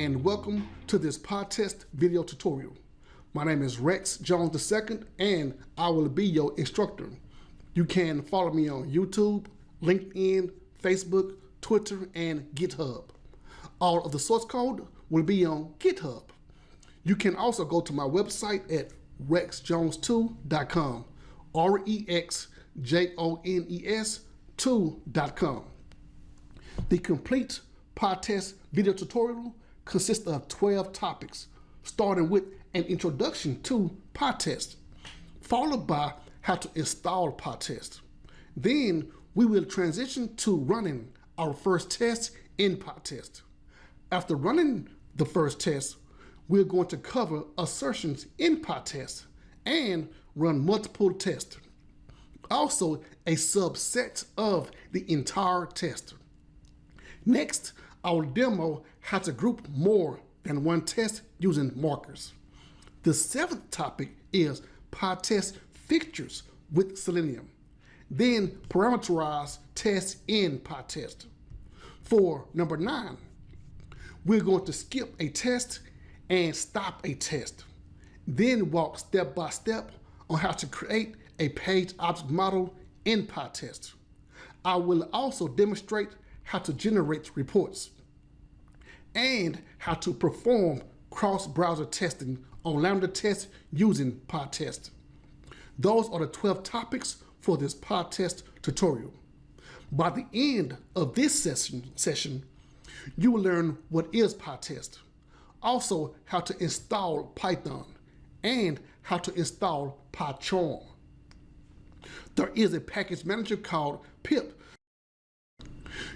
and welcome to this Pytest video tutorial. My name is 𝐜𝐻𝐸 II and I will be your instructor. You can follow me on YouTube, LinkedIn, Facebook, Twitter, and GitHub. All of the source code will be on GitHub. You can also go to my website at 𝐜𝐻𝐸2.com, 𝐜𝐻𝐸𝐬𝑠2.com. The complete Pytest video tutorial consists of 12 topics, starting with an introduction to Pytest, followed by how to install Pytest. Then we will transition to running our first test in Pytest. After running the first test, we're going to cover assertions in Pytest and run multiple tests, also a subset of the entire test. Next, I will demo how to group more than one test using markers. The seventh topic is Pytest fixtures with Selenium. Then parameterize tests in Pytest. For number 9, we're going to skip a test and stop a test. Then walk step by step on how to create a page object model in Pytest. I will also demonstrate how to generate reports and how to perform cross-browser testing on Lambda tests using Pytest. Those are the 12 topics for this Pytest tutorial. By the end of this session, you will learn what is Pytest, also how to install Python, and how to install PyCharm. There is a package manager called pip.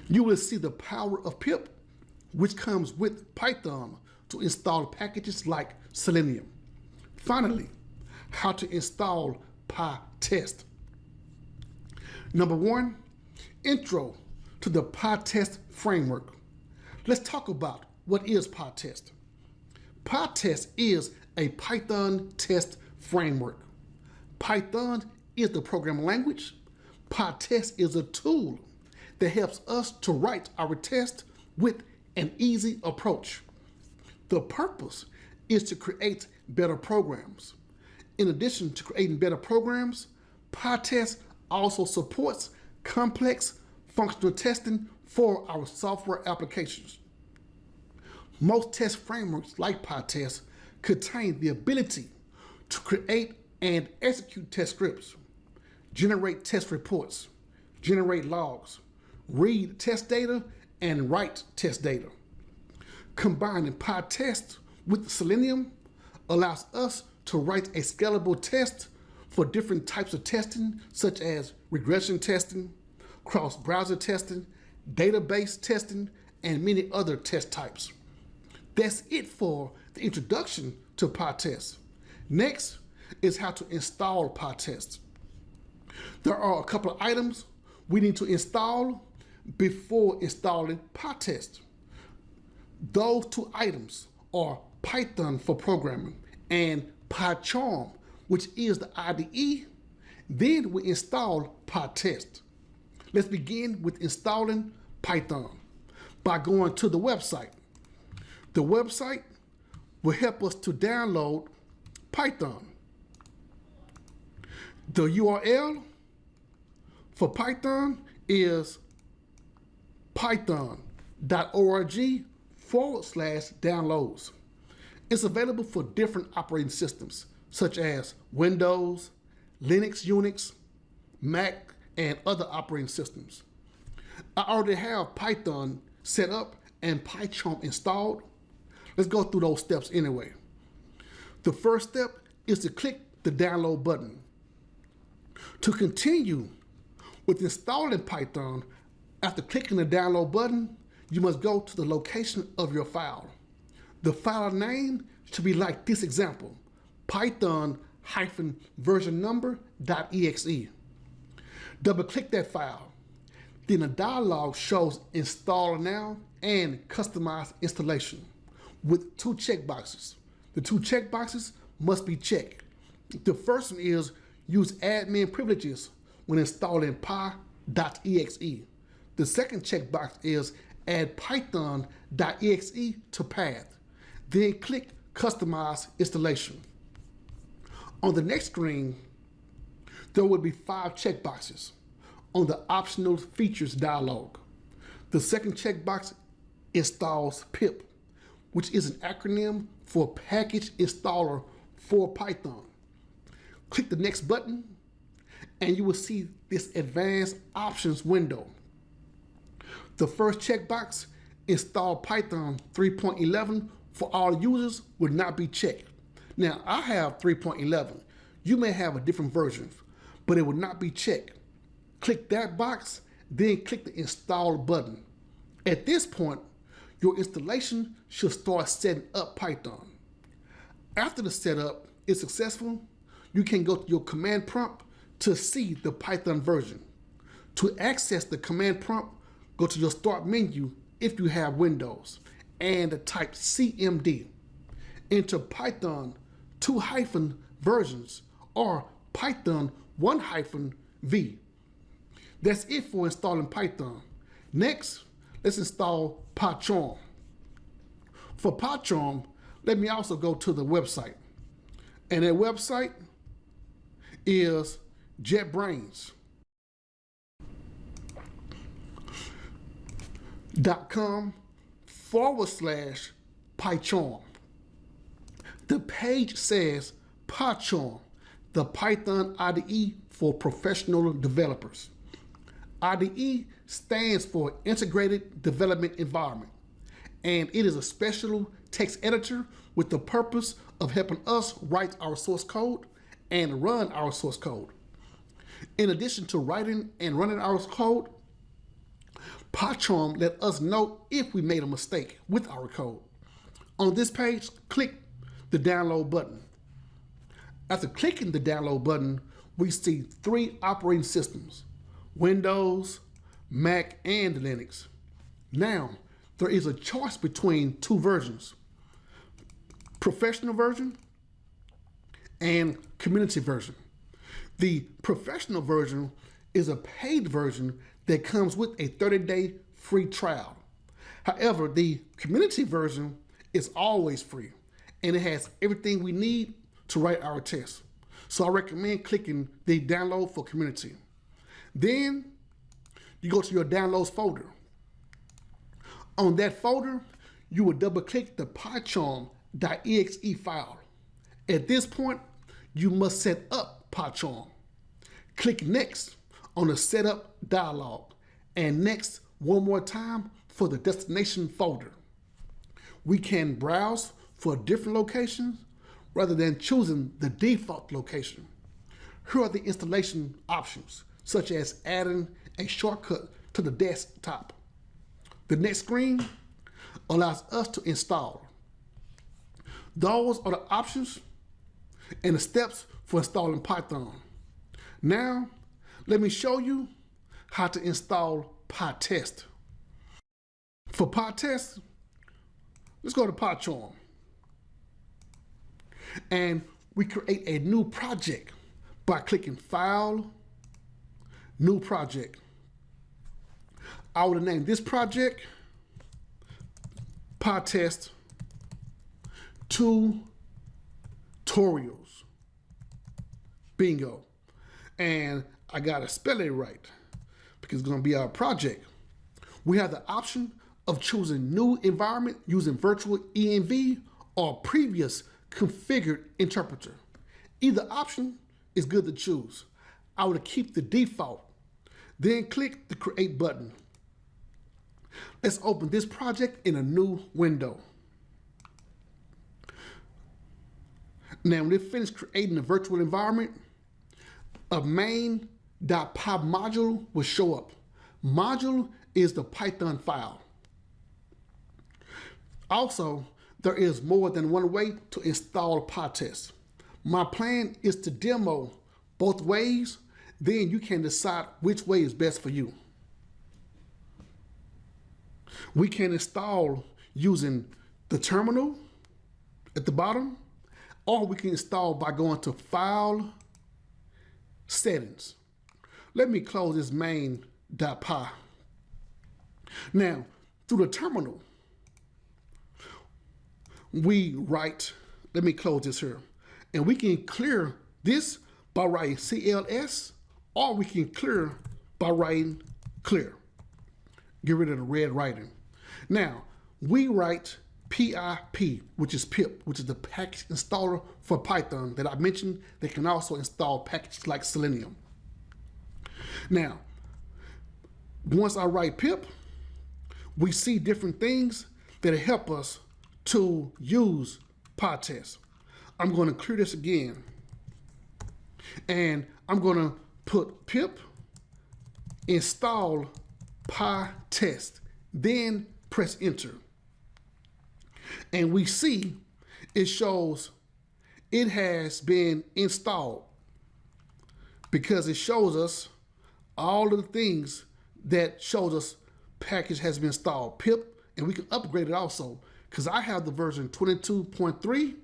You will see the power of pip, which comes with Python to install packages like Selenium. Finally, how to install Pytest. Number 1, intro to the Pytest framework. Let's talk about what is Pytest. Pytest is a Python test framework. Python is the programming language. Pytest is a tool that helps us to write our test with an easy approach. The purpose is to create better programs. In addition to creating better programs, Pytest also supports complex functional testing for our software applications. Most test frameworks like Pytest contain the ability to create and execute test scripts, generate test reports, generate logs, read test data, and write test data. Combining Pytest with Selenium allows us to write a scalable test for different types of testing, such as regression testing, cross-browser testing, database testing, and many other test types. That's it for the introduction to Pytest. Next is how to install Pytest. There are a couple of items we need to install before installing Pytest. Those 2 items are Python for programming and PyCharm, which is the IDE. Then we install Pytest. Let's begin with installing Python by going to the website. The website will help us to download Python. The URL for Python is python.org/downloads. It's available for different operating systems, such as Windows, Linux, Unix, Mac, and other operating systems. I already have Python set up and PyCharm installed. Let's go through those steps anyway. The first step is to click the download button. To continue with installing Python, after clicking the download button, you must go to the location of your file. The file name should be like this example, python-version-number.exe. Double-click that file. Then a dialog shows Install Now and Customize Installation with 2 checkboxes. The 2 checkboxes must be checked. The first one is use admin privileges when installing py.exe. The second checkbox is add python.exe to path. Then click Customize Installation. On the next screen, there will be 5 checkboxes on the Optional Features dialog. The second checkbox installs pip, which is an acronym for Package Installer for Python. Click the next button and you will see this Advanced Options window. The first checkbox, Install Python 3.11 for all users, will not be checked. Now, I have 3.11. You may have a different version, but it will not be checked. Click that box, then click the Install button. At this point, your installation should start setting up Python. After the setup is successful, you can go to your command prompt to see the Python version. To access the command prompt, go to your Start menu if you have Windows and type CMD. Enter Python 2- versions or Python 1-V. That's it for installing Python. Next, let's install PyCharm. For PyCharm, let me also go to the website. And that website is jetbrains.com/PyCharm. The page says PyCharm, the Python IDE for professional developers. IDE stands for Integrated Development Environment, and it is a special text editor with the purpose of helping us write our source code and run our source code. In addition to writing and running our code, PyCharm let us know if we made a mistake with our code. On this page, click the download button. After clicking the download button, we see 3 operating systems: Windows, Mac, and Linux. Now, there is a choice between 2 versions: professional version and community version. The professional version is a paid version that comes with a 30-day free trial. However, the community version is always free, and it has everything we need to write our tests. So I recommend clicking the download for community. Then you go to your downloads folder. On that folder, you will double click the pycharm.exe file. At this point, you must set up PyCharm. Click Next on the Setup dialog, and Next one more time for the destination folder. We can browse for different locations rather than choosing the default location. Here are the installation options, such as adding a shortcut to the desktop. The next screen allows us to install. Those are the options and the steps for installing Python. Now, let me show you how to install Pytest. For Pytest, let's go to PyCharm. And we create a new project by clicking File, New Project. I would name this project Pytest Tutorials. Bingo. And I gotta spell it right because it's gonna be our project. We have the option of choosing new environment using virtual env or previous configured interpreter. Either option is good to choose. I would keep the default. Then click the Create button. Let's open this project in a new window. Now, when it's finished creating the virtual environment, a main.py module will show up. Module is the Python file. Also, there is more than one way to install Pytest. My plan is to demo both ways, then you can decide which way is best for you. We can install using the terminal at the bottom, or we can install by going to File, Settings. Let me close this main.py. Now, through the terminal, we write, let me close this here, and we can clear this by writing CLS, or we can clear by writing clear. Get rid of the red writing. Now, we write PIP, which is pip, which is the package installer for Python that I mentioned that can also install packages like Selenium. Now, once I write pip, we see different things that help us to use Pytest. I'm going to clear this again, and I'm going to put pip install Pytest, then press enter. And we see it shows it has been installed because it shows us all of the things that shows us package has been installed, pip, and we can upgrade it also because I have the version 22.3,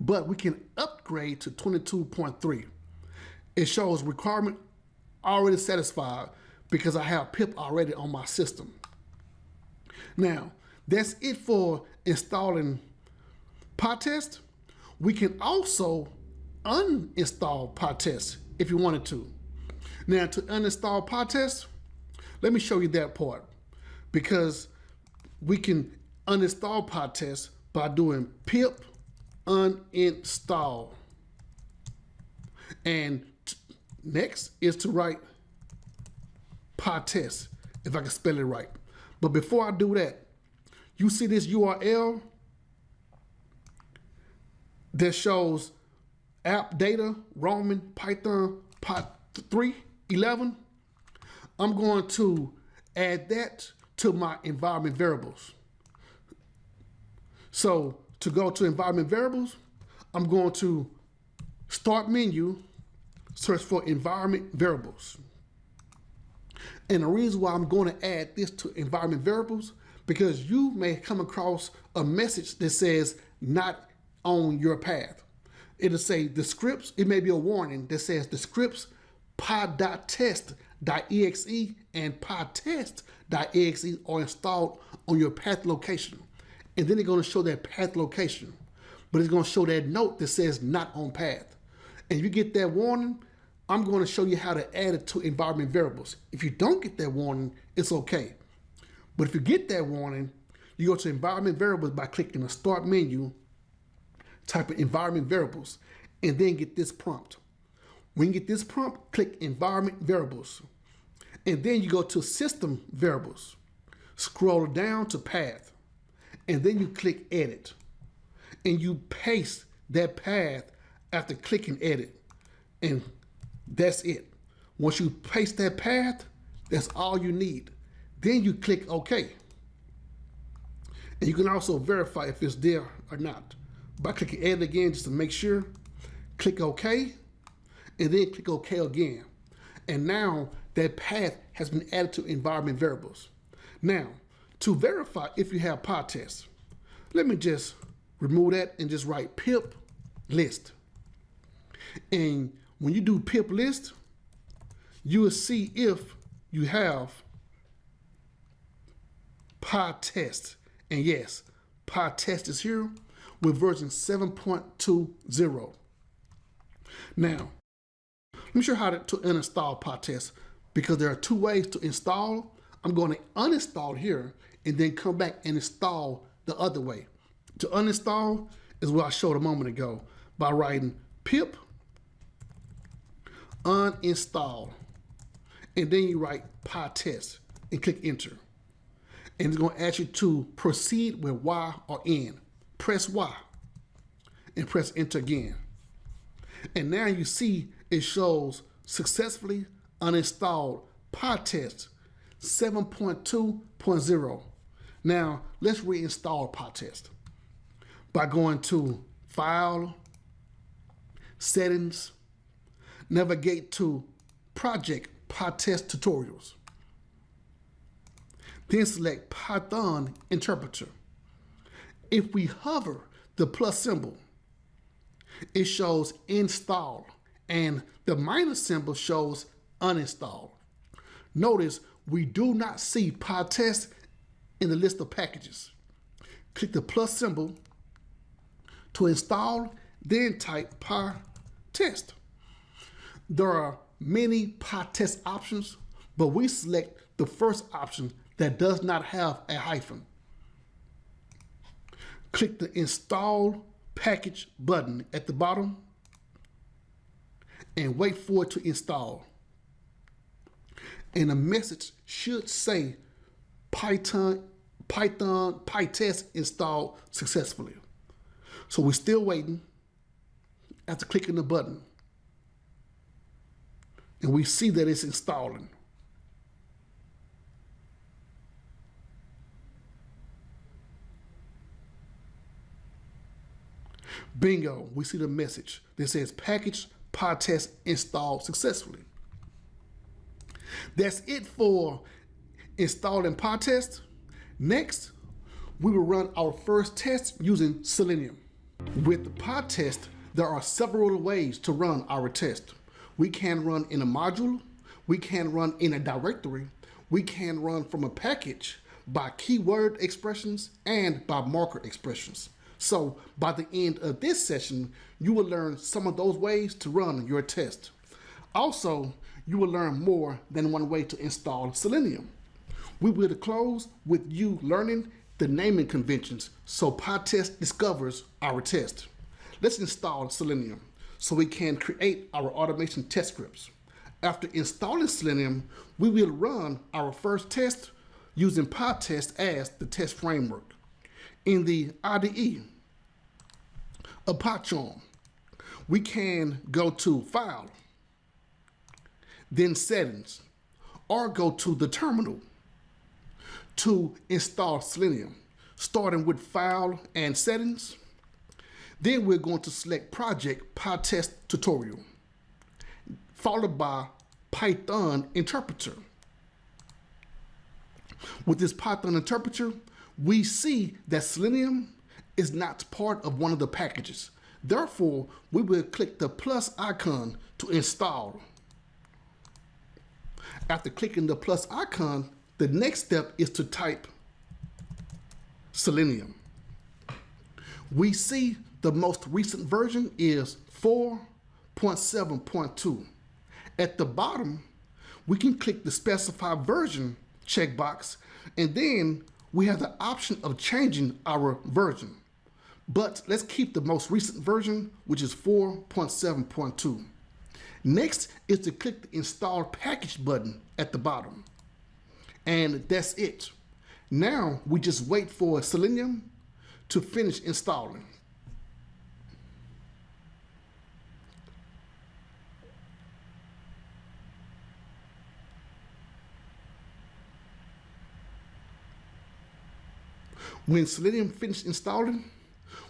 but we can upgrade to 22.3. It shows requirement already satisfied because I have pip already on my system. Now, that's it for installing Pytest. We can also uninstall Pytest if you wanted to. Now, to uninstall Pytest, let me show you that part, because we can uninstall Pytest by doing pip uninstall. And next is to write Pytest, if I can spell it right. But before I do that, you see this URL that shows app data, Roman, Python, Pyt 3.11. I'm going to add that to my environment variables. So to go to environment variables, I'm going to start menu, search for environment variables. And the reason why I'm going to add this to environment variables, because you may come across a message that says not on your path. It'll say the scripts, it may be a warning that says the scripts py.test.exe and pytest.exe are installed on your path location. And then it's going to show that path location, but it's going to show that note that says not on path. And if you get that warning, I'm going to show you how to add it to environment variables. If you don't get that warning, it's okay. But if you get that warning, you go to environment variables by clicking the start menu, type in environment variables, and then get this prompt. When you get this prompt, click environment variables. And then you go to system variables, scroll down to path, and then you click edit. And you paste that path after clicking edit. And that's it. Once you paste that path, that's all you need. Then you click OK. And you can also verify if it's there or not by clicking edit again just to make sure. Click OK, and then click OK again. And now that path has been added to environment variables. Now, to verify if you have Pytest, let me just remove that and just write pip list. And when you do pip list, you will see if you have Pytest. And yes, Pytest is here with version 7.20. Now, let me show you how to uninstall Pytest, because there are two ways to install. I'm going to uninstall here and then come back and install the other way. To uninstall is what I showed a moment ago by writing pip uninstall, and then you write Pytest and click enter. And it's going to ask you to proceed with Y or N. Press Y and press enter again. And now you see it shows successfully uninstalled Pytest 7.2.0. Now let's reinstall Pytest by going to File, Settings, navigate to Project Pytest Tutorials. Then select Python Interpreter. If we hover the plus symbol, it shows install, and the minus symbol shows uninstall. Notice we do not see Pytest in the list of packages. Click the plus symbol To install, then type Pytest. There are many Pytest options, but we select the first option that does not have a hyphen. Click the Install Package button at the bottom and wait for it to install. And a message should say Pytest installed successfully. So we're still waiting after clicking the button. And we see that it's installing. Bingo, we see the message that says package Pytest installed successfully. That's it for installing Pytest. Next, we will run our first test using Selenium. With the Pytest, there are several ways to run our test. We can run in a module, we can run in a directory, we can run from a package by keyword expressions and by marker expressions. So by the end of this session, you will learn some of those ways to run your test. Also, you will learn more than one way to install Selenium. We will close with you learning the naming conventions so Pytest discovers our test. Let's install Selenium so we can create our automation test scripts. After installing Selenium, we will run our first test using Pytest as the test framework. In the IDE of PyCharm, we can go to File, then Settings, or go to the terminal to install Selenium, starting with File and Settings. Then we're going to select Project Pytest Tutorial, followed by Python Interpreter. With this Python Interpreter, we see that Selenium is not part of one of the packages. Therefore, we will click the plus icon to install. After clicking the plus icon, the next step is to type Selenium. We see the most recent version is 4.7.2. At the bottom, we can click the specify version checkbox, and then we have the option of changing our version. But let's keep the most recent version, which is 4.7.2. Next is to click the install package button at the bottom. And that's it. Now we just wait for Selenium to finish installing. When Selenium finishes installing,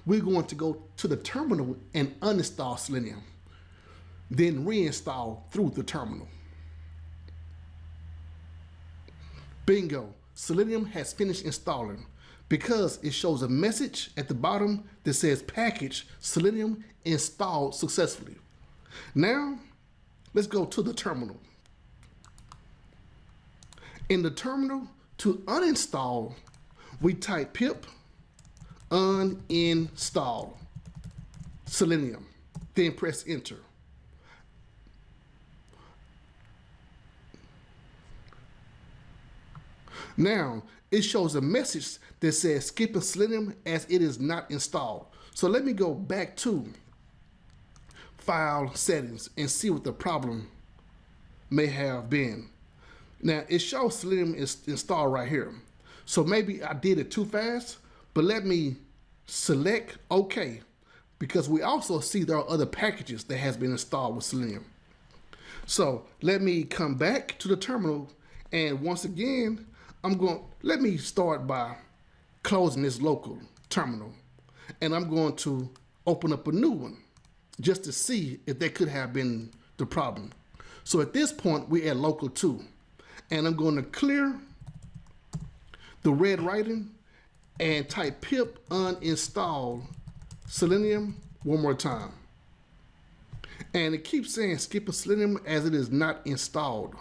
we're going to go to the terminal and uninstall Selenium, then reinstall through the terminal. Bingo, Selenium has finished installing because it shows a message at the bottom that says package Selenium installed successfully. Now, let's go to the terminal. In the terminal, to uninstall, we type pip uninstall Selenium, then press enter. Now, it shows a message that says skip Selenium as it is not installed. So let me go back to File Settings and see what the problem may have been. Now, it shows Selenium is installed right here. So maybe I did it too fast, but let me select OK, because we also see there are other packages that has been installed with Selenium. So let me come back to the terminal, and once again, let me start by closing this local terminal, and I'm going to open up a new one just to see if that could have been the problem. So at this point, we're at local 2, and I'm going to clear the red writing and type pip uninstall Selenium one more time. And it keeps saying skip Selenium as it is not installed.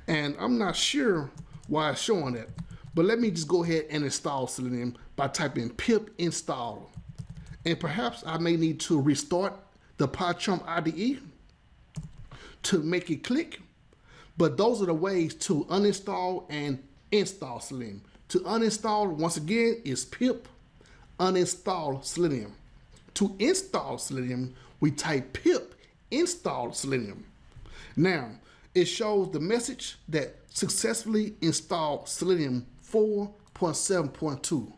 And I'm not sure why it's showing that, but let me just go ahead and install Selenium by typing pip install. And perhaps I may need to restart the PyCharm IDE to make it click. But those are the ways to uninstall and install Selenium. To uninstall, once again, is pip uninstall Selenium. To install Selenium, we type pip install Selenium. Now, it shows the message that successfully installed Selenium 4.7.2.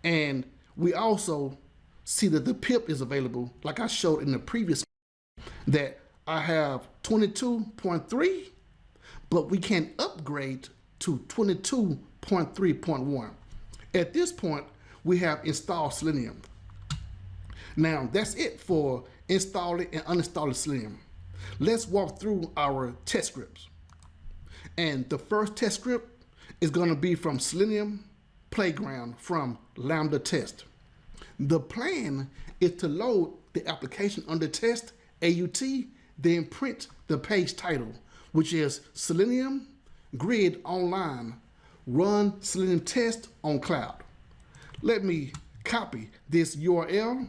And we also see that the pip is available, like I showed in the previous, that I have 22.3, but we can upgrade to 22.3.1. At this point, we have installed Selenium. Now, that's it for installing and uninstalling Selenium. Let's walk through our test scripts. And the first test script is going to be from Selenium Playground from Lambda Test. The plan is to load the application under test, AUT, then print the page title, which is Selenium Grid Online, run Selenium test on cloud. Let me copy this URL,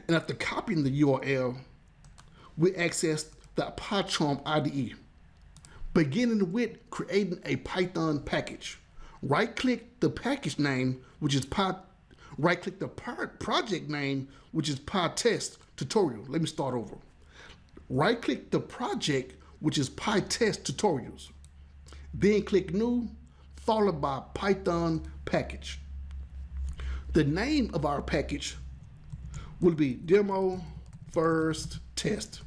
and after copying the URL, we access the PyCharm IDE, beginning with creating a Python package. Right-click the package name, which is right-click the project name, which is Pytest tutorial. Let me start over. Right-click the project, which is Pytest tutorials. Then click New, followed by Python package. The name of our package will be Demo First Test.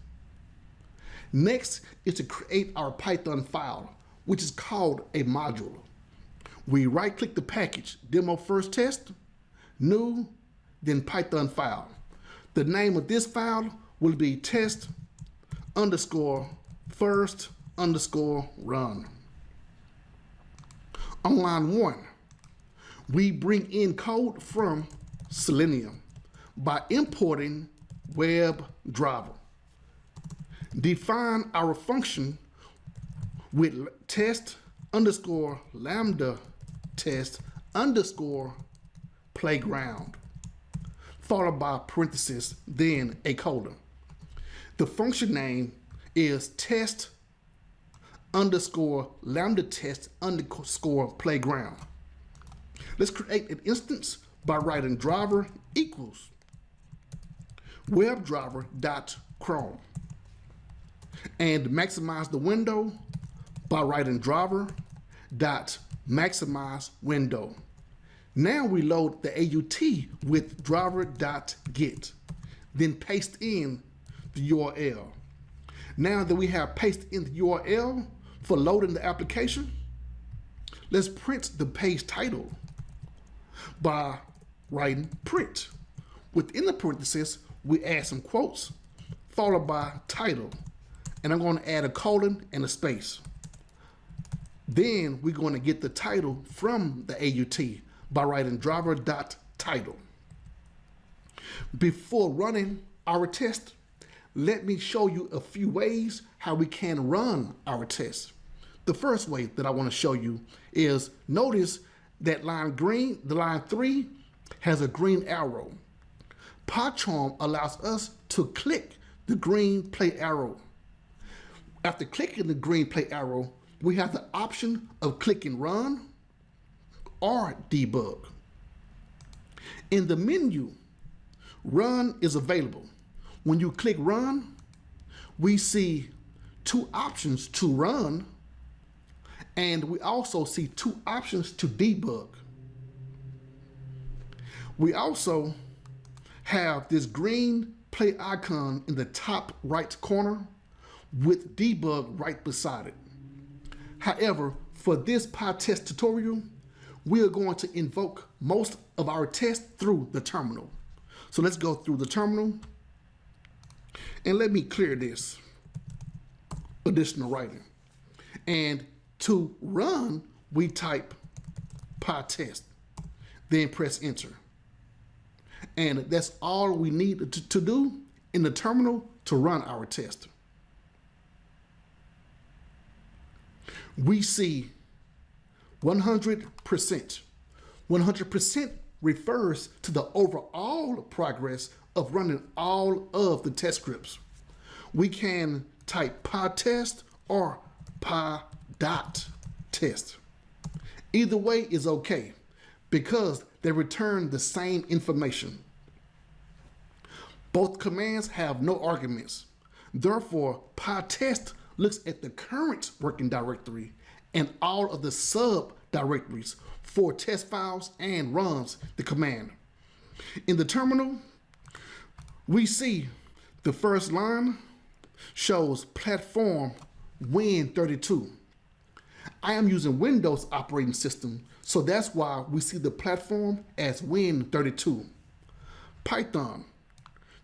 Next is to create our Python file, which is called a module. We right-click the package, Demo First Test, New, then Python file. The name of this file will be test_first_run. On line 1, we bring in code from Selenium by importing WebDriver. Define our function with test_lambda test_playground, followed by parentheses, then a colon. The function name is test_lambda test_playground. Let's create an instance by writing driver equals WebDriver.Chrome and maximize the window by writing driver.maximizeWindow. Now we load the AUT with driver.get, then paste in the URL. Now that we have pasted in the URL for loading the application, let's print the page title by writing print. Within the parentheses, we add some quotes followed by title, and I'm going to add a colon and a space. Then we're going to get the title from the AUT by writing driver.title. Before running our test, let me show you a few ways how we can run our test. The first way that I want to show you is, notice that line 3 has a green arrow. PyCharm allows us to click the green play arrow. After clicking the green play arrow, we have the option of clicking run or debug. In the menu, run is available. When you click run, we see 2 options to run, and we also see 2 options to debug. We also have this green play icon in the top right corner with debug right beside it. However, for this Pytest tutorial, we are going to invoke most of our tests through the terminal. So let's go through the terminal, and let me clear this additional writing. And to run, we type Pytest, then press enter. And that's all we need to do in the terminal to run our test. We see 100%. 100% refers to the overall progress of running all of the test scripts. We can type Pytest or Py.test. Either way is okay because they return the same information. Both commands have no arguments. Therefore, Pytest looks at the current working directory and all of the subdirectories for test files and runs the command. In the terminal, we see the first line shows platform Win32. I am using Windows operating system, so that's why we see the platform as Win32. Python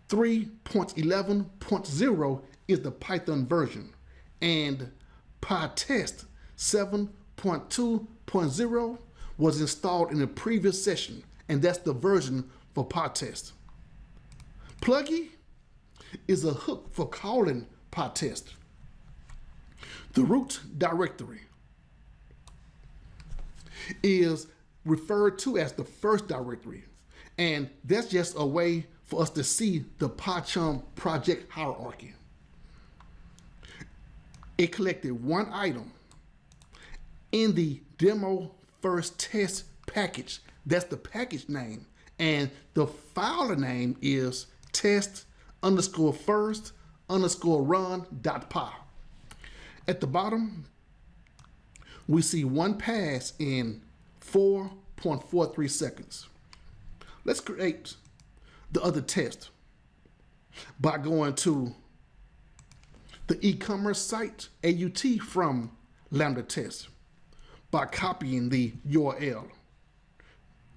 3.11.0 is the Python version, and Pytest 7.2.0 was installed in the previous session, and that's the version for Pytest. Pluggy is a hook for calling Pytest. The root directory is referred to as the first directory, and that's just a way for us to see the PyCharm project hierarchy. It collected one item in the demo first test package. That's the package name, and the file name is test_first_run.py. At the bottom, we see one pass in 4.43 seconds. Let's create the other test by going to the e-commerce site AUT from Lambda test by copying the URL,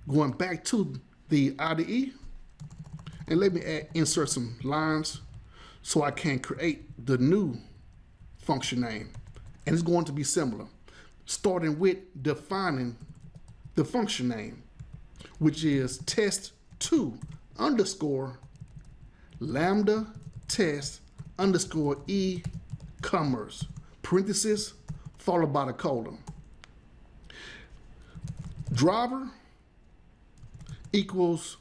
going back to the IDE, and let me insert some lines so I can create the new function name, and it's going to be similar, starting with defining the function name, which is test2_lambda test_e-commerce, parenthesis, followed by the colon. Driver equals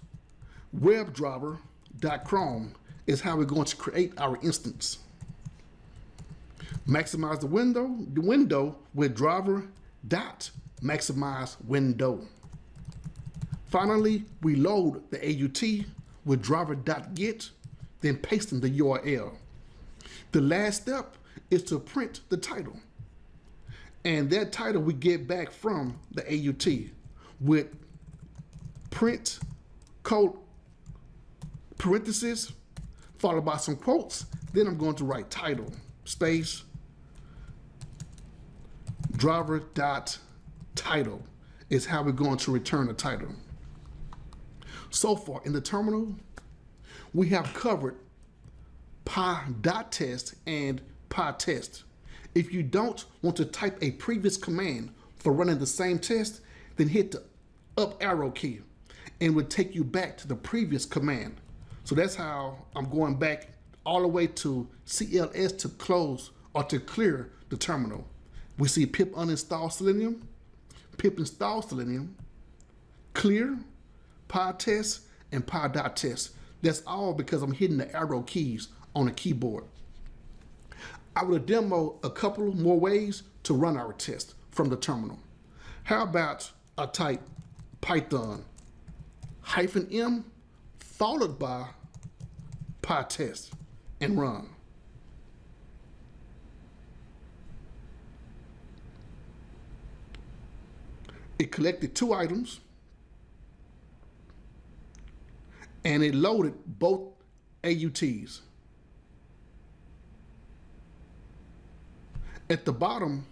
webdriver.chrome is how we're going to create our instance. Maximize the window with driver dot maximize window. Finally, we load the AUT with driver.get, then pasting the URL. The last step is to print the title. And that title we get back from the AUT with print code parenthesis followed by some quotes. Then I'm going to write title space driver.title is how we're going to return the title. So far in the terminal, we have covered Py.test and Pytest. If you don't want to type a previous command for running the same test, then hit the up arrow key and it would take you back to the previous command. So that's how I'm going back all the way to CLS to close or to clear the terminal. We see pip uninstall Selenium, pip install Selenium, clear, Pytest, and Py.test. That's all because I'm hitting the arrow keys on the keyboard. I will demo a couple more ways to run our test from the terminal. How about I type Python -m followed by Pytest and run. It collected two items and it loaded both AUTs. At the bottom,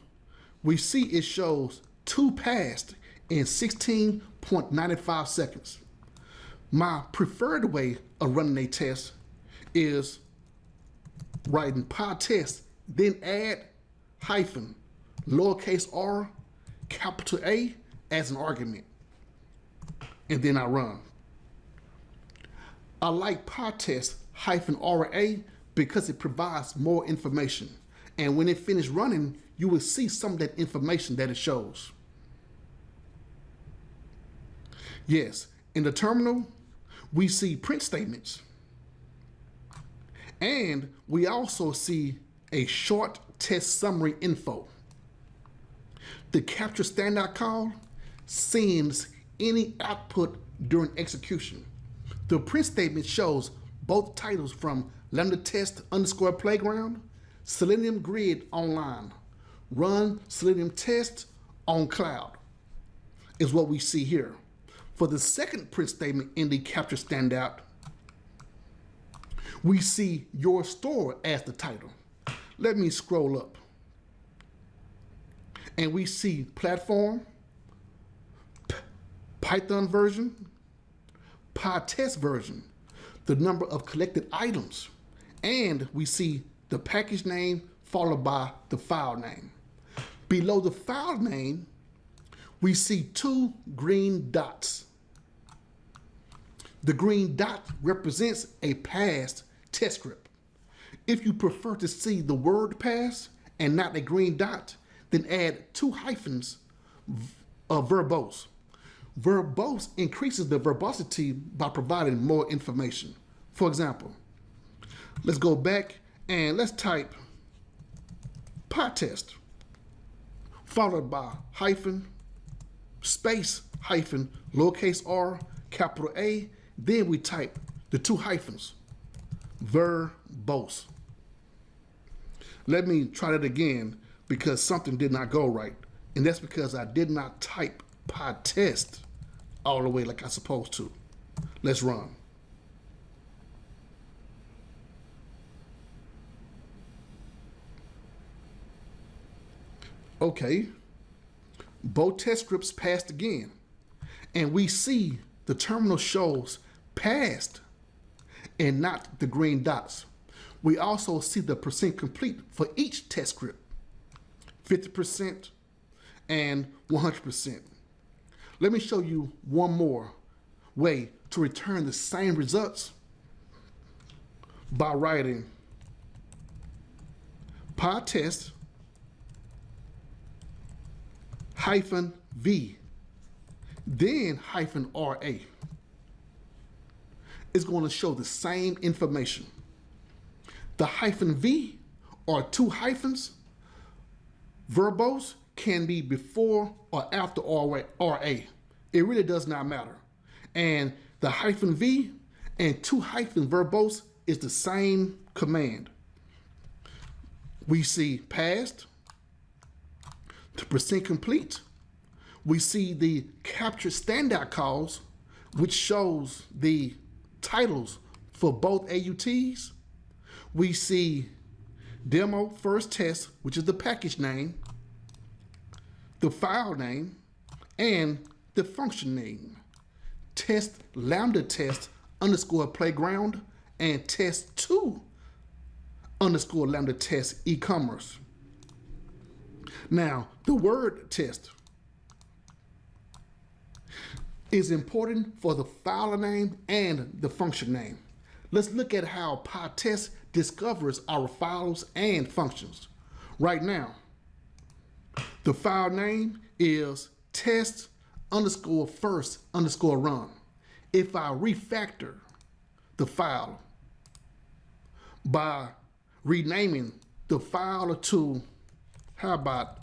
we see it shows 2 passed in 16.95 seconds. My preferred way of running a test is writing Pytest, then add hyphen, lowercase r, capital A as an argument, and then I run. I like Pytest -RA because it provides more information. And when it finished running, you will see some of that information that it shows. Yes, in the terminal, we see print statements. And we also see a short test summary info. The capture standout call sends any output during execution. The print statement shows both titles from lambda test underscore playground, Selenium grid online, run Selenium test on cloud is what we see here. For the second print statement in the capture standout, we see your store as the title. Let me scroll up. And we see platform, Python version, Pytest version, the number of collected items, and we see the package name followed by the file name. Below the file name, we see two green dots. The green dot represents a passed test script. If you prefer to see the word pass and not a green dot, then add 2 hyphens of verbose. Verbose increases the verbosity by providing more information. For example, let's go back and let's type Pytest, followed by hyphen, space, hyphen, lowercase r, capital A, then we type the 2 hyphens, verbose. Let me try that again because something did not go right. And that's because I did not type Pytest all the way like I supposed to. Let's run. Okay, both test scripts passed again. And we see the terminal shows passed and not the green dots. We also see the percent complete for each test script, 50% and 100%. Let me show you one more way to return the same results by writing Pytest -v, then -RA. It's going to show the same information. The -v or 2 hyphens, verbose, can be before or after RA. It really does not matter. And the -v and 2 hyphens verbose is the same command. We see passed, to percent complete. We see the capture standout calls, which shows the titles for both AUTs. We see demo first test, which is the package name, the file name, and the function name. Test lambda test underscore playground and test2 underscore lambda test e-commerce. Now, the word test is important for the file name and the function name. Let's look at how Pytest discovers our files and functions. Right now, the file name is test underscore first underscore run. If I refactor the file by renaming the file to, how about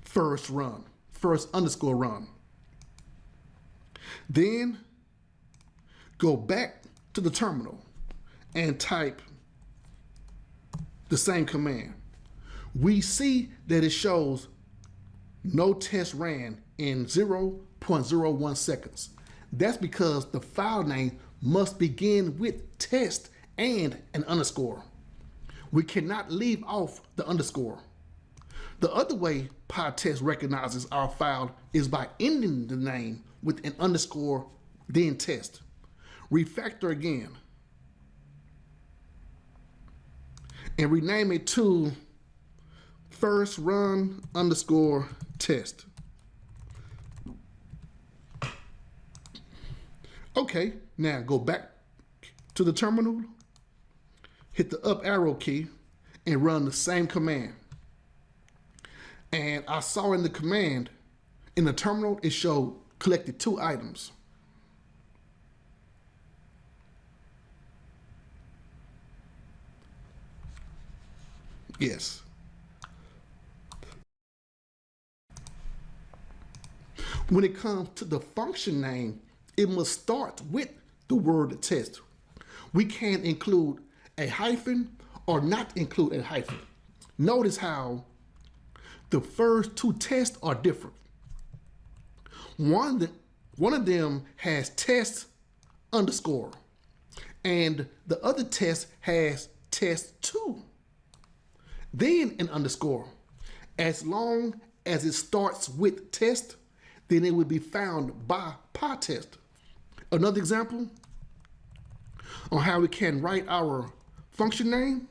first run, first underscore run. Then go back to the terminal and type the same command. We see that it shows no test ran in 0.01 seconds. That's because the file name must begin with test and an underscore. We cannot leave off the underscore. The other way Pytest recognizes our file is by ending the name with an underscore, then test. Refactor again and rename it to first run underscore test. Okay, now go back to the terminal, hit the up arrow key, and run the same command. And I saw in the command, in the terminal, it showed collected 2 items. Yes. When it comes to the function name, it must start with the word test. We can include a hyphen or not include a hyphen. Notice how the first two tests are different. One of them has test underscore, and the other test has test2, then an underscore. As long as it starts with test, then it will be found by Pytest. Another example on how we can write our function name.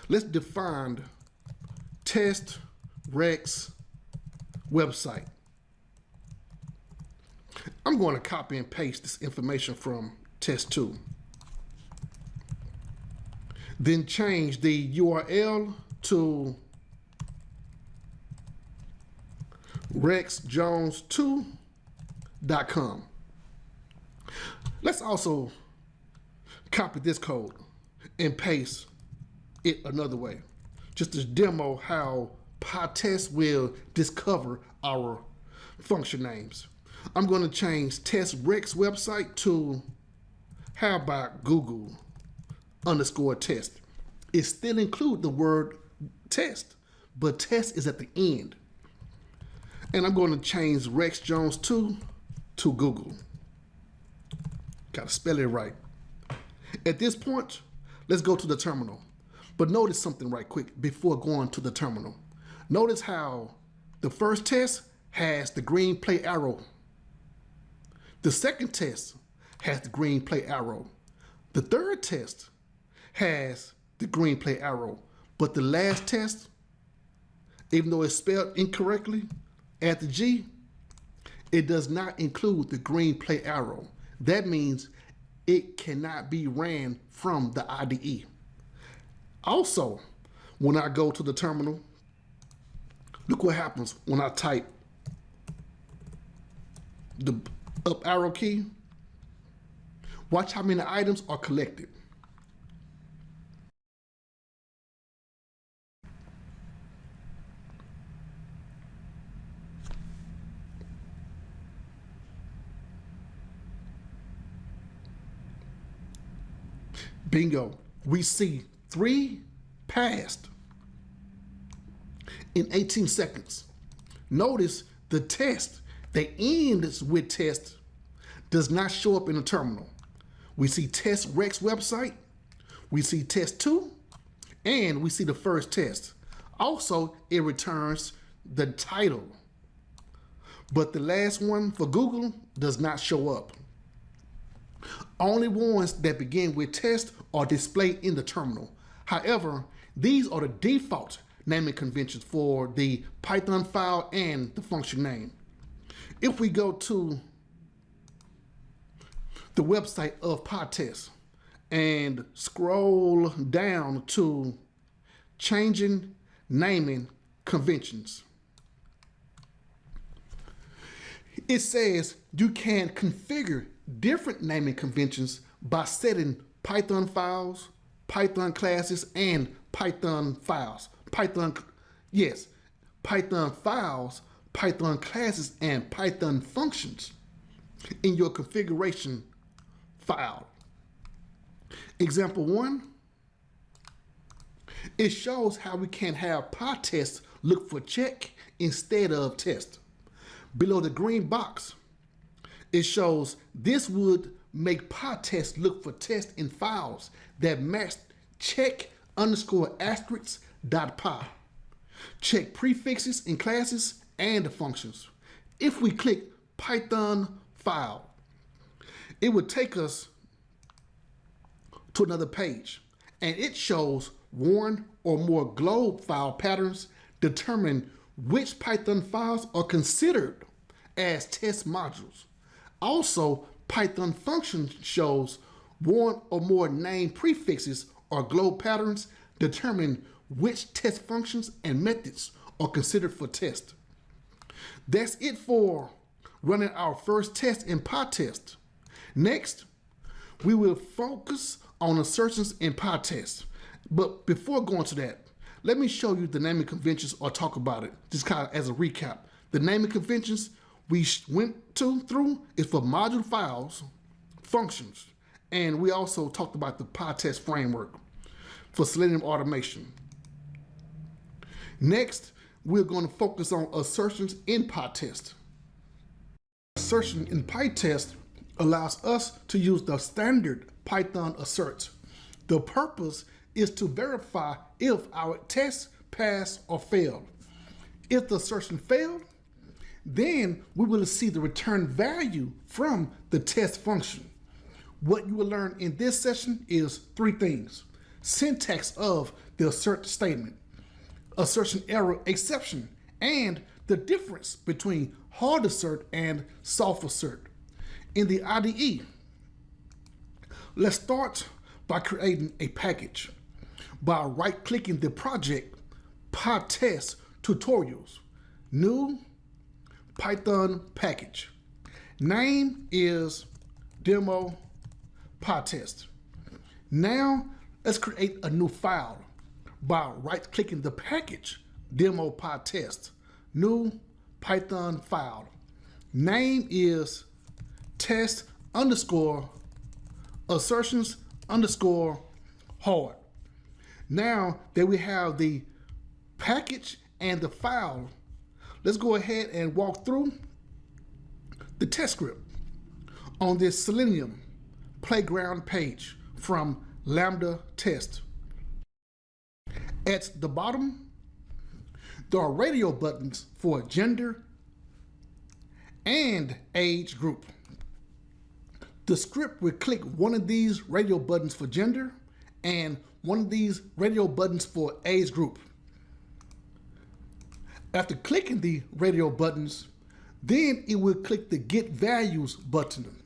Let's define test rex website. I'm going to copy and paste this information from test2. Then change the URL to 𝐟𝐨𝐷𝐥𝐿2.com. Let's also copy this code and paste it another way, just to demo how Pytest will discover our function names. I'm going to change test rex website to, how about Google _ test. It still includes the word test, but test is at the end. And I'm going to change Rex Jones 2 to Google. Got to spell it right. At this point, let's go to the terminal. But notice something right quick before going to the terminal. Notice how the first test has the green play arrow. The second test has the green play arrow. The third test has the green play arrow. But the last test, even though it's spelled incorrectly, at the G, it does not include the green play arrow. That means it cannot be ran from the IDE. Also, when I go to the terminal, look what happens when I type the up arrow key. Watch how many items are collected. Bingo, we see 3 passed in 18 seconds. Notice the test that ends with test does not show up in the terminal. We see test rex website, we see test2, and we see the first test. Also, it returns the title, but the last one for Google does not show up. Only ones that begin with test are displayed in the terminal. However, these are the default naming conventions for the Python file and the function name. If we go to the website of Pytest and scroll down to changing naming conventions, it says you can configure different naming conventions by setting Python files, Python classes, and Python files. Python files, Python classes, and Python functions in your configuration file. Example 1, it shows how we can have Pytest look for check instead of test. Below the green box, it shows this would make Pytest look for test in files that match check _*.py, check prefixes in classes and the functions. If we click Python file, it would take us to another page, and it shows one or more globe file patterns determine which Python files are considered as test modules. Also, Python function shows one or more name prefixes or globe patterns determine which test functions and methods are considered for test. That's it for running our first test in Pytest. Next, we will focus on assertions in Pytest. But before going to that, let me show you the naming conventions or talk about it, just kind of as a recap. The naming conventions we went through is for module files, functions, and we also talked about the Pytest framework for Selenium automation. Next, we're going to focus on assertions in Pytest. Assertion in Pytest allows us to use the standard Python assert. The purpose is to verify if our test passed or failed. If the assertion failed, then we will see the return value from the test function. What you will learn in this session is three things: syntax of the assert statement, assertion error exception, and the difference between hard assert and soft assert. In the IDE, let's start by creating a package by right-clicking the project, Pytest tutorials, new Python package. Name is demo Pytest. Now let's create a new file by right-clicking the package, demo Pytest, new Python file. Name is test underscore assertions underscore hard. Now that we have the package and the file, let's go ahead and walk through the test script on this Selenium playground page from Lambda Test. At the bottom, there are radio buttons for gender and age group. The script will click one of these radio buttons for gender and one of these radio buttons for age group. After clicking the radio buttons, then it will click the get values button.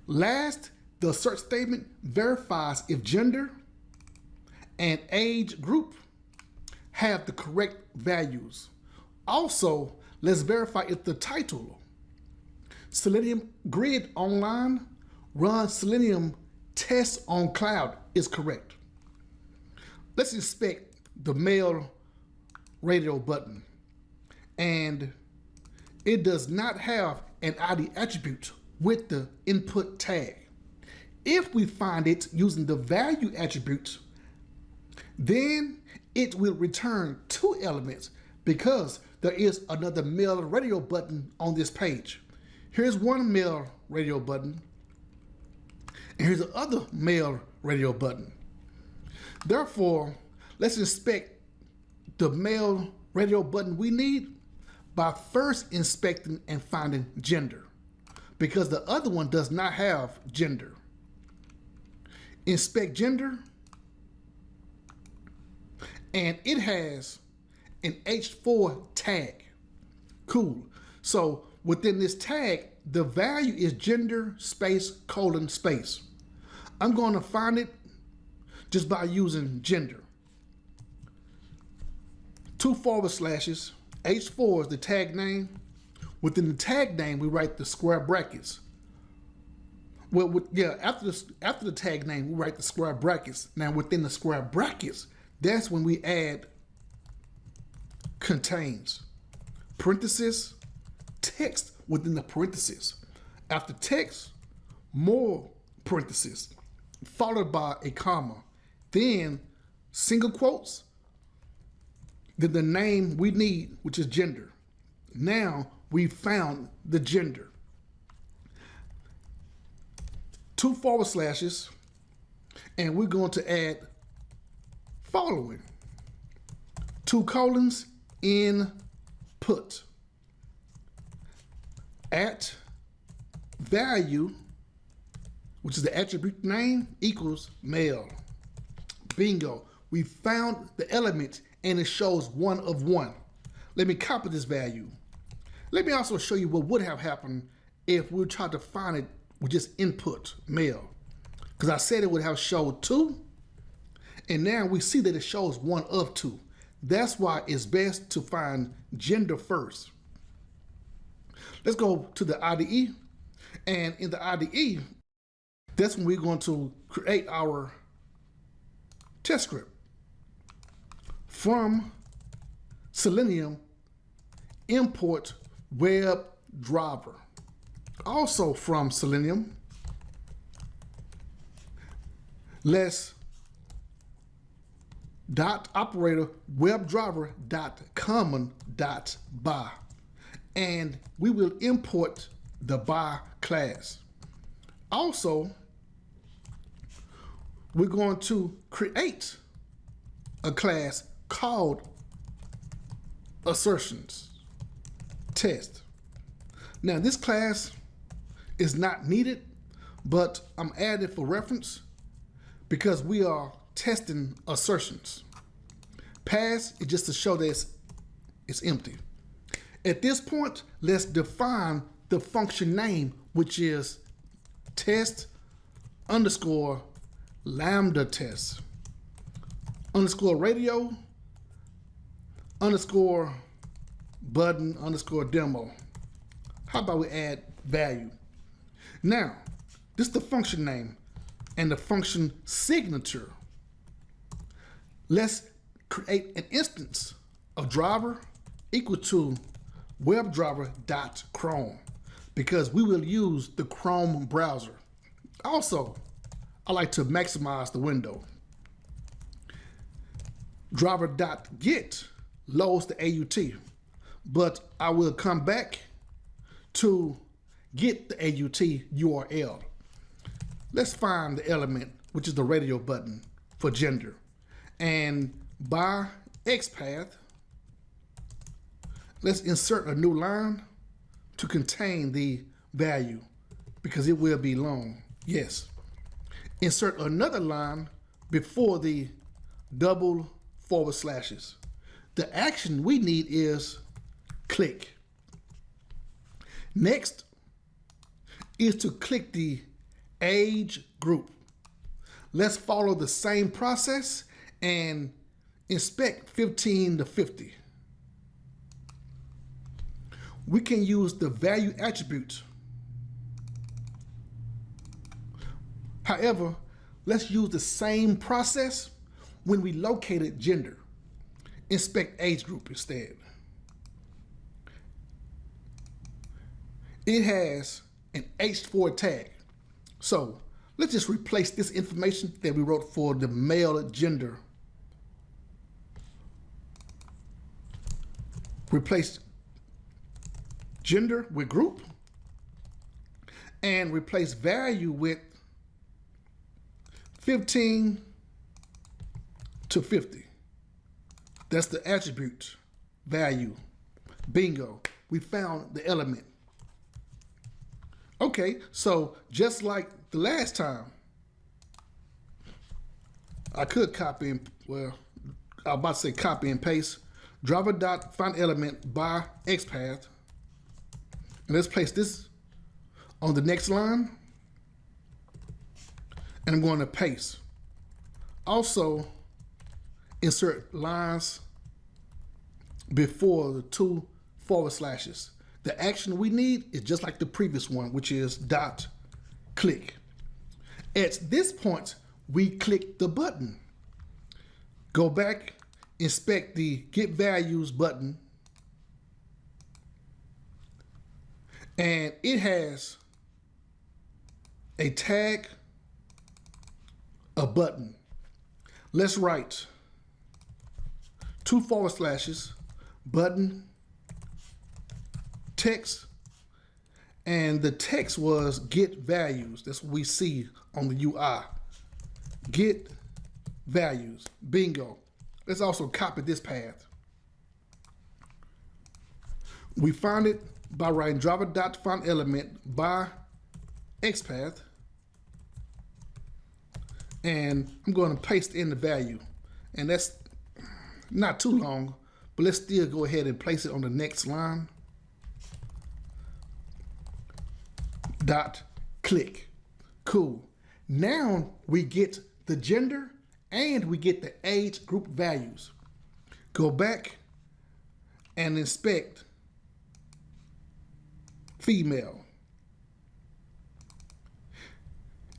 Last, the assert statement verifies if gender and age group have the correct values. Also, let's verify if the title, Selenium Grid Online, run Selenium Test on Cloud, is correct. Let's inspect the male radio button, and it does not have an ID attribute with the input tag. If we find it using the value attribute, then it will return 2 elements because there is another male radio button on this page. Here's one male radio button, and here's the other male radio button. Therefore, let's inspect the male radio button we need by first inspecting and finding gender, because the other one does not have gender. Inspect gender, and it has an H4 tag. Cool. So within this tag, the value is gender space colon space. I'm going to find it just by using gender. 2 forward slashes, H4 is the tag name. Within the tag name, we write the square brackets. Well, after the tag name, we write the square brackets. Now within the square brackets, that's when we add contains, parentheses, text within the parentheses. After text, more parentheses, followed by a comma, then single quotes, then the name we need, which is gender. Now we found the gender. 2 forward slashes, and we're going to add following, 2 colons, input, at value, which is the attribute name, equals male. Bingo. We found the element and it shows 1 of 1. Let me copy this value. Let me also show you what would have happened if we tried to find it with just input male. Because I said it would have showed 2, and now we see that it shows 1 of 2. That's why it's best to find gender first. Let's go to the IDE, and in the IDE, that's when we're going to create our test script. from Selenium, import WebDriver. Also from Selenium, let's dot operator WebDriver dot common dot by, and we will import the by class. Also, we're going to create a class called assertions test. Now this class is not needed, but I'm adding it for reference because we are testing assertions. Pass is just to show that it's empty. At this point, let's define the function name, which is test underscore lambda test underscore radio underscore button underscore demo. How about we add value? Now, this is the function name and the function signature. Let's create an instance of driver equal to WebDriver.Chrome because we will use the Chrome browser. Also, I like to maximize the window. Driver.Get loads the AUT, but I will come back to get the AUT URL. Let's find the element, which is the radio button for gender. And by XPath, let's insert a new line to contain the value because it will be long. Yes. Insert another line before the double forward slashes. The action we need is click. Next is to click the age group. Let's follow the same process and inspect 15 to 50. We can use the value attribute. However, let's use the same process when we located gender. Inspect age group instead. It has an H4 tag. So let's just replace this information that we wrote for the male gender. Replace gender with group and replace value with 15 to 50. That's the attribute value. Bingo, we found the element. Okay, so just like the last time, I could copy and, well, I was about to say copy and paste. Driver dot find element by XPath. And let's place this on the next line. And I'm going to paste. Also, insert lines before the two forward slashes. The action we need is just like the previous one, which is dot click. At this point, we click the button. Go back, inspect the get values button, and it has a tag, a button. Let's write two forward slashes, button, text, and the text was get values. That's what we see on the UI. Get values, bingo. Let's also copy this path. We find it by writing driver.find element by XPath, and I'm going to paste in the value, and that's not too long, but let's still go ahead and place it on the next line. Dot click. Cool. Now we get the gender and we get the age group values. Go back and inspect female.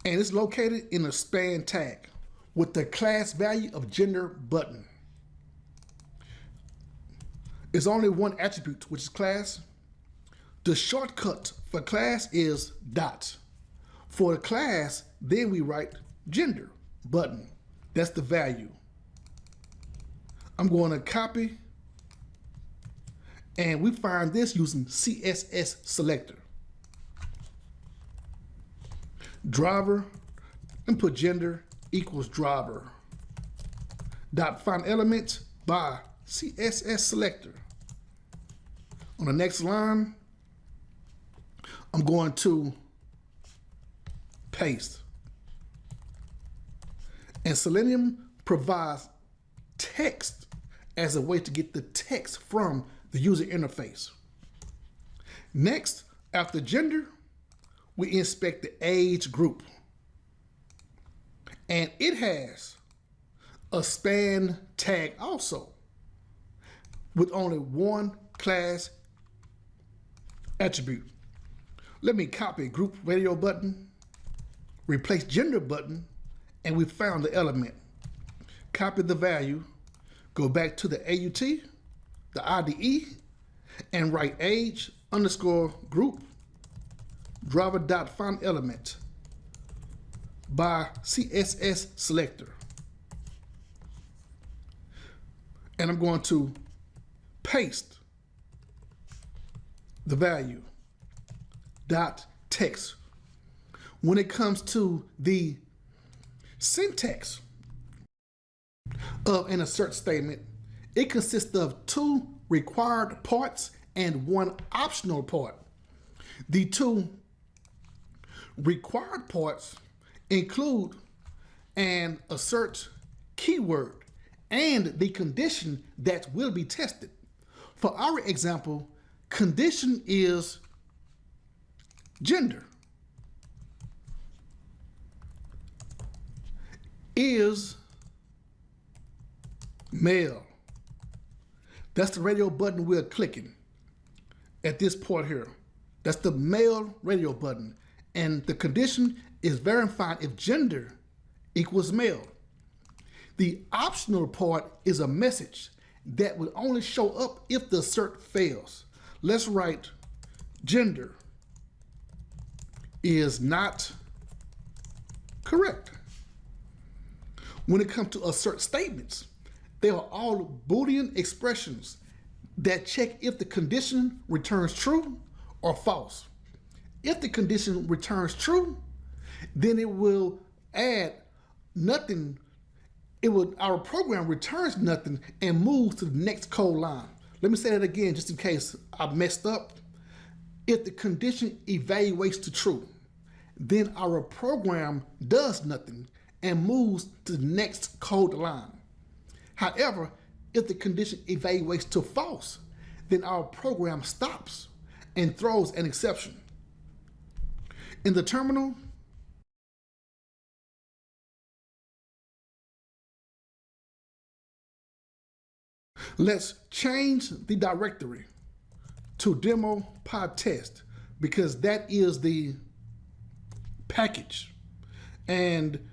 And it's located in a span tag with the class value of gender button. is only one attribute, which is class. The shortcut for class is dot. For the class, then we write gender button. That's the value. I'm going to copy, and we find this using CSS selector. Driver, and put gender equals driver. Dot find element by CSS selector. On the next line, I'm going to paste. And Selenium provides text as a way to get the text from the user interface. Next, after gender, we inspect the age group. And it has a span tag also, with only one class attribute. Let me copy group radio button, replace gender button, and we found the element. Copy the value, go back to the AUT, the IDE, and write age underscore group driver dot find element by CSS selector. And I'm going to paste the value dot text. When it comes to the syntax of an assert statement, it consists of two required parts and one optional part. The two required parts include an assert keyword and the condition that will be tested. For our example, condition is gender is male. That's the radio button we're clicking at this point here. That's the male radio button. And the condition is verifying if gender equals male. The optional part is a message that will only show up if the assert fails. Let's write gender is not correct. When it comes to assert statements, they are all Boolean expressions that check if the condition returns true or false. If the condition returns true, then it will add nothing. Our program returns nothing and moves to the next code line. Let me say that again just in case I messed up. If the condition evaluates to true, then our program does nothing and moves to the next code line. However, if the condition evaluates to false, then our program stops and throws an exception. In the terminal, let's change the directory to demo Pytest because that is the package. And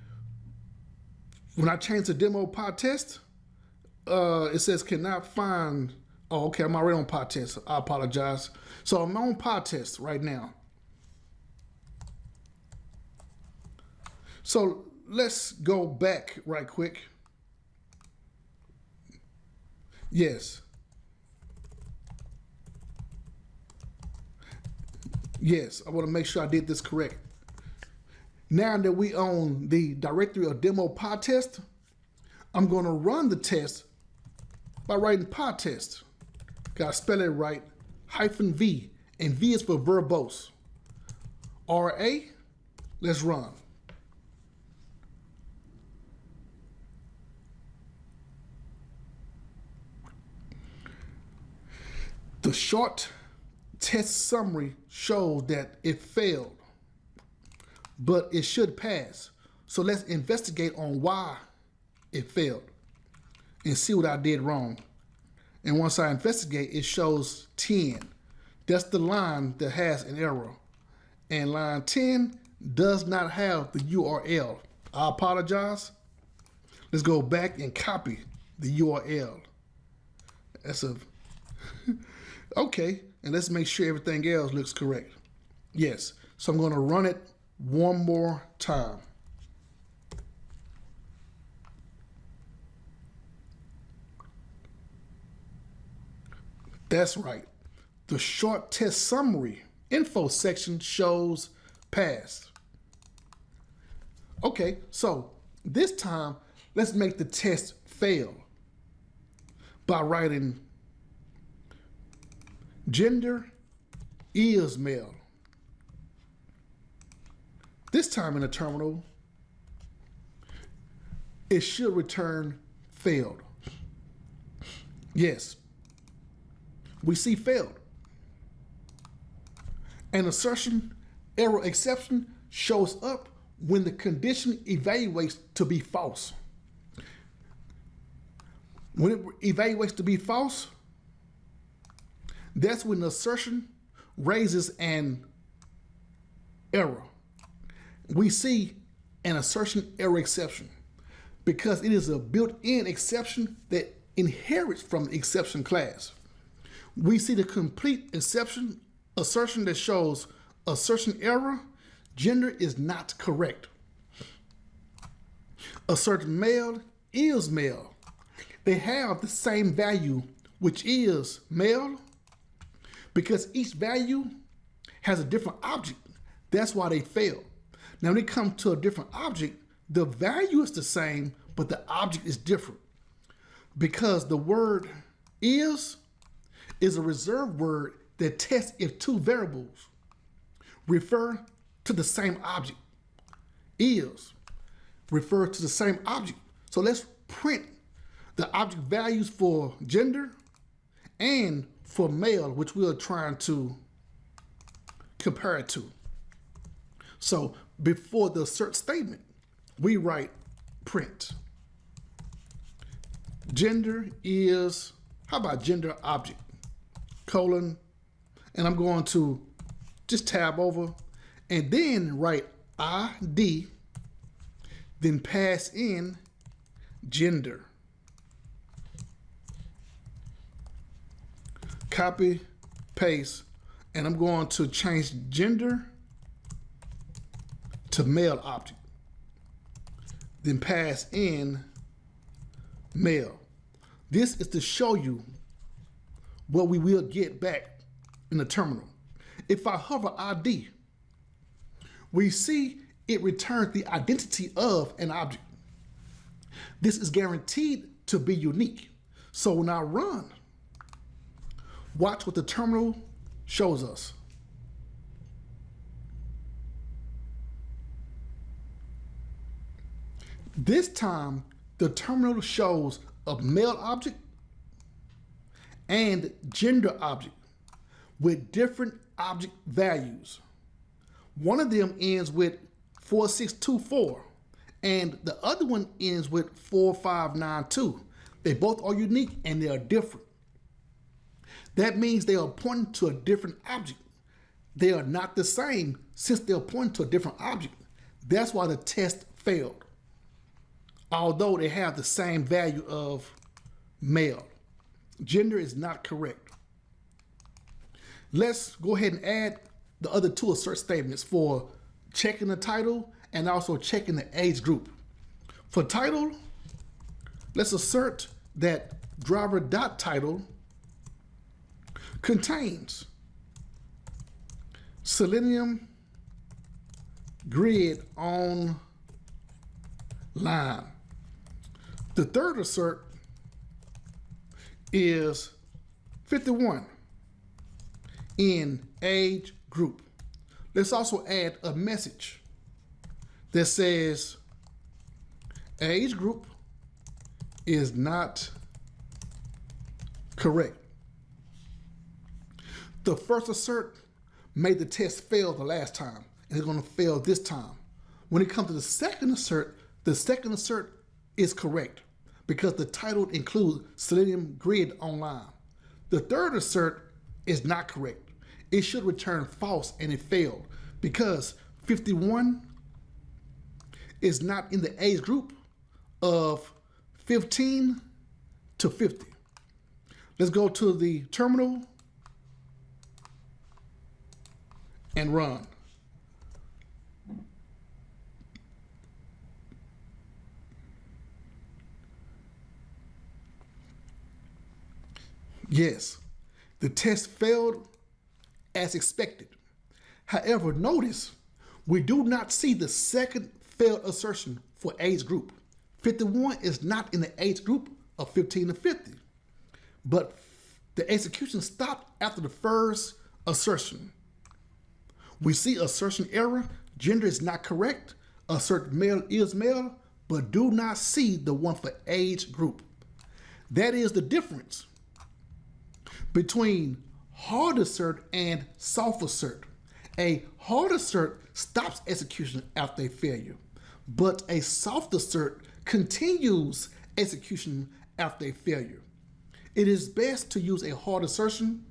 when I change to demo Pytest, it says cannot find. Oh, okay, I'm already on Pytest. I apologize. So I'm on Pytest right now. So let's go back right quick. Yes. Yes, I want to make sure I did this correct. Now that we own the directory of demo Pytest, I'm going to run the test by writing Pytest. Got to spell it right, -V, and V is for verbose. RA, let's run. The short test summary shows that it failed, but it should pass. So let's investigate on why it failed and see what I did wrong. And once I investigate, it shows 10. That's the line that has an error. And line 10 does not have the URL. I apologize. Let's go back and copy the URL. Okay, and let's make sure everything else looks correct. Yes, so I'm going to run it one more time. That's right. The short test summary info section shows pass. Okay, so this time let's make the test fail by writing gender is male. This time in the terminal, it should return failed. Yes, we see failed. An assertion error exception shows up when the condition evaluates to be false. When it evaluates to be false, that's when the assertion raises an error. We see an assertion error exception because it is a built-in exception that inherits from the exception class. We see the complete exception assertion that shows assertion error, gender is not correct. Assertion male is male. They have the same value, which is male, because each value has a different object. That's why they fail. Now, when it comes to a different object, the value is the same, but the object is different. Because the word is a reserved word that tests if two variables refer to the same object. Is refers to the same object. So let's print the object values for gender and for male, which we are trying to compare it to. So before the assert statement, we write print. Gender is, how about gender object, colon, and I'm going to just tab over and then write ID, then pass in gender. Copy, paste, and I'm going to change gender to male object. Then pass in male. This is to show you what we will get back in the terminal. If I hover ID, we see it returns the identity of an object. This is guaranteed to be unique. So when I run, watch what the terminal shows us. This time, the terminal shows a male object and gender object with different object values. One of them ends with 4624 and the other one ends with 4592. They both are unique and they are different. That means they are pointing to a different object. They are not the same since they are pointing to a different object. That's why the test failed, although they have the same value of male. Gender is not correct. Let's go ahead and add the other two assert statements for checking the title and also checking the age group. For title, let's assert that driver.title contains Selenium grid online. The third assert is 51 in age group. Let's also add a message that says age group is not correct. The first assert made the test fail the last time, and it's going to fail this time. When it comes to the second assert is correct because the title includes Selenium Grid Online. The third assert is not correct. It should return false, and it failed because 51 is not in the age group of 15 to 50. Let's go to the terminal and run. Yes, the test failed as expected. However, notice we do not see the second failed assertion for age group. 51 is not in the age group of 15 to 50, but the execution stopped after the first assertion. We see assertion error, gender is not correct, assert male is male, but do not see the one for age group. That is the difference between hard assert and soft assert. A hard assert stops execution after a failure, but a soft assert continues execution after a failure. It is best to use a hard assertion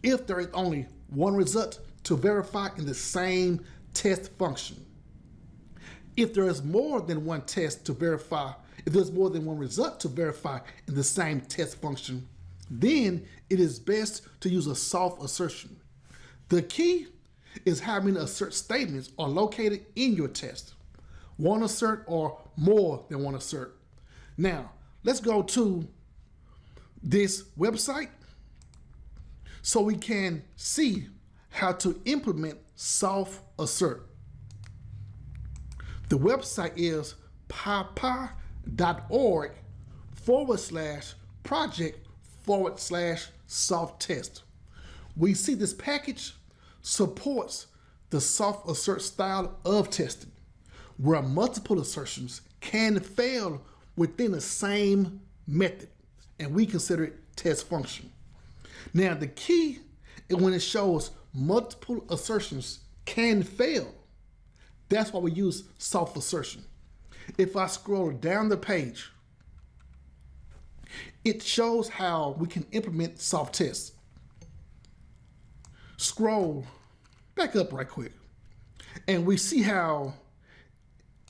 if there is only one result to verify in the same test function. If there is more than one test to verify, if there's more than one result to verify in the same test function, then it is best to use a soft assertion. The key is how many assert statements are located in your test. One assert or more than one assert. Now, let's go to this website so we can see how to implement soft assert. The website is pypy.org/project/soft test. We see this package supports the soft assert style of testing, where multiple assertions can fail within the same method, and we consider it test function. Now, the key is when it shows multiple assertions can fail. That's why we use soft assertion. If I scroll down the page, it shows how we can implement soft tests. Scroll back up right quick, and we see how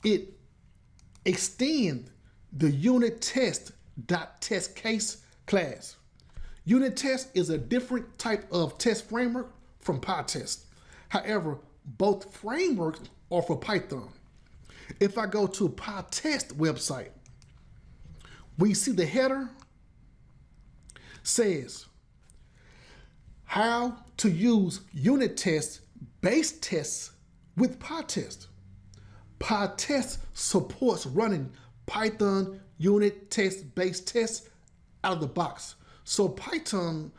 it extends the unit test.test case class. Unit test is a different type of test framework from Pytest. However, both frameworks are for Python. If I go to Pytest website, we see the header says how to use unit test base tests with Pytest. Pytest supports running Python unit test base tests out of the box. So Pytest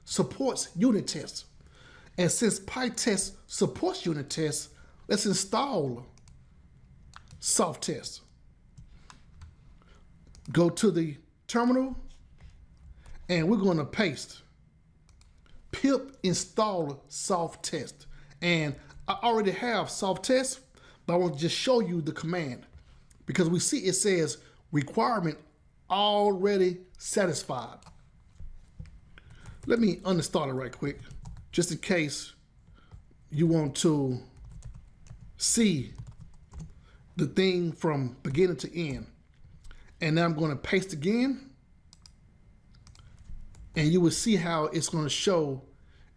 supports unit tests. And since Pytest supports unit tests, let's install soft test. Go to the terminal, and we're going to paste pip install soft test. And I already have soft test, but I want to just show you the command, because we see it says requirement already satisfied. Let me uninstall it right quick, just in case you want to see the thing from beginning to end. And now I'm going to paste again, and you will see how it's going to show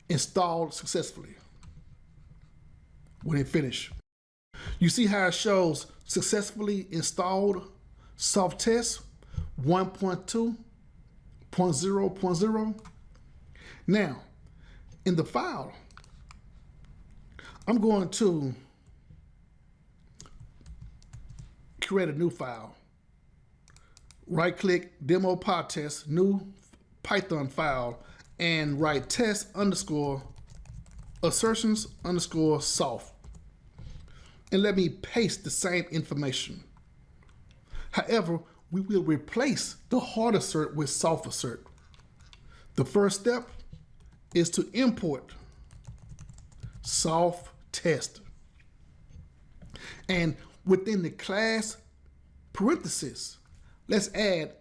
installed successfully when it finishes. You see how it shows successfully installed soft test 1.2.0.0. Now, in the file, I'm going to create a new file. Right click, demo Pytest, new Python file, and write test_assertions_soft. And let me paste the same information. However, we will replace the hard assert with soft assert. The first step is to import soft test. And within the class parentheses, let's add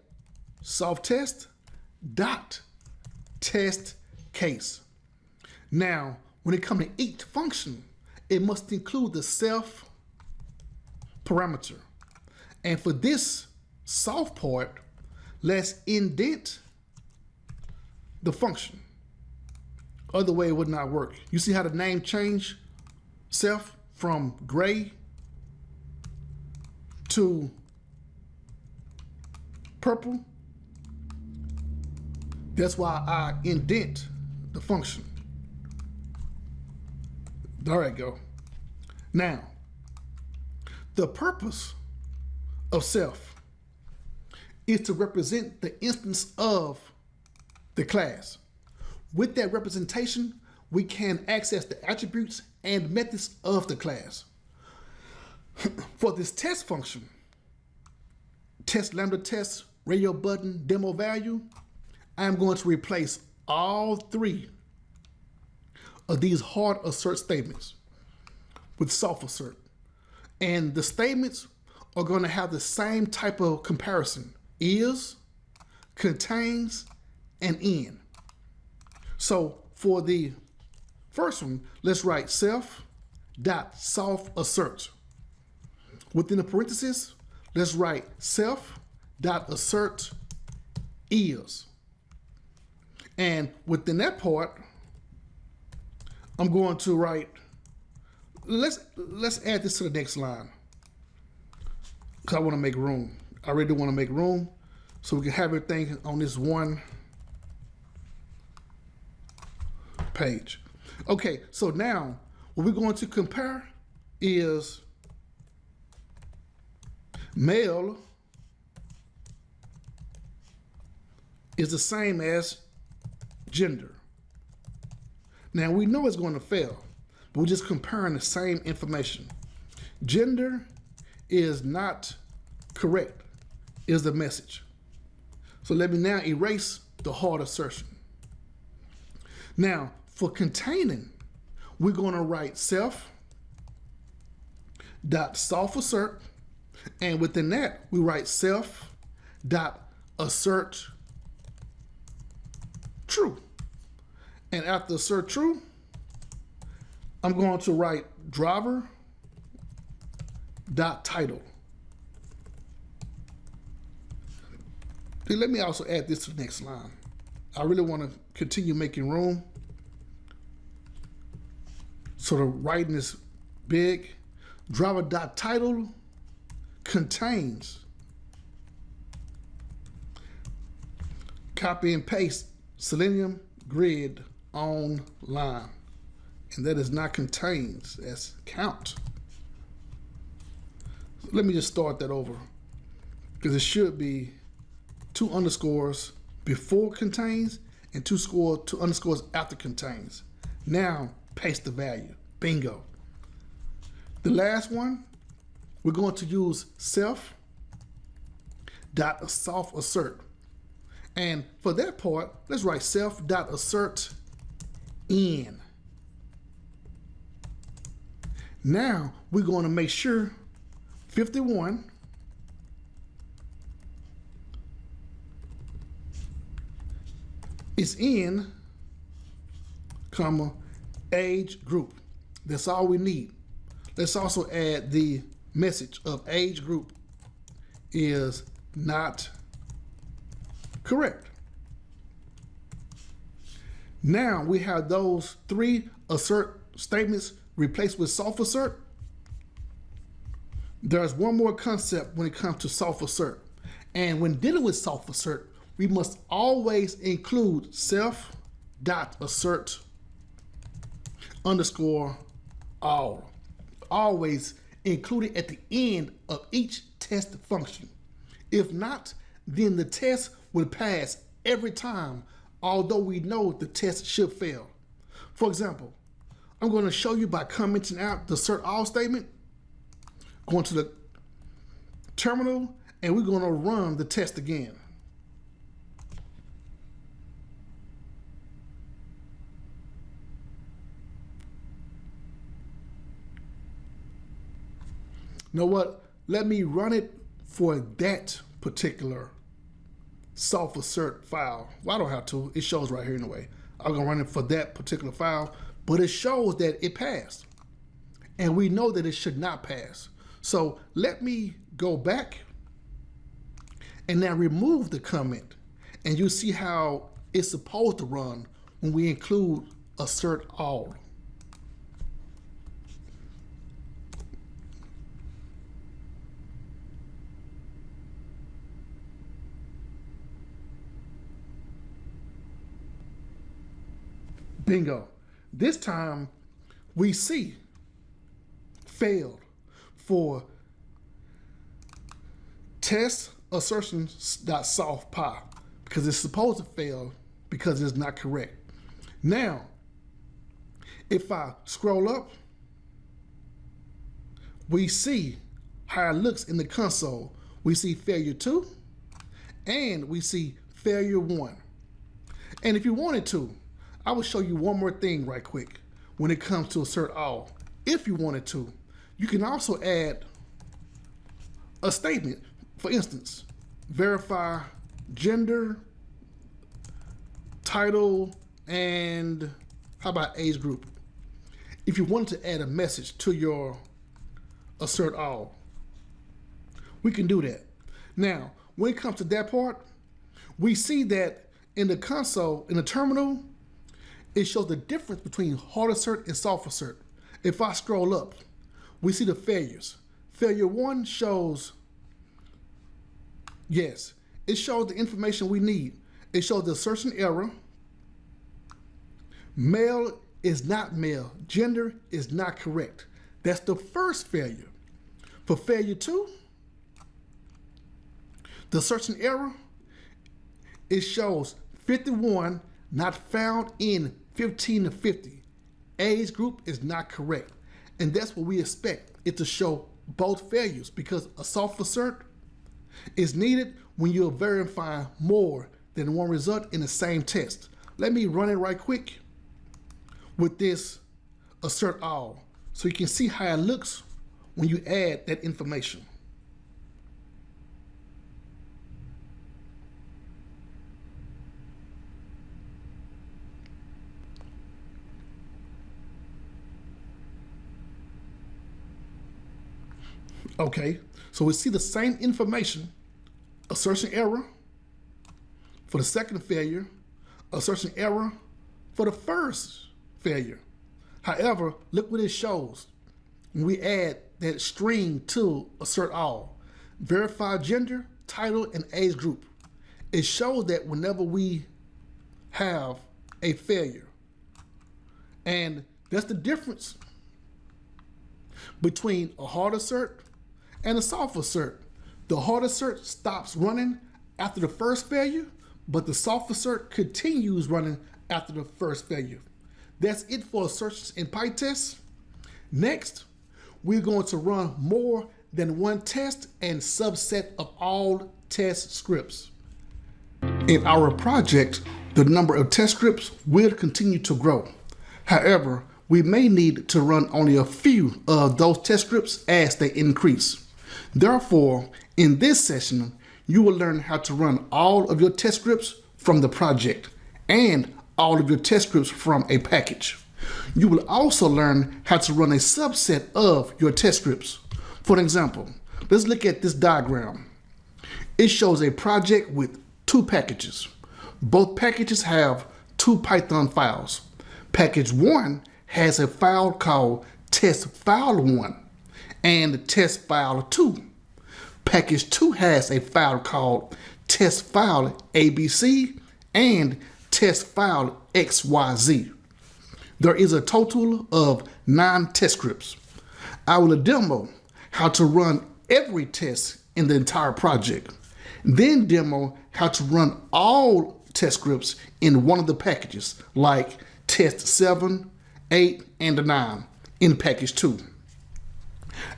soft test dot test case. Now, when it comes to each function, it must include the self parameter. And for this soft part, let's indent the function. Other way it would not work. You see how the name changed self from gray to purple? That's why I indent the function. There I go. Now, the purpose of self is to represent the instance of the class. With that representation, we can access the attributes and methods of the class. For this test function, test lambda test, radio button, demo value, I'm going to replace all three of these hard assert statements with soft assert. And the statements are going to have the same type of comparison: is, contains, and in. So for the first one, let's write self dot soft assert. Within the parentheses, let's write self dot assert is. And within that part, I'm going to write, let's add this to the next line, because I want to make room. I really do want to make room so we can have everything on this one page. Okay, so now what we're going to compare is male is the same as gender. Now we know it's going to fail, but we're just comparing the same information. Gender is not correct, is the message. So let me now erase the hard assertion. Now for containing, we're going to write self dot soft assert, and within that we write self dot assert true. And after assert true, I'm going to write driver dot title. Then let me also add this to the next line. I really want to continue making room. So the writing is big. Driver dot title contains. Copy and paste Selenium grid online. And that is not contains, that's count. So let me just start that over, because it should be 2 underscores before contains and 2 underscores after contains. Now paste the value. Bingo. The last one, we're going to use self dot soft assert. And for that part, let's write self dot assert in. Now we're going to make sure 51 is in, comma, age group. That's all we need. Let's also add the message of age group is not correct. Now we have those 3 assert statements replaced with soft assert. There's one more concept when it comes to soft assert. And when dealing with soft assert, we must always include self dot assert underscore all. Always include it at the end of each test function. If not, then the test will pass every time, although we know the test should fail. For example, I'm going to show you by commenting out the assert all statement, going to the terminal, and we're going to run the test again. You know what? Let me run it for that particular soft assert file. Well, I don't have to. It shows right here anyway. I'm going to run it for that particular file, but it shows that it passed. And we know that it should not pass. So let me go back And now remove the comment, and you'll see how it's supposed to run when we include assert all. Bingo. This time we see failed for test assertions.solve.py because it's supposed to fail because it's not correct. Now, if I scroll up, we see how it looks in the console. We see failure 2 and we see failure 1. And if you wanted to, I will show you one more thing right quick when it comes to assert all. If you wanted to, you can also add a statement. For instance, verify gender, title, and how about age group? If you wanted to add a message to your assert all, we can do that. Now, when it comes to that part, we see that in the console, in the terminal, it shows the difference between hard assert and soft assert. If I scroll up, we see the failures. Failure 1 shows, yes, it shows the information we need. It shows the assertion error. Male is not male. Gender is not correct. That's the first failure. For failure 2, the assertion error, it shows 51 not found in 15 to 50. Age group is not correct. And that's what we expect it to show both failures, because a soft assert is needed when you're verifying more than one result in the same test. Let me run it right quick with this assert all so you can see how it looks when you add that information. Okay, so we see the same information, assertion error for the second failure, assertion error for the first failure. However, look what it shows when we add that string to assert all. Verify gender, title, and age group. It shows that whenever we have a failure, and that's the difference between a hard assert and a soft assert. The hard assert stops running after the first failure, but the soft assert continues running after the first failure. That's it for assertions in Pytest. Next, we're going to run more than one test and subset of all test scripts. In our project, the number of test scripts will continue to grow. However, we may need to run only a few of those test scripts as they increase. Therefore, in this session, you will learn how to run all of your test scripts from the project and all of your test scripts from a package. You will also learn how to run a subset of your test scripts. For example, let's look at this diagram. It shows a project with 2 packages. Both packages have 2 Python files. Package 1 has a file called test_file1 and test_file2. Package 2 has a file called test_file_abc and test_file_xyz. There is a total of 9 test scripts. I will demo how to run every test in the entire project, then demo how to run all test scripts in one of the packages, like test 7, 8, and 9 in package 2.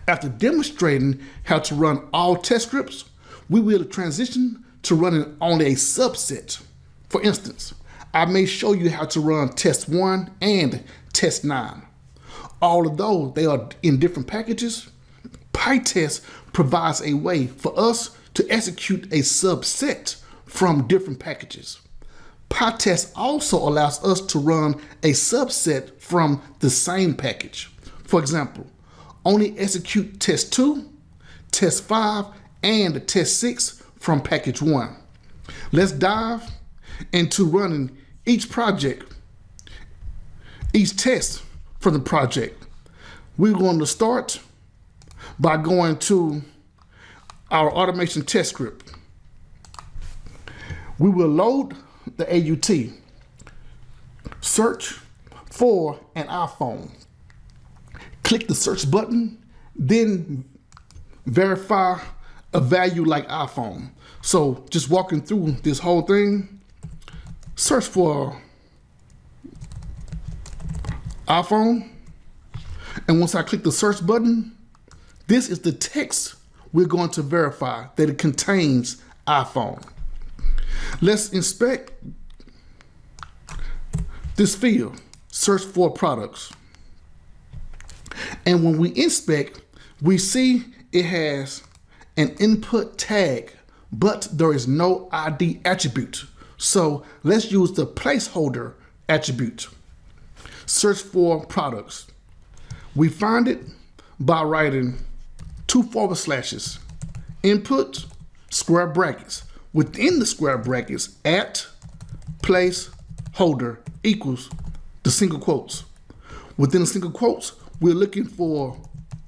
After demonstrating how to run all test scripts, we will transition to running only a subset. For instance, I may show you how to run test 1 and test 9. Although they are in different packages, Pytest provides a way for us to execute a subset from different packages. Pytest also allows us to run a subset from the same package. For example, only execute test 2, test 5, and test 6 from package 1. Let's dive into running each project, each test from the project. We're going to start by going to our automation test script. We will load the AUT, search for an iPhone. Click the search button, then verify a value like iPhone. So just walking through this whole thing, search for iPhone. And once I click the search button, this is the text we're going to verify that it contains iPhone. Let's inspect this field, search for products. And when we inspect, we see it has an input tag, but there is no ID attribute. So let's use the placeholder attribute. Search for products. We find it by writing 2/, input, square brackets. Within the square brackets, at placeholder equals the single quotes. Within the single quotes, we're looking for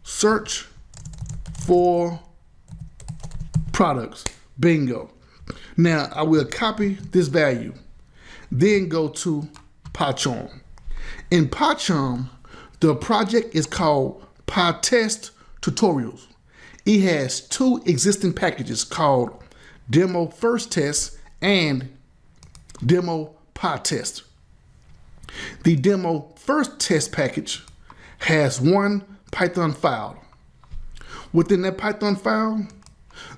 search for products. Bingo. Now I will copy this value, then go to Pycharm. In Pycharm, the project is called Pytest tutorials. It has 2 existing packages called Demo First Test and Demo Pytest. The Demo First Test package has 1 Python file. Within that Python file,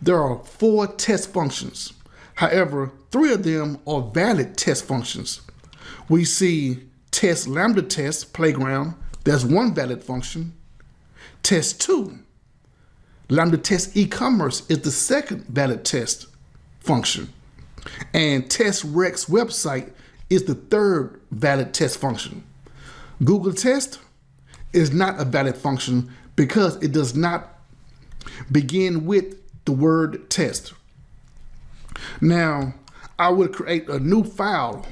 there are 4 test functions. However, 3 of them are valid test functions. We see test lambda test playground, that's 1 valid function. Test 2, lambda test e-commerce is the 2nd valid test function. And test Rex website is the 3rd valid test function. Google test is not a valid function because it does not begin with the word test. Now, I would create a new file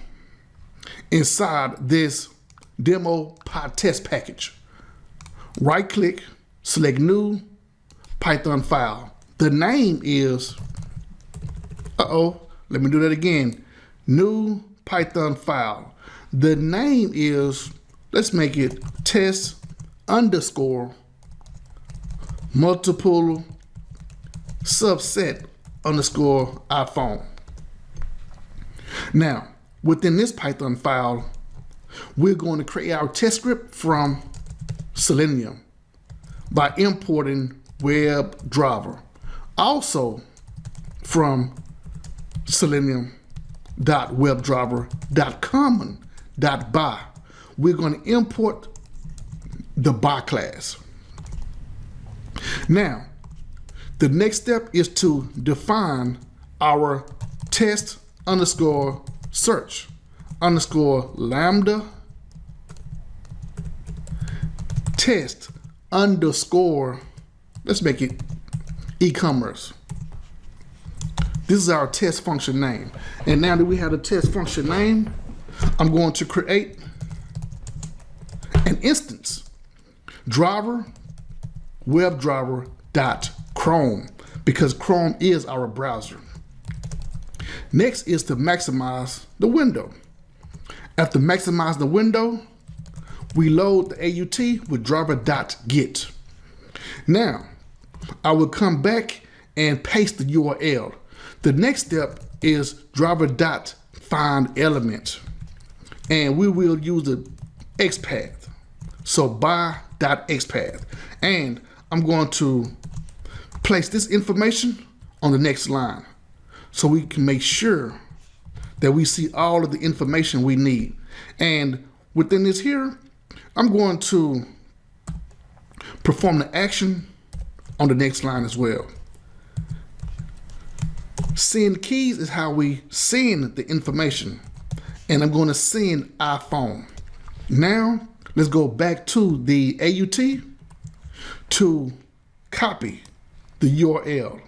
inside this demo Pytest package. Right click, select new Python file. The name is, let me do that again. New Python file. The name is, let's make it test underscore multiple subset underscore iPhone. Now, within this Python file, we're going to create our test script from Selenium by importing WebDriver. Also from selenium.webdriver.common.by, we're going to import the by class. Now, the next step is to define our test underscore search underscore lambda test underscore, let's make it e-commerce. This is our test function name. And now that we have the test function name, I'm going to create an instance, driver WebDriver.Chrome, because Chrome is our browser. Next is to maximize the window. After maximize the window, we load the AUT with driver.get. Now, I will come back and paste the URL. The next step is driver.findElement. And we will use the XPath. So by.XPath. And I'm going to place this information on the next line so we can make sure that we see all of the information we need. And within this here, I'm going to perform the action on the next line as well. Send keys is how we send the information. And I'm going to send iPhone. Now, let's go back to the AUT to copy the URL.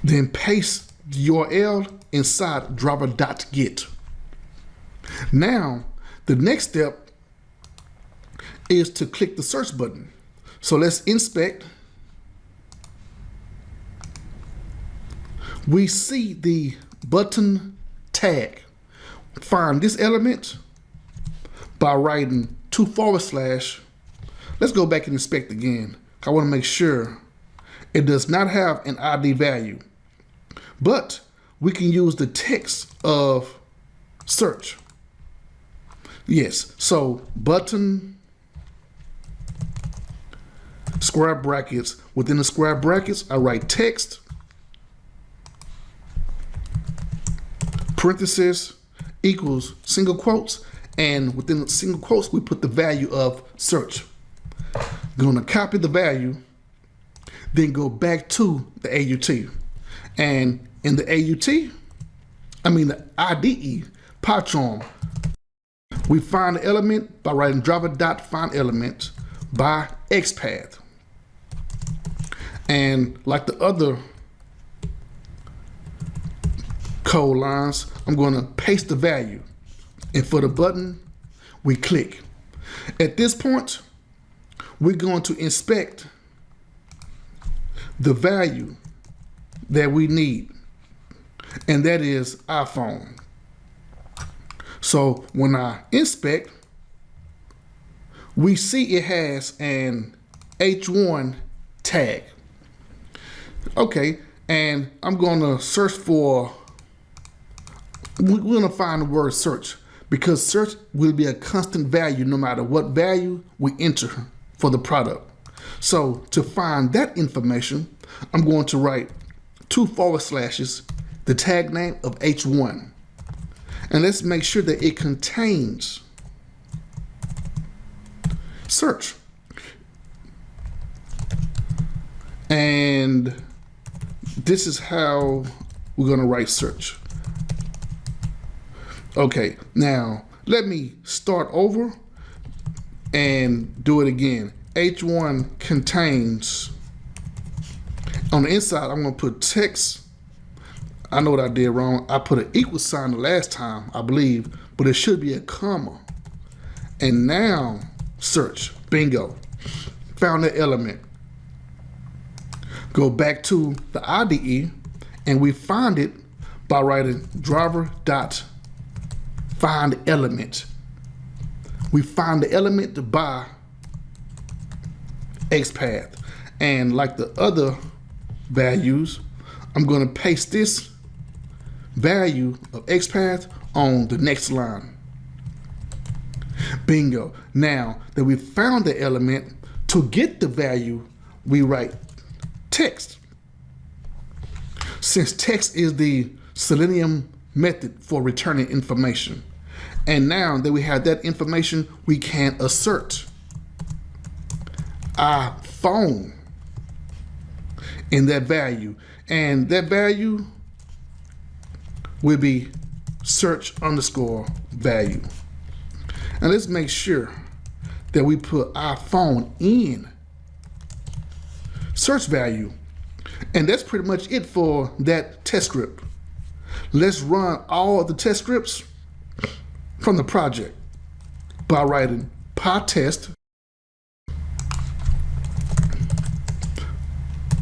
Then paste the URL inside driver.get. Now, the next step is to click the search button. So let's inspect. We see the button tag. Find this element by writing 2/. Let's go back and inspect again. I want to make sure it does not have an ID value, but we can use the text of search. Yes, so button, square brackets. Within the square brackets, I write text, parentheses, equals single quotes, and within the single quotes, we put the value of search. Going to copy the value, then go back to the AUT. And in the the IDE, PyCharm, we find the element by writing driver.findElement by XPath. And like the other code lines, I'm going to paste the value. And for the button, we click. At this point, we're going to inspect the value that we need, and that is iPhone. So when I inspect, we see it has an H1 tag. Okay, and I'm going to search for, we're going to find the word search, because search will be a constant value no matter what value we enter for the product. So to find that information, I'm going to write 2/, the tag name of H1. And let's make sure that it contains search. And this is how we're going to write search. Okay, now let me start over and do it again. H1 contains, on the inside, I'm going to put text. I know what I did wrong. I put an equal sign the last time, I believe, but it should be a comma. And now search, bingo, found the element. Go back to the IDE, and we find it by writing driver.findElement. We find the element by XPath. And like the other values, I'm going to paste this value of XPath on the next line. Bingo. Now that we found the element, to get the value, we write text. Since text is the Selenium method for returning information. And now that we have that information, we can assert iPhone in that value. And that value will be search_value. And let's make sure that we put iPhone in search value. And that's pretty much it for that test script. Let's run all of the test scripts from the project by writing Pytest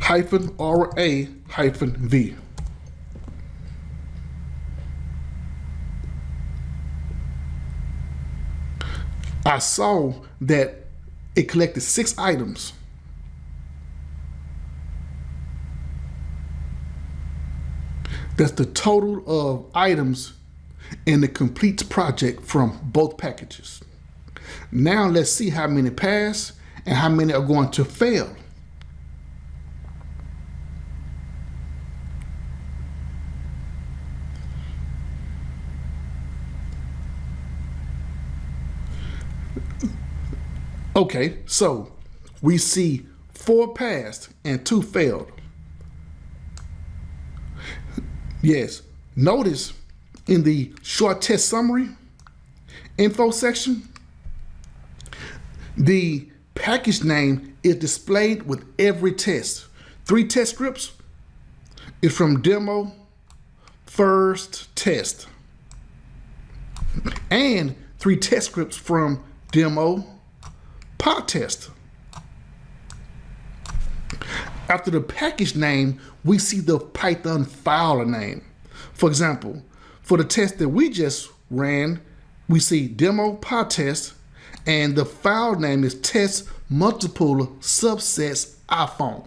-RA-V. I saw that it collected 6 items. That's the total of items in the complete project from both packages. Now let's see how many pass and how many are going to fail. Okay, so we see 4 passed and 2 failed. Yes, notice in the short test summary info section, the package name is displayed with every test. 3 test scripts is from demo first test, and 3 test scripts from demo Pytest. After the package name, we see the Python file name. For example, for the test that we just ran, we see demo Pytest, and the file name is test multiple subsets iPhone.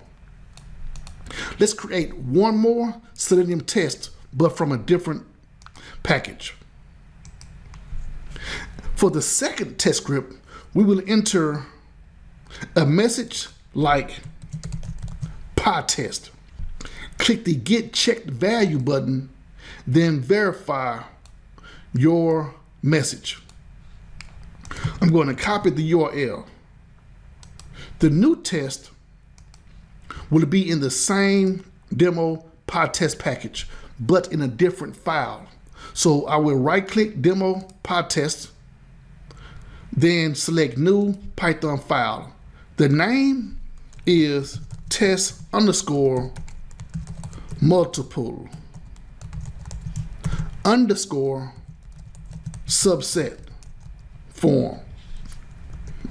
Let's create one more Selenium test, but from a different package. For the second test script, we will enter a message like Pytest. Click the Get Checked Value button, then verify your message. I'm going to copy the URL. The new test will be in the same demo Pytest package, but in a different file. So I will right-click demo Pytest, then select new Python file. The name is test underscore multiple underscore subset form.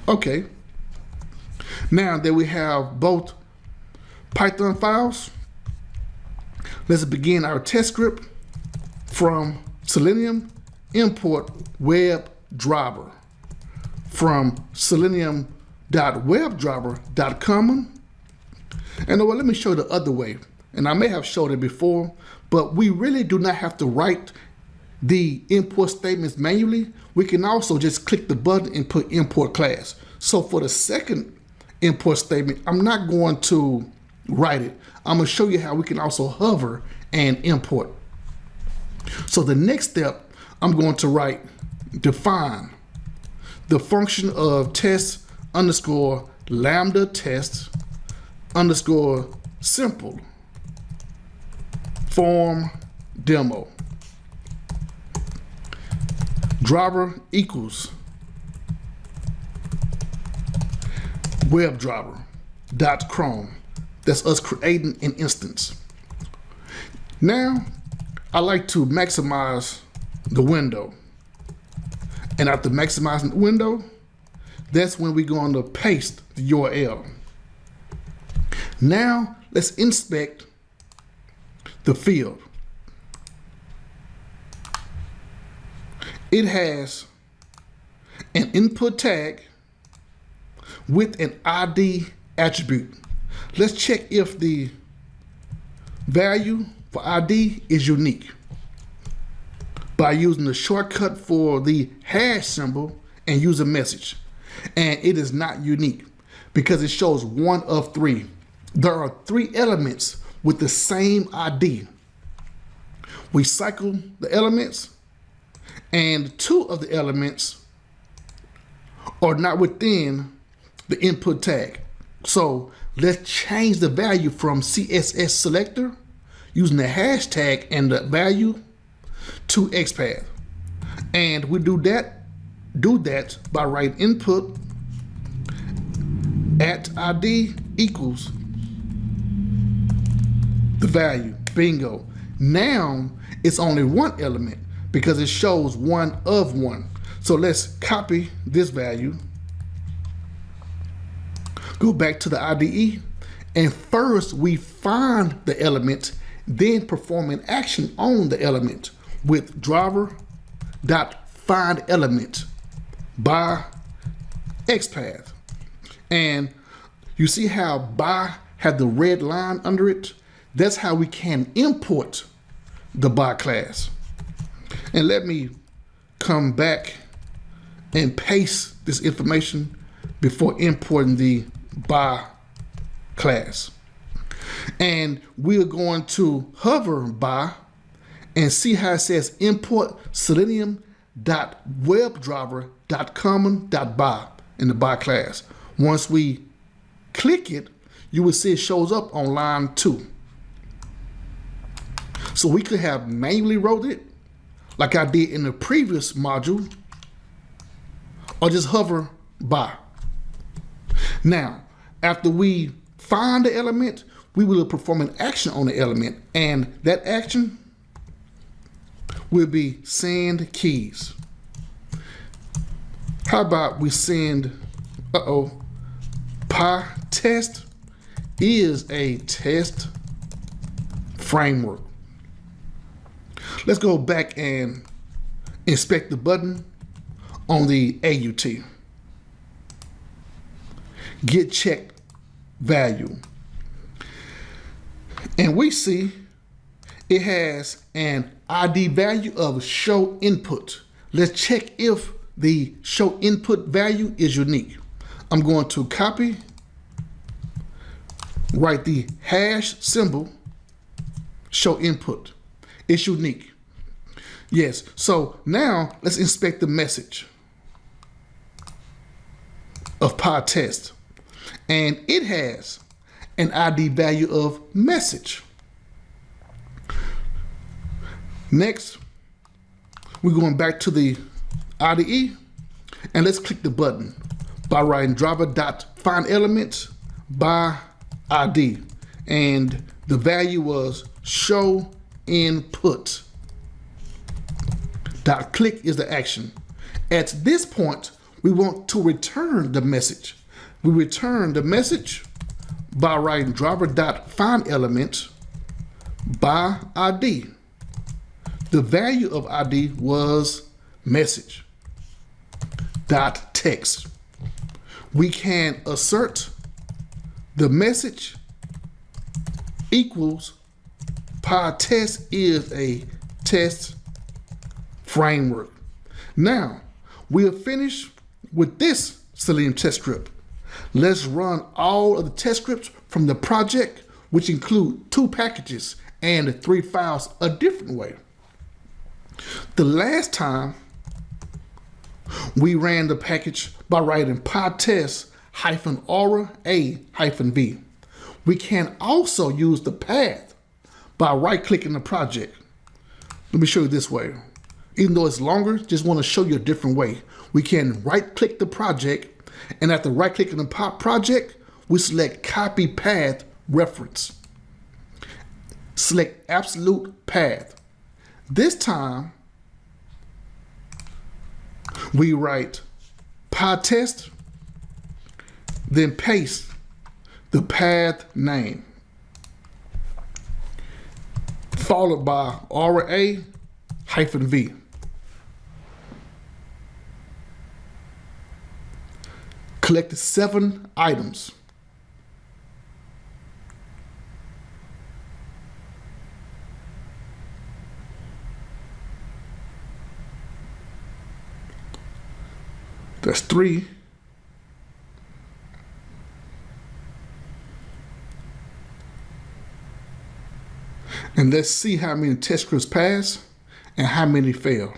Okay. Now that we have both Python files, let's begin our test script from Selenium import WebDriver from selenium.webdriver.𝐭𝐮. And let me show you the other way. And I may have showed it before, but we really do not have to write the import statements manually. We can also just click the button and put import class. So for the second import statement, I'm not going to write it. I'm going to show you how we can also hover and import. So the next step, I'm going to write define the function of test underscore lambda test underscore simple form demo driver equals WebDriver.Chrome. That's us creating an instance. Now I like to maximize the window, and after maximizing the window, that's when we're going to paste the URL. Now let's inspect the field. It has an input tag with an ID attribute. Let's check if the value for ID is unique by using the shortcut for the hash symbol and use a message. And it is not unique because it shows 1 of 3. There are 3 elements with the same ID. We cycle the elements, and 2 of the elements are not within the input tag. So let's change the value from CSS selector using the hashtag and the value to XPath. And we do that by writing input at ID equals the value. Bingo. Now it's only 1 element because it shows 1 of 1. So let's copy this value, go back to the IDE, and first we find the element, then perform an action on the element with driver.findElement by XPath. And you see how by have the red line under it? That's how we can import the by class. And let me come back and paste this information before importing the by class. And we're going to hover by and see how it says import selenium.webdriver.𝐭𝐮.by in the by class. Once we click it, you will see it shows up on line 2. So we could have manually wrote it like I did in the previous module, or just hover by. Now, after we find the element, we will perform an action on the element, and that action will be send keys. How about we send, Pytest is a test framework. Let's go back and inspect the button on the AUT. Get check value. And we see it has an ID value of show input. Let's check if the show input value is unique. I'm going to copy, write the hash symbol, show input. It's unique. Yes, so now let's inspect the message of Pytest. And it has an ID value of message. Next, we're going back to the IDE, and let's click the button by writing driver.findElement by ID. And the value was show input. .click is the action. At this point, we want to return the message. We return the message by writing driver.findElement by ID. The value of ID was message. .text. We can assert the message equals Pytest is a test framework. Now, we are finished with this Selenium test script. Let's run all of the test scripts from the project, which include 2 packages and 3 files, a different way. The last time we ran the package by writing Pytest-aura-a-v. We can also use the path by right-clicking the project. Let me show you this way. Even though it's longer, just want to show you a different way. We can right-click the project, and after right-clicking the project, we select Copy Path Reference. Select Absolute Path. This time, we write Pytest, then paste the path name, followed by Aura-a-v. Collected 7 items. That's 3. And let's see how many test scripts pass and how many fail.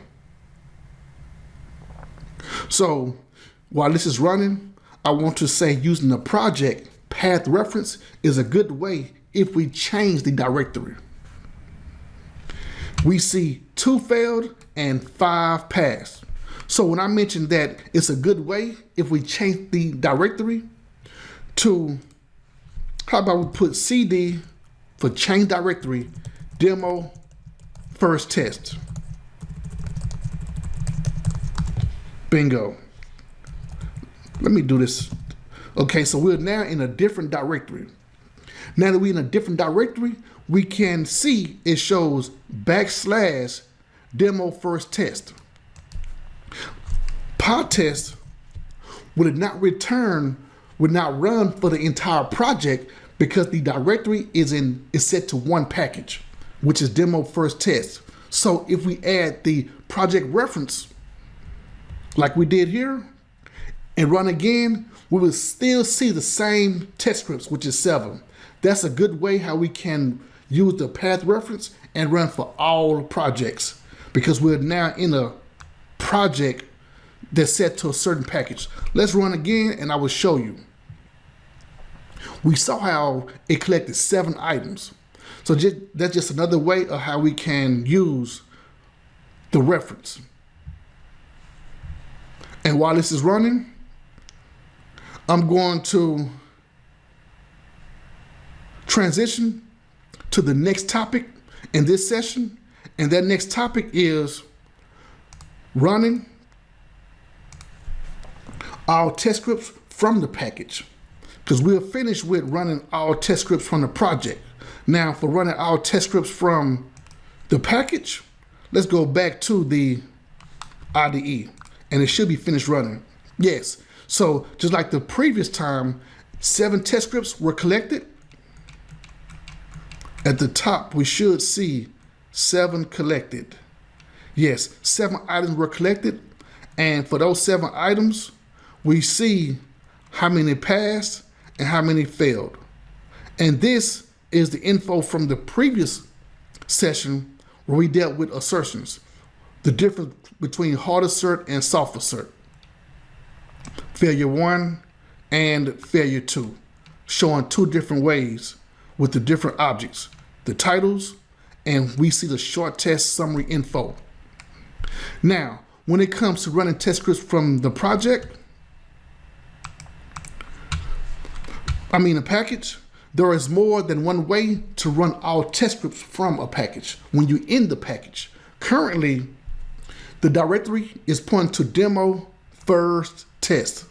So while this is running, I want to say using the project path reference is a good way if we change the directory. We see 2 failed and 5 passed. So when I mentioned that it's a good way if we change the directory to, how about we put CD for change directory, demo first test. Bingo. Let me do this. Okay, so we're now in a different directory. Now that we're in a different directory, we can see it shows \demo first test. Pytest would not run for the entire project because the directory is set to 1 package, which is demo first test. So if we add the project reference like we did here and run again, we will still see the same test scripts, which is 7. That's a good way how we can use the path reference and run for all projects because we're now in a project that's set to a certain package. Let's run again and I will show you. We saw how it collected 7 items. So that's just another way of how we can use the reference. And while this is running, transition to the next topic in this session, and that next topic is running our test scripts from the package, because we'll finish with running our test scripts from the project. Now, for running our test scripts from the package, let's go back to the IDE, and it should be finished running. Yes, so just like the previous time, 7 test scripts were collected. At the top, we should see 7 collected. Yes, 7 items were collected, and for those 7 items, we see how many passed and how many failed. And this is the info from the previous session where we dealt with assertions, the difference between hard assert and soft assert, failure 1 and failure 2, showing 2 different ways with the different objects, the titles, and we see the short test summary info. Now, when it comes to running test scripts from the project, a package, there is more than one way to run our test scripts from a package when you're in the package. Currently, the directory is pointing to demo first test.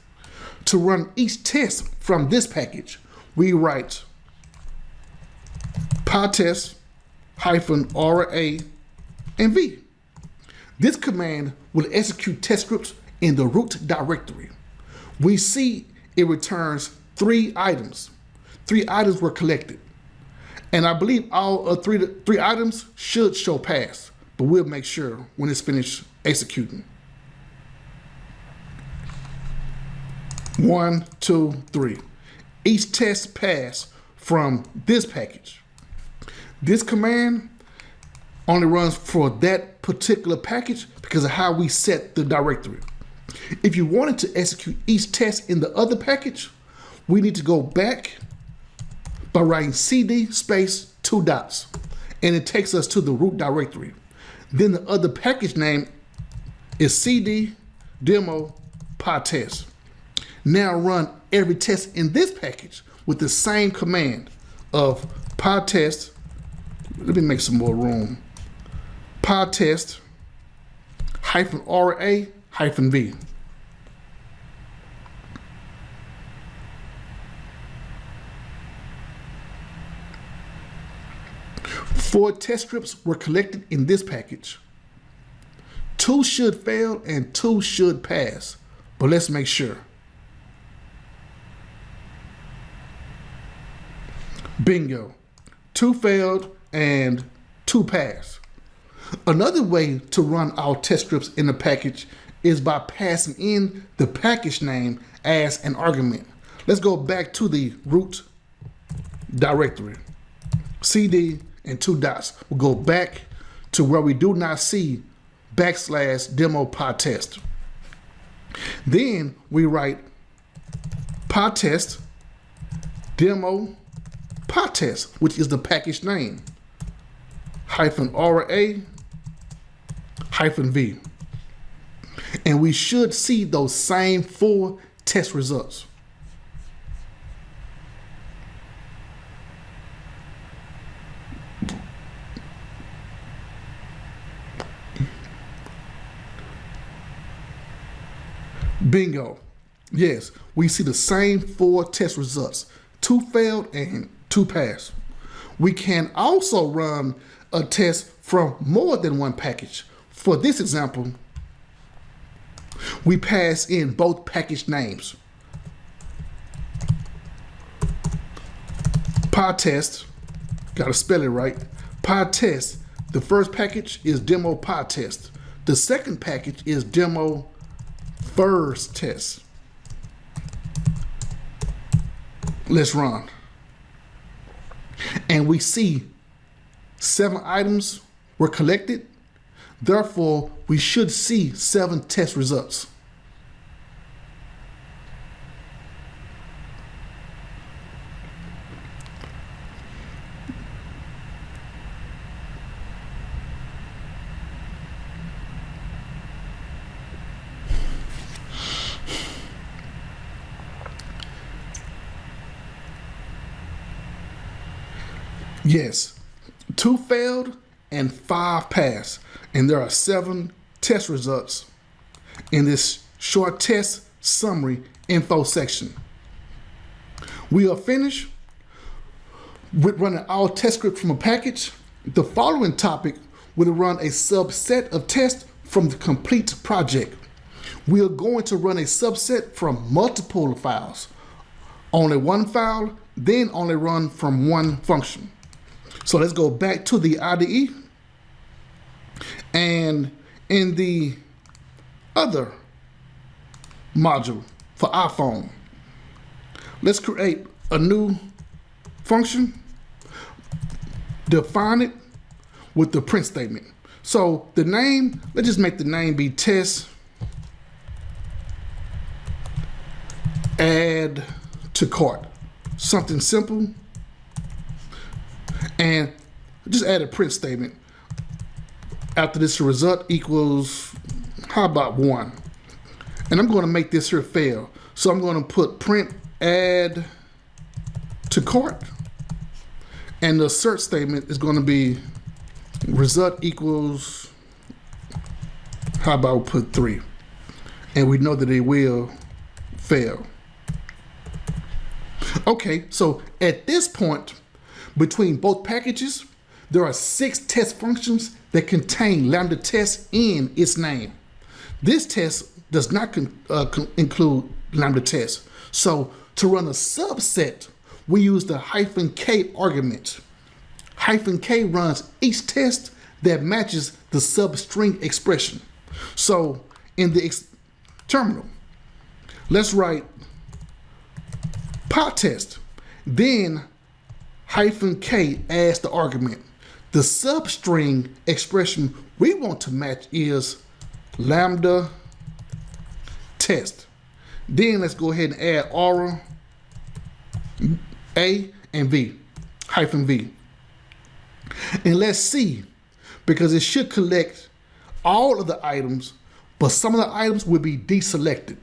To run each test from this package, we write Pytest -RA and V. This command will execute test scripts in the root directory. We see it returns 3 items. 3 items were collected. And I believe all 3 items should show pass, but we'll make sure when it's finished executing. 1, 2, 3. Each test passed from this package. This command only runs for that particular package because of how we set the directory. If you wanted to execute each test in the other package, we need to go back by writing cd space 2 dots, and it takes us to the root directory. Then the other package name is cd demo pytest. Now run every test in this package with the same command of pytest. Let me make some more room. Pytest -RA-V. Four test scripts were collected in this package. 2 should fail and 2 should pass, but let's make sure. Bingo, 2 failed and 2 passed. Another way to run our test scripts in the package is by passing in the package name as an argument. Let's go back to the root directory. CD and 2 dots. We'll go back to where we do not see \demo pytest. Then we write Pytest demo pytest, which is the package name, -RA-V. And we should see those same 4 test results. Bingo. Yes, we see the same 4 test results. 2 failed and 2 passed. We can also run a test from more than one package. For this example, we pass in both package names. Pytest, gotta spell it right. Pytest, the first package is demo pytest. The second package is demo first test. Let's run. And we see 7 items were collected. Therefore, we should see 7 test results. Yes, 2 failed and 5 passed. And there are 7 test results in this short test summary info section. We are finished with running our test script from a package. The following topic will run a subset of tests from the complete project. We are going to run a subset from multiple files. Only one file, then only run from one function. So let's go back to the IDE. And in the other module for iPhone, let's create a new function, define it with the print statement. So the name, let's just make the name be test add to cart. Something simple. And just add a print statement after this result equals, how about 1? And I'm going to make this here fail. So I'm going to put print add to cart. And the assert statement is going to be result equals, how about we put 3? And we know that it will fail. Okay, so at this point, between both packages, there are 6 test functions that contain lambda test in its name. This test does not include lambda test. So to run a subset, we use the -k argument. -k runs each test that matches the substring expression. So in the terminal, let's write Pytest, then -k as the argument. The substring expression we want to match is lambda test. Then let's go ahead and add Are A and V, -v. And let's see, because it should collect all of the items, but some of the items will be deselected.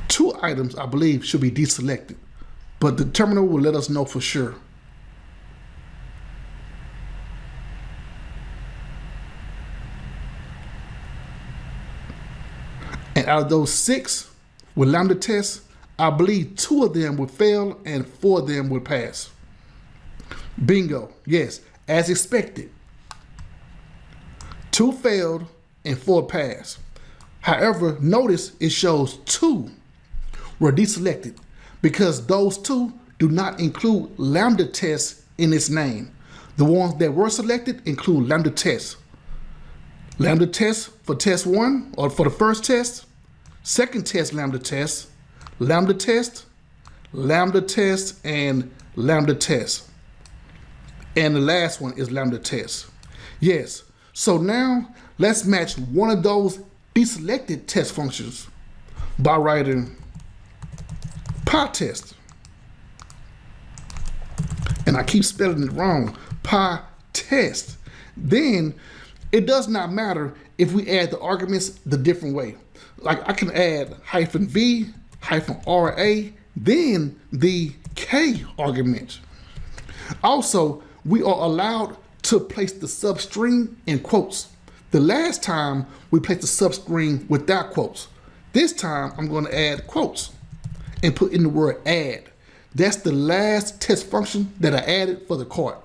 Two items, I believe, should be deselected, but the terminal will let us know for sure. And out of those 6 with lambda tests, I believe 2 of them will fail and 4 of them will pass. Bingo, yes, as expected. 2 failed and 4 passed. However, notice it shows 2 were deselected because those 2 do not include lambda tests in its name. The ones that were selected include lambda tests. Lambda test for test 1, or for the first test, second test lambda test, lambda test, lambda test, and lambda test. And the last one is lambda test. Yes, so now let's match one of those deselected test functions by writing Pytest. And I keep spelling it wrong, Pytest. Then it does not matter if we add the arguments the different way. Like I can add -v, -ra, then the k argument. Also, we are allowed to place the substring in quotes. The last time we placed the substring without quotes. This time I'm going to add quotes and put in the word add. That's the last test function that I added for the cart.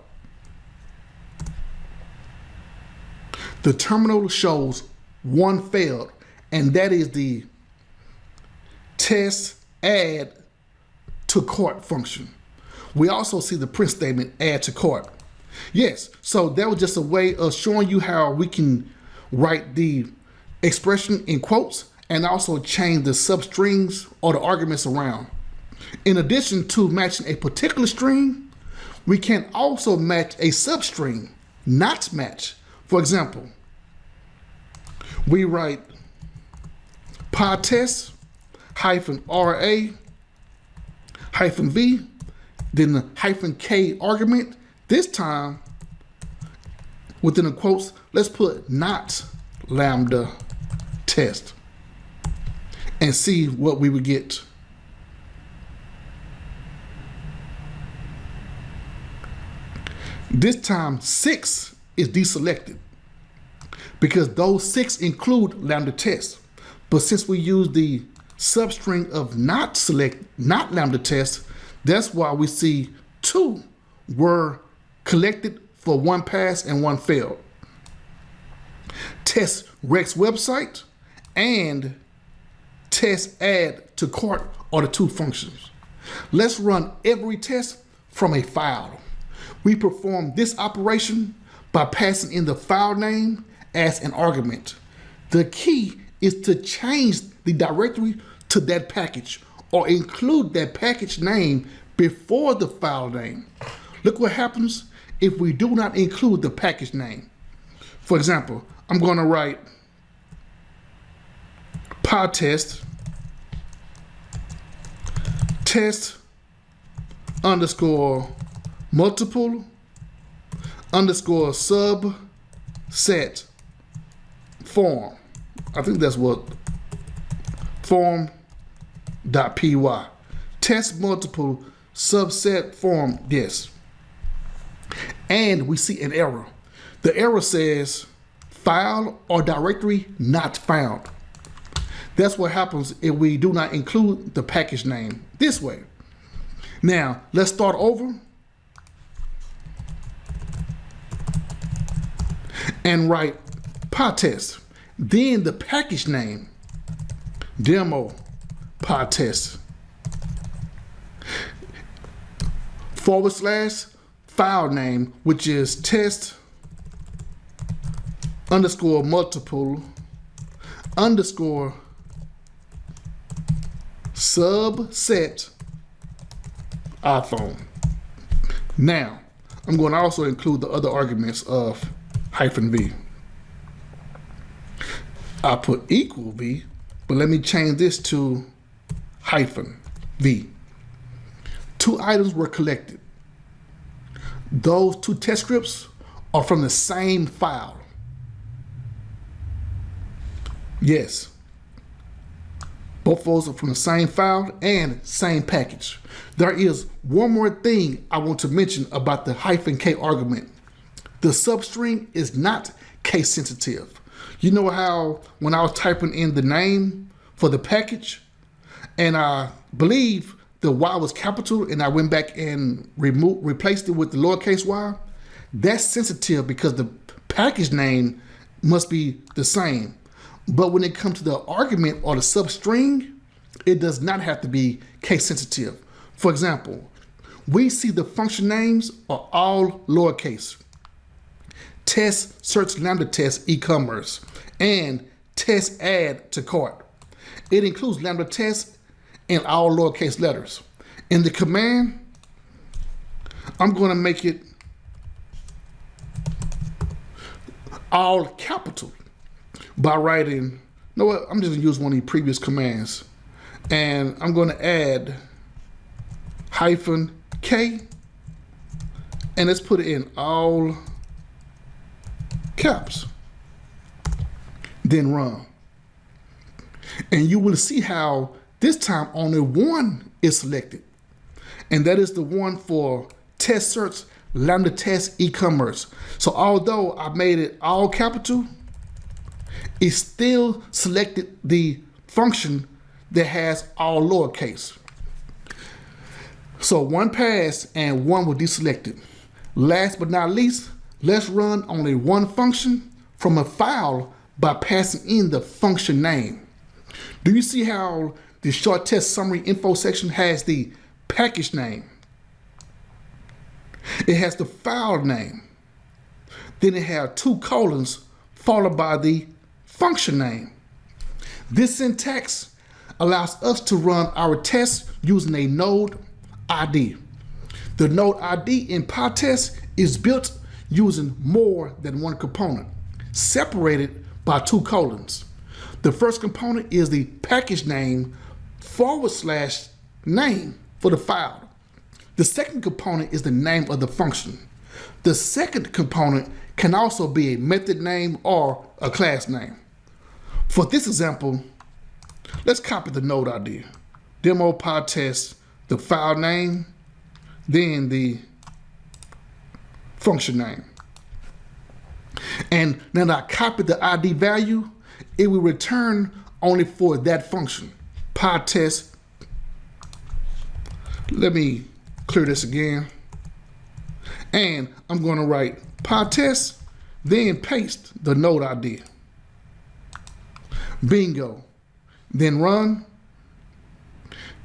The terminal shows 1 failed, and that is the test add to cart function. We also see the print statement add to cart. Yes, so that was just a way of showing you how we can write the expression in quotes and also change the substrings or the arguments around. In addition to matching a particular string, we can also match a substring, not match. For example, we write Pytest -ra -v, then the -k argument. This time, within the quotes, let's put not lambda test and see what we would get. This time 6 is deselected because those 6 include lambda tests. But since we use the substring of not lambda tests, that's why we see 2 were collected for 1 pass and 1 failed. Test Rex website and test add to cart are the 2 functions. Let's run every test from a file. We perform this operation by passing in the file name as an argument. The key is to change the directory to that package or include that package name before the file name. Look what happens if we do not include the package name. For example, I'm going to write Pytest test underscore multiple underscore subset form. I think that's what form.py. Test multiple subset form this. And we see an error. The error says file or directory not found. That's what happens if we do not include the package name this way. Now, let's start over and write Pytest. Then the package name, demo Pytest, / file name, which is test underscore multiple underscore subset iPhone. Now, I'm going to also include the other arguments of -v. I put equal v, but let me change this to -v. 2 items were collected. Those 2 test scripts are from the same file. Yes. Both of those are from the same file and same package. There is one more thing I want to mention about the -k argument. The substring is not case sensitive. You know how when I was typing in the name for the package and I believe the Y was capital and I went back and replaced it with the lowercase y? That's sensitive because the package name must be the same. But when it comes to the argument or the substring, it does not have to be case sensitive. For example, we see the function names are all lowercase. Test search lambda test e-commerce and test add to cart. It includes lambda test in all lowercase letters. In the command, I'm going to make it all capital by writing, you know what, I'm just going to use one of the previous commands. And I'm going to add -k, and let's put it in all caps. Then run. And you will see how this time only one is selected. And that is the one for test search lambda test e-commerce. So although I made it all capital, it still selected the function that has all lowercase. So 1 passed and 1 was deselected. Last but not least, let's run only one function from a file by passing in the function name. Do you see how the short test summary info section has the package name? It has the file name. Then it has 2 colons followed by the function name. This syntax allows us to run our tests using a node ID. The node ID in Pytest is built using more than one component, separated by 2 colons. The first component is the package name / name for the file. The second component is the name of the function. The second component can also be a method name or a class name. For this example, let's copy the node ID. Demo Pytest, the file name, then the function name. And now that I copied the ID value, it will return only for that function, Pytest. Let me clear this again. And I'm going to write Pytest, then paste the node ID. Bingo. Then run.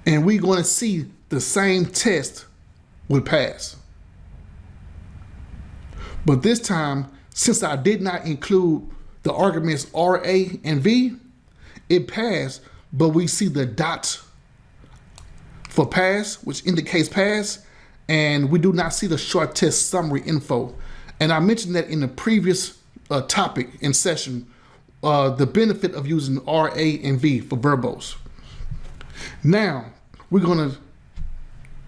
And we're going to see the same test will pass. But this time, since I did not include the arguments RA and V, it passed, but we see the dot for pass, which indicates pass, and we do not see the short test summary info. And I mentioned that in the previous topic in session, the benefit of using RA and V for verbose. Now, we're gonna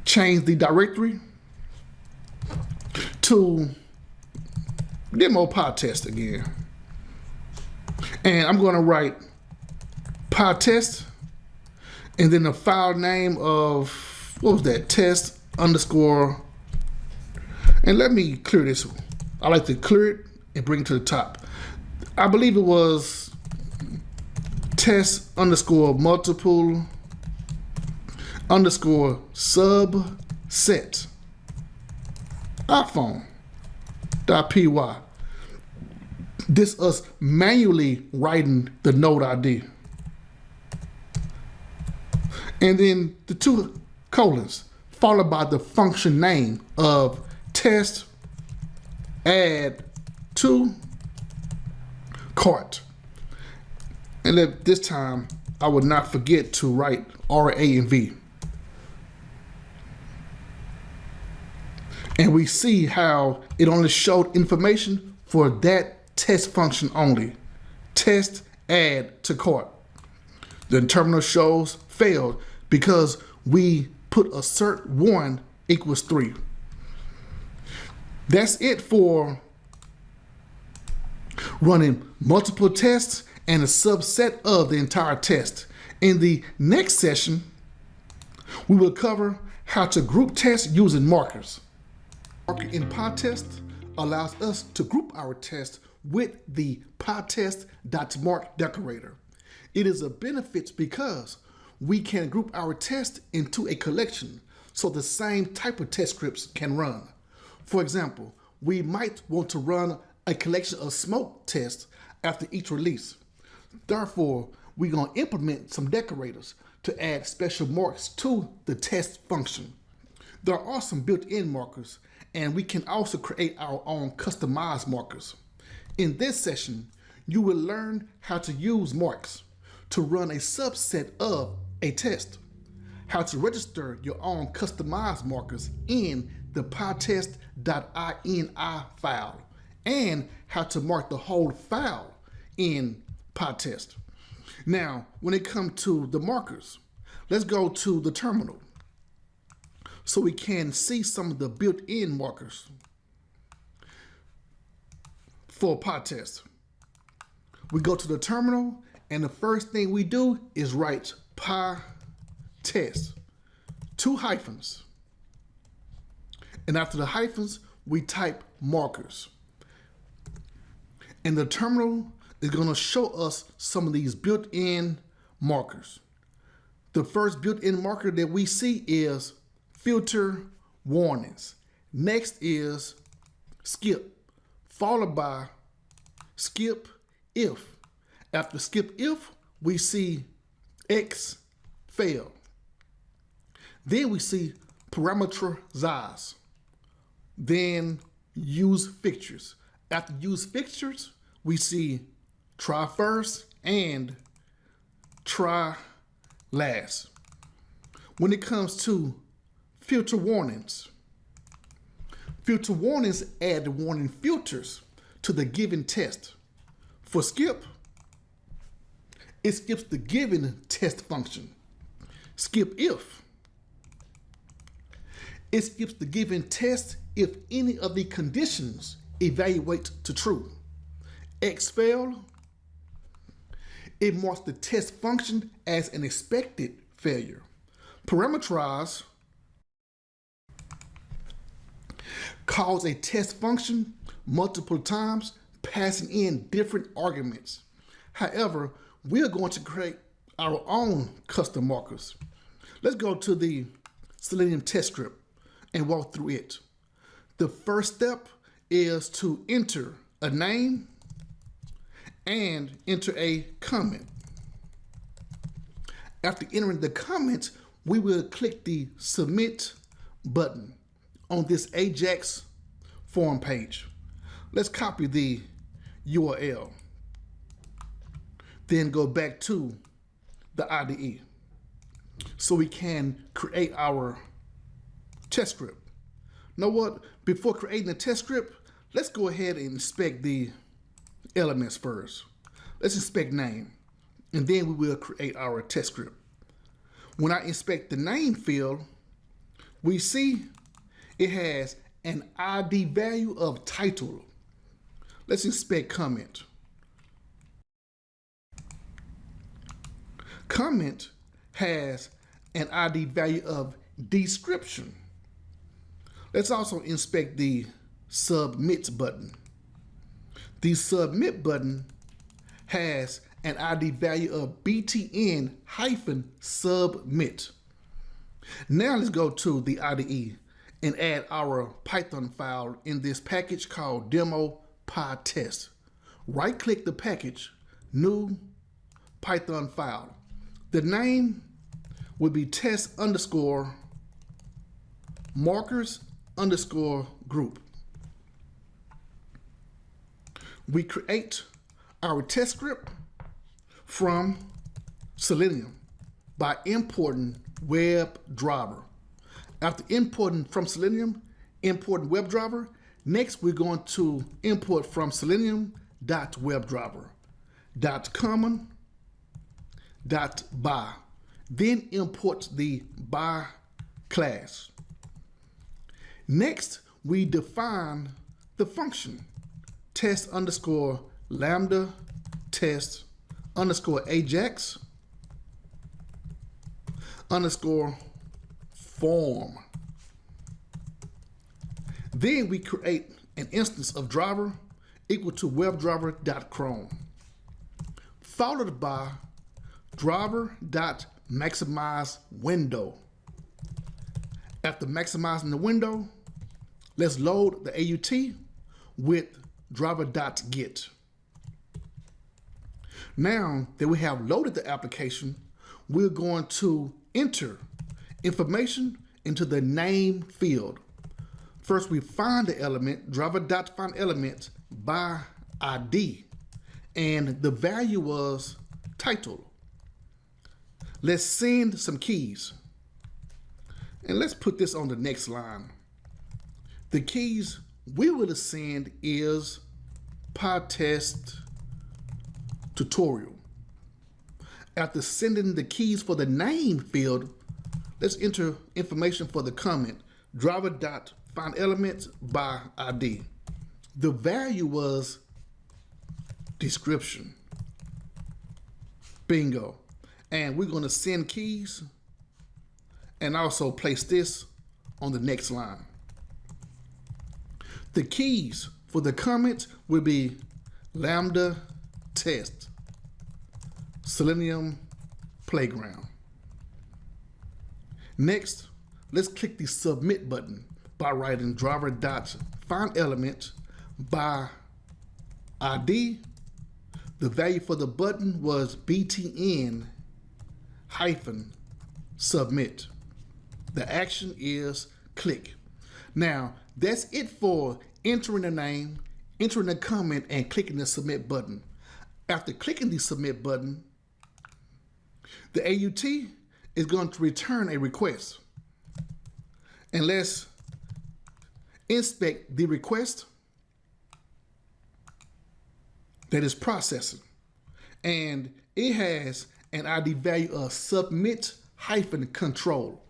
change the directory to demo Pytest again. And I'm gonna write Pytest, and then the file name of, what was that, test underscore, and let me clear this one. I like to clear it and bring it to the top. I believe it was test underscore multiple underscore subset iPhone.py. This us manually writing the node ID. And then the two colons followed by the function name of test add to cart. And this time I would not forget to write RA and V. And we see how it only showed information for that test function only. Test add to cart. The terminal shows failed because we put assert 1 equals 3. That's it for running multiple tests and a subset of the entire test. In the next session, we will cover how to group tests using markers. Marker in Pytest allows us to group our tests with the Pytest.mark decorator. It is a benefit because we can group our tests into a collection so the same type of test scripts can run. For example, we might want to run a collection of smoke tests after each release. Therefore, we're going to implement some decorators to add special marks to the test function. There are some built-in markers, and we can also create our own customized markers. In this session, you will learn how to use marks to run a subset of a test, how to register your own customized markers in the pytest.ini file, and how to mark the whole file in Pytest. Now, when it comes to the markers, let's go to the terminal so we can see some of the built-in markers for Pytest. We go to the terminal, and the first thing we do is write Pytest, 2 hyphens. And after the hyphens, we type markers. And the terminal is going to show us some of these built-in markers. The first built-in marker that we see is filter warnings. Next is skip, followed by skip if. After skip if, we see X fail. Then we see parameterize. Then use fixtures. After use fixtures, we see try first and try last. When it comes to filter warnings add the warning filters to the given test. For skip, it skips the given test function. Skip if, it skips the given test if any of the conditions evaluate to true. X fail, it marks the test function as an expected failure. Parameterize, Calls a test function multiple times, passing in different arguments. However, we're going to create our own custom markers. Let's go to the Selenium test script and walk through it. The first step is to enter a name and enter a comment. After entering the comments, we will click the Submit button on this Ajax form page. Let's copy the URL. Then go back to the IDE so we can create our test script. Know what? Before creating the test script, let's go ahead and inspect the elements first. Let's inspect name, and then we will create our test script. When I inspect the name field, we see it has an ID value of title. Let's inspect comment. Comment has an ID value of description. Let's also inspect the Submit button. The Submit button has an ID value of btn-submit. Now let's go to the IDE and add our Python file in this package called demo Pytest. Right click the package, new Python file. The name would be test_markers_group. We create our test script from Selenium by importing WebDriver. After importing from Selenium, importing WebDriver, next we're going to import from Selenium.WebDriver.common.by. Then import the by class. Next, we define the function test_lambda test_ajax_form. Then we create an instance of driver equal to webdriver.chrome, followed by driver.maximizeWindow. After maximizing the window, let's load the AUT with driver.get. Now that we have loaded the application, we're going to enter information into the name field. First, we find the element, driver.findElement by ID, and the value was title. Let's send some keys. And let's put this on the next line. The keys we will send is Pytest tutorial. After sending the keys for the name field, let's enter information for the comment, driver.findElement by ID. The value was description. Bingo. And we're going to send keys and also place this on the next line. The keys for the comment will be lambda test Selenium playground. Next, let's click the submit button by writing driver.findElement by ID. The value for the button was btn-submit. The action is click. Now, that's it for entering the name, entering the comment, and clicking the submit button. After clicking the submit button, the AUT is going to return a request. And let's inspect the request that is processing. And it has an ID value of submit-control.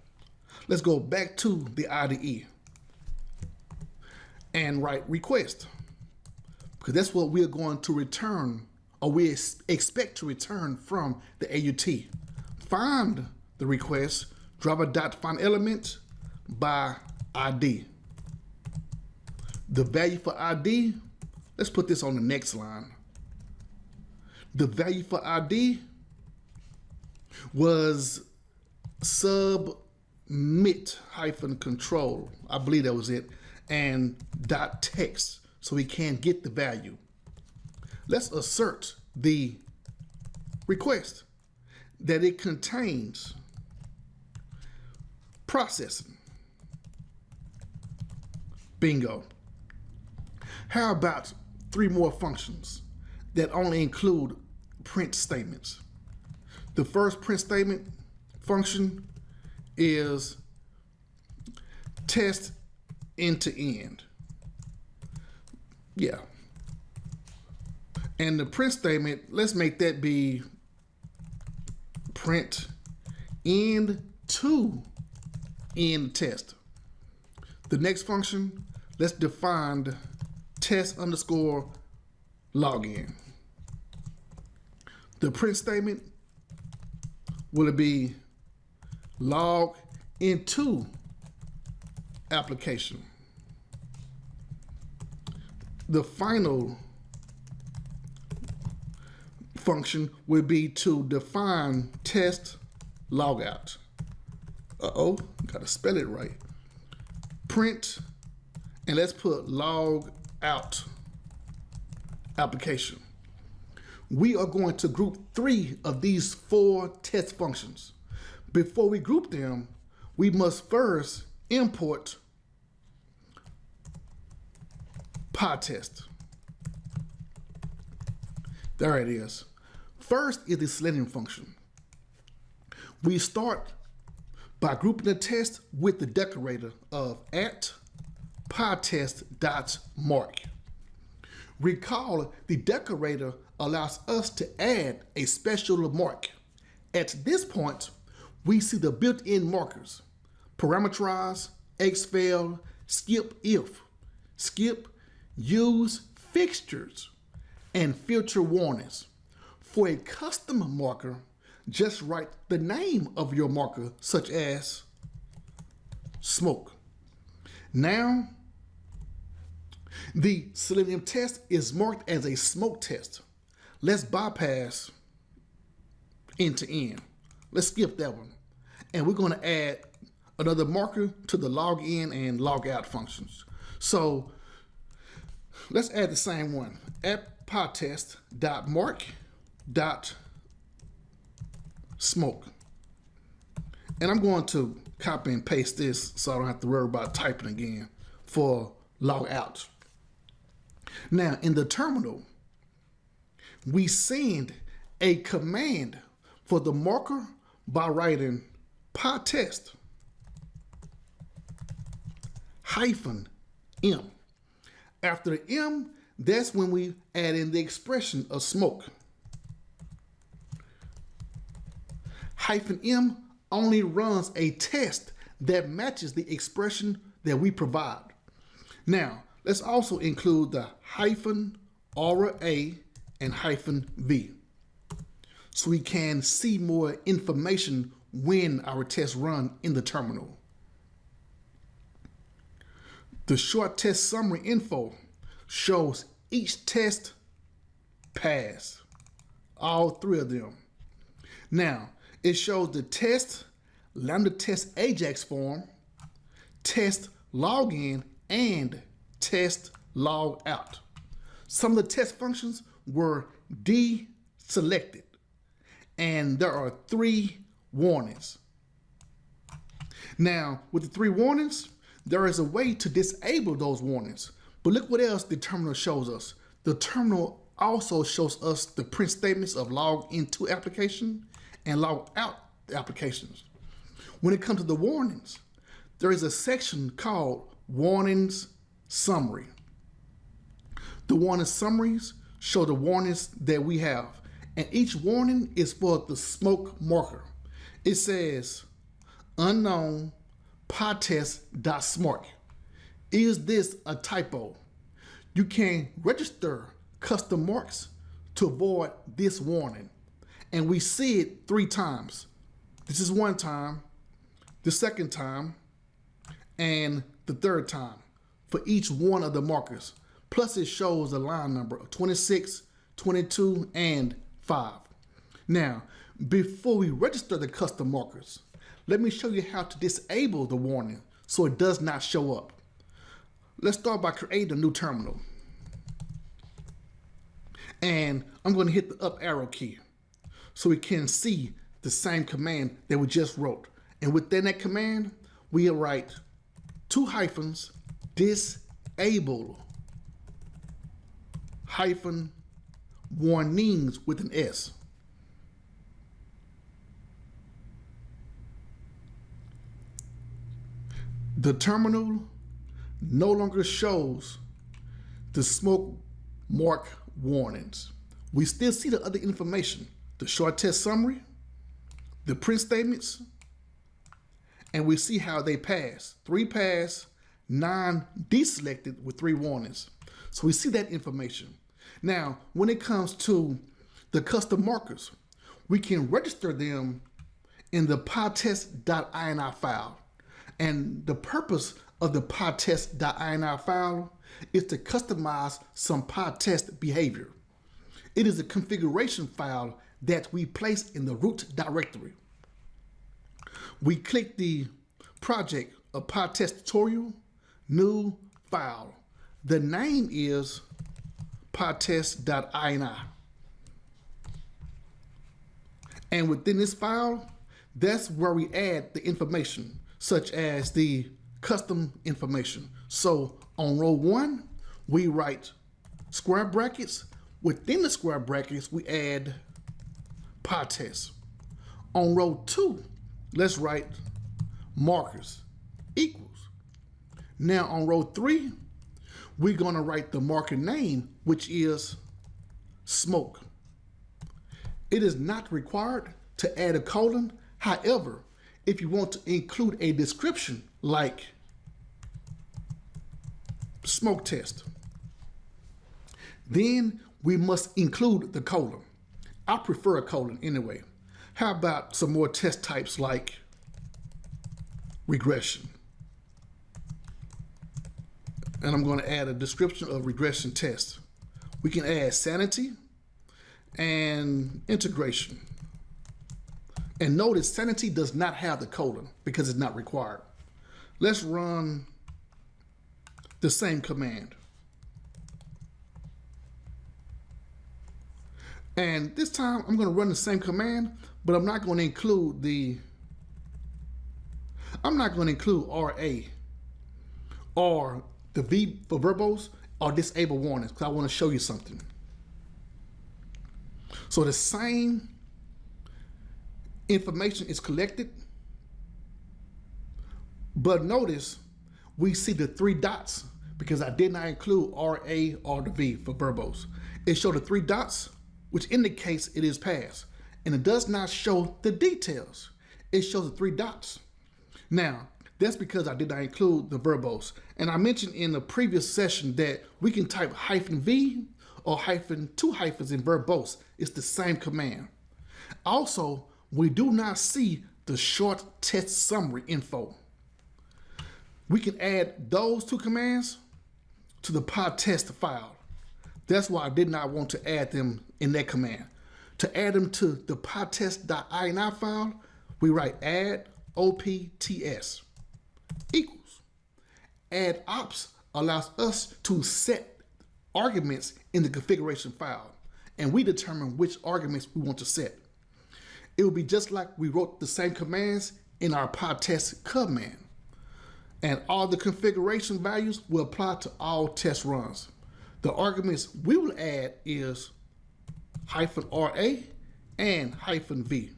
Let's go back to the IDE and write request, because that's what we're going to return, or we expect to return from the AUT. Find the request, driver.findElement by ID. The value for ID, let's put this on the next line. The value for ID was submit -control, I believe that was it, and .text, so we can get the value. Let's assert the request that it contains processing. Bingo. How about 3 more functions that only include print statements? The first print statement function is test end to end. Yeah. And the print statement, let's make that be print end to end test. The next function, let's define test_login. The print statement, will it be log into application? The final function would be to define test logout. Gotta spell it right. Print, and let's put log out application. We are going to group 3 of these 4 test functions. Before we group them, we must first import Pytest. There it is. First is the Selenium function. We start by grouping the test with the decorator of @pytest.mark. Recall, the decorator allows us to add a special mark. At this point, we see the built-in markers: parameterize, exfil, skip if, skip, use, fixtures, and filter warnings. For a custom marker, just write the name of your marker, such as smoke. Now, the Selenium test is marked as a smoke test. Let's bypass end to end. Let's skip that one. And we're going to add another marker to the login and logout functions. So let's add the same one. @pytest.mark.smoke. And I'm going to copy and paste this so I don't have to worry about typing again for logout. Now in the terminal, we send a command for the marker by writing Pytest -m. After the M, that's when we add in the expression of smoke. -m only runs a test that matches the expression that we provide. Now, let's also include the -RA and -V, so we can see more information when our tests run in the terminal. The short test summary info shows each test pass, all 3 of them. Now, it shows the test, lambda test Ajax form, test login, and test logout. Some of the test functions were deselected, and there are 3 warnings. Now, with the 3 warnings, there is a way to disable those warnings. But look what else the terminal shows us. The terminal also shows us the print statements of log into application and log out applications. When it comes to the warnings, there is a section called Warnings Summary. The warning summaries show the warnings that we have, and each warning is for the smoke marker. It says, unknown Pytest.mark. Is this a typo? You can register custom marks to avoid this warning. And we see it 3 times. This is 1 time, the 2nd time, and the 3rd time for each one of the markers. Plus it shows the line number of 26, 22, and 5. Now, before we register the custom markers, let me show you how to disable the warning so it does not show up. Let's start by creating a new terminal. And I'm going to hit the up arrow key so we can see the same command that we just wrote. And within that command, we'll write 2 hyphens, disable hyphen warnings with an S. The terminal no longer shows the smoke mark warnings. We still see the other information, the short test summary, the print statements, and we see how they pass. 3 pass, 9 deselected with 3 warnings. So we see that information. Now, when it comes to the custom markers, we can register them in the pytest.ini file. And the purpose of the pytest.ini file is to customize some Pytest behavior. It is a configuration file that we place in the root directory. We click the project of Pytest tutorial, new file. The name is pytest.ini. And within this file, that's where we add the information, such as the custom information. So on row 1, we write square brackets. Within the square brackets, we add Pytest. On row 2, let's write markers equals. Now on row 3, we're going to write the marker name, which is smoke. It is not required to add a colon. However, if you want to include a description like smoke test, then we must include the colon. I prefer a colon anyway. How about some more test types like regression? And I'm going to add a description of regression test. We can add sanity and integration. And notice sanity does not have the colon because it's not required. Let's run the same command. And this time I'm going to run the same command, but I'm not going to include RA or the V for verbose or disable warnings, because I want to show you something. So the same information is collected, but notice we see the 3 dots because I did not include RA or the V for verbose. It showed the 3 dots, which indicates it is passed, and it does not show the details. It shows the 3 dots. Now, that's because I did not include the verbose. And I mentioned in the previous session that we can type -V or -2 hyphens in verbose. It's the same command. Also, we do not see the short test summary info. We can add those 2 commands to the Pytest file. That's why I did not want to add them in that command. To add them to the pytest.ini file, we write add opts equals. Add ops allows us to set arguments in the configuration file, and we determine which arguments we want to set. It will be just like we wrote the same commands in our Pytest command, and all the configuration values will apply to all test runs. The arguments we will add is -RA and -V.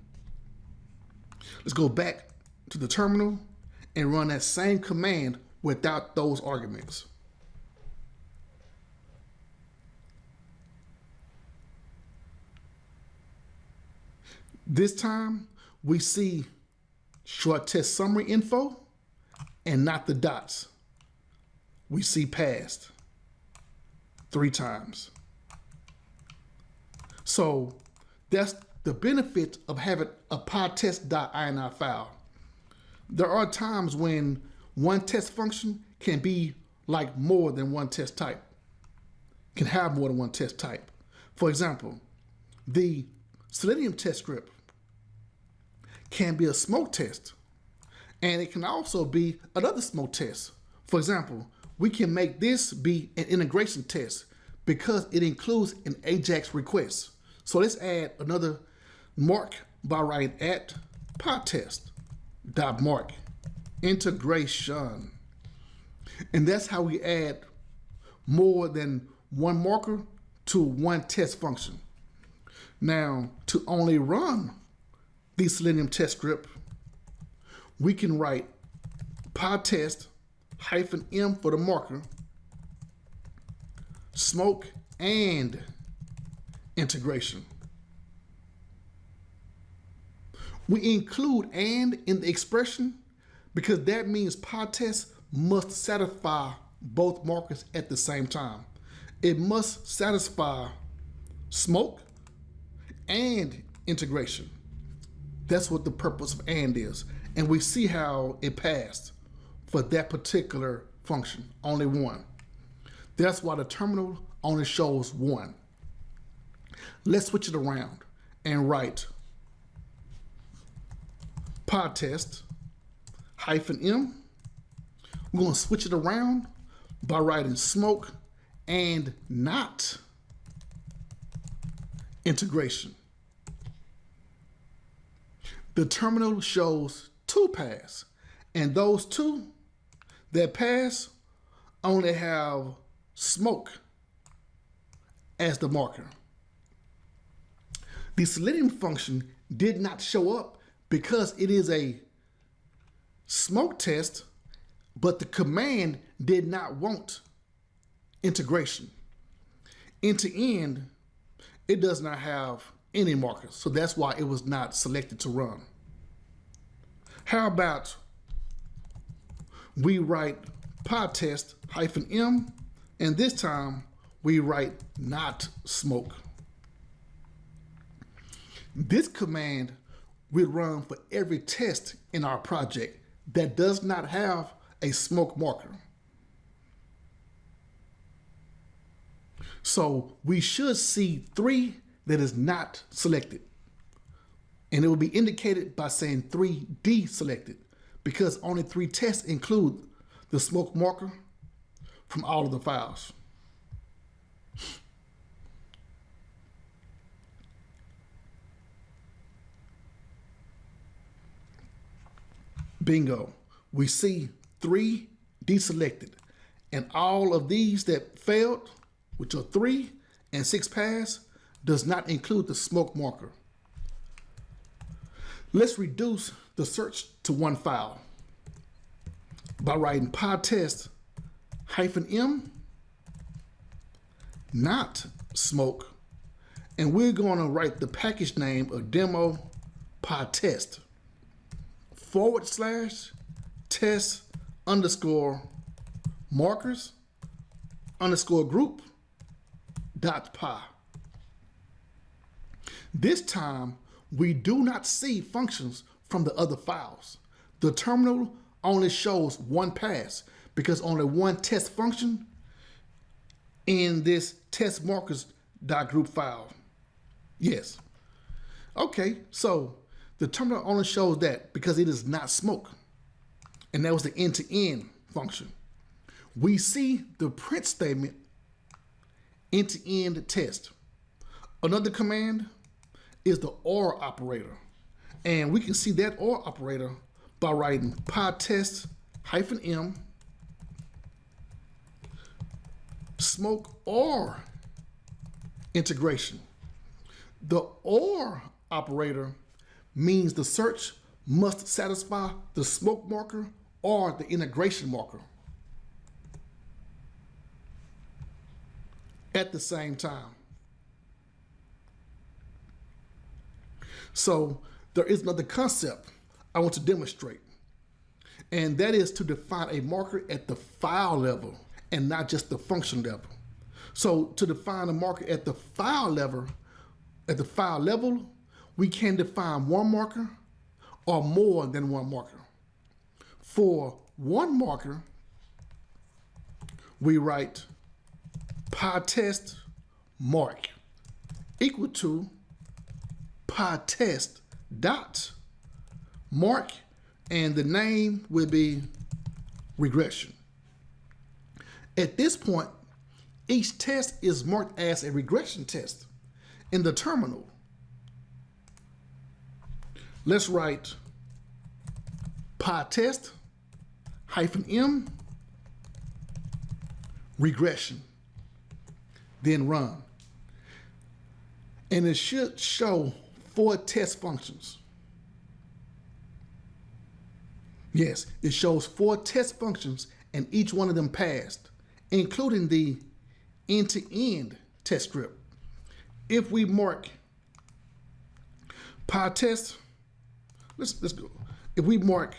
Let's go back to the terminal and run that same command without those arguments. This time we see short test summary info and not the dots. We see passed 3 times. So that's the benefit of having a pytest.ini file. There are times when one test function can be like more than one test type, can have more than one test type. For example, the Selenium test script can be a smoke test, and it can also be another smoke test. For example, we can make this be an integration test because it includes an AJAX request. So let's add another mark by writing at Pytest.mark integration. And that's how we add more than one marker to one test function. Now, to only run the Selenium test script, we can write Pytest-m for the marker, smoke and integration. We include and in the expression because that means Pytest must satisfy both markers at the same time. It must satisfy smoke and integration. That's what the purpose of and is. And we see how it passed for that particular function, only one. That's why the terminal only shows one. Let's switch it around and write Pytest-m. We're going to switch it around by writing smoke and not integration. The terminal shows two paths, and those two that pass only have smoke as the marker. The Selenium function did not show up because it is a smoke test, but the command did not want integration. End to end, it does not have any markers, so that's why it was not selected to run. How about we write Pytest-m, and this time we write not smoke. This command will run for every test in our project that does not have a smoke marker. So we should see 3 that is not selected. And it will be indicated by saying 3 deselected because only 3 tests include the smoke marker from all of the files. Bingo. We see 3 deselected, and all of these that failed, which are 3 and 6 pass, does not include the smoke marker. Let's reduce the search to one file by writing Pytest-m, not smoke, and we're going to write the package name of demo Pytest /test _ markers _ group .py. This time, we do not see functions from the other files. The terminal only shows one pass because only one test function in this test markers.group file. Yes. Okay, so the terminal only shows that because it is not smoke. And that was the end-to-end function. We see the print statement end-to-end test. Another command is the OR operator. And we can see that OR operator by writing Pytest-m smoke or integration. The OR operator means the search must satisfy the smoke marker or the integration marker at the same time. So there is another concept I want to demonstrate, and that is to define a marker at the file level and not just the function level. So to define a marker at the file level, we can define one marker or more than one marker. For one marker, we write Pytest mark equal to Pytest dot mark, and the name will be regression. At this point, each test is marked as a regression test in the terminal. Let's write Pytest -m regression, then run. And it should show 4 test functions. Yes, it shows 4 test functions and each one of them passed, including the end-to-end test script. If we mark Pytest, let's go. If we mark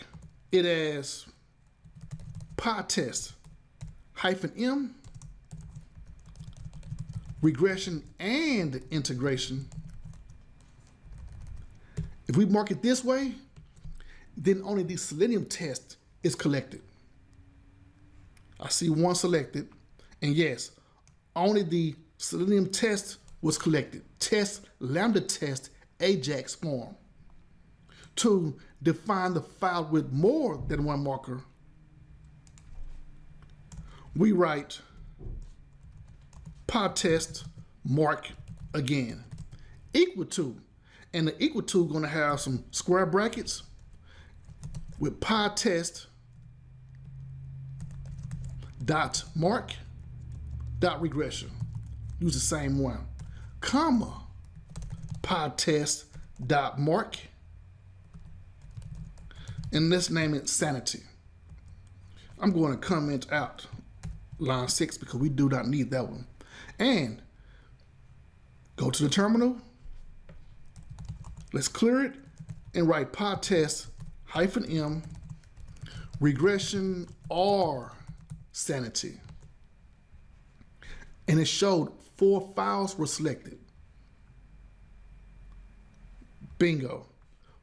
it as Pytest -m regression and integration, if we mark it this way, then only the Selenium test is collected. I see one selected, and yes, only the Selenium test was collected. Test lambda test Ajax form. To define the file with more than one marker, we write Pytest mark again equal to, and the equal to going to have some square brackets with Pytest dot mark dot regression. Use the same one, comma Pytest dot mark, and let's name it sanity. I'm going to comment out line 6 because we do not need that one. And go to the terminal. Let's clear it and write Pytest -m regression or sanity. And it showed 4 files were selected. Bingo.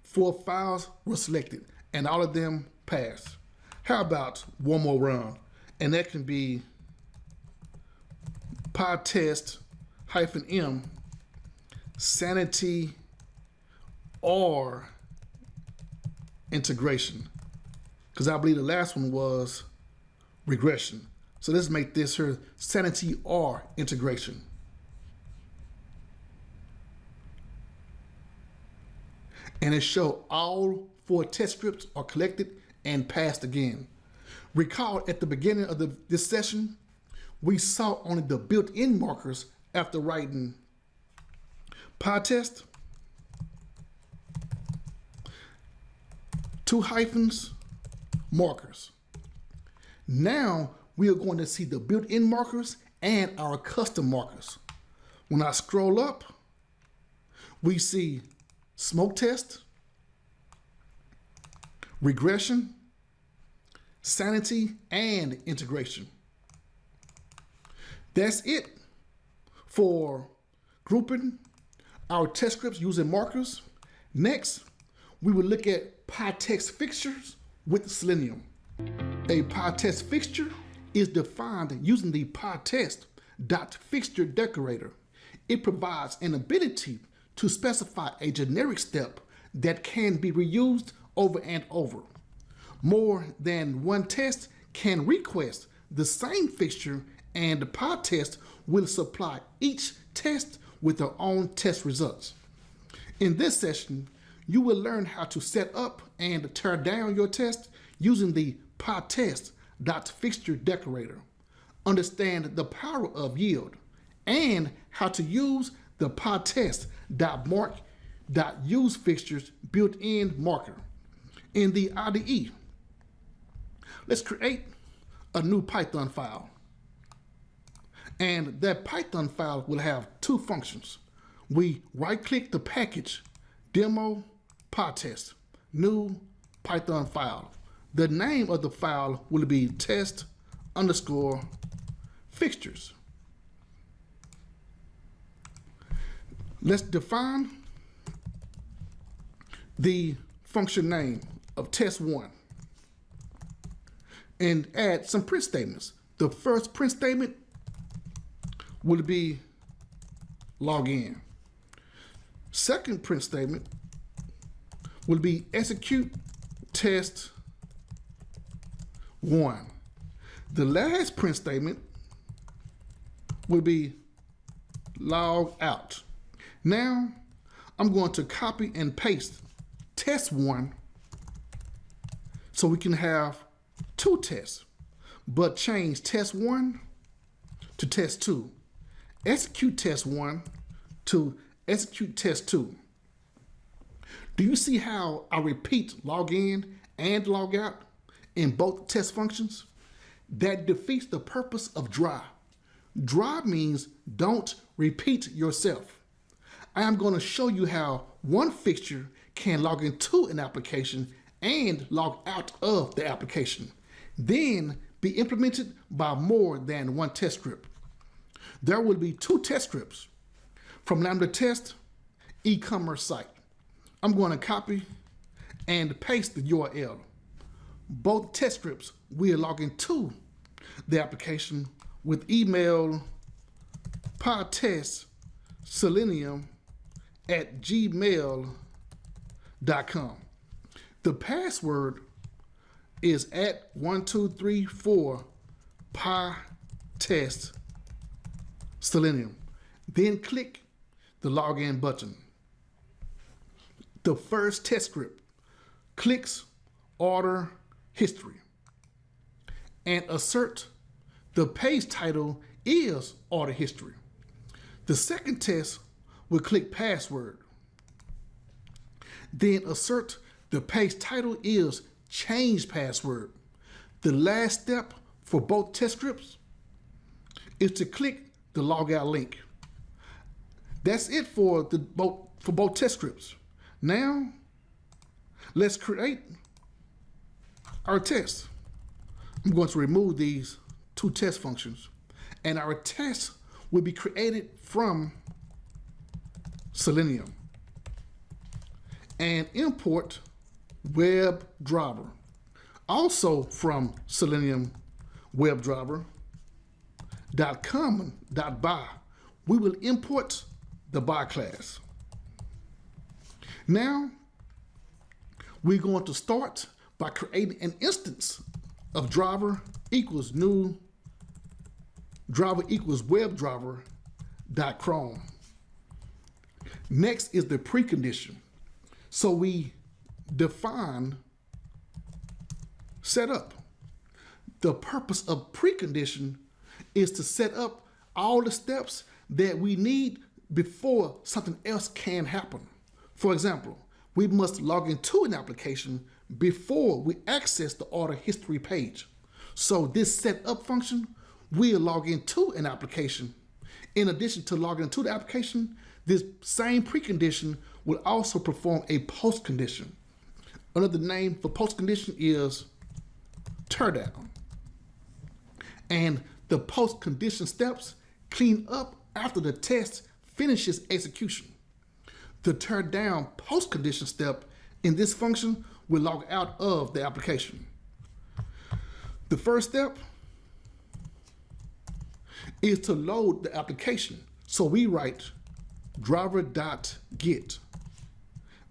4 files were selected and all of them passed. How about one more run? And that can be Pytest -m sanity or integration, because I believe the last one was regression. So let's make this here sanity or integration. And it shows all 4 test scripts are collected and passed again. Recall at the beginning of this session, we saw only the built-in markers after writing Pytest, 2 hyphens, markers. Now we are going to see the built-in markers and our custom markers. When I scroll up, we see smoke test, regression, sanity, and integration. That's it for grouping our test scripts using markers. Next, we will look at Pytest fixtures with Selenium. A Pytest fixture is defined using the Pytest.fixture decorator. It provides an ability to specify a generic step that can be reused over and over. More than one test can request the same fixture, and the Pytest will supply each test with their own test results. In this session, you will learn how to set up and tear down your test using the Pytest.fixture decorator, understand the power of yield, and how to use the Pytest.mark.useFixtures built-in marker in the IDE. Let's create a new Python file. And that Python file will have 2 functions. We right-click the package, demo Pytest, new Python file. The name of the file will be test_fixtures. Let's define the function name of test1 and add some print statements. the first print statement will be log in. Second print statement will be execute test 1. The last print statement will be log out. Now I'm going to copy and paste test 1 so we can have 2 tests, but change test 1 to test 2. Execute test 1 to execute test 2. Do you see how I repeat log in and log out in both test functions? That defeats the purpose of dry. Dry means don't repeat yourself. I am going to show you how one fixture can log into an application and log out of the application, then be implemented by more than one test script. There will be 2 test scripts from Lambda Test e-commerce site. I'm going to copy and paste the URL. Both test scripts will log into the application with email Pytest Selenium at @gmail.com. The password is @1234 Pytest Selenium. Then click the login button. The first test script clicks order history and assert the page title is order history. The second test will click password. Then assert the page title is change password. The last step for both test scripts is to click the logout link. That's it for both test scripts. Now, let's create our test. I'm going to remove these 2 test functions, and our test will be created from Selenium and import WebDriver. Also from Selenium WebDriver.common.by, we will import the by class. Now, we're going to start by creating an instance of driver equals new driver equals WebDriver.chrome. Next is the precondition. So we define setup. The purpose of precondition is to set up all the steps that we need before something else can happen. For example, we must log into an application before we access the order history page. So this setup function will log into an application. In addition to logging into the application, this same precondition will also perform a post condition. Another name for post condition is teardown. And the post condition steps clean up after the test finishes execution. The teardown post condition step in this function will log out of the application. The first step is to load the application. So we write driver.get,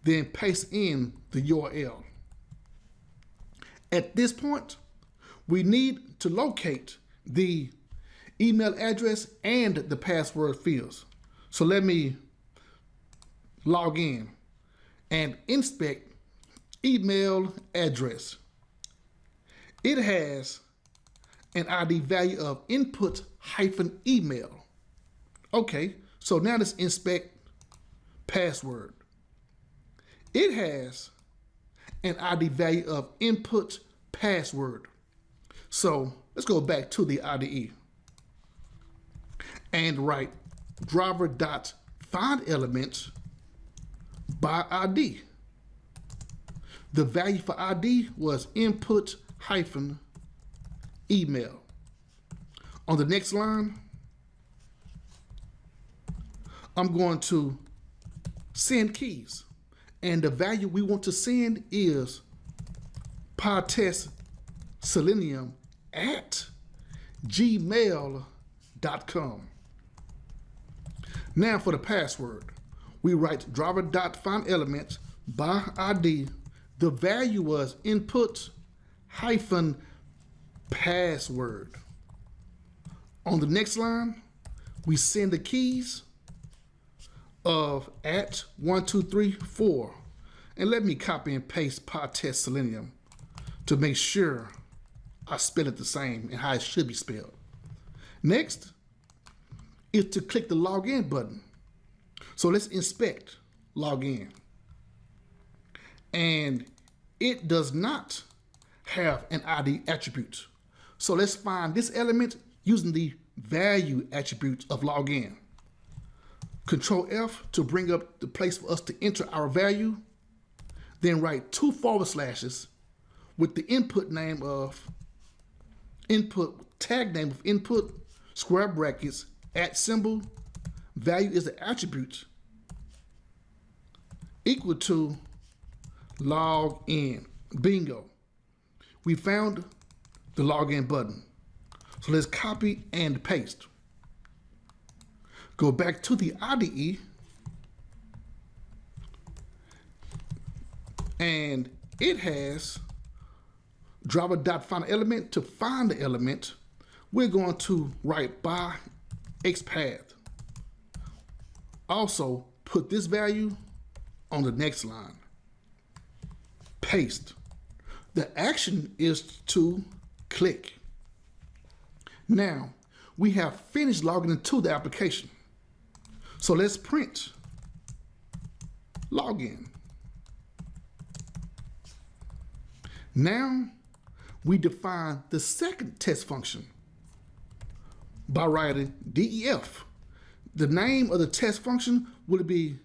then paste in the URL. At this point, we need to locate the email address and the password fields. So let me log in and inspect email address. It has an ID value of input-email. Okay, so now let's inspect password. It has an ID value of input password. So let's go back to the IDE and write driver.findElements by ID. The value for ID was input-email. On the next line, I'm going to send keys, and the value we want to send is Pytest Selenium at @@gmail.com. Now for the password, we write driver.findElement by ID. The value was input hyphen password. On the next line, we send the keys of @1234. And let me copy and paste Pytest Selenium to make sure I spell it the same and how it should be spelled. Next is to click the login button. So let's inspect login. And it does not have an ID attribute. So let's find this element using the value attribute of login. Control F to bring up the place for us to enter our value. Then write 2 forward slashes with the input name of input, tag name of input, square brackets, @symbol, value is the attribute, equal to login. Bingo. We found the login button. So let's copy and paste. Go back to the IDE and it has driver.findElement. To find the element, we're going to write by XPath. Also, put this value on the next line. Paste. The action is to click. Now, we have finished logging into the application. So let's print login. Now, we define the second test function by writing def. The name of the test function will be,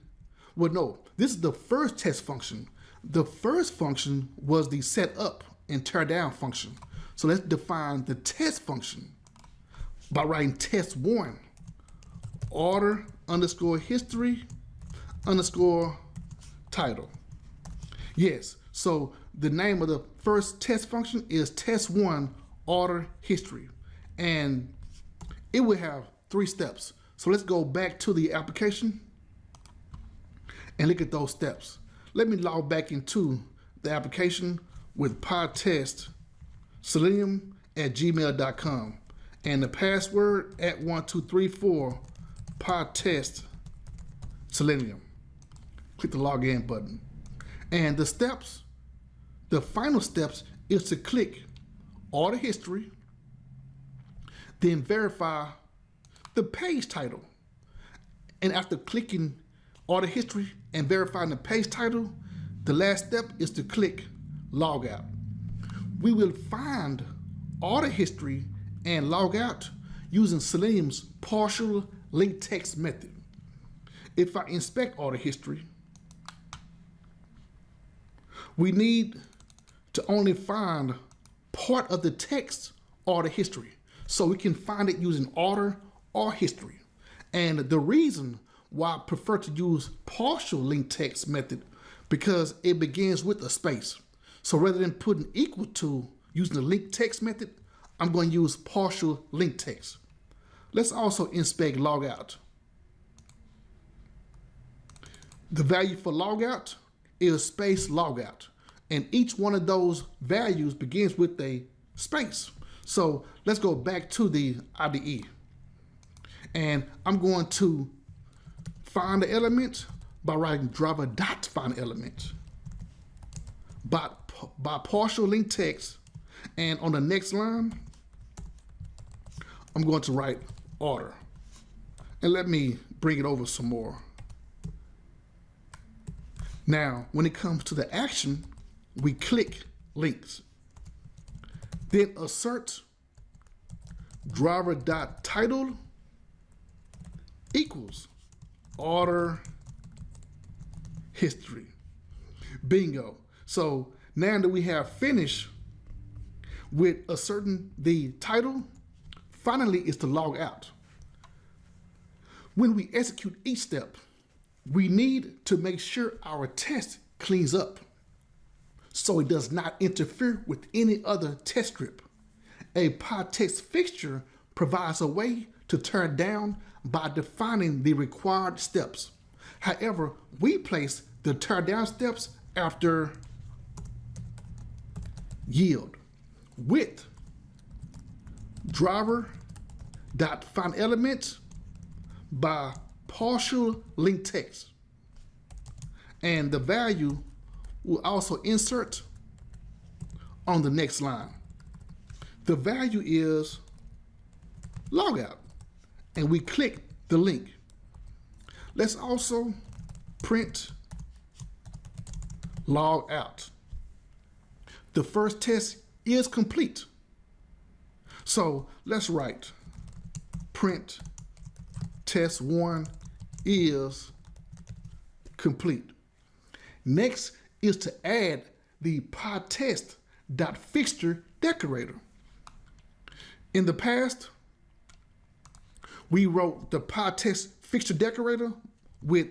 well, no, this is the first test function. The first function was the set up and tear down function. So let's define the test function by writing test1, order underscore history underscore title. Yes, so the name of the first test function is test1 order history, and it will have 3 steps. So let's go back to the application and look at those steps. Let me log back into the application with Pytest Selenium @gmail.com and the password @1234 Pytest Selenium. Click the login button. And the steps, the final steps is to click order history, then verify the page title. And after clicking order history and verifying the page title, the last step is to click log out. We will find order history and log out using Selenium's partial linked text method. If I inspect order history, we need to only find part of the text order history. So we can find it using order or history. And the reason why I prefer to use partial linked text method, because it begins with a space. So rather than putting equal to using the linked text method, I'm going to use partial linked text. Let's also inspect logout. The value for logout is space logout, and each one of those values begins with a space. So let's go back to the IDE, and I'm going to find the element by writing driver.findElement by partial linked text, and on the next line I'm going to write order. And let me bring it over some more. Now, when it comes to the action, we click links. Then assert driver.title equals order history. Bingo. So now that we have finished with asserting the title, finally is to log out. When we execute each step, we need to make sure our test cleans up so it does not interfere with any other test script. A Pytest fixture provides a way to turn down by defining the required steps. However, we place the turn down steps after yield with driver.findElement by partial link text. And the value will also insert on the next line. The value is logout, and we click the link. Let's also print log out. The first test is complete. So let's write print test1 is complete. Next is to add the Pytest.fixture decorator. In the past, we wrote the Pytest fixture decorator with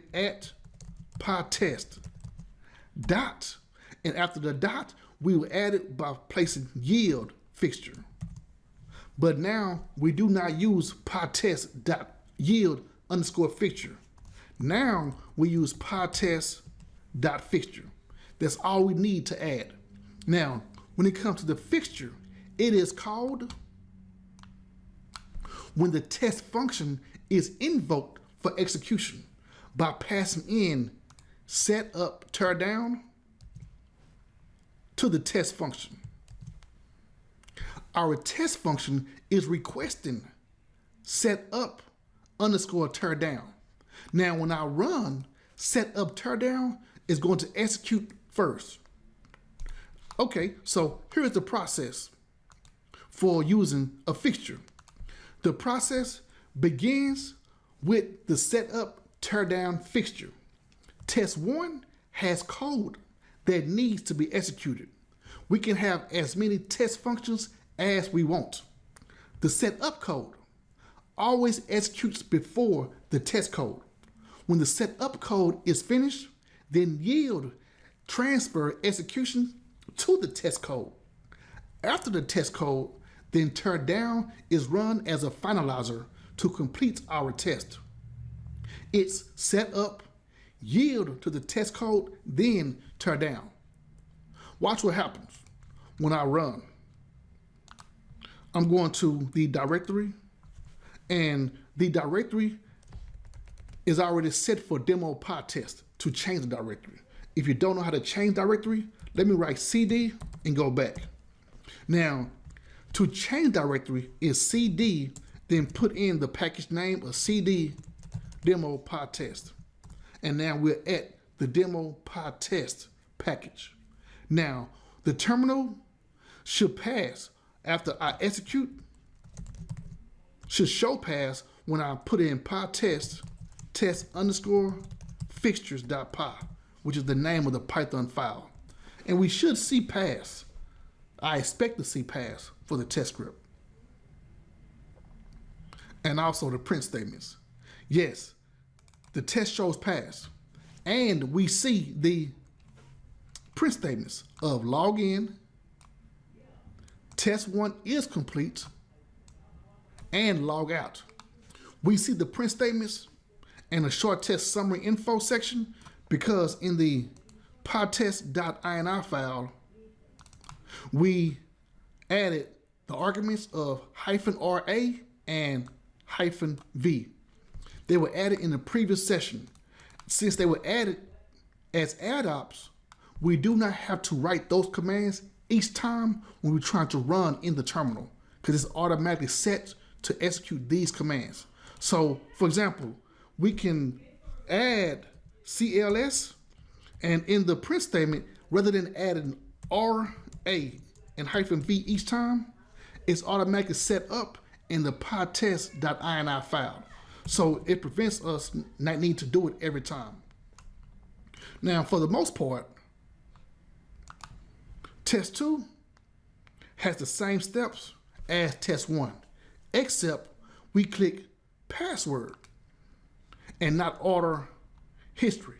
@Pytest dot, and after the dot, we will add it by placing yield fixture. But now we do not use Pytest.yield_fixture. Now we use Pytest.fixture. That's all we need to add. Now, when it comes to the fixture, it is called when the test function is invoked for execution by passing in setup tear down to the test function. Our test function is requesting setup_tear down. Now, when I run, setup tear down is going to execute first. Okay, so here's the process for using a fixture. The process begins with the setup tear down fixture. Test 1 has code that needs to be executed. We can have as many test functions as we want. The setup code always executes before the test code. When the setup code is finished, then yield transfer execution to the test code. After the test code, then tear down is run as a finalizer to complete our test. It's set up, yield to the test code, then tear down. Watch what happens when I run. I'm going to the directory, and the directory is already set for demo Pytest to change the directory. If you don't know how to change directory, let me write CD and go back. Now, to change directory is CD, then put in the package name of CD demo Pytest. And now we're at the demo Pytest package. Now, the terminal should pass after I execute, should show pass when I put in Pytest test_fixtures.py, which is the name of the Python file. And we should see pass. I expect to see pass for the test script. And also the print statements. Yes, the test shows pass. And we see the print statements of login, test 1 is complete, and log out. We see the print statements and a short test summary info section because in the pytest.ini file, we added the arguments of -RA and -V. They were added in the previous session. Since they were added as add-ops, we do not have to write those commands each time when we're trying to run in the terminal because it's automatically set to execute these commands. So, for example, we can add CLS, and in the print statement, rather than adding RA and -V each time, it's automatically set up in the pytest.ini file. So it prevents us not needing to do it every time. Now, for the most part, test 2 has the same steps as test 1, except we click password and not order history.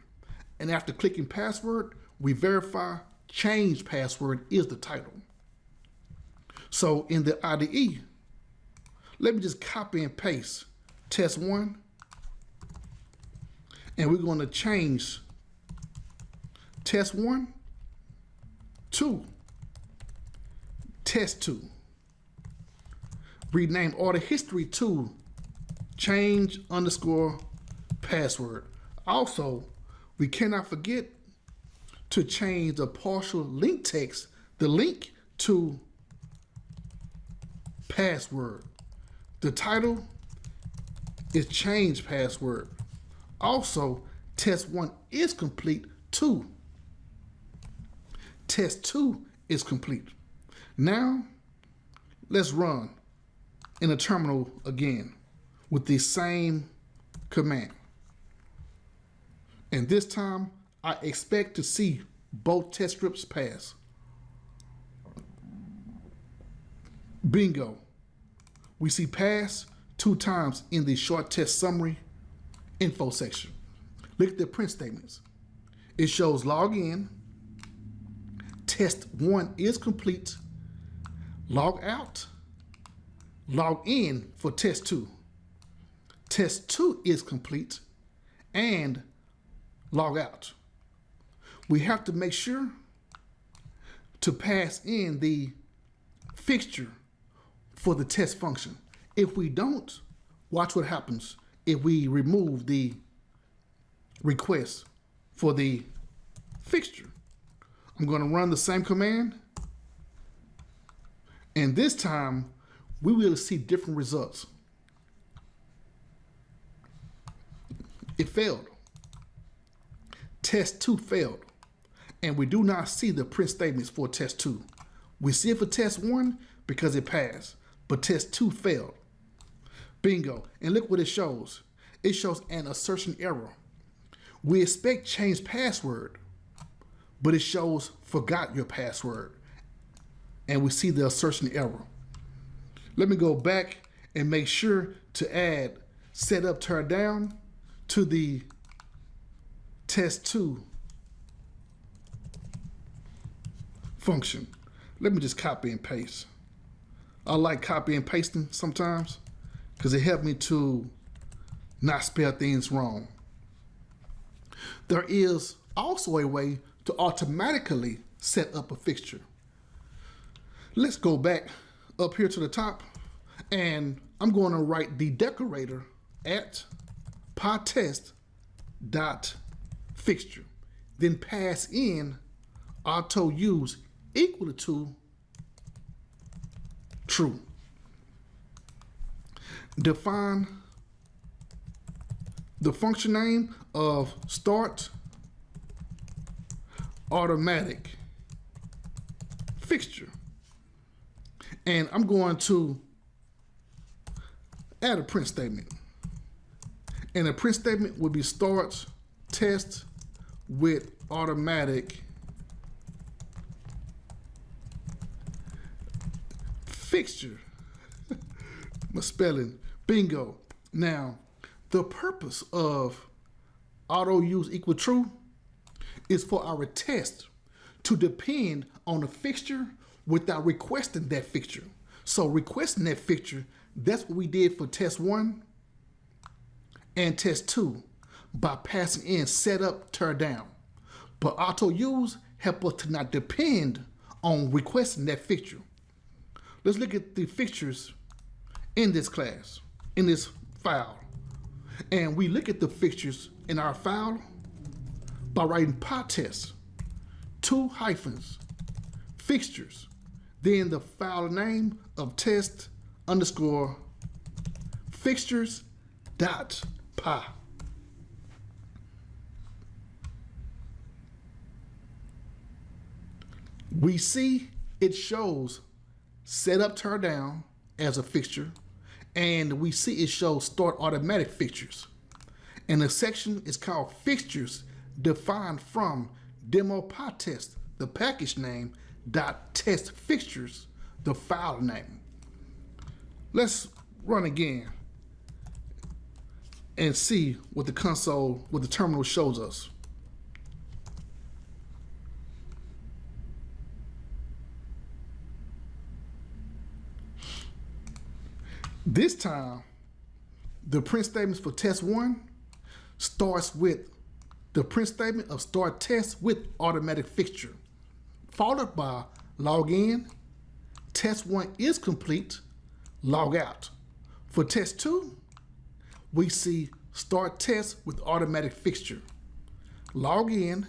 And after clicking password, we verify change password is the title. So in the IDE, let me just copy and paste test1, and we're going to change test1 to test2. Rename order history to change underscore password. Also, we cannot forget to change the partial link text, the link to password. The title is change password. Also, test1 is complete too. Test2 is complete. Now, let's run in a terminal again with the same command. And this time, I expect to see both test scripts pass. Bingo. We see pass 2 times in the short test summary info section. Look at the print statements. It shows log in, test 1 is complete, log out, log in for test 2. Test 2 is complete, and log out. We have to make sure to pass in the fixture for the test function. If we don't, watch what happens if we remove the request for the fixture. I'm going to run the same command, and this time we will see different results. It failed. Test 2 failed, and we do not see the print statements for test 2. We see it for test 1 because it passed, but test 2 failed. Bingo. And look what it shows. It shows an assertion error. We expect change password, but it shows forgot your password, and we see the assertion error. Let me go back and make sure to add setup tear down to the test 2 function. Let me just copy and paste. I like copy and pasting sometimes because it helps me to not spell things wrong. There is also a way to automatically set up a fixture. Let's go back up here to the top, and I'm going to write the decorator at pytest.fixture, then pass in auto use equal to true. Define the function name of start automatic fixture, and I'm going to add a print statement, and the print statement will be start test with automatic fixture. My spelling, bingo. Now, the purpose of auto use equal true is for our test to depend on a fixture without requesting that fixture. So requesting that fixture, that's what we did for test 1 and test 2 by passing in setup tear down. But auto use help us to not depend on requesting that fixture. Let's look at the fixtures in this class, in this file. And we look at the fixtures in our file by writing Pytest, 2 hyphens, fixtures, then the file name of test underscore fixtures dot py. We see it shows setup tear down as a fixture, and we see it shows start automatic fixtures. And the section is called fixtures defined from demo Pytest, the package name, dot test fixtures, the file name. Let's run again and see what the console, what the terminal shows us. This time, the print statements for test 1 starts with the print statement of start test with automatic fixture, followed by log in, test 1 is complete, log out. For test 2, we see start test with automatic fixture, log in,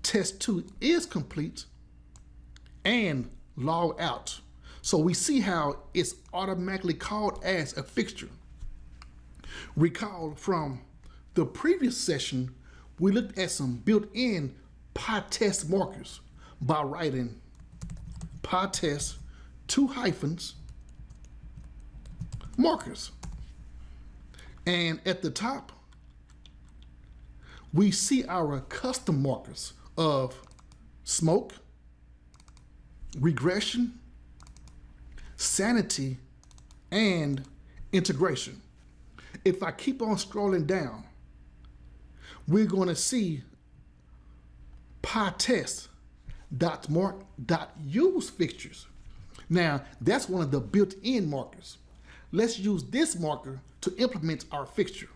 test 2 is complete, and log out. So we see how it's automatically called as a fixture. Recall from the previous session, we looked at some built-in Pytest markers by writing Pytest 2 hyphens markers. And at the top, we see our custom markers of smoke, regression, sanity, and integration. If I keep on scrolling down, we're going to see Pytest.mark.use fixtures. Now, that's one of the built-in markers. Let's use this marker to implement our fixture.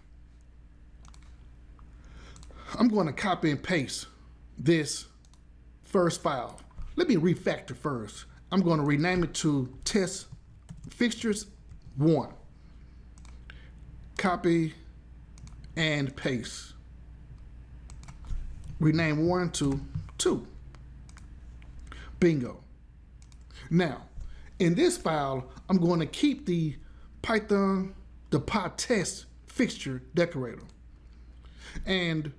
I'm going to copy and paste this first file. Let me refactor first. I'm going to rename it to test fixtures 1. Copy and paste. Rename 1 to 2. Bingo. Now, in this file, I'm going to keep the Pytest fixture decorator. And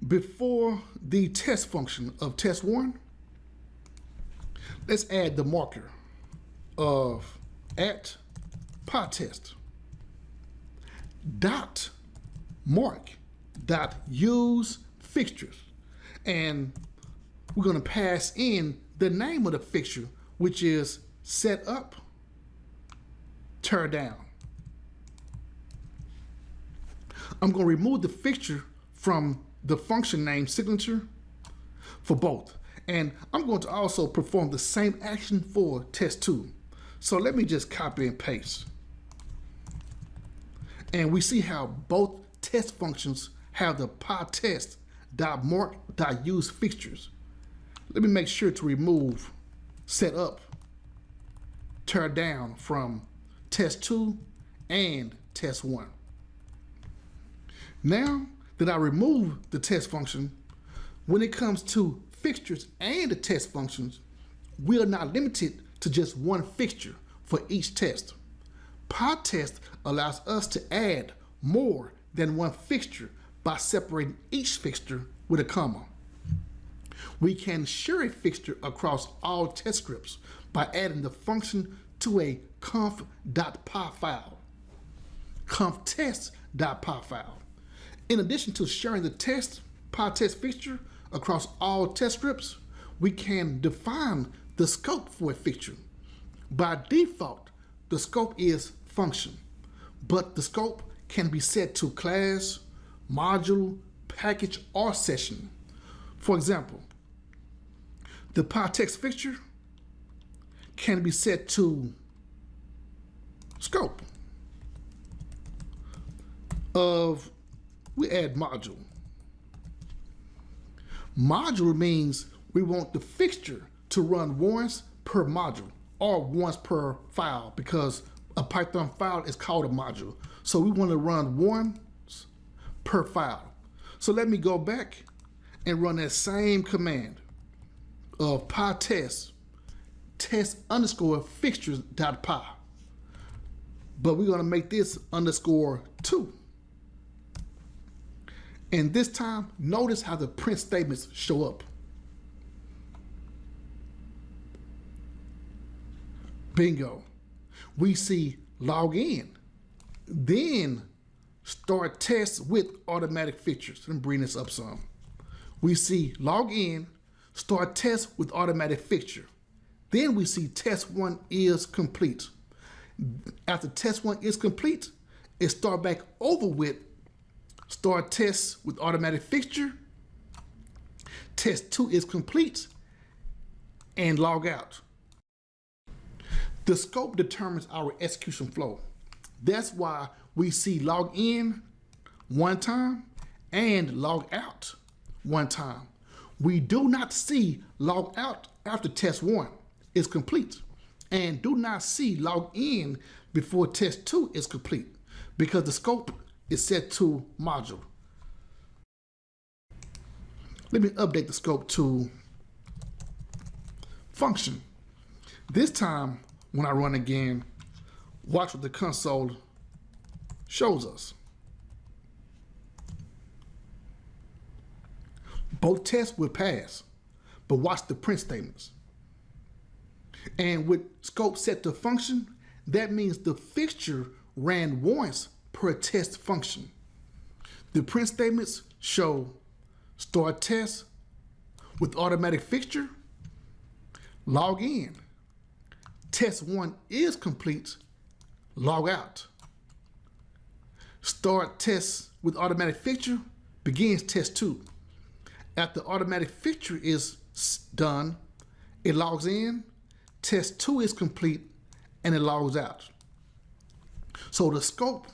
before the test function of test 1, let's add the marker of @Pytest dot mark dot use fixtures, and we're going to pass in the name of the fixture, which is set up, tear down. I'm going to remove the fixture from the function name signature for both. And I'm going to also perform the same action for test 2. So let me just copy and paste. And we see how both test functions have the Pytest.mark.use fixtures. Let me make sure to remove set up, tear down from test 2 and test 1. Now that I remove the test function, when it comes to fixtures and the test functions, we are not limited to just one fixture for each test. Pytest allows us to add more than one fixture by separating each fixture with a comma. We can share a fixture across all test scripts by adding the function to a conf.py file, conftest.py file. In addition to sharing the Pytest fixture across all test scripts, we can define the scope for a fixture. By default, the scope is function, but the scope can be set to class, module, package, or session. For example, the Pytest fixture can be set to scope of, we add module. Module means we want the fixture to run once per module or once per file, because a Python file is called a module. So we want to run once per file. So let me go back and run that same command of Pytest test_fixtures.py. But we're going to make this _2. And this time, notice how the print statements show up. Bingo. We see log in, then start test with automatic fixtures. Let me bring this up some. We see log in, start test with automatic fixture. Then we see test 1 is complete. After test 1 is complete, it start back over with start test with automatic fixture, test 2 is complete, and log out. The scope determines our execution flow. That's why we see log in one time and log out one time. We do not see log out after test 1 is complete, and do not see log in before test 2 is complete, because the scope is set to module. Let me update the scope to function. This time, when I run again, watch what the console shows us. Both tests will pass, but watch the print statements. And with scope set to function, that means the fixture ran once per test function. The print statements show start test with automatic fixture, log in, test 1 is complete, log out. Start test with automatic fixture begins test 2. After automatic fixture is done, it logs in, test 2 is complete, and it logs out. So the scope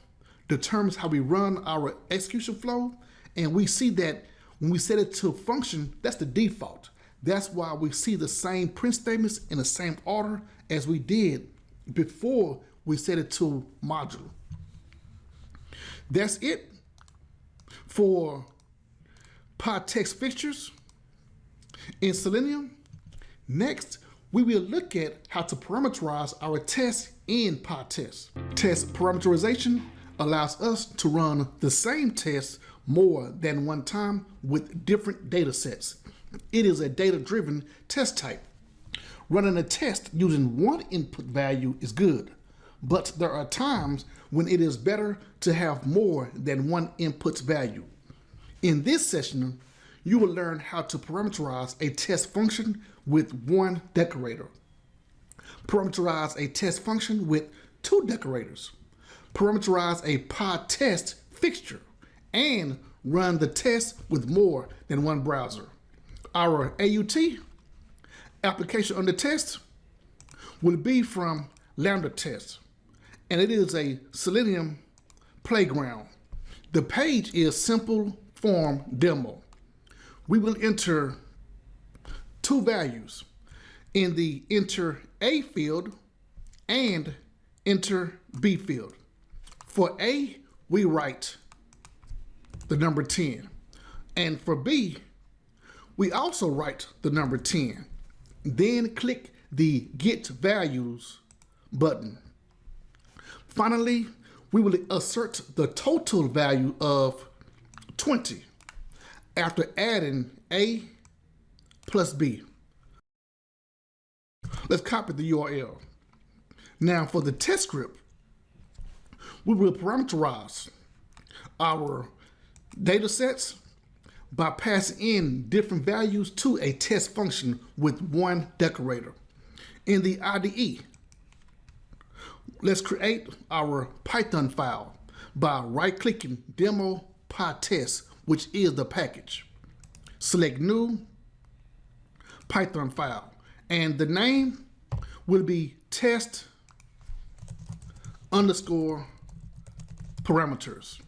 determines how we run our execution flow, and we see that when we set it to function, that's the default. That's why we see the same print statements in the same order as we did before we set it to module. That's it for Pytest fixtures in Selenium. Next, we will look at how to parameterize our tests in Pytest. Test parameterization allows us to run the same test more than one time with different data sets. It is a data-driven test type. Running a test using one input value is good, but there are times when it is better to have more than one input value. In this session, you will learn how to parameterize a test function with one decorator, parameterize a test function with 2 decorators, parameterize a Pytest fixture, and run the test with more than one browser. Our AUT, application under test, will be from Lambda Test, and it is a Selenium playground. The page is simple form demo. We will enter 2 values in the enter A field and enter B field. For A, we write the number 10. And for B, we also write the number 10. Then click the Get Values button. Finally, we will assert the total value of 20 after adding A plus B. Let's copy the URL. Now for the test script, we will parameterize our data sets by passing in different values to a test function with one decorator. In the IDE, let's create our Python file by right-clicking Demo Pytest, which is the package. Select New Python file, and the name will be test underscore parameters.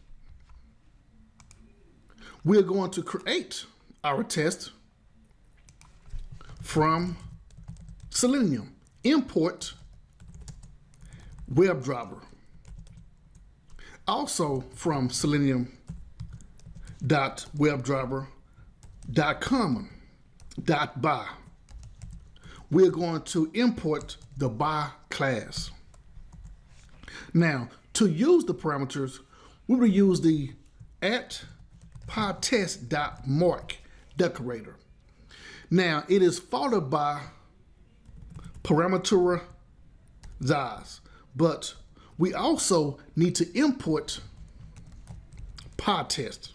We're going to create our test from Selenium. Import WebDriver. Also from Selenium.WebDriver.common.by. We're going to import the by class. Now, to use the parameters, we will use the @pytest.mark decorator. Now, it is followed by parameterize, but we also need to import Pytest.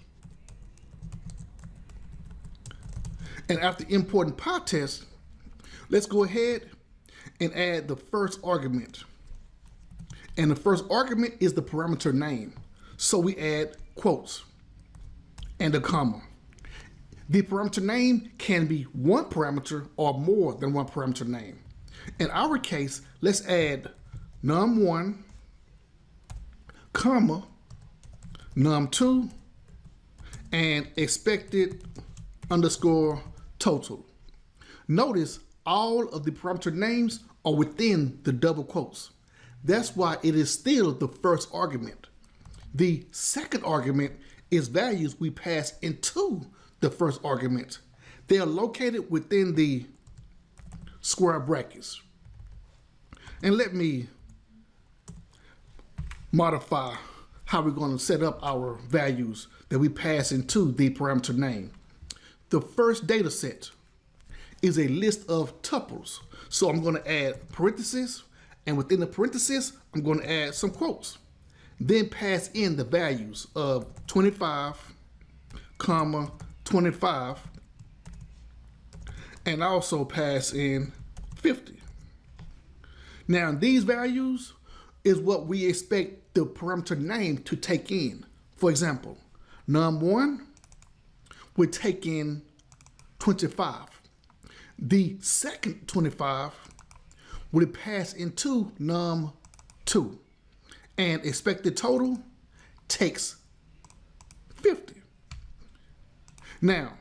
And after importing Pytest, let's go ahead and add the first argument. And the first argument is the parameter name. So we add quotes and a comma. The parameter name can be one parameter or more than one parameter name. In our case, let's add num1 comma, num2, and expected underscore total. Notice all of the parameter names are within the double quotes. That's why it is still the first argument. The second argument is values we pass into the first argument. They are located within the square brackets. And let me modify how we're going to set up our values that we pass into the parameter name. The first data set is a list of tuples. So I'm going to add parentheses, and within the parentheses, I'm going to add some quotes. Then pass in the values of 25, comma, 25, and also pass in 50. Now these values is what we expect the parameter name to take in. For example, num1 would take in 25. The second 25 would pass into num2, and expected total takes 50. Now,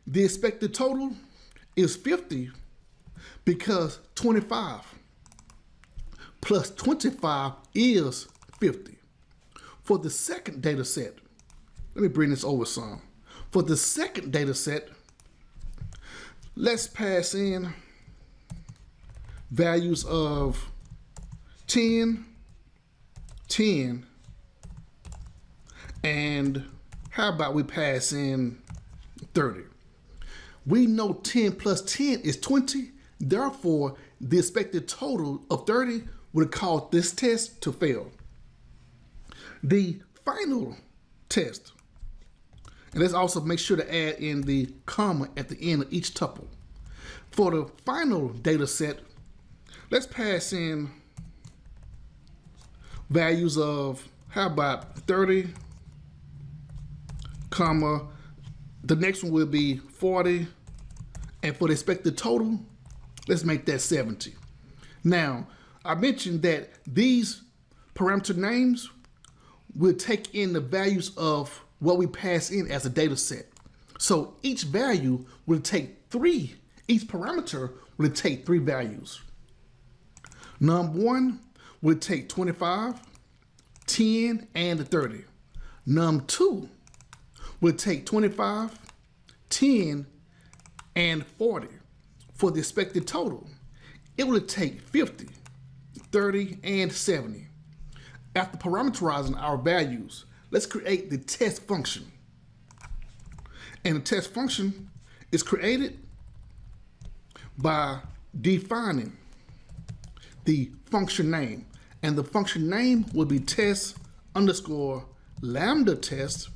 the expected total is 50 because 25 plus 25 is 50. For the second data set, let me bring this over some. For the second data set, let's pass in values of 10, 10, and how about we pass in 30? We know 10 plus 10 is 20, therefore the expected total of 30 would cause this test to fail. The final test, and let's also make sure to add in the comma at the end of each tuple. For the final data set, let's pass in values of, how about 30, comma, the next one will be 40, and for the expected total, let's make that 70. Now, I mentioned that these parameter names will take in the values of what we pass in as a data set. So each value will take 3, each parameter will take 3 values. Num1 will take 25, 10, and 30. Num2 will take 25, 10, and 40. For the expected total, it will take 50, 30, and 70. After parameterizing our values, let's create the test function. And the test function is created by defining the function name. And the function name will be test underscore lambda test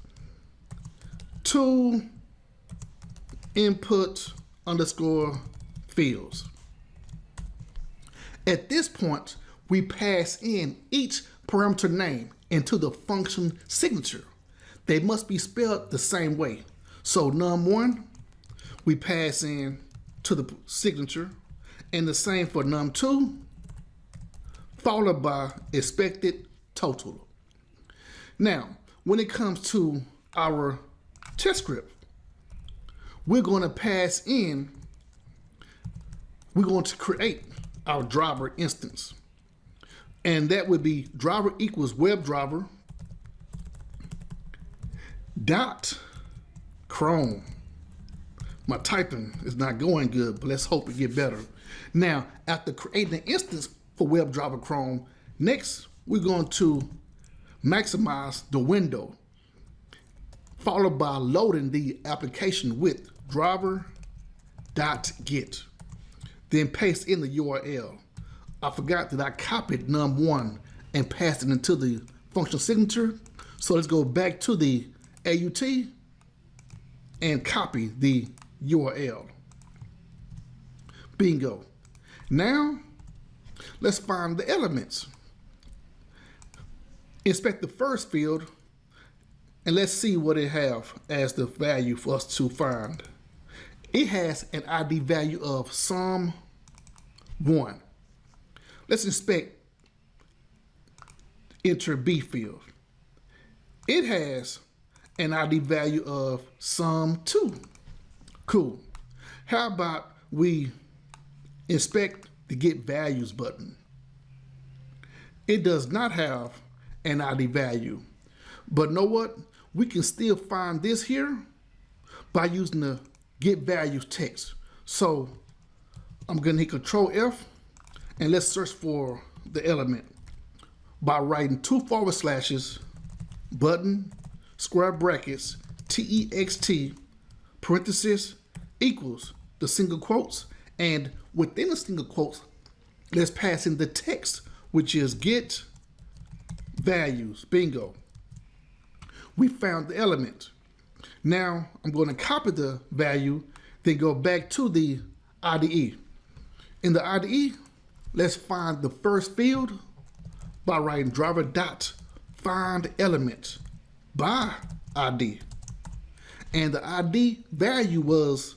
to input underscore fields. At this point, we pass in each parameter name into the function signature. They must be spelled the same way. So num1, we pass in to the signature, and the same for num2, followed by expected total. Now, when it comes to our test script, we're going to pass in, we're going to create our driver instance. And that would be driver equals WebDriver dot Chrome. My typing is not going good, but let's hope it get better. Now, after creating an instance for WebDriver Chrome, next we're going to maximize the window, followed by loading the application with driver.get. Then paste in the URL. I forgot that I copied num1 and passed it into the function signature. So let's go back to the AUT and copy the URL. Bingo. Now, let's find the elements. Inspect the first field, and let's see what it have as the value for us to find. It has an ID value of sum1. Let's inspect enter B field. It has an ID value of 𝐻𝐶𝐬2. Cool. How about we inspect the get values button? It does not have an ID value, but know what? We can still find this here by using the get values text. So I'm gonna hit Control F and let's search for the element by writing 2 button, square brackets, text, parenthesis, equals the single quotes, and within the single quotes, let's pass in the text, which is get values. Bingo. We found the element. Now I'm going to copy the value, then go back to the IDE. In the IDE, let's find the first field by writing driver dot find element by ID. And the ID value was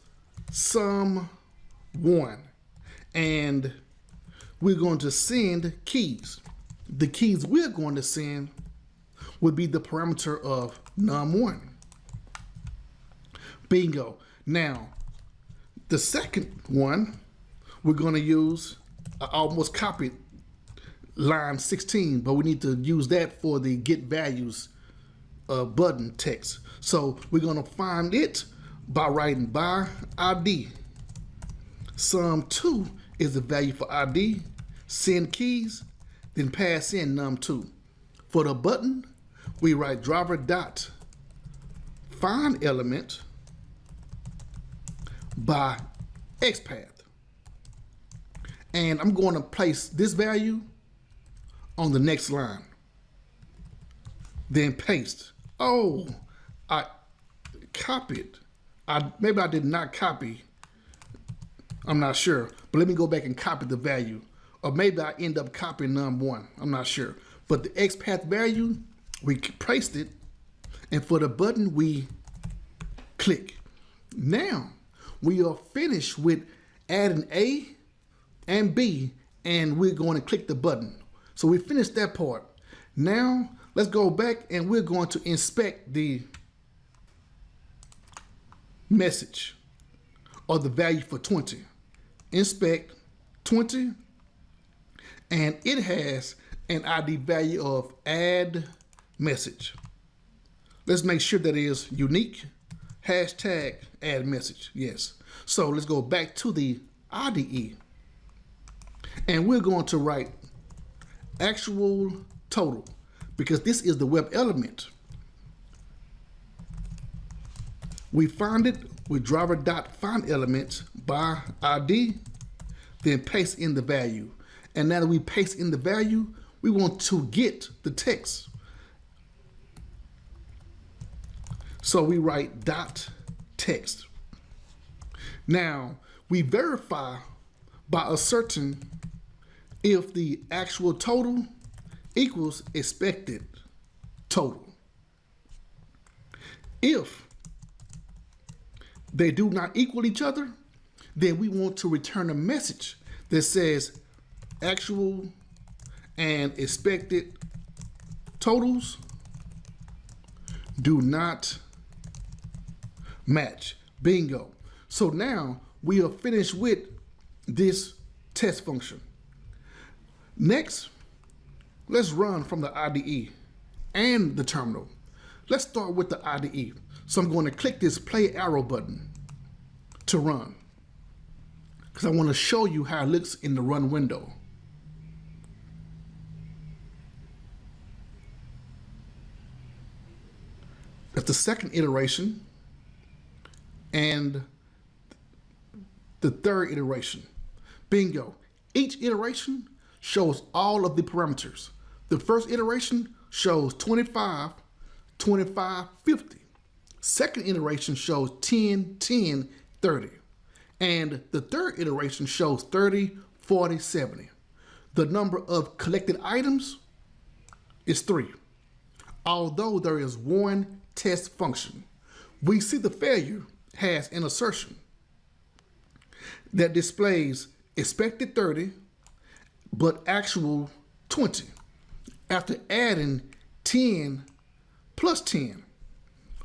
𝐻𝐶𝐬1. And we're going to send keys. The keys we're going to send would be the parameter of num1. Bingo. Now, the second one, we're going to use, I almost copied line 16, but we need to use that for the get values button text. So we're going to find it by writing by ID. 𝐻𝐶𝐬2 is the value for ID. Send keys, then pass in num2. For the button, we write driver dot find element by XPath. And I'm going to place this value on the next line. Then paste. Oh, I copied. Maybe I did not copy. I'm not sure. But let me go back and copy the value. Or maybe I end up copying num1. I'm not sure. But the XPath value, we placed it. And for the button, we click. Now, we are finished with adding A and B, and we're going to click the button. So we finished that part. Now, let's go back and we're going to inspect the message or the value for 20. Inspect 20, and it has an ID value of add message. Let's make sure that it is unique. Hashtag add message, yes. So let's go back to the IDE, and we're going to write actual total because this is the web element. We find it with driver dot find element by ID, then paste in the value. And now that we paste in the value, we want to get the text. So we write dot text. Now we verify by asserting if the actual total equals expected total. If they do not equal each other, then we want to return a message that says actual and expected totals do not match. Bingo. So now we are finished with this test function. Next, let's run from the IDE and the terminal. Let's start with the IDE. So I'm going to click this play arrow button to run because I want to show you how it looks in the run window. That's the second iteration and the third iteration. Bingo. Each iteration shows all of the parameters. The first iteration shows 25, 25, 50. Second iteration shows 10, 10, 30. And the third iteration shows 30, 40, 70. The number of collected items is 3. Although there is one test function, we see the failure has an assertion that displays expected 30, but actual 20. after adding 10 plus 10.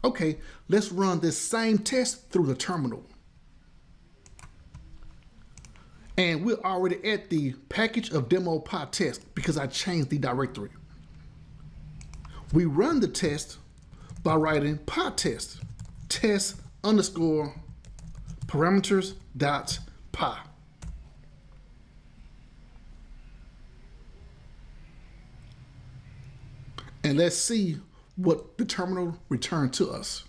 Okay, let's run this same test through the terminal. And we're already at the package of demo Pytest because I changed the directory. We run the test by writing Pytest test underscore parameters dot py. And let's see what the terminal returned to us.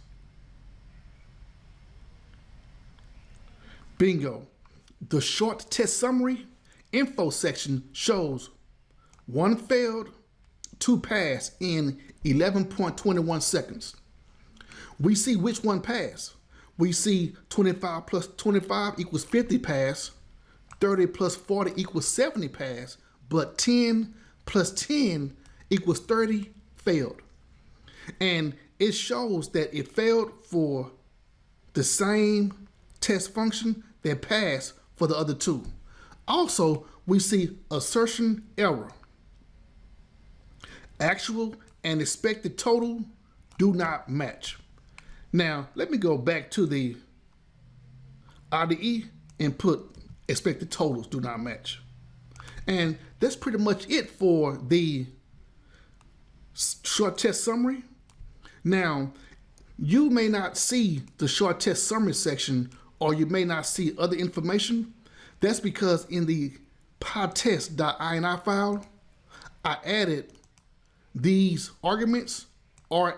Bingo. The short test summary info section shows 1 failed, 2 passed in 11.21 seconds. We see which one passed. We see 25 plus 25 equals 50 pass, 30 plus 40 equals 70 pass, but 10 plus 10 equals 30 failed. And it shows that it failed for the same test function that passed for the other two. Also, we see assertion error. Actual and expected total do not match. Now, let me go back to the IDE and put expected totals do not match. And that's pretty much it for the short test summary. Now, you may not see the short test summary section, or you may not see other information. That's because in the pytest.ini file, I added these arguments, RA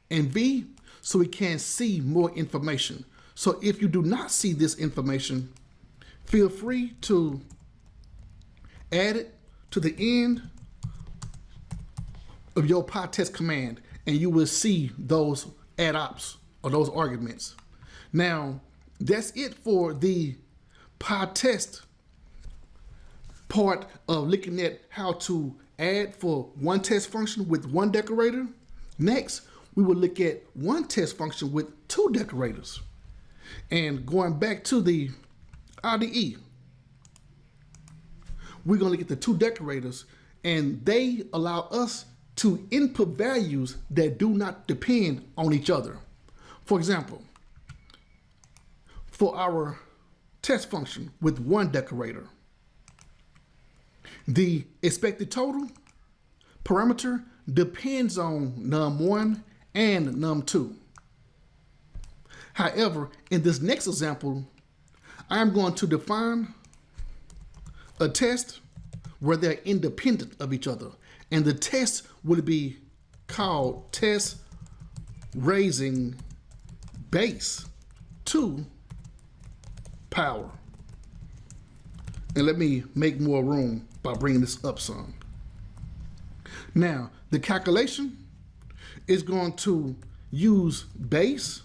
and V, so we can see more information. So if you do not see this information, feel free to add it to the end of your Pytest command, and you will see those add ops or those arguments. Now, that's it for the Pytest part of looking at how to add for one test function with one decorator. Next, we will look at one test function with two decorators. And going back to the IDE, we're going to look at the two decorators, and they allow us to input values that do not depend on each other. For example, for our test function with one decorator, the expected total parameter depends on num1 and num2. However, in this next example, I'm going to define a test where they're independent of each other. And the test will be called test raising base to power. And let me make more room by bringing this up some. Now, the calculation is going to use base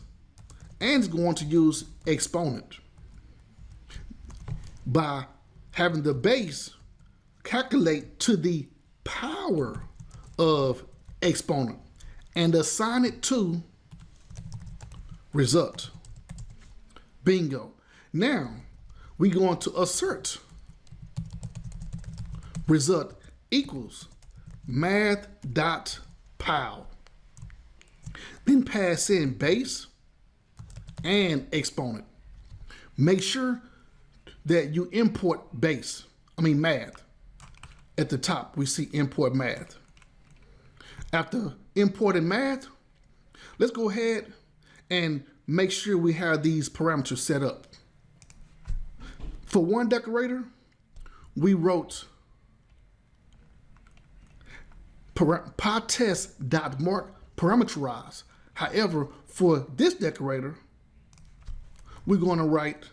and it's going to use exponent. By having the base calculate to the power of exponent and assign it to result. Bingo. Now we're going to assert result equals math.pow. Then pass in base and exponent. Make sure that you import math. At the top, we see import math. After importing math, let's go ahead and make sure we have these parameters set up. For one decorator, we wrote Pytest.mark parameterize. However, for this decorator, we're going to write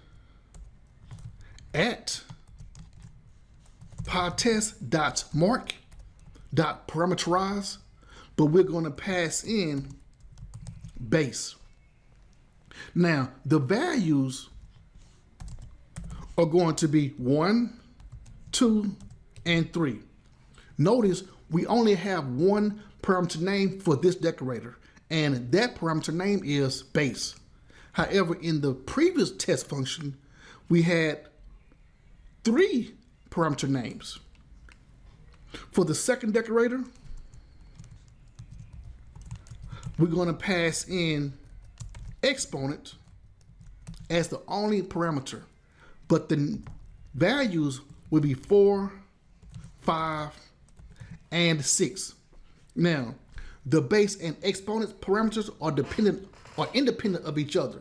at Pytest.mark.parameterize, but we're going to pass in base. Now, the values are going to be 1, 2, and 3. Notice we only have one parameter name for this decorator, and that parameter name is base. However, in the previous test function, we had 3 parameter names. For the second decorator, we're going to pass in exponent as the only parameter, but the values will be 4, 5, and 6. Now, the base and exponent parameters are independent of each other.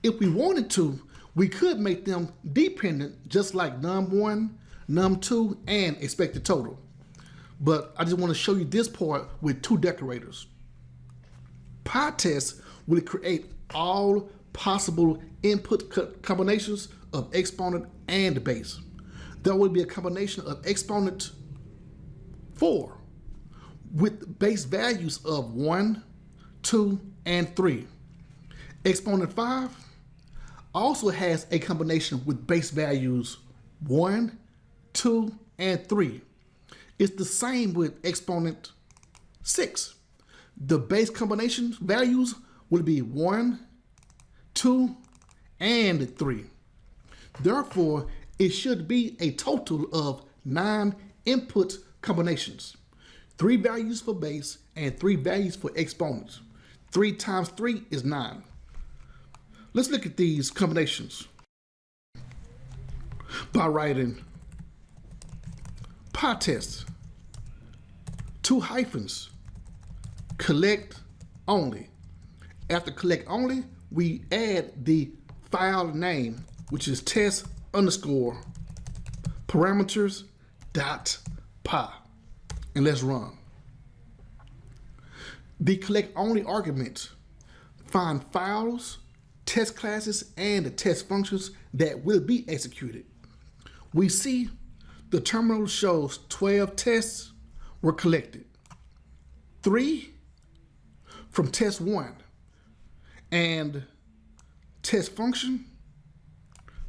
If we wanted to, we could make them dependent, just like num1, num2, and expected total. But I just want to show you this part with two decorators. Pytest will create all possible input combinations of exponent and base. There will be a combination of exponent 4 with base values of 1, 2, and 3. Exponent 5 also has a combination with base values 1, 2, and 3. It's the same with exponent 6. The base combination values will be 1, 2, and 3. Therefore, it should be a total of 9 input combinations. 3 values for base and 3 values for exponents. 3 times 3 is 9. Let's look at these combinations by writing Pytest, 2 hyphens, collect only. After collect only, we add the file name, which is test underscore parameters dot py, and let's run. The collect only argument find files, test classes, and the test functions that will be executed. We see the terminal shows 12 tests were collected. 3 from test 1 and test function,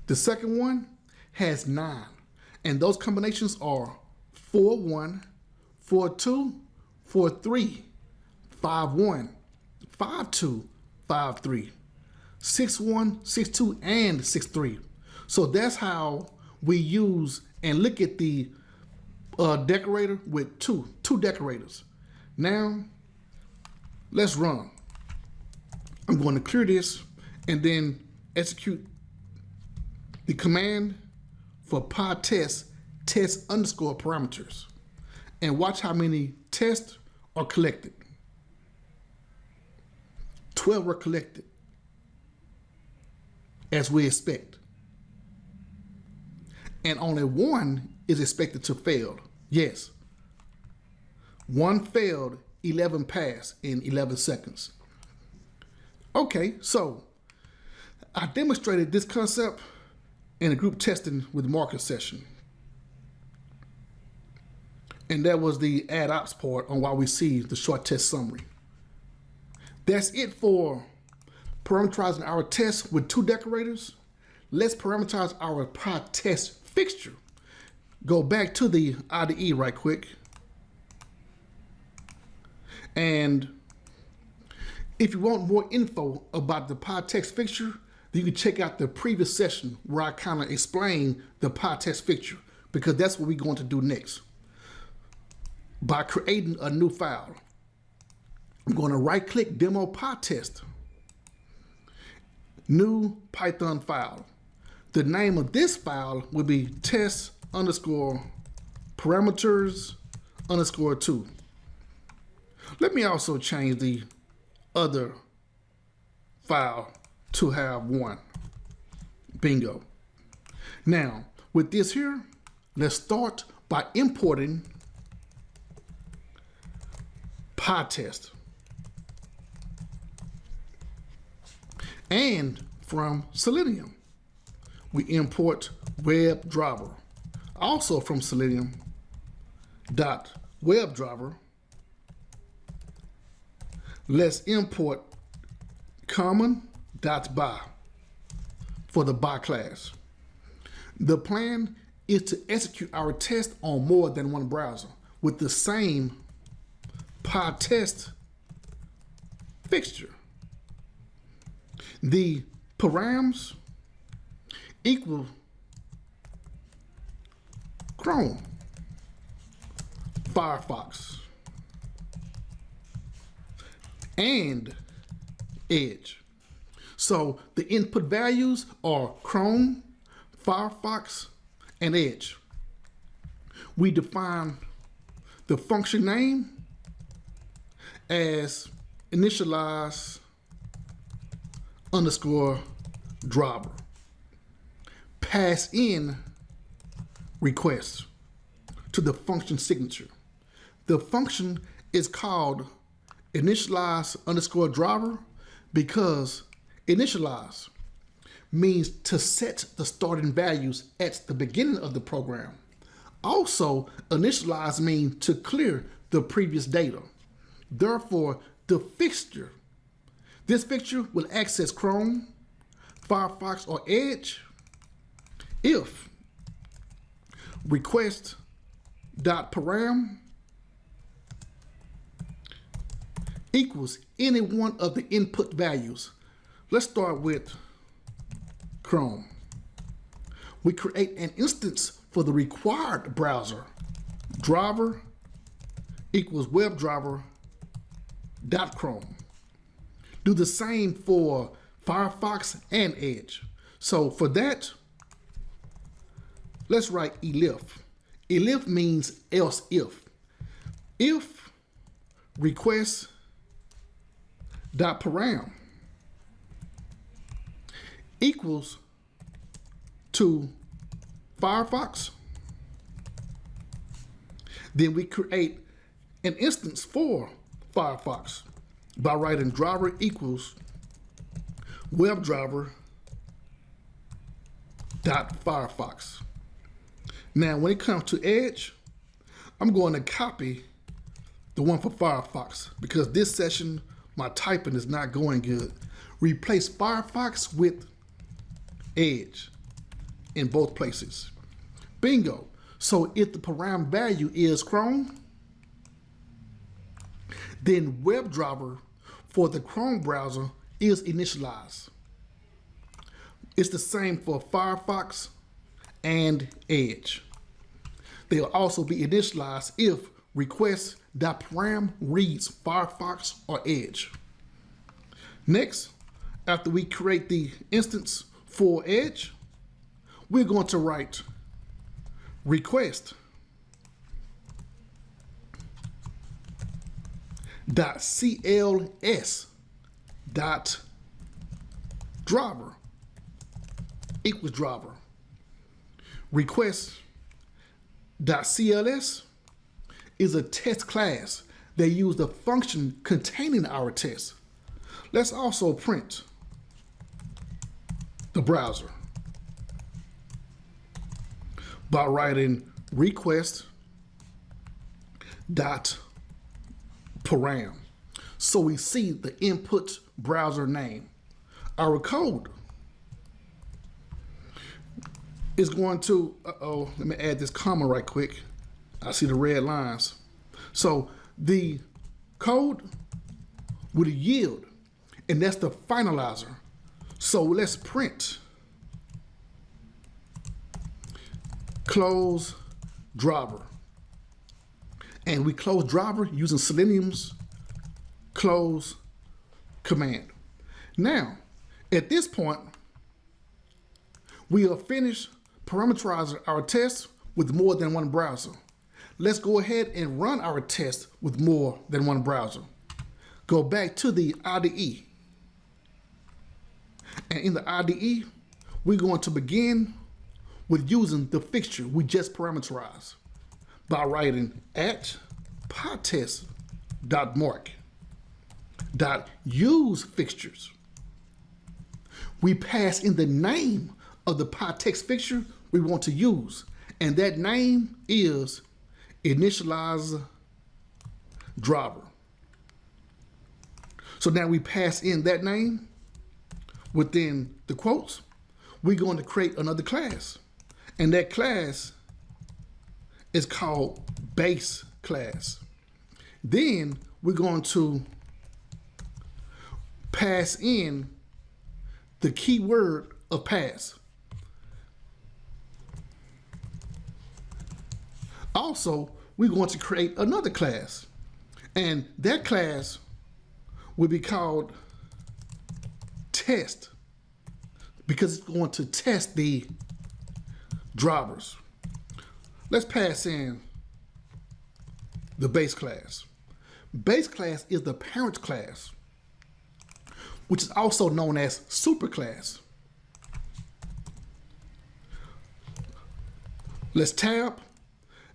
the second one has 9, and those combinations are 4-1, 4-2, 4-3, 5-1, 5-2, 5-3, 6-1, 6-2, and 6-3. So that's how we use and look at the decorator with two decorators. Now, let's run. I'm going to clear this and then execute the command for Pytest test underscore parameters, and watch how many tests are collected. 12 were collected, as we expect. And only 1 is expected to fail. Yes. 1 failed, 11 passed in 11 seconds. Okay, so I demonstrated this concept in a group testing with Marcus session. And that was the add ops part on why we see the short test summary. That's it for parameterizing our test with 2 decorators. Let's parameterize our Pytest fixture. Go back to the IDE right quick. And if you want more info about the Pytest fixture, you can check out the previous session where I kind of explain the Pytest fixture, because that's what we're going to do next. By creating a new file, I'm going to right click demo Pytest, new Python file. The name of this file will be test underscore parameters underscore 2. Let me also change the other file to have 1. Bingo. Now, with this here, let's start by importing Pytest. And from Selenium, we import WebDriver. Also from Selenium dot WebDriver, let's import _common.by for the by class. The plan is to execute our test on more than one browser with the same Pytest fixture. The params equal Chrome. Firefox, and Edge. So the input values are Chrome, Firefox, and Edge. We define the function name as initialize underscore driver. Pass in request to the function signature. The function is called initialize underscore driver because initialize means to set the starting values at the beginning of the program. Also, initialize means to clear the previous data. Therefore, the fixture, this fixture will access Chrome, Firefox, or Edge if request.param equals any one of the input values. Let's start with Chrome. We create an instance for the required browser. Driver equals WebDriver.Chrome. Do the same for Firefox and Edge. So for that, let's write elif. Elif means else if. If request.param equals to Firefox, then we create an instance for Firefox by writing driver equals WebDriver.Firefox. Now, when it comes to Edge, I'm going to copy the one for Firefox because this session, my typing is not going good. Replace Firefox with Edge in both places. Bingo. So if the param value is Chrome, then WebDriver for the Chrome browser is initialized. It's the same for Firefox and Edge. They'll also be initialized if request.param reads Firefox or Edge. Next, after we create the instance for Edge, we're going to write request .cls .driver equals driver. Request .cls is a test class that uses the function containing our test. Let's also print the browser by writing request.param. So we see the input browser name. Our code is going to, let me add this comma right quick. I see the red lines. So the code would yield, and that's the finalizer. So let's print close driver. And we close driver using Selenium's close command. Now, at this point, we have finished parameterizing our test with more than one browser. Let's go ahead and run our test with more than one browser. Go back to the IDE. And in the IDE, we're going to begin with using the fixture we just parameterized by writing at pytest.mark.use fixtures. We pass in the name of the Pytest fixture we want to use, and that name is initialize driver. So now we pass in that name within the quotes. We're going to create another class, and that class is called base class. Then we're going to pass in the keyword of pass. Also, we're going to create another class. And that class will be called test, because it's going to test the drivers. Let's pass in the base class. Base class is the parent class, which is also known as superclass. Let's tab,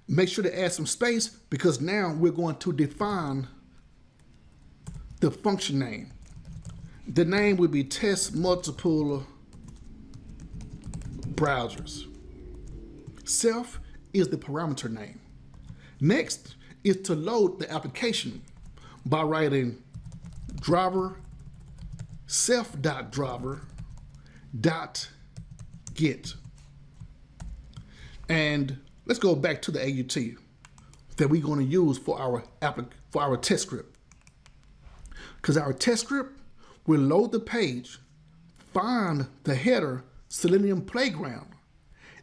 make sure to add some space, because now we're going to define the function name. The name will be test multiple browsers. Self is the parameter name. Next is to load the application by writing driver self.driver.get. And let's go back to the AUT that we're going to use for our test script. Because our test script will load the page, find the header Selenium Playground,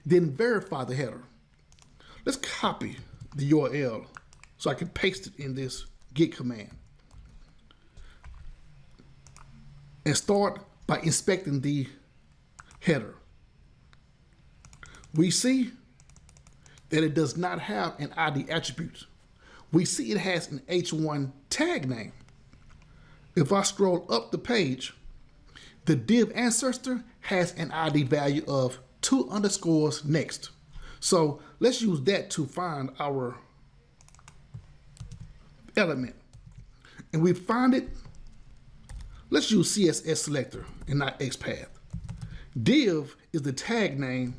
then verify the header. Let's copy the URL so I can paste it in this git command. And start by inspecting the header. We see that it does not have an ID attribute. We see it has an H1 tag name. If I scroll up the page, the div ancestor has an ID value of 2 underscores next. So let's use that to find our element. And we find it, let's use CSS selector and not XPath. Div is the tag name.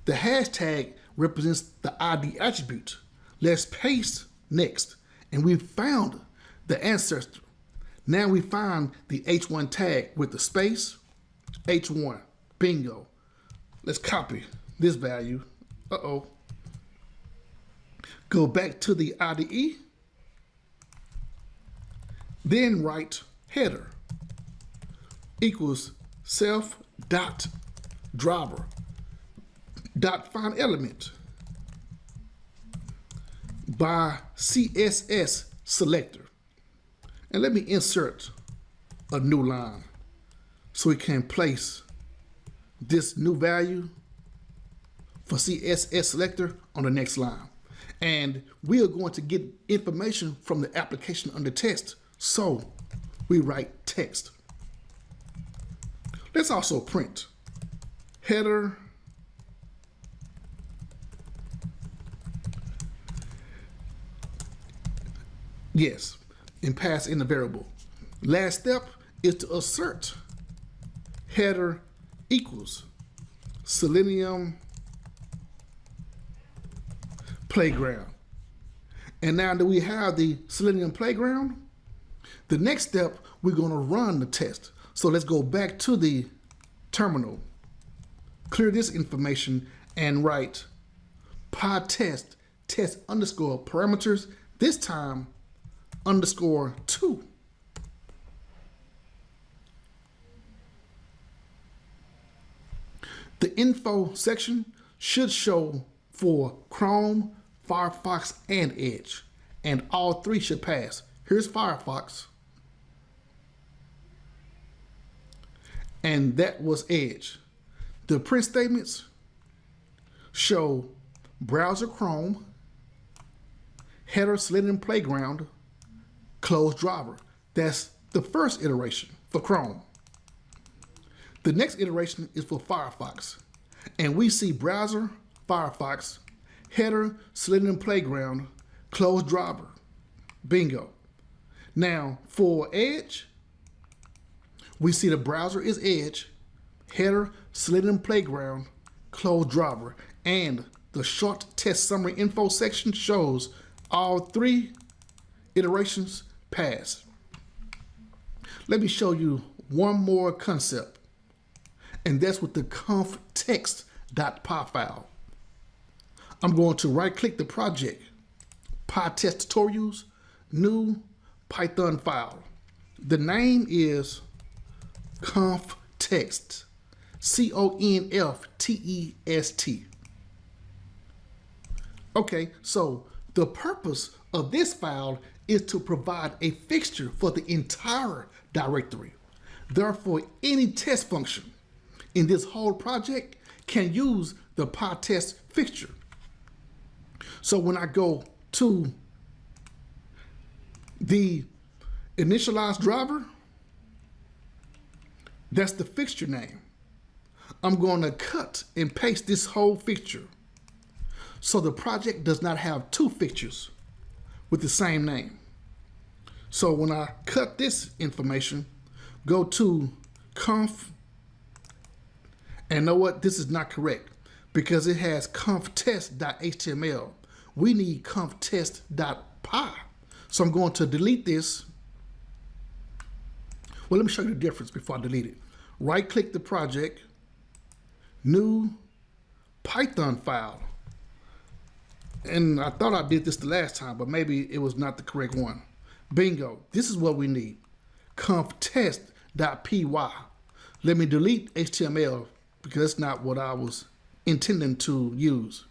The hashtag represents the ID attribute. Let's paste next. And we found the ancestor. Now we find the H1 tag with the space, H1, bingo. Let's copy this value. Go back to the IDE, then write header equals self.driver.find element by CSS selector. And let me insert a new line so we can place this new value for CSS selector on the next line. And we are going to get information from the application under test. So we write text. Let's also print header yes, and pass in the variable. Last step is to assert header equals Selenium Playground. And now that we have the Selenium Playground, the next step, we're going to run the test. So let's go back to the terminal, clear this information, and write Pytest test underscore parameters, this time underscore 2. The info section should show for Chrome, Firefox, and Edge, and all 3 should pass. Here's Firefox, and that was Edge. The print statements show browser Chrome, header Selenium Playground, close driver. That's the first iteration for Chrome. The next iteration is for Firefox, and we see browser Firefox, header Selenium Playground, close driver, bingo. Now for Edge, we see the browser is Edge, header Selenium Playground, close driver, and the short test summary info section shows all 3 iterations pass. Let me show you one more concept, and that's with the 𝐭𝐮_text.py file. I'm going to right click the project, Pytest tutorials, new Python file. The name is 𝐭𝐮_text, 𝐭𝐮_text. Okay, so The purpose of this file is to provide a fixture for the entire directory. Therefore, any test function in this whole project can use the Pytest fixture. So when I go to the initialized driver, that's the fixture name. I'm going to cut and paste this whole fixture so the project does not have two fixtures with the same name. So when I cut this information, go to conf, and know what? This is not correct because it has conftest.html. We need conftest.py. So I'm going to delete this. Well, let me show you the difference before I delete it. Right click the project, new Python file. And I thought I did this the last time, but maybe it was not the correct one. Bingo, this is what we need. conftest.py. Let me delete HTML because that's not what I was intending to use.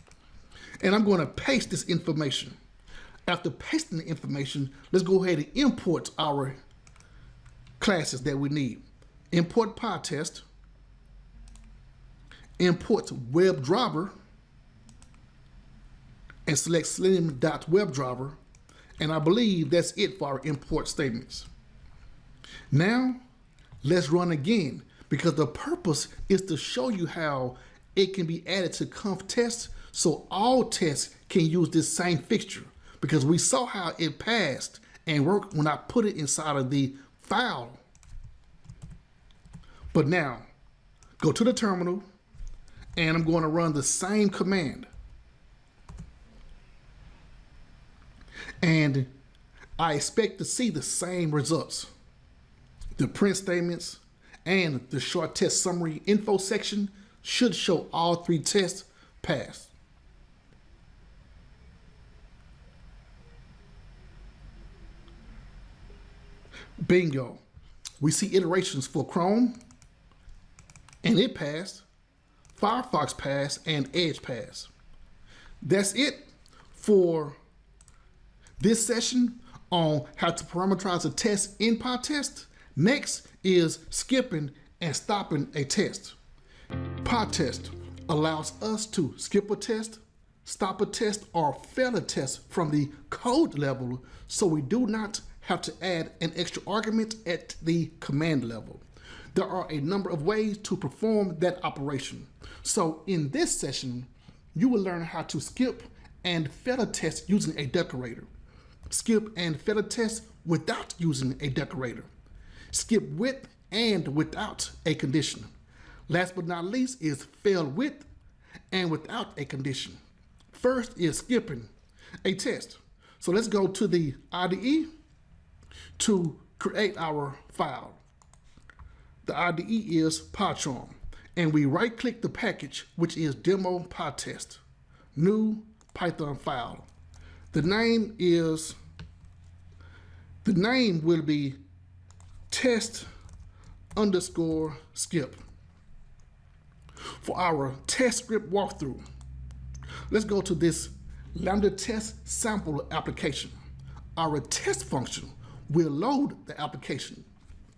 And I'm going to paste this information. After pasting the information, let's go ahead and import our classes that we need. Import Pytest, import WebDriver, and select Selenium.WebDriver, and I believe that's it for our import statements. Now, let's run again, because the purpose is to show you how it can be added to conftest so all tests can use this same fixture, because we saw how it passed and worked when I put it inside of the file. But now, go to the terminal, and I'm going to run the same command. And I expect to see the same results. The print statements and the short test summary info section should show all three tests passed. Bingo. We see iterations for Chrome, and it passed, Firefox passed, and Edge passed. That's it for this session on how to parameterize a test in Pytest. Next is skipping and stopping a test. Pytest allows us to skip a test, stop a test, or fail a test from the code level, so we do not have to add an extra argument at the command level. There are a number of ways to perform that operation. So in this session, you will learn how to skip and fail a test using a decorator. Skip and fail a test without using a decorator. Skip with and without a condition. Last but not least is fail with and without a condition. First is skipping a test. So let's go to the IDE to create our file. The IDE is PyCharm, and we right click the package, which is demo Pytest, new Python file. The name will be test_skip. For our test script walkthrough, let's go to this Lambda test sample application. Our test function will load the application.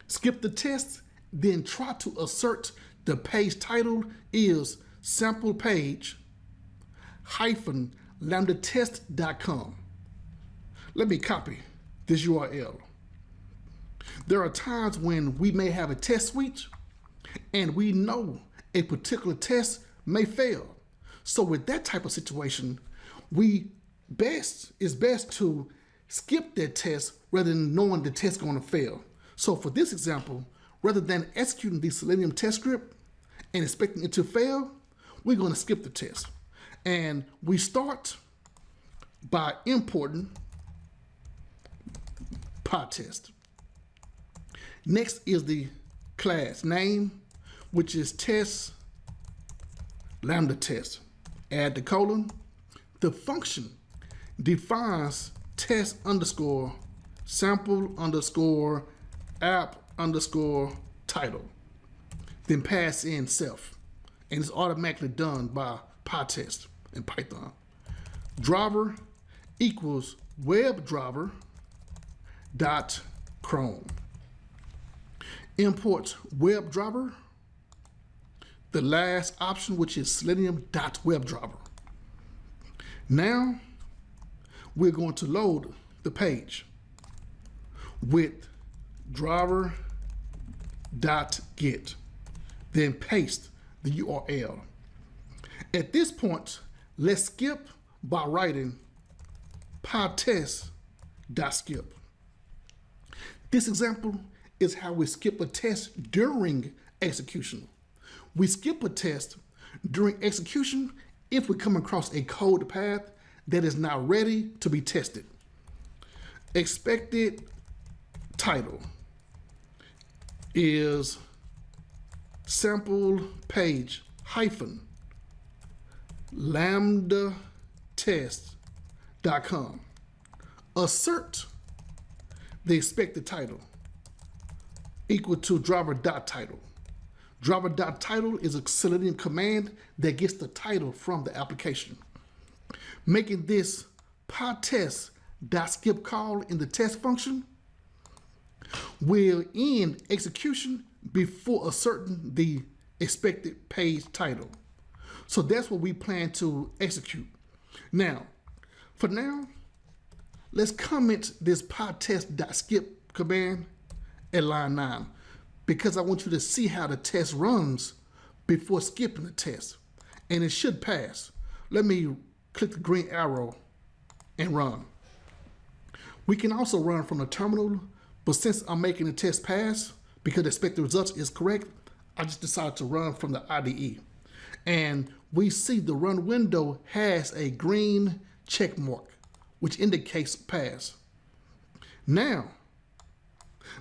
Skip the test, then try to assert the page title is sample page -lambdatest.com. Let me copy this URL. There are times when we may have a test suite and we know a particular test may fail. So with that type of situation, it's best to skip that test rather than knowing the test is going to fail. So for this example, rather than executing the Selenium test script and expecting it to fail, we're going to skip the test. And we start by importing Pytest. Next is the class name, which is test lambda test. Add the colon. The function defines test_sample_app_title. Then pass in self. And it's automatically done by Pytest in Python. Driver equals WebDriver dot Chrome. Import WebDriver, the last option, which is Selenium dot WebDriver. Now we're going to load the page with driver.get, then paste the URL. At this point, let's skip by writing pytest.skip. This example is how we skip a test during execution. We skip a test during execution if we come across a code path that is now ready to be tested. Expected title is sample page hyphen lambda test.com. Assert the expected title equal to driver.title. Driver.title is a Selenium command that gets the title from the application. Making this pytest.skip call in the test function will end execution before asserting the expected page title. So that's what we plan to execute. Now, for now, let's comment this pytest.skip command at line 9 because I want you to see how the test runs before skipping the test. And it should pass. Let me click the green arrow and run. We can also run from the terminal, but since I'm making the test pass, because the expected results is correct, I just decided to run from the IDE. And we see the run window has a green check mark, which indicates pass. Now,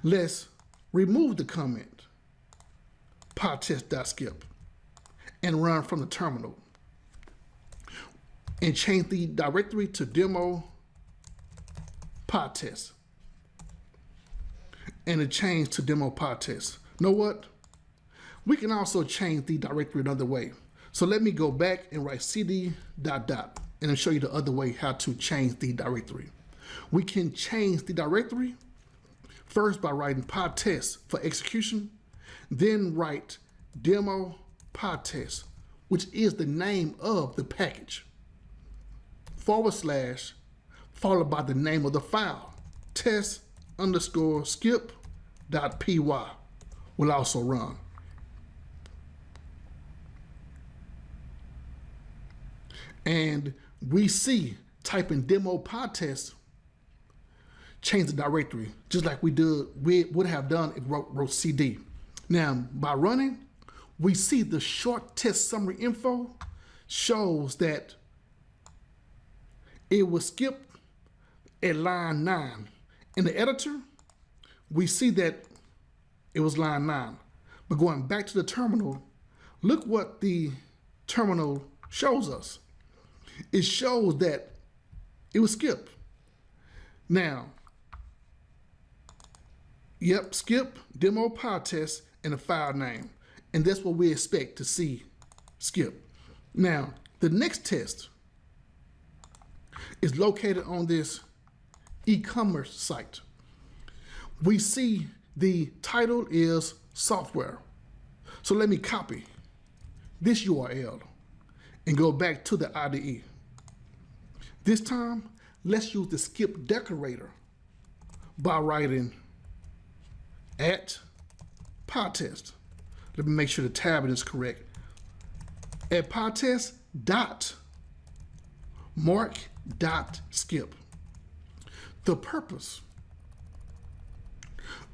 let's remove the comment, pytest.skip, and run from the terminal. And change the directory to demo Pytest. And it changed to demo Pytest. Know what? We can also change the directory another way. So let me go back and write cd ... and I'll show you the other way how to change the directory. We can change the directory first by writing Pytest for execution, then write demo Pytest, which is the name of the package, / followed by the name of the file, test_skip.py will also run. And we see typing demo Pytest change the directory, just like we would have done if we wrote cd. Now, by running, we see the short test summary info shows that it was skipped at line 9. In the editor, we see that it was line 9. But going back to the terminal, look what the terminal shows us. It shows that it was skipped. Now, yep, skip, demo Pytest, and the file name. And that's what we expect to see skip. Now, the next test is located on this e-commerce site. We see the title is software. So let me copy this URL and go back to the IDE. This time, let's use the skip decorator by writing @Pytest. Let me make sure the tab is correct. @Pytest.mark.skip. The purpose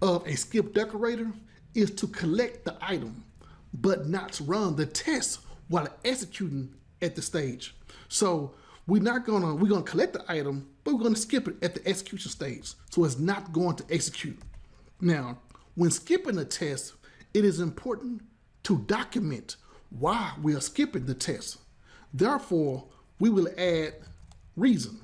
of a skip decorator is to collect the item, but not run the test while executing at the stage. So we're gonna collect the item, but we're gonna skip it at the execution stage. So it's not going to execute. Now, when skipping a test, it is important to document why we are skipping the test. Therefore, we will add reason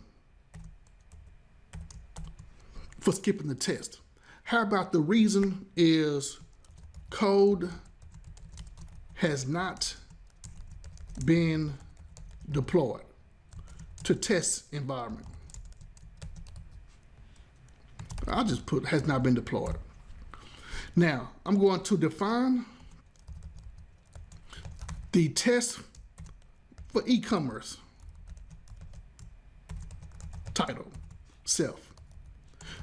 for skipping the test. How about the reason is code has not been deployed to test environment. I'll just put has not been deployed. Now, I'm going to define the test for e-commerce title, self.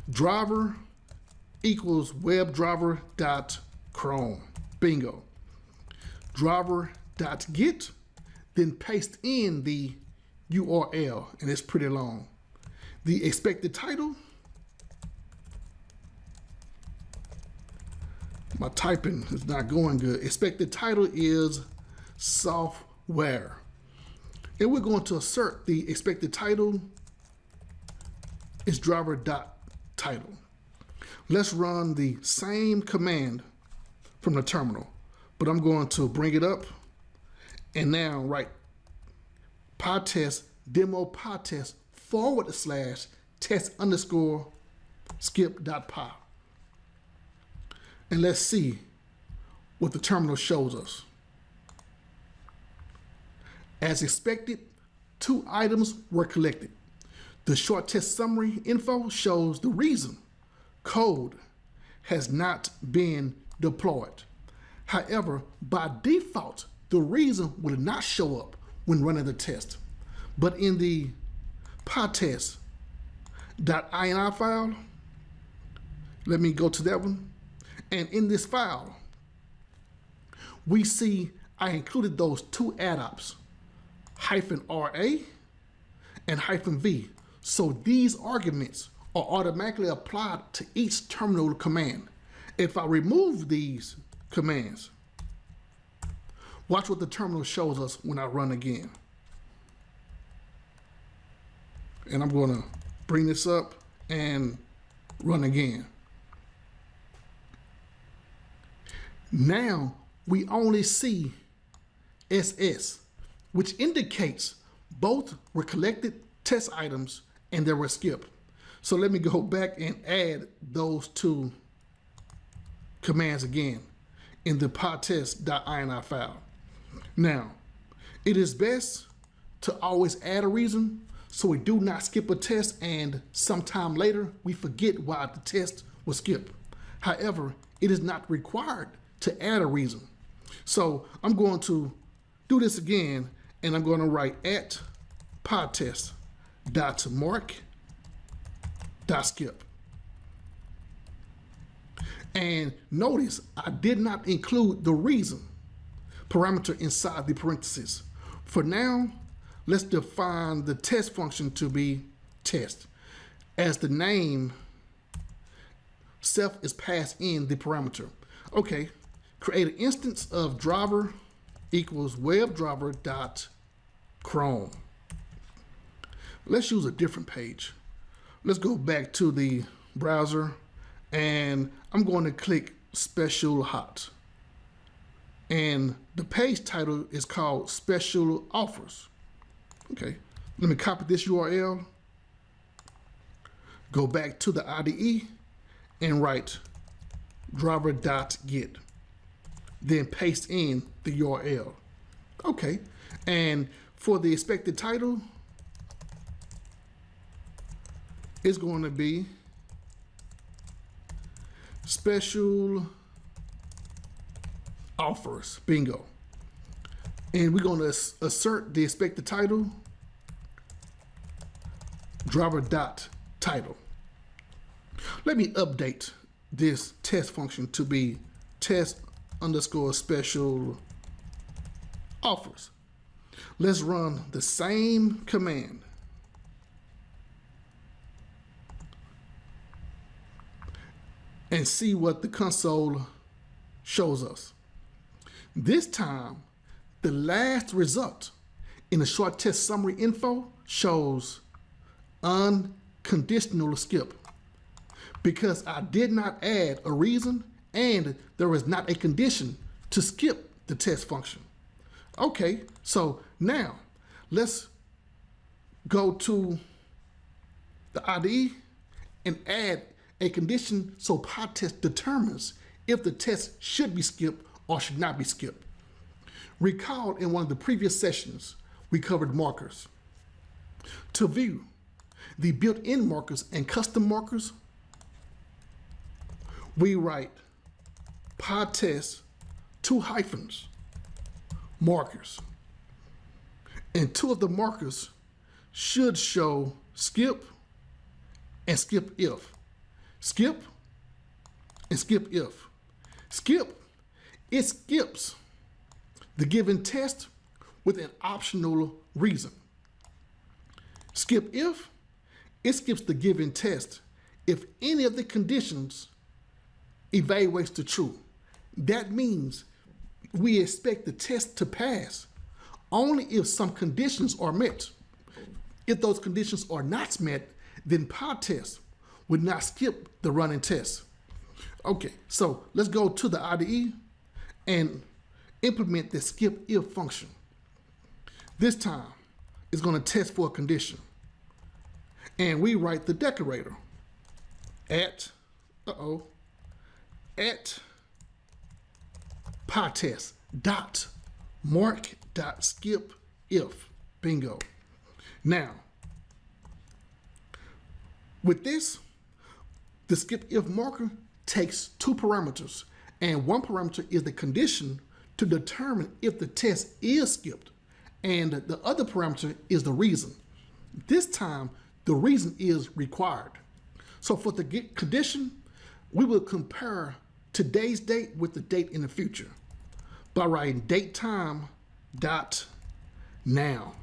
Driver equals WebDriver.Chrome. Bingo. Driver.Get, then paste in the URL, and it's pretty long. The expected title, my typing is not going good. Expected title is software. And we're going to assert the expected title is driver.title. Let's run the same command from the terminal, but I'm going to bring it up and now write Pytest demo Pytest /test_skip.py. And let's see what the terminal shows us. As expected, 2 items were collected. The short test summary info shows the reason code has not been deployed. However, by default, the reason will not show up when running the test. But in the Pytest.ini file, let me go to that one. And in this file, we see I included those 2 add-ops, -RA and -V. So these arguments are automatically applied to each terminal command. If I remove these commands, watch what the terminal shows us when I run again. And I'm going to bring this up and run again. Now we only see SS, which indicates both were collected test items and they were skipped. So let me go back and add those 2 commands again in the Pytest.ini file. Now, it is best to always add a reason so we do not skip a test and sometime later we forget why the test was skipped. However, it is not required to add a reason. So I'm going to do this again, and I'm going to write at Pytest.mark.skip. And notice I did not include the reason parameter inside the parentheses. For now, let's define the test function to be test, as the name self is passed in the parameter. Okay. Create an instance of driver equals WebDriver.Chrome. Let's use a different page. Let's go back to the browser and I'm going to click Special Hot. And the page title is called Special Offers. Okay, let me copy this URL, go back to the IDE and write driver.get. Then paste in the URL. Okay, and for the expected title, it's going to be special offers, bingo. And we're going to assert the expected title, driver.title. Let me update this test function to be test_special offers. Let's run the same command. And see what the console shows us. This time, the last result in the short test summary info shows unconditional skip because I did not add a reason and there was not a condition to skip the test function. Okay, so now let's go to the IDE and add a condition so Pytest determines if the test should be skipped or should not be skipped. Recall in one of the previous sessions, we covered markers. To view the built-in markers and custom markers, we write Pytest, 2 hyphens, markers. And 2 of the markers should show skip and skip if. Skip and skip if. Skip, it skips the given test with an optional reason. Skip if, it skips the given test if any of the conditions evaluates to true. That means we expect the test to pass only if some conditions are met. If those conditions are not met, then Pytest would not skip the running test. Okay, so let's go to the IDE and implement the skip if function. This time, it's going to test for a condition. And we write the decorator at Pytest dot mark dot skip if. Bingo. Now, with this, the skip if marker takes 2 parameters, and 1 parameter is the condition to determine if the test is skipped, and the other parameter is the reason. This time, the reason is required. So for the condition, we will compare today's date with the date in the future by writing datetime dot now.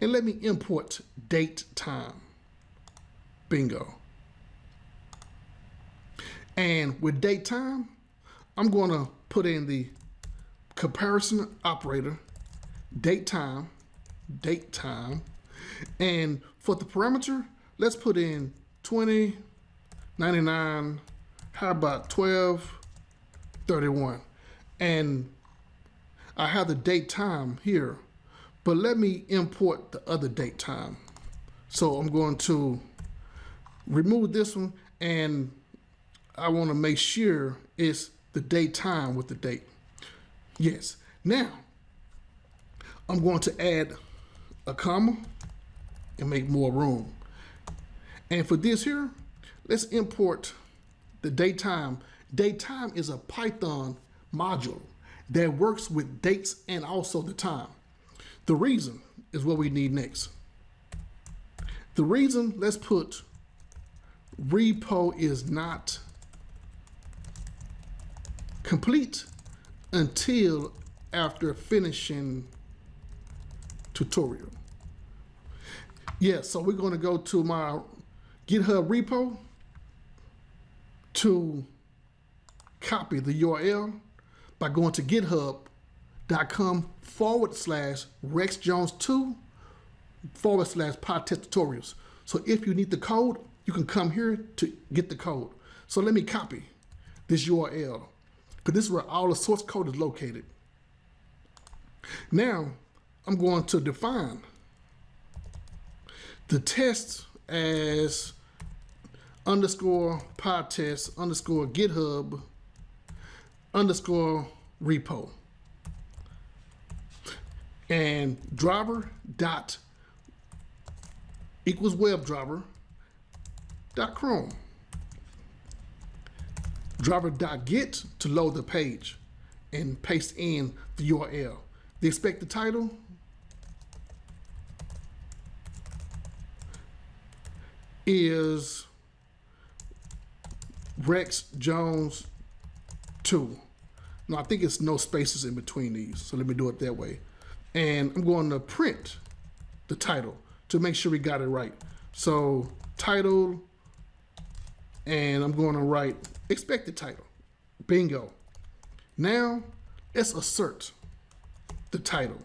And let me import date time. Bingo. And with date time, I'm going to put in the comparison operator, date time, and for the parameter, let's put in 20, 99, how about 12, 31. And I have the date time here, but let me import the other date time. So I'm going to remove this one, and I want to make sure it's the date time with the date. Yes. Now, I'm going to add a comma and make more room. And for this here, let's import the datetime. Datetime is a Python module that works with dates and also the time. The reason is what we need next. The reason, let's put repo is not complete until after finishing tutorial. Yeah, so we're going to go to my GitHub repo to copy the URL by going to github.com/rexjones2/Pytest tutorials. So if you need the code, you can come here to get the code. So let me copy this URL, because this is where all the source code is located. Now, I'm going to define the test as _Pytest_GitHub_repo. And driver dot equals WebDriver dot Chrome. Driver dot get to load the page and paste in the URL. The expected title is Rex Jones 2. Now I think it's no spaces in between these, so let me do it that way. And I'm going to print the title to make sure we got it right. So title, and I'm going to write expected title. Bingo. Now let's assert the title.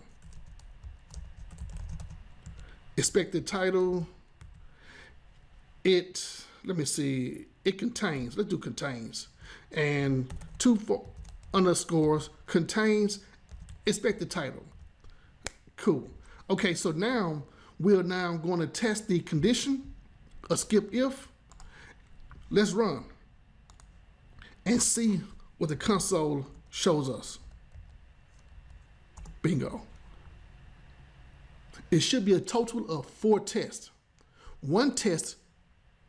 Expected title, let me see, it contains, let's do contains, and 2 underscores contains expected title. Cool. Okay, so now we're going to test the condition, a skip if. Let's run and see what the console shows us. Bingo. It should be a total of 4 tests. 1 test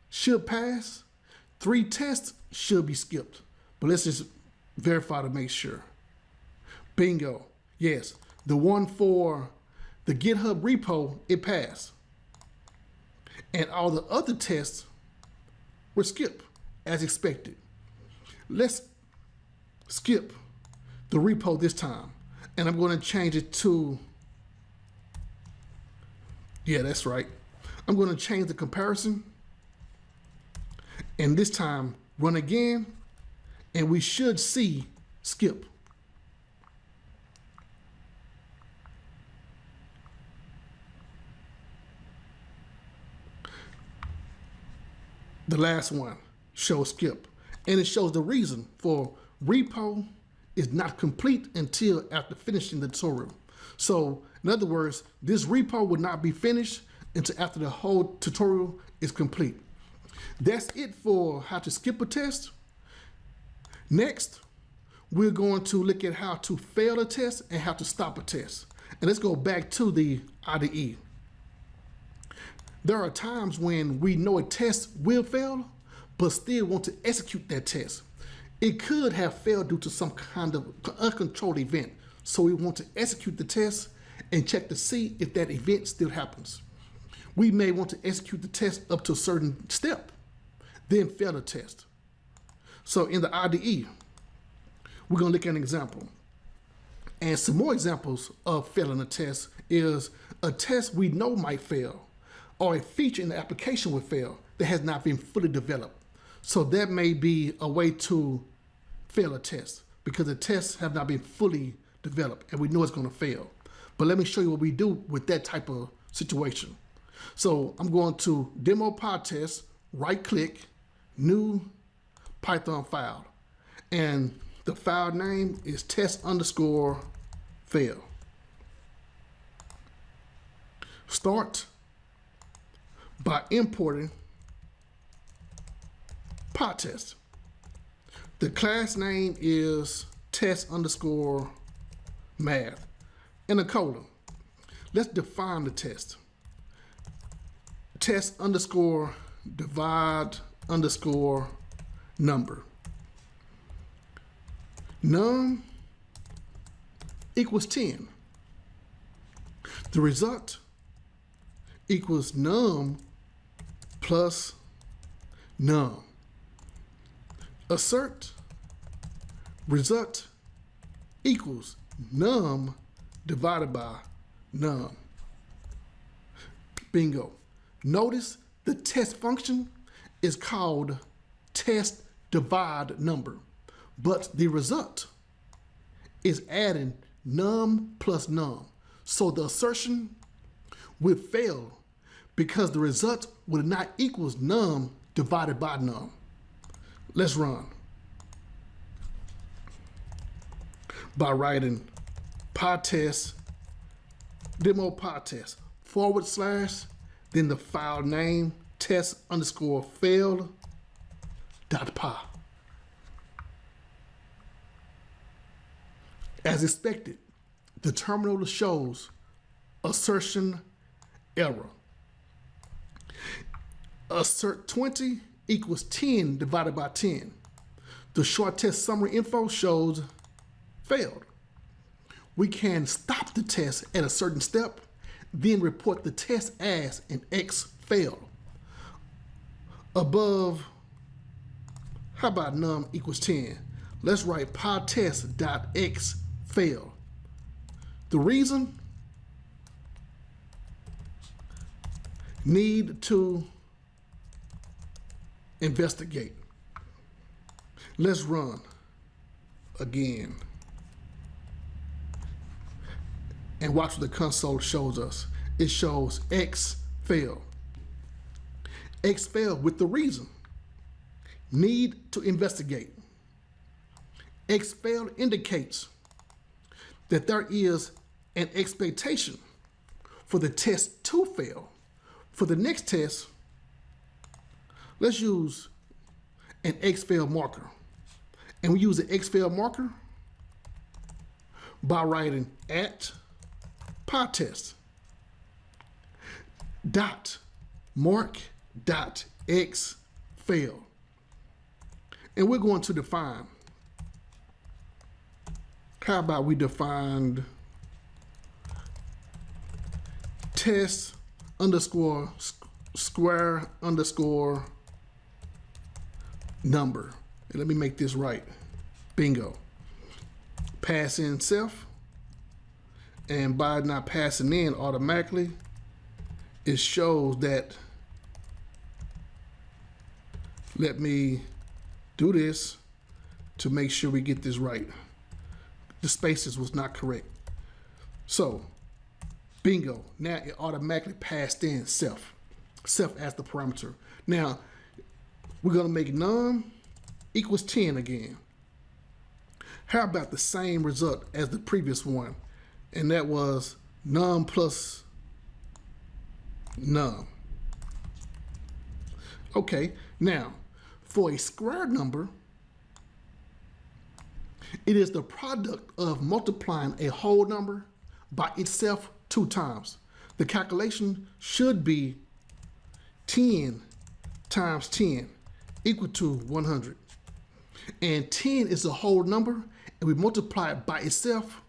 should pass, 3 tests should be skipped, but let's just verify to make sure. Bingo. Yes, the one for the GitHub repo, it passed. And all the other tests were skipped as expected. Let's skip the repo this time. And I'm going to change it to, yeah, that's right. I'm going to change the comparison. And this time, run again. And we should see skip. The last one shows skip, and it shows the reason for repo is not complete until after finishing the tutorial. So in other words, this repo would not be finished until after the whole tutorial is complete. That's it for how to skip a test. Next, we're going to look at how to fail a test and how to stop a test. And let's go back to the IDE. There are times when we know a test will fail, but still want to execute that test. It could have failed due to some kind of uncontrolled event. So we want to execute the test and check to see if that event still happens. We may want to execute the test up to a certain step, then fail the test. So in the IDE, we're going to look at an example. And some more examples of failing a test is a test we know might fail, or a feature in the application will fail that has not been fully developed. So that may be a way to fail a test because the tests have not been fully developed and we know it's going to fail. But let me show you what we do with that type of situation. So I'm going to demo Pytest, right click, new Python file. And the file name is test_fail. Start by importing Pytest. The class name is test_math and a colon. Let's define the test. Test_divide_number. Num equals 10. The result equals num plus num. Assert result equals num divided by num. Bingo. Notice the test function is called test divide number, but the result is adding num plus num. So the assertion will fail because the result will not equals num divided by num. Let's run by writing Pytest, demo Pytest, / then the file name test_failed.py. As expected, the terminal shows assertion error. Assert 20 equals 10 divided by 10. The short test summary info shows failed. We can stop the test at a certain step, then report the test as an X failed. Above, how about num equals 10? Let's write pytest.x failed. The reason, need to investigate. Let's run again and watch what the console shows us. It shows X failed. X failed with the reason, need to investigate. X failed indicates that there is an expectation for the test to fail. For the next test, let's use an X fail marker. And we use the X fail marker by writing at Pytest dot mark dot X fail. And we're going to define. How about we defined test underscore square underscore number. And let me make this right. Bingo. Pass in self. And by not passing in automatically, it shows that, let me do this to make sure we get this right. The spaces was not correct. So, bingo, now it automatically passed in self as the parameter. Now, we're gonna make num equals 10 again. How about the same result as the previous one? And that was num plus num. Okay, now, for a square number, it is the product of multiplying a whole number by itself 2 times. The calculation should be 10 times 10 equal to 100. And 10 is a whole number, and we multiply it by itself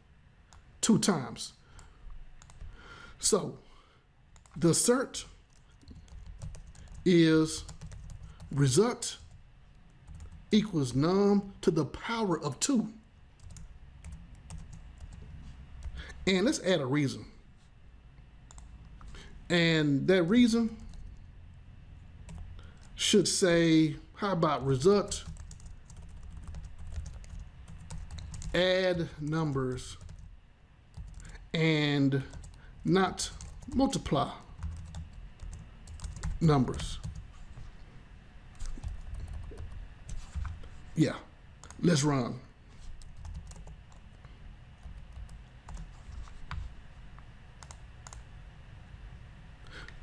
2 times. So the assert is result equals num to the power of 2. And let's add a reason. And that reason should say, how about result add numbers and not multiply numbers. Yeah, let's run.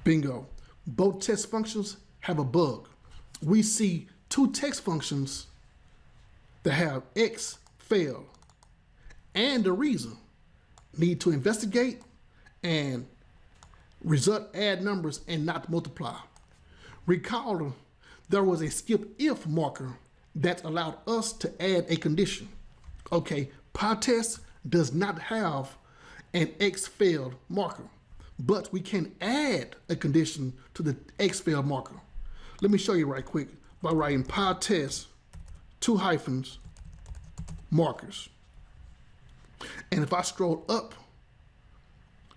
Bingo. Both test functions have a bug. We see 2 text functions that have X fail and the reason. Need to investigate and result add numbers and not multiply. Recall there was a skip if marker that allowed us to add a condition. Okay, Pytest does not have an X failed marker, but we can add a condition to the X failed marker. Let me show you right quick by writing Pytest 2 hyphens markers. And if I scroll up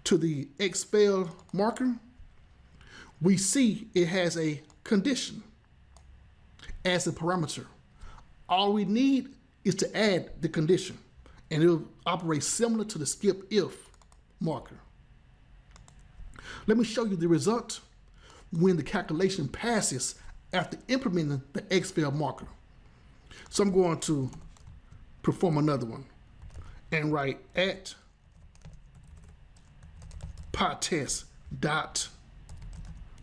to the X failed marker, we see it has a condition as a parameter. All we need is to add the condition, and it'll operate similar to the skip if marker. Let me show you the result when the calculation passes after implementing the X failed marker. So I'm going to perform another one and write at Pytest dot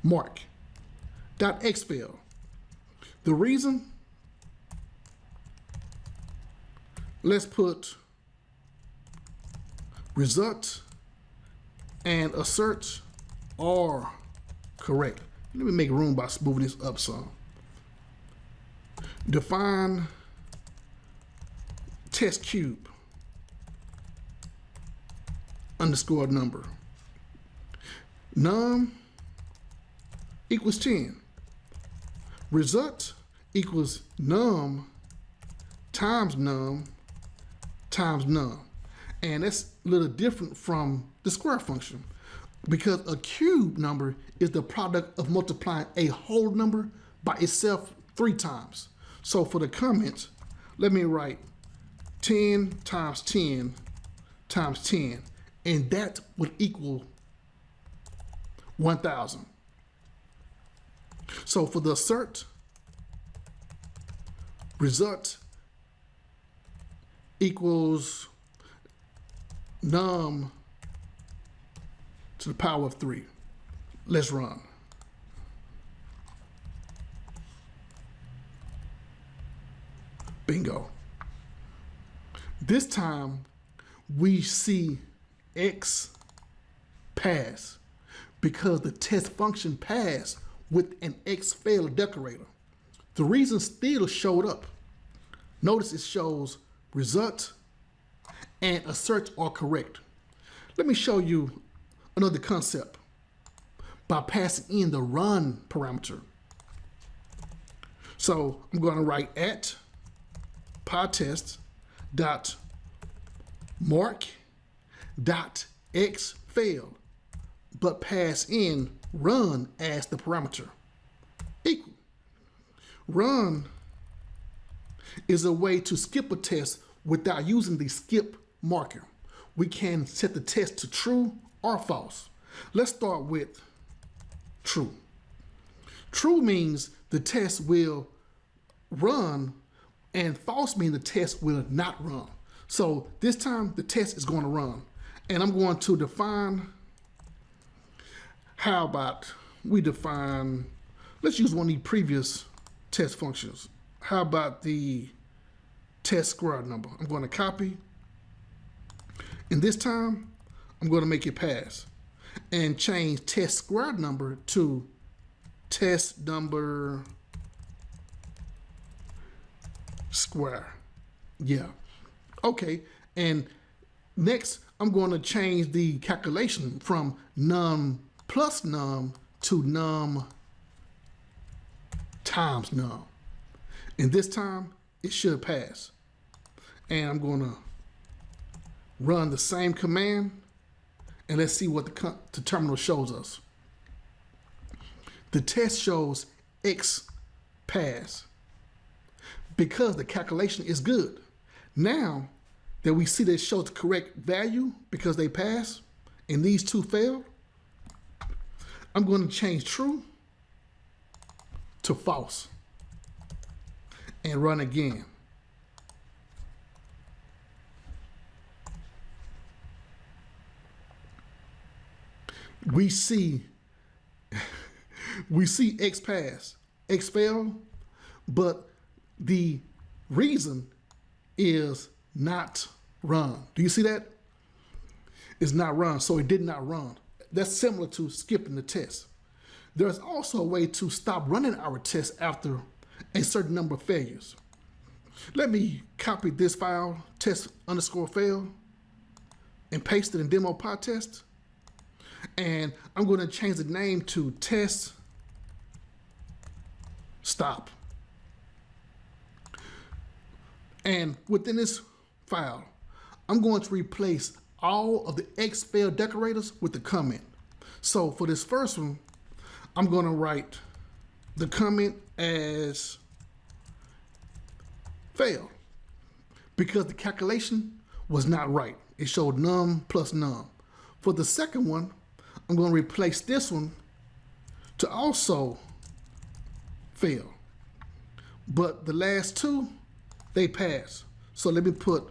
mark dot xfail. The reason, let's put result and assert are correct. Let me make room by smoothing this up some. Define test cube underscore number. Num equals 10. Result equals num times num times num. And that's a little different from the square function, because a cube number is the product of multiplying a whole number by itself 3 times. So for the comments, let me write 10 times 10 times 10, and that would equal 1,000. So for the assert, result equals num to the power of 3. Let's run. Bingo. This time we see X pass because the test function passed with an X failed decorator. The reason still showed up. Notice it shows result and assert are correct. Let me show you another concept by passing in the run parameter. So I'm going to write at Pytest dot mark dot x failed, but pass in run as the parameter. Equal. Run is a way to skip a test without using the skip marker. We can set the test to true or false. Let's start with true. True means the test will run, and false means the test will not run. So this time the test is going to run. And I'm going to define, how about we define, let's use one of the previous test functions. How about the test square number? I'm going to copy, and this time I'm going to make it pass and change test square number to test number square. Yeah. Okay. And next, I'm going to change the calculation from num plus num to num times num. And this time, it should pass. And I'm going to run the same command, and let's see what the terminal shows us. The test shows X pass because the calculation is good. Now that we see that it shows the correct value because they pass and these two failed, I'm going to change true to false and run again. We see X pass, X fail, but the reason is not run. Do you see that? It's not run, so it did not run. That's similar to skipping the test. There's also a way to stop running our test after a certain number of failures. Let me copy this file, test_fail, and paste it in demo Pytest. And I'm going to change the name to test stop. And within this file, I'm going to replace all of the X fail decorators with the comment. So for this first one, I'm going to write the comment as fail because the calculation was not right. It showed num plus num. For the second one, I'm going to replace this one to also fail. But the last two, they pass. So let me put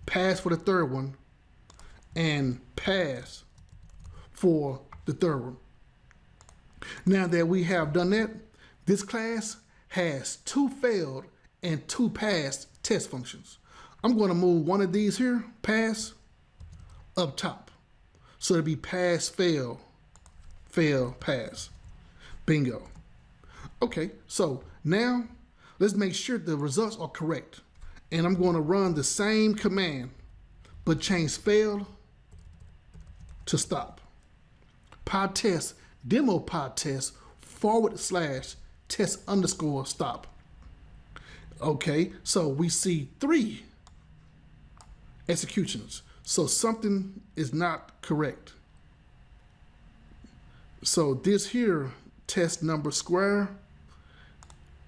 pass for the third one and pass for the third one. Now that we have done that, this class has 2 failed and 2 passed test functions. I'm going to move one of these here, pass, up top. So it'll be pass, fail, fail, pass. Bingo. Okay, so now let's make sure the results are correct. And I'm going to run the same command, but change fail to stop. Pytest, demo Pytest, /test_stop. Okay, so we see 3 executions. So something is not correct. So this here, test number square,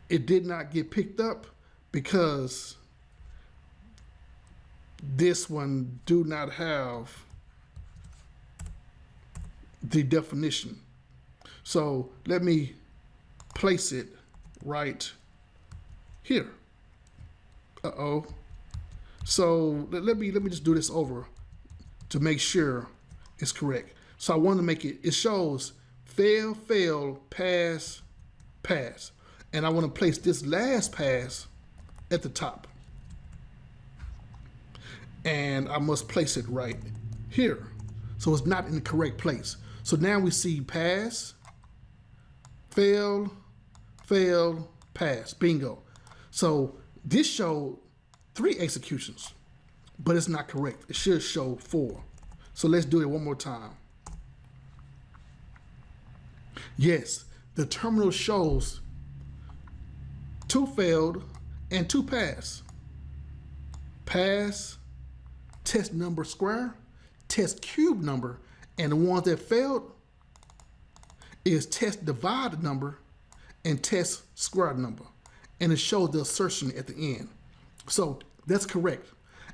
it did not get picked up because this one do not have the definition. So let me place it right here. Uh-oh. So let me just do this over to make sure it's correct. So I want to make it shows fail, fail, pass, pass. And I want to place this last pass at the top. And I must place it right here. So it's not in the correct place. So now we see pass, fail, fail, pass. Bingo. So this showed 3 executions, but it's not correct. It should show 4. So let's do it one more time. Yes, the terminal shows 2 failed and 2 pass. Pass, test number square, test cube number, and the ones that failed is test divide number and test square number. And it shows the assertion at the end. So that's correct.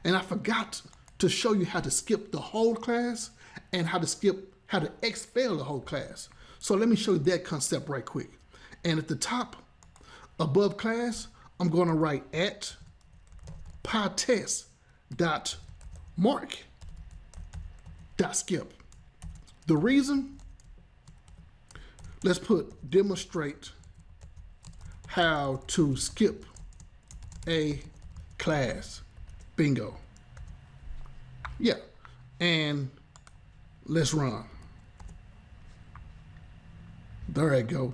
And I forgot to show you how to skip the whole class and how to exfil the whole class. So let me show you that concept right quick. And at the top, above class, I'm going to write at pytest.mark.skip. The reason, let's put demonstrate how to skip a class. Bingo. Yeah, and let's run. There I go.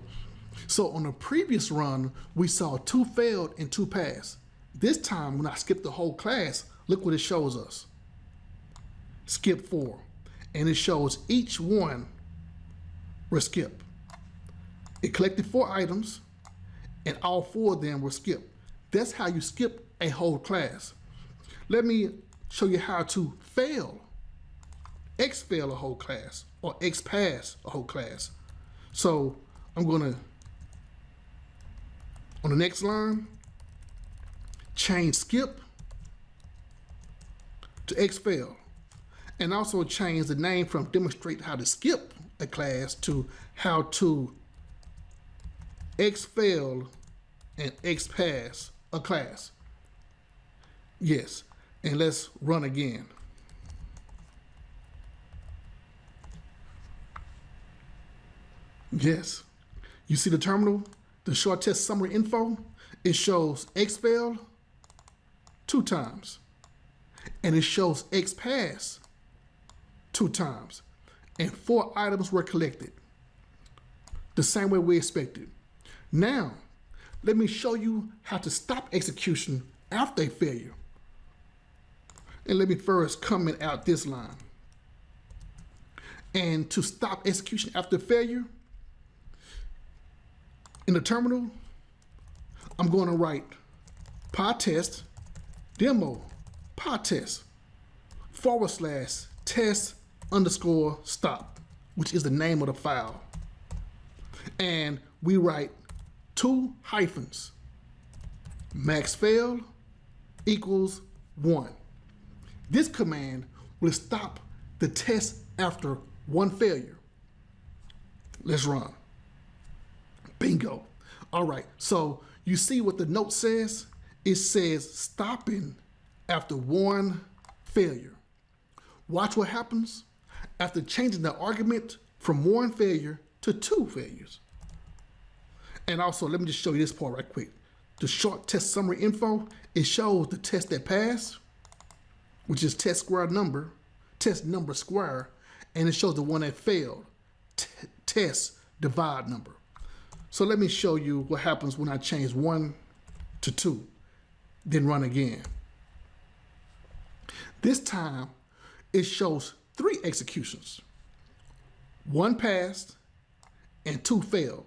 So on the previous run, we saw 2 failed and 2 passed. This time, when I skip the whole class, look what it shows us. Skip 4. And it shows each one were skipped. It collected 4 items, and all 4 of them were skipped. That's how you skip a whole class. Let me show you how to exfil a whole class, or xpass a whole class. So I'm gonna, on the next line, change skip to exfil, and also change the name from demonstrate how to skip a class to how to exfil and xpass a class. Yes, and let's run again. Yes, you see the terminal, the short test summary info, it shows exfil 2 times, and it shows xpass 2 times, and 4 items were collected, the same way we expected. Now, let me show you how to stop execution after a failure. And let me first comment out this line. And to stop execution after failure, in the terminal, I'm going to write Pytest demo Pytest /test_stop, which is the name of the file. And we write 2 hyphens. Max fail equals 1. This command will stop the test after 1 failure. Let's run. Bingo. All right, so you see what the note says? It says stopping after 1 failure. Watch what happens after changing the argument from 1 failure to 2 failures. And also, let me just show you this part right quick. The short test summary info, it shows the test that passed, which is test number square, and it shows the one that failed, test divide number. So let me show you what happens when I change 1 to 2, then run again. This time, it shows 3 executions. 1 passed and 2 failed.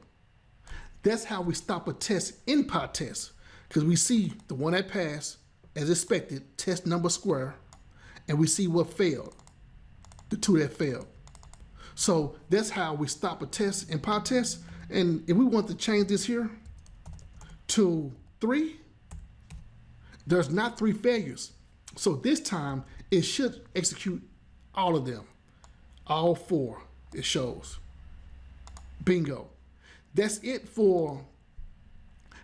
That's how we stop a test in Pytest, because we see the one that passed, as expected, test number square, and we see what failed, the 2 that failed. So that's how we stop a test in Pytest. And if we want to change this here to 3, there's not 3 failures. So this time it should execute all of them, all 4 it shows. Bingo. That's it for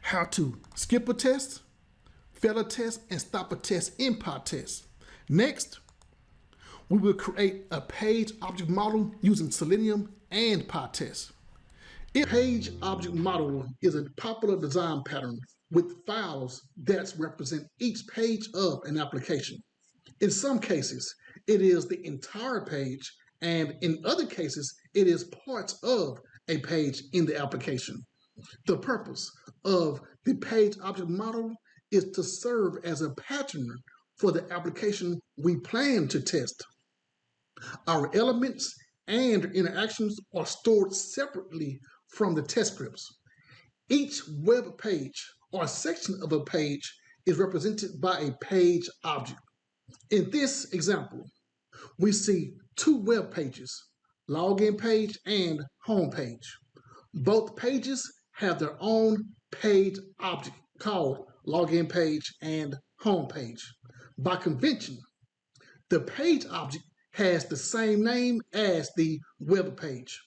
how to skip a test, fail a test, and stop a test in Pytest. Next, we will create a page object model using Selenium and Pytest. A page object model is a popular design pattern with files that represent each page of an application. In some cases, it is the entire page, and in other cases, it is parts of a page in the application. The purpose of the page object model is to serve as a pattern for the application we plan to test. Our elements and interactions are stored separately from the test scripts. Each web page or section of a page is represented by a page object. In this example, we see two web pages, login page and home page. Both pages have their own page object called login page and home page. By convention, the page object has the same name as the web page.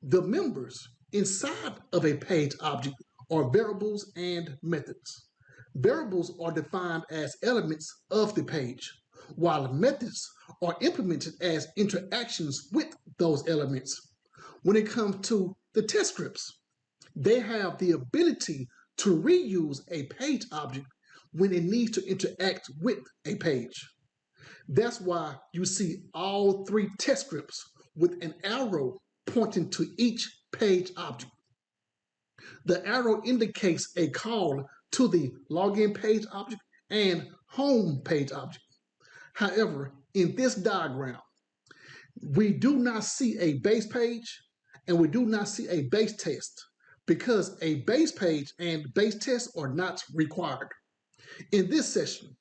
The members inside of a page object are variables and methods. Variables are defined as elements of the page, while methods are implemented as interactions with those elements. When it comes to the test scripts, they have the ability to reuse a page object when it needs to interact with a page. That's why you see all three test scripts with an arrow pointing to each page object. The arrow indicates a call to the login page object and home page object. However, in this diagram, we do not see a base page and we do not see a base test because a base page and base test are not required. In this session,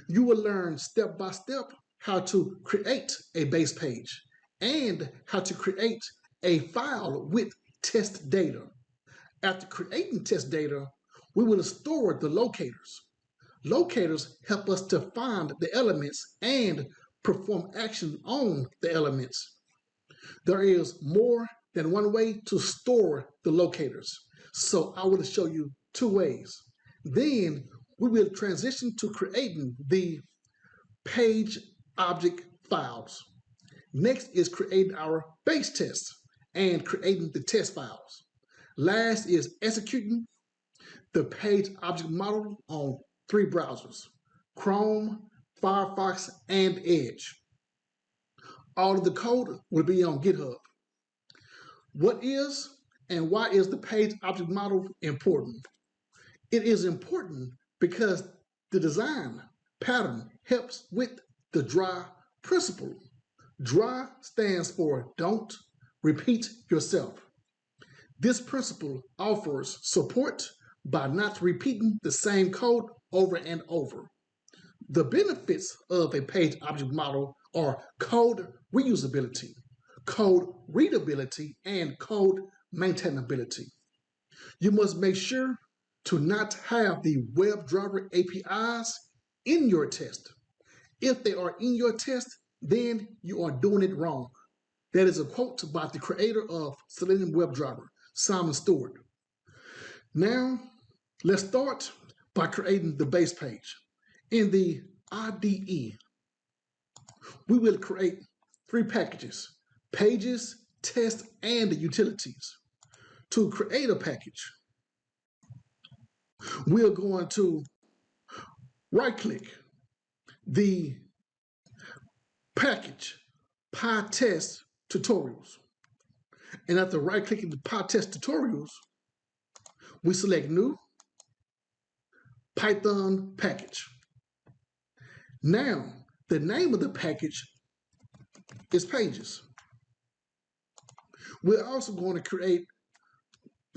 you will learn step by step how to create a base page and how to create a file with test data. After creating test data, we will store the locators. Locators help us to find the elements and perform action on the elements. There is more than one way to store the locators, so I will show you two ways. Then we will transition to creating the page object files. Next is creating our base tests and creating the test files. Last is executing the page object model on 3 browsers, Chrome, Firefox, and Edge. All of the code will be on GitHub. What is and why is the page object model important? It is important because the design pattern helps with the DRY principle. DRY stands for don't repeat yourself. This principle offers support by not repeating the same code over and over. The benefits of a page object model are code reusability, code readability, and code maintainability. You must make sure to not have the WebDriver APIs in your test. If they are in your test, then you are doing it wrong. That is a quote by the creator of Selenium WebDriver, Simon Stewart. Now, let's start by creating the base page. In the IDE, we will create 3 packages: pages, test, and utilities. To create a package, we're going to right-click the package Pytest tutorials. And after right-clicking the Pytest tutorials, we select New, Python package. Now, the name of the package is Pages. We're also going to create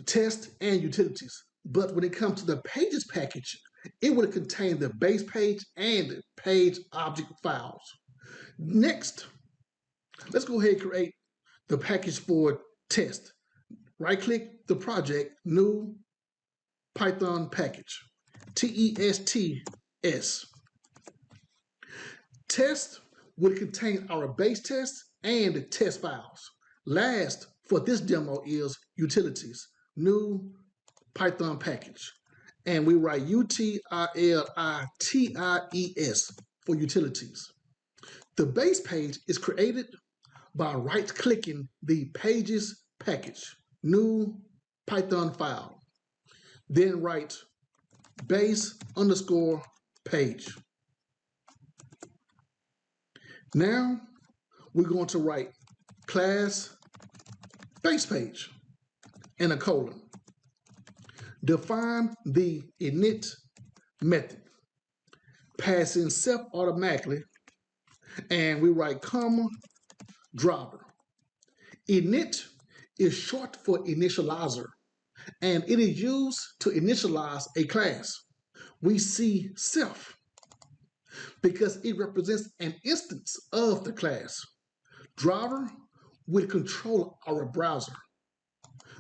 test and utilities. But when it comes to the Pages package, it will contain the base page and page object files. Next, let's go ahead and create the package for test. Right-click the project, New, Python package, TESTS. Test will contain our base test and test files. Last for this demo is utilities, New, Python package. And we write UTILITIES for utilities. The base page is created by right-clicking the Pages package, New, Python file. Then write base_page. Now we're going to write class base page and a colon. Define the init method. Pass in self automatically, and we write comma driver. Init is short for initializer, and it is used to initialize a class. We see self because it represents an instance of the class. Driver will control our browser.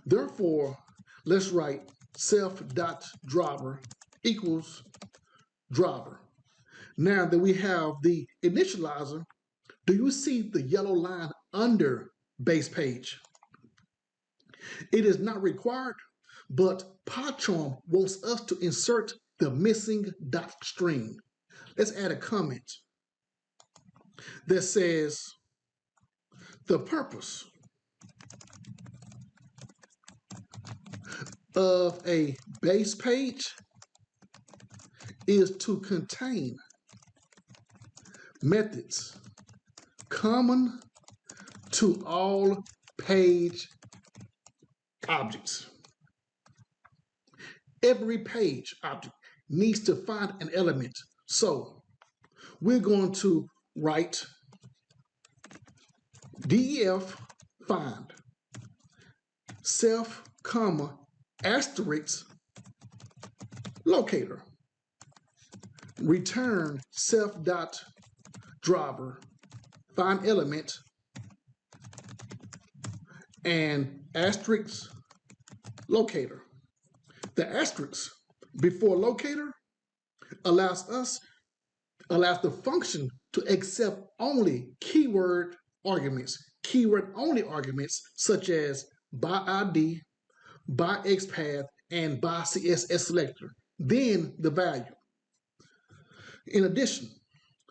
Therefore, let's write self.driver equals driver. Now that we have the initializer, do you see the yellow line under base page? It is not required, but PyCharm wants us to insert the missing dot string. Let's add a comment that says the purpose of a base page is to contain methods common to all page objects. Every page object needs to find an element. So we're going to write def find self comma asterisk locator, return self dot driver find element, and asterisk locator. The asterisk before locator allows the function to accept only keyword only arguments such as by ID, by XPath, and by CSS selector, then the value. In addition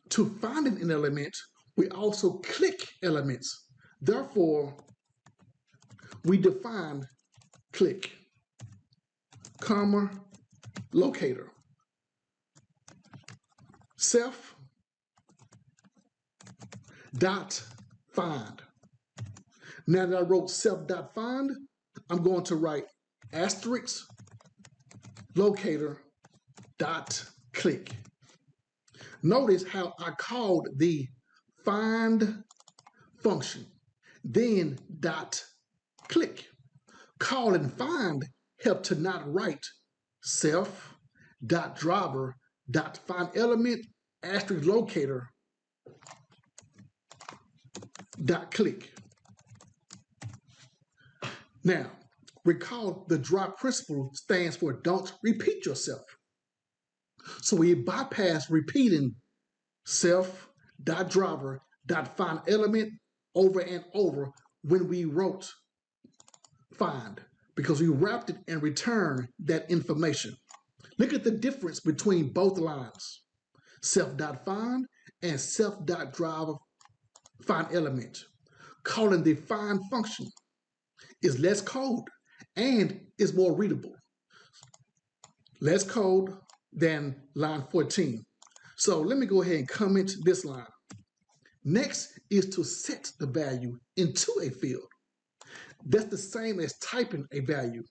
to finding an element, we also click elements. Therefore, we define click, comma, locator, self dot find. Now that I wrote self dot find, I'm going to write asterisk locator dot click. Notice how I called the find function, then dot click. Call and find help to not write self dot driver dot find element asterisk locator dot click. Now, recall the drop principle stands for don't repeat yourself. So we bypass repeating self.driver.find element over and over when we wrote find, because we wrapped it and returned that information. Look at the difference between both lines, self.find and self.driver find element. Calling the find function is less code and is more readable. Less code than line 14. So let me go ahead and comment this line. Next is to set the value into a field. That's the same as typing a value.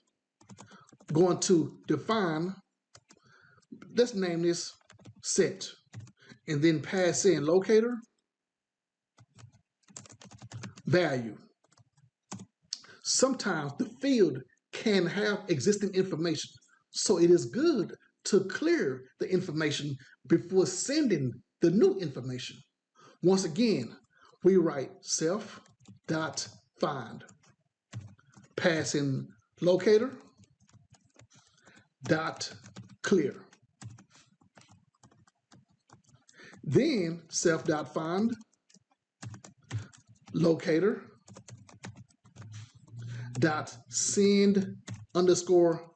Going to define, let's name this set, and then pass in locator, value. Sometimes the field can have existing information, so it is good to clear the information before sending the new information. Once again, we write self.find, pass in locator, dot clear. Then self.find, locator, dot send underscore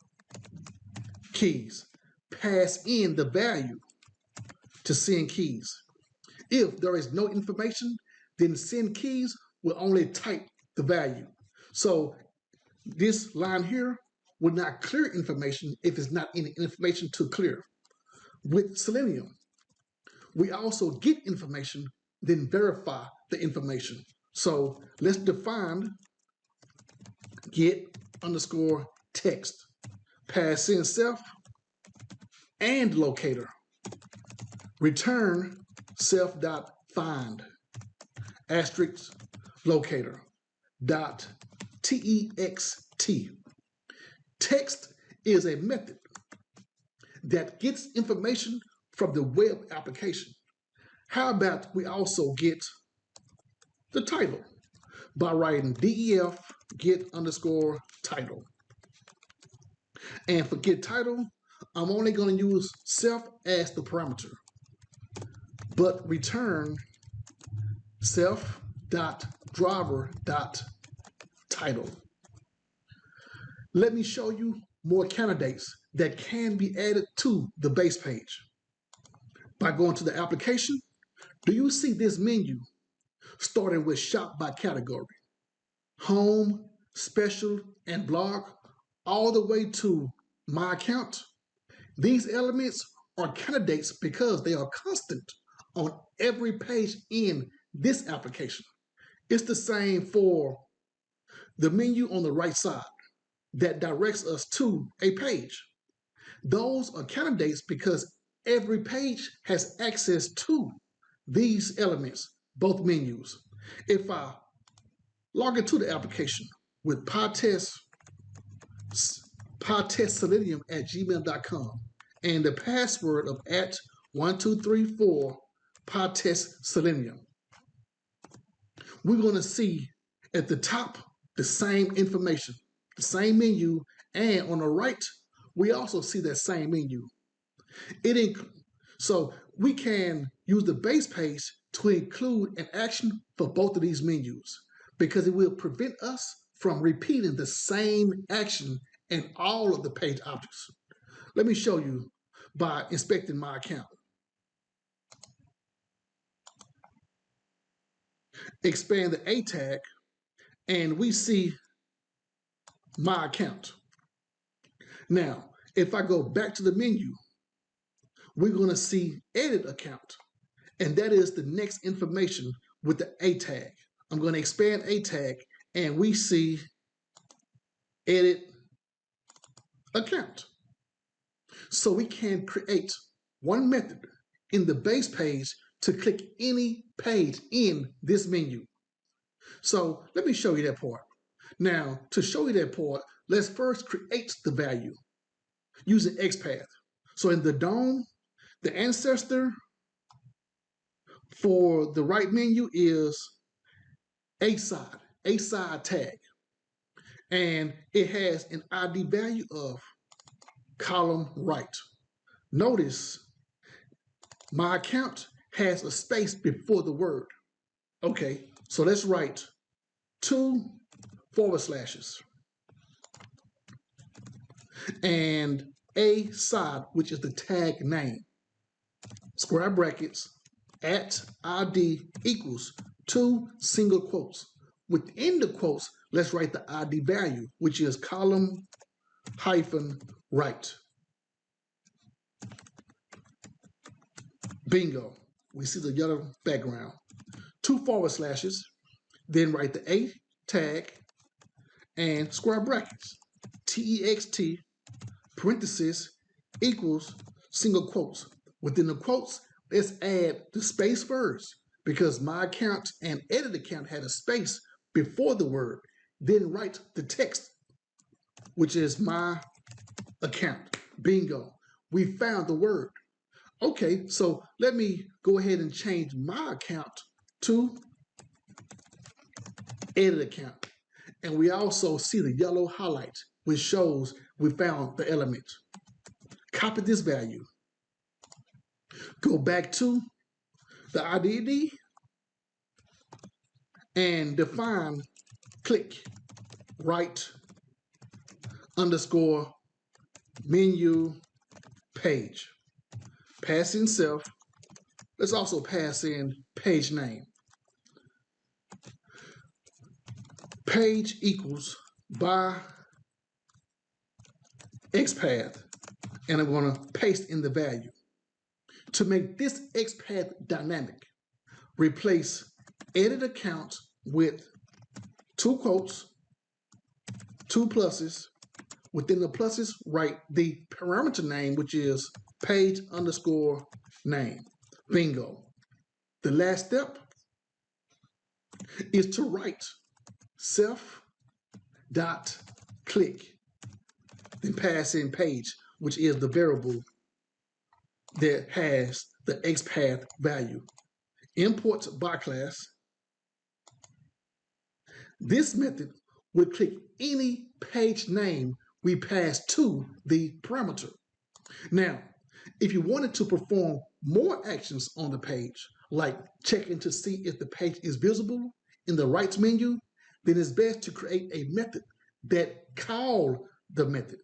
keys. Pass in the value to send keys. If there is no information, then send keys will only type the value. So this line here will not clear information if it's not any information to clear. With Selenium, we also get information, then verify the information. So let's define get underscore text, pass in self, and locator. Return self.find asterisk locator dot text. Text is a method that gets information from the web application. How about we also get the title by writing def get underscore title. And for get title, I'm only going to use self as the parameter, but return self.driver.title. Let me show you more candidates that can be added to the base page. By going to the application, do you see this menu starting with shop by category, home, special, and blog, all the way to my account? These elements are candidates because they are constant on every page in this application. It's the same for the menu on the right side that directs us to a page. Those are candidates because every page has access to these elements, both menus. If I log into the application with Pytest Selenium at gmail.com and the password of @1234 Pytest Selenium, we're going to see at the top the same information, the same menu, and on the right, we also see that same menu. So we can use the base page to include an action for both of these menus because it will prevent us from repeating the same action in all of the page objects. Let me show you by inspecting my account. Expand the A tag and we see my account. Now, if I go back to the menu, we're going to see edit account, and that is the next information with the A tag. I'm going to expand A tag and we see edit account. So we can create one method in the base page to click any page in this menu. So let me show you that part. Now, to show you that part, let's first create the value using XPath. So in the DOM, the ancestor for the right menu is A side tag. And it has an ID value of column right. Notice my account has a space before the word. Okay, so let's write 2 forward slashes and A side, which is the tag name, square brackets, @ID equals 2 single quotes. Within the quotes, let's write the ID value, which is column hyphen right. Bingo. We see the yellow background. 2 forward slashes, then write the A tag and square brackets, text, parenthesis, equals single quotes. Within the quotes, let's add the space first because my account and edit account had a space before the word. Then write the text, which is my account. Bingo. We found the word. Okay, so let me go ahead and change my account to edit account. And we also see the yellow highlight, which shows we found the element. Copy this value. Go back to the ID and define click right underscore menu page. Pass in self. Let's also pass in page name. Page equals by XPath, and I'm going to paste in the value. To make this XPath dynamic, replace edit account with 2 quotes, 2 pluses, within the pluses, write the parameter name, which is page_name. Bingo. The last step is to write self.click, then pass in page, which is the variable that has the XPath value. Import by class. This method will click any page name we pass to the parameter. Now, if you wanted to perform more actions on the page, like checking to see if the page is visible in the rights menu, then it's best to create a method that call the method,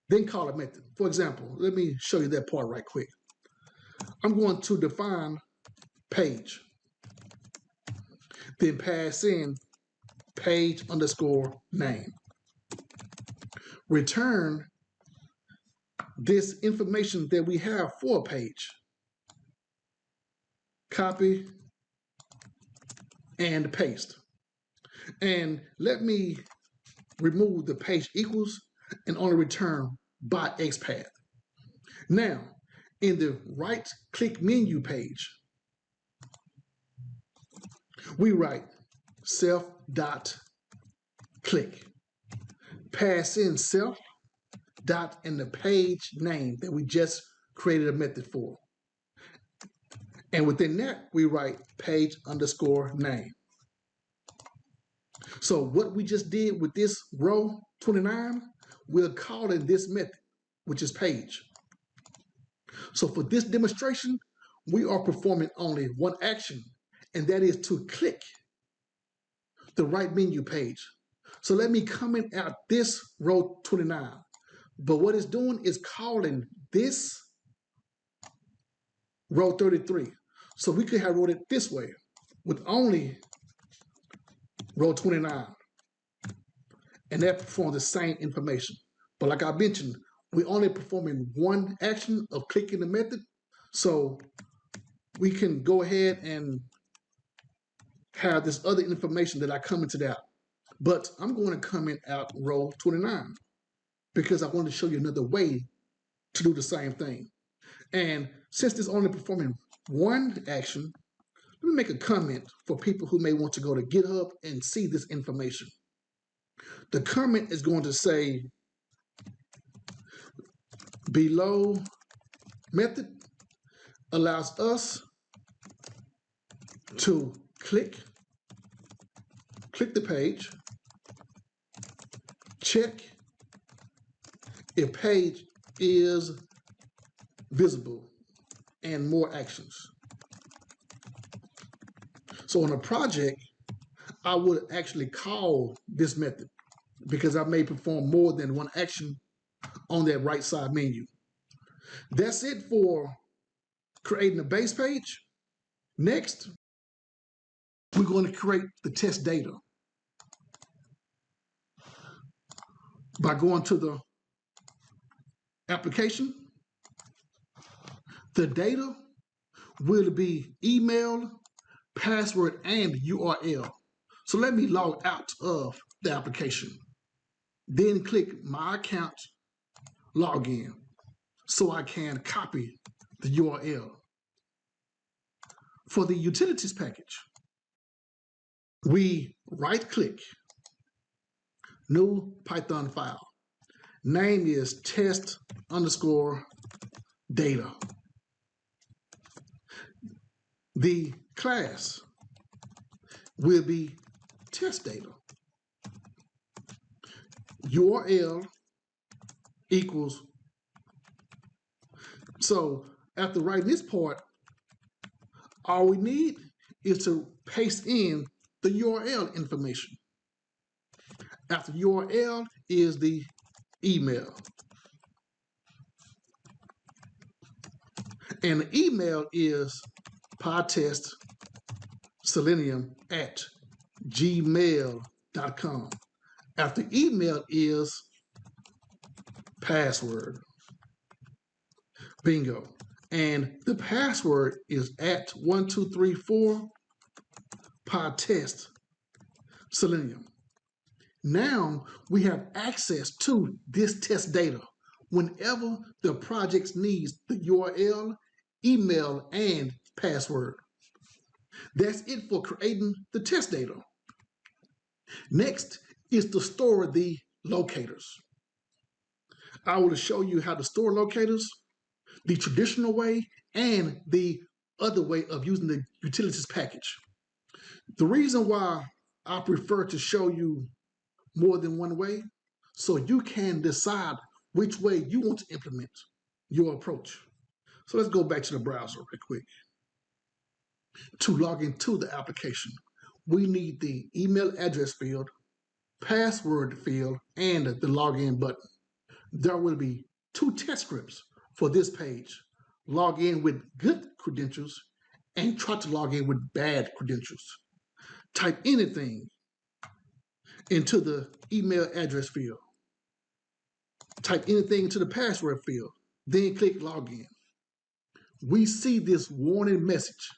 then call a method. For example, let me show you that part right quick. I'm going to define page, then pass in page_name. Return this information that we have for a page. Copy and paste. And let me remove the page equals and only return by XPath. Now, in the right-click menu page, we write self.click. Pass in self dot and the page name that we just created a method for. And within that, we write page_name. So what we just did with this row 29, we're calling this method, which is page. So for this demonstration, we are performing only one action, and that is to click the right menu page. So let me comment out this row 29. But what it's doing is calling this row 33. So we could have wrote it this way with only row 29. And that performs the same information. But like I mentioned, we're only performing one action of clicking the method. So we can go ahead and have this other information that I commented out. But I'm going to comment out row 29 because I want to show you another way to do the same thing. And since this is only performing one action, let me make a comment for people who may want to go to GitHub and see this information. The comment is going to say, below method allows us to click the page, check if page is visible, and more actions. So in a project, I would actually call this method because I may perform more than one action on that right side menu. That's it for creating a base page. Next, we're going to create the test data by going to the application. The data will be email, password, and URL. So let me log out of the application. Then click My Account, Login, so I can copy the URL. For the utilities package, we right-click, new Python file. Name is test_data. The class will be test data. URL equals. So after writing this part, all we need is to paste in the URL information. After URL is the email. And the email is Pytest Selenium at gmail.com. After email is password. Bingo. And the password is at 1234 Pytest Selenium. Now we have access to this test data whenever the project needs the URL, email, and password. That's it for creating the test data. Next is to store the locators. I will show you how to store locators, the traditional way, and the other way of using the utilities package. The reason why I prefer to show you more than one way, so you can decide which way you want to implement your approach. So let's go back to the browser real quick. To log into the application, we need the email address field, password field, and the login button. There will be 2 test scripts for this page. Log in with good credentials and try to log in with bad credentials. Type anything into the email address field. Type anything into the password field, then click login. We see this warning message,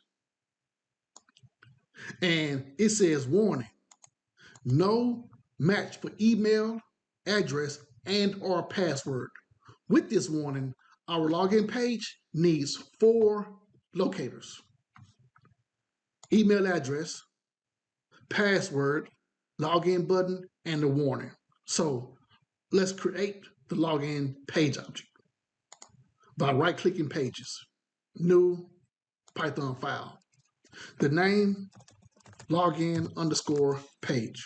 and it says warning, no match for email, address, and or password. With this warning, our login page needs 4 locators: email address, password, login button, and the warning. So let's create the login page object by right-clicking pages, new Python file. The name, login_page.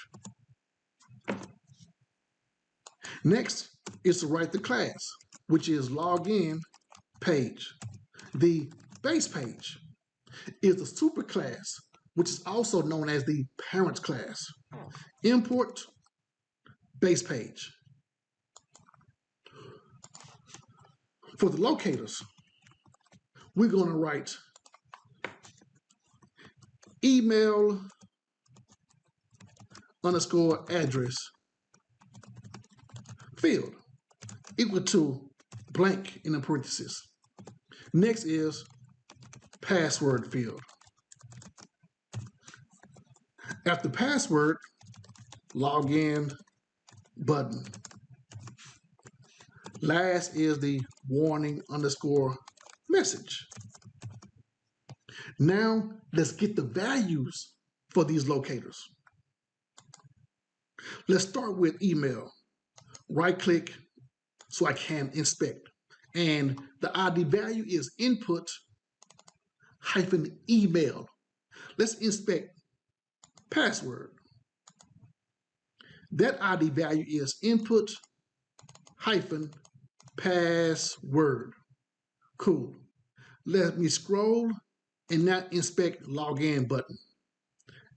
Next is to write the class, which is login page. The base page is the superclass, which is also known as the parent class. Import base page. For the locators, we're going to write email underscore address field equal to blank in the parentheses. Next is password field. After password, login button. Last is the warning underscore message. Now let's get the values for these locators. Let's start with email. Right click so I can inspect. And the ID value is input hyphen email. Let's inspect password. That ID value is input hyphen password. Cool. Let me scroll and now inspect login button.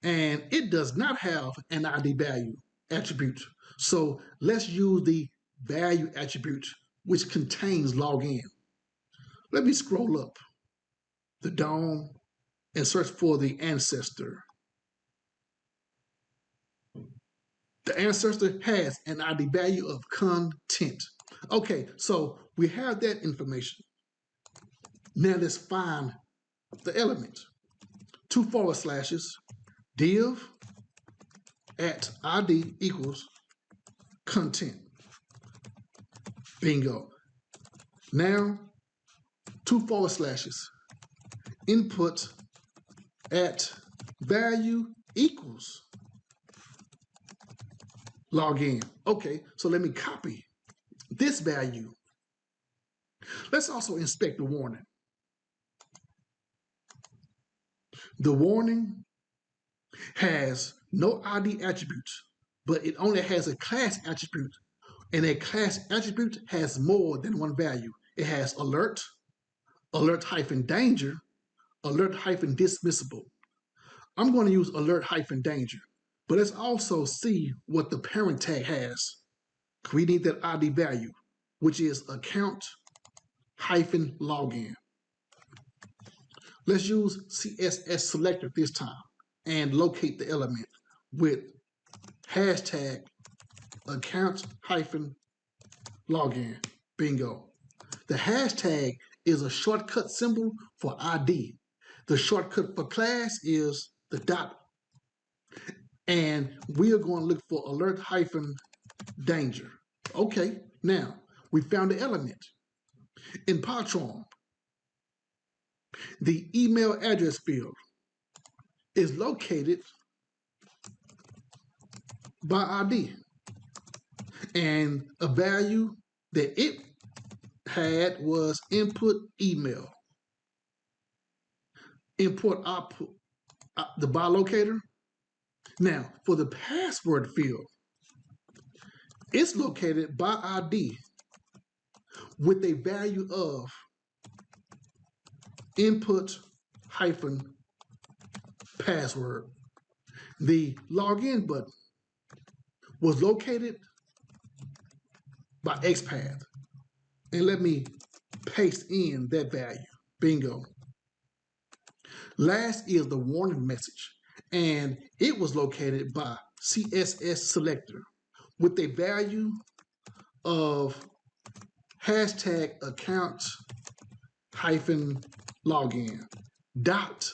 And it does not have an ID value attribute. So let's use the value attribute which contains login. Let me scroll up the DOM and search for the ancestor. The ancestor has an ID value of content. Okay, so we have that information. Now let's find the element. 2 forward slashes, div at ID equals content. Bingo. Now 2 forward slashes, input at value equals login. Okay, so let me copy this value. Let's also inspect the warning. The warning has no ID attributes, but it only has a class attribute, and a class attribute has more than one value. It has alert, alert-danger, alert-dismissible. I'm going to use alert-danger, but let's also see what the parent tag has. We need that ID value, which is account-login. Let's use CSS selector this time and locate the element with hashtag account-login. Bingo. The hashtag is a shortcut symbol for ID. The shortcut for class is the dot. And we are going to look for alert-danger. Okay, now we found the element. In Python, the email address field is located by ID. And a value that it had was input email. Import output, the by locator. Now, for the password field, it's located by ID with a value of input hyphen password. The login button was located by XPath. And let me paste in that value. Bingo. Last is the warning message, and it was located by CSS selector with a value of hashtag accounts hyphen login dot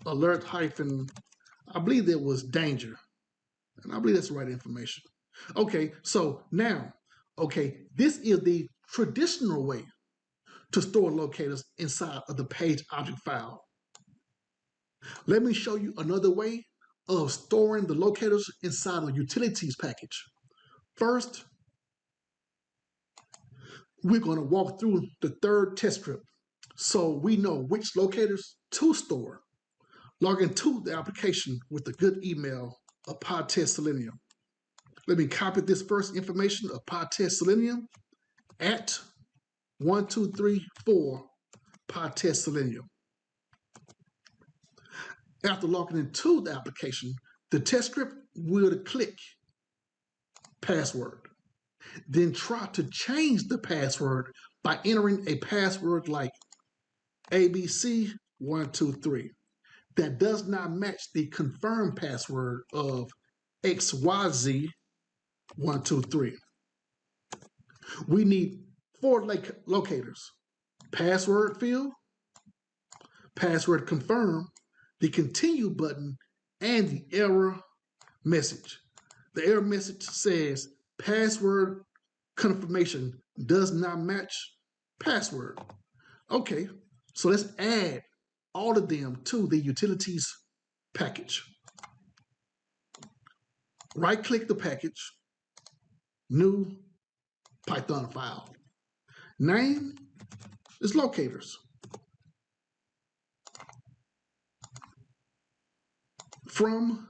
alert hyphen, I believe there was danger, and I believe that's the right information. Okay, so now, okay, this is the traditional way to store locators inside of the page object file. Let me show you another way of storing the locators inside of a utilities package. First, we're going to walk through the third test script so we know which locators to store. Log into the application with a good email of Pytest Selenium. Let me copy this first information of Pytest Selenium at 1234 Pytest Selenium. After logging into the application, the test script will click password. Then try to change the password by entering a password like ABC123 that does not match the confirmed password of 𝐜𝐨𝐯𝐞𝐫𝐬123. We need 4 locators: password field, password confirm, the continue button, and the error message. The error message says password confirmation does not match password. Okay, so let's add all of them to the utilities package. Right-click the package, new Python file. Name is locators. From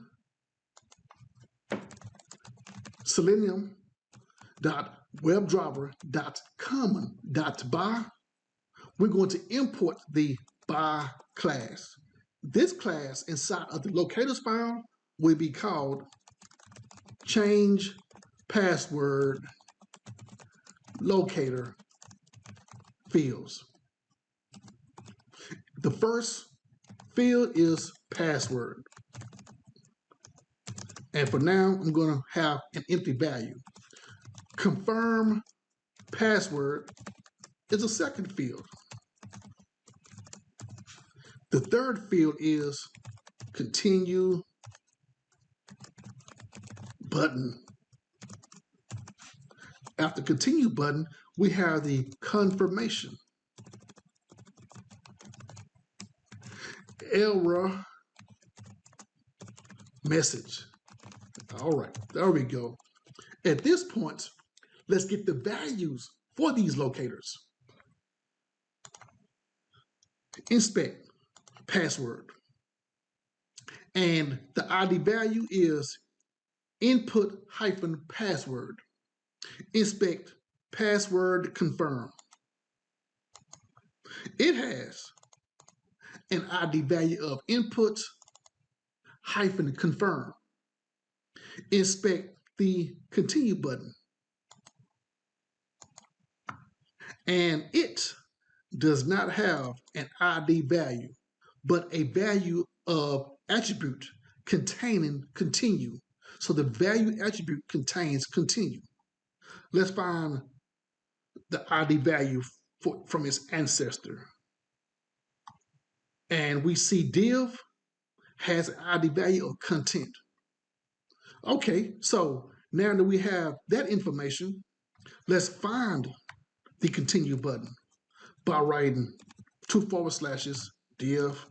selenium.webdriver.common.by, we're going to import the by class. This class inside of the locators file will be called change password locator fields. The first field is password. And for now, I'm going to have an empty value. Confirm password is a second field. The third field is continue button. After continue button, we have the confirmation. Error message. All right, there we go. At this point, let's get the values for these locators. Inspect password. And the ID value is input hyphen password. Inspect password confirm. It has an ID value of input hyphen confirm. Inspect the continue button. And it does not have an ID value, but a value of attribute containing continue. So the value attribute contains continue. Let's find the ID value from its ancestor. And we see div has an ID value of content. Okay, so now that we have that information, let's find the continue button by writing 2// div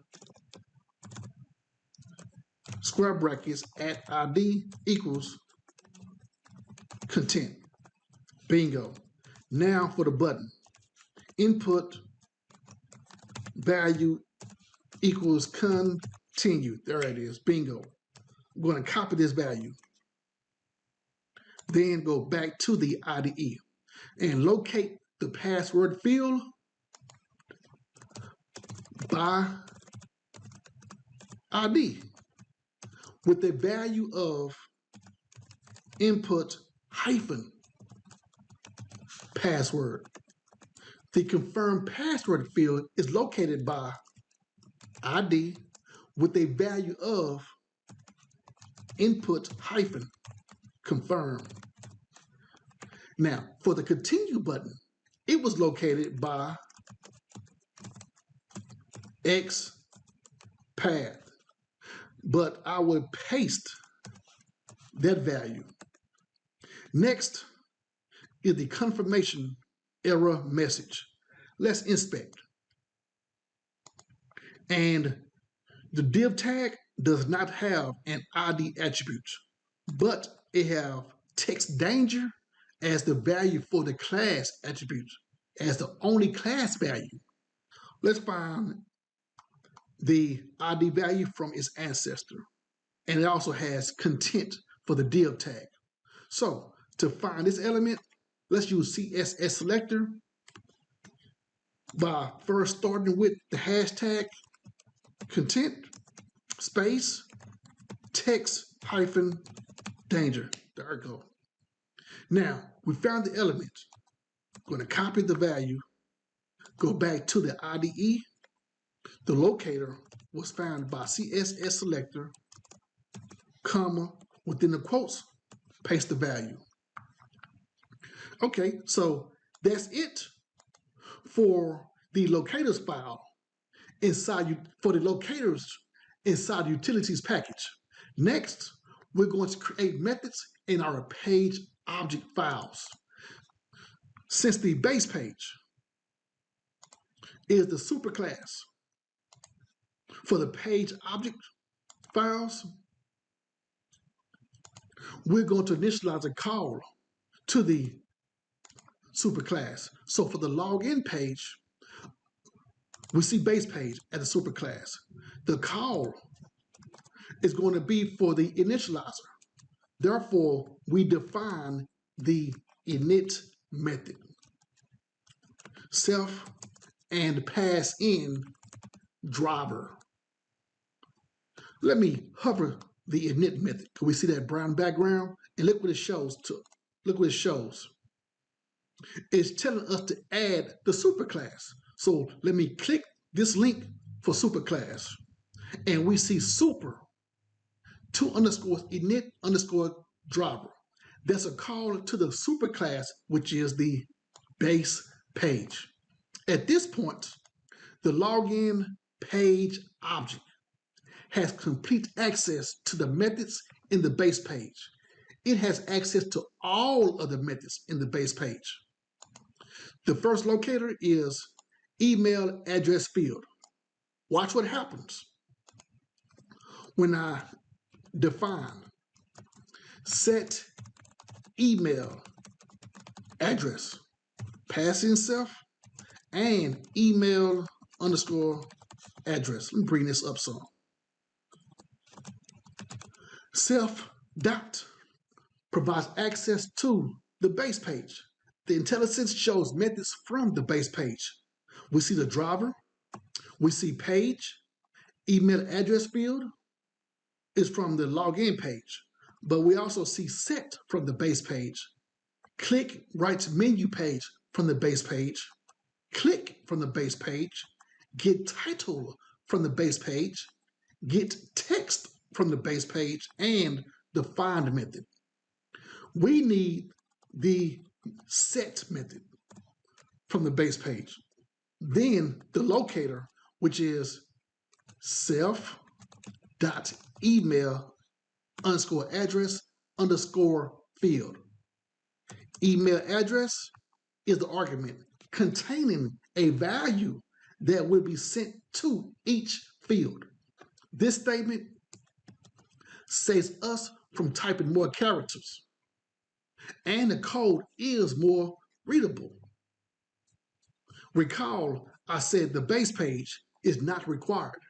square brackets at ID equals content. Bingo. Now for the button. Input value equals continue. There it is. Bingo. I'm going to copy this value. Then go back to the IDE and locate the password field by ID with the value of input hyphen password. The confirmed password field is located by ID with a value of input hyphen confirm. Now, for the continue button, it was located by X path, but I would paste that value. Next is the confirmation error message. Let's inspect. And the div tag does not have an ID attribute, but it has text danger as the value for the class attribute, as the only class value. Let's find the ID value from its ancestor. And it also has content for the div tag. So to find this element, let's use CSS selector by first starting with the hashtag content space text hyphen danger. There we go. Now we found the element. I'm going to copy the value, go back to the IDE. The locator was found by CSS selector, comma, within the quotes, paste the value. Okay, so that's it for the locators file inside for the locators inside the utilities package. Next, we're going to create methods in our page object files. Since the base page is the superclass for the page object files, we're going to initialize a call to the superclass. So for the login page, we see base page as a superclass. The call is going to be for the initializer. Therefore, we define the init method, self, and pass in driver. Let me hover the init method. Can we see that brown background? And look what it shows. Look what it shows. It's telling us to add the superclass. So let me click this link for superclass. And we see super 2 underscores init underscore driver. That's a call to the superclass, which is the base page. At this point, the login page object has complete access to the methods in the base page. It has access to all of the methods in the base page. The first locator is email address field. Watch what happens when I define set email address, pass in self, and email underscore address. Let me bring this up some. Self dot provides access to the base page. The IntelliSense shows methods from the base page. We see the driver, we see page, email address field is from the login page, but we also see set from the base page. Click writes menu page from the base page, click from the base page, get title from the base page, get text from the base page, and the find method. We need the set method from the base page. Then the locator, which is self.email underscore address underscore field. Email address is the argument containing a value that will be sent to each field. This statement saves us from typing more characters, and the code is more readable. Recall, I said the base page is not required,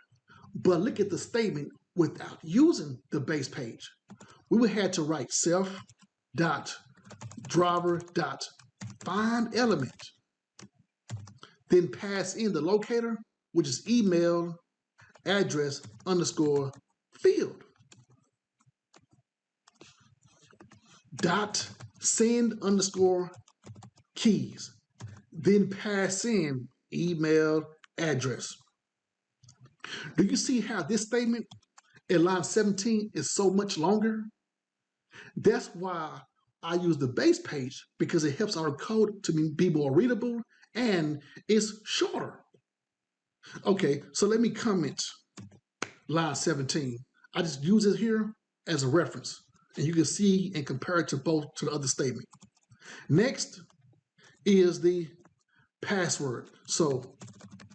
but look at the statement without using the base page. We would have to write self.driver.findElement, then pass in the locator, which is email address underscore field. Dot send underscore keys, then pass in email address. Do you see how this statement in line 17 is so much longer? That's why I use the base page, because it helps our code to be more readable and it's shorter. Okay, so let me comment line 17. I just use it here as a reference, and you can see and compare it to both to the other statement. Next is the password. So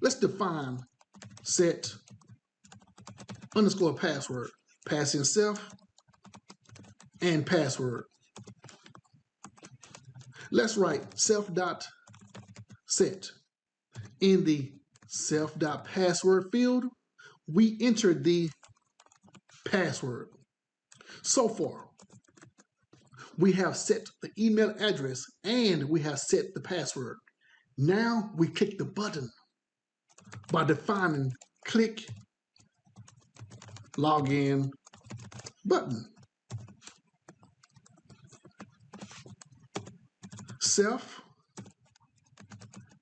let's define set underscore password, pass in self and password. Let's write self.set. In the self.password field, we entered the password. So far, we have set the email address and we have set the password. Now we click the button by defining click login button. Self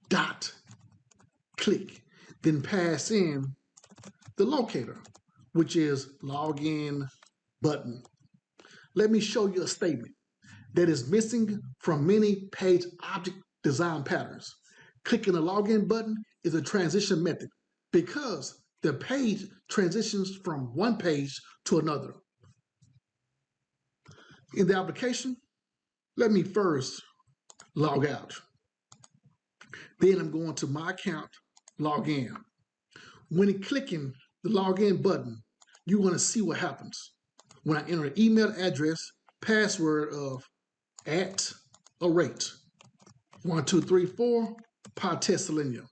dot click, then pass in the locator, which is login button. Let me show you a statement that is missing from many page object design patterns. Clicking the login button is a transition method because the page transitions from one page to another. In the application, let me first log out. Then I'm going to my account, log in. When clicking the login button, you're going to see what happens. When I enter an email address, password of @1234 Pytest Selenium.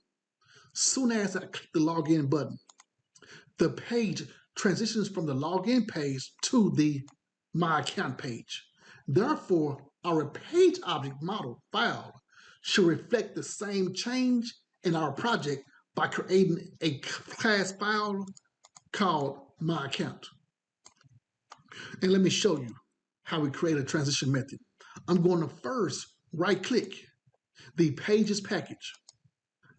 Soon as I click the login button, the page transitions from the login page to the My Account page. Therefore, our page object model file should reflect the same change in our project by creating a class file called My Account. And let me show you how we create a transition method. I'm going to first right-click the pages package,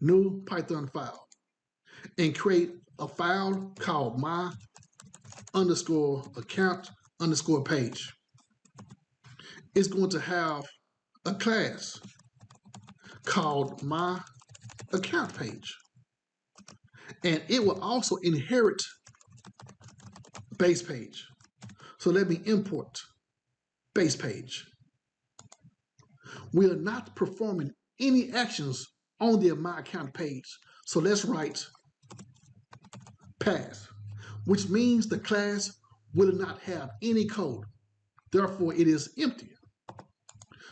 new Python file, and create a file called my_account_page. It's going to have a class called my account page, and it will also inherit base page. So let me import base page. We are not performing any actions on the my account page, so let's write pass, which means the class will not have any code. Therefore, it is empty.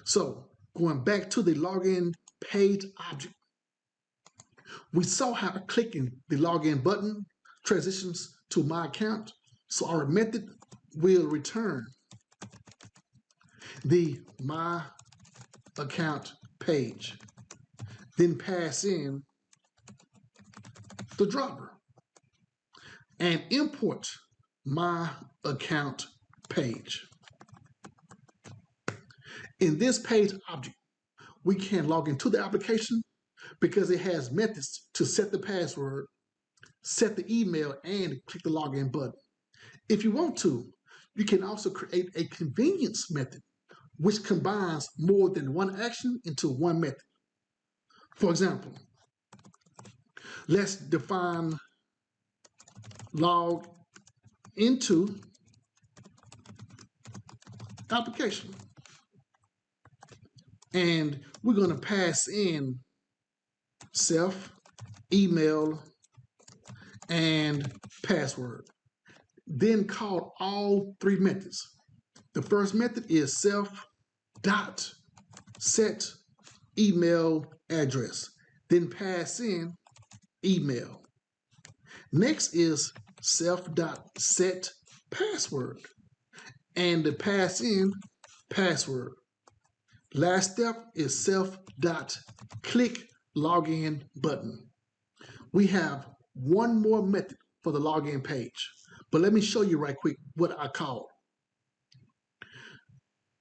So going back to the login page object, we saw how clicking the login button transitions to my account. So our method will return the my account page, then pass in the driver and import my account page. In this page object, we can log into the application because it has methods to set the password, set the email, and click the login button. If you want to, you can also create a convenience method which combines more than one action into one method. For example, let's define log into application. And we're going to pass in self, email, and password. Then call all three methods. The first method is self.set email address. Then pass in email. Next is self.set password. And to pass in password. Last step is self.click login button. We have one more method for the login page, but let me show you right quick what I call.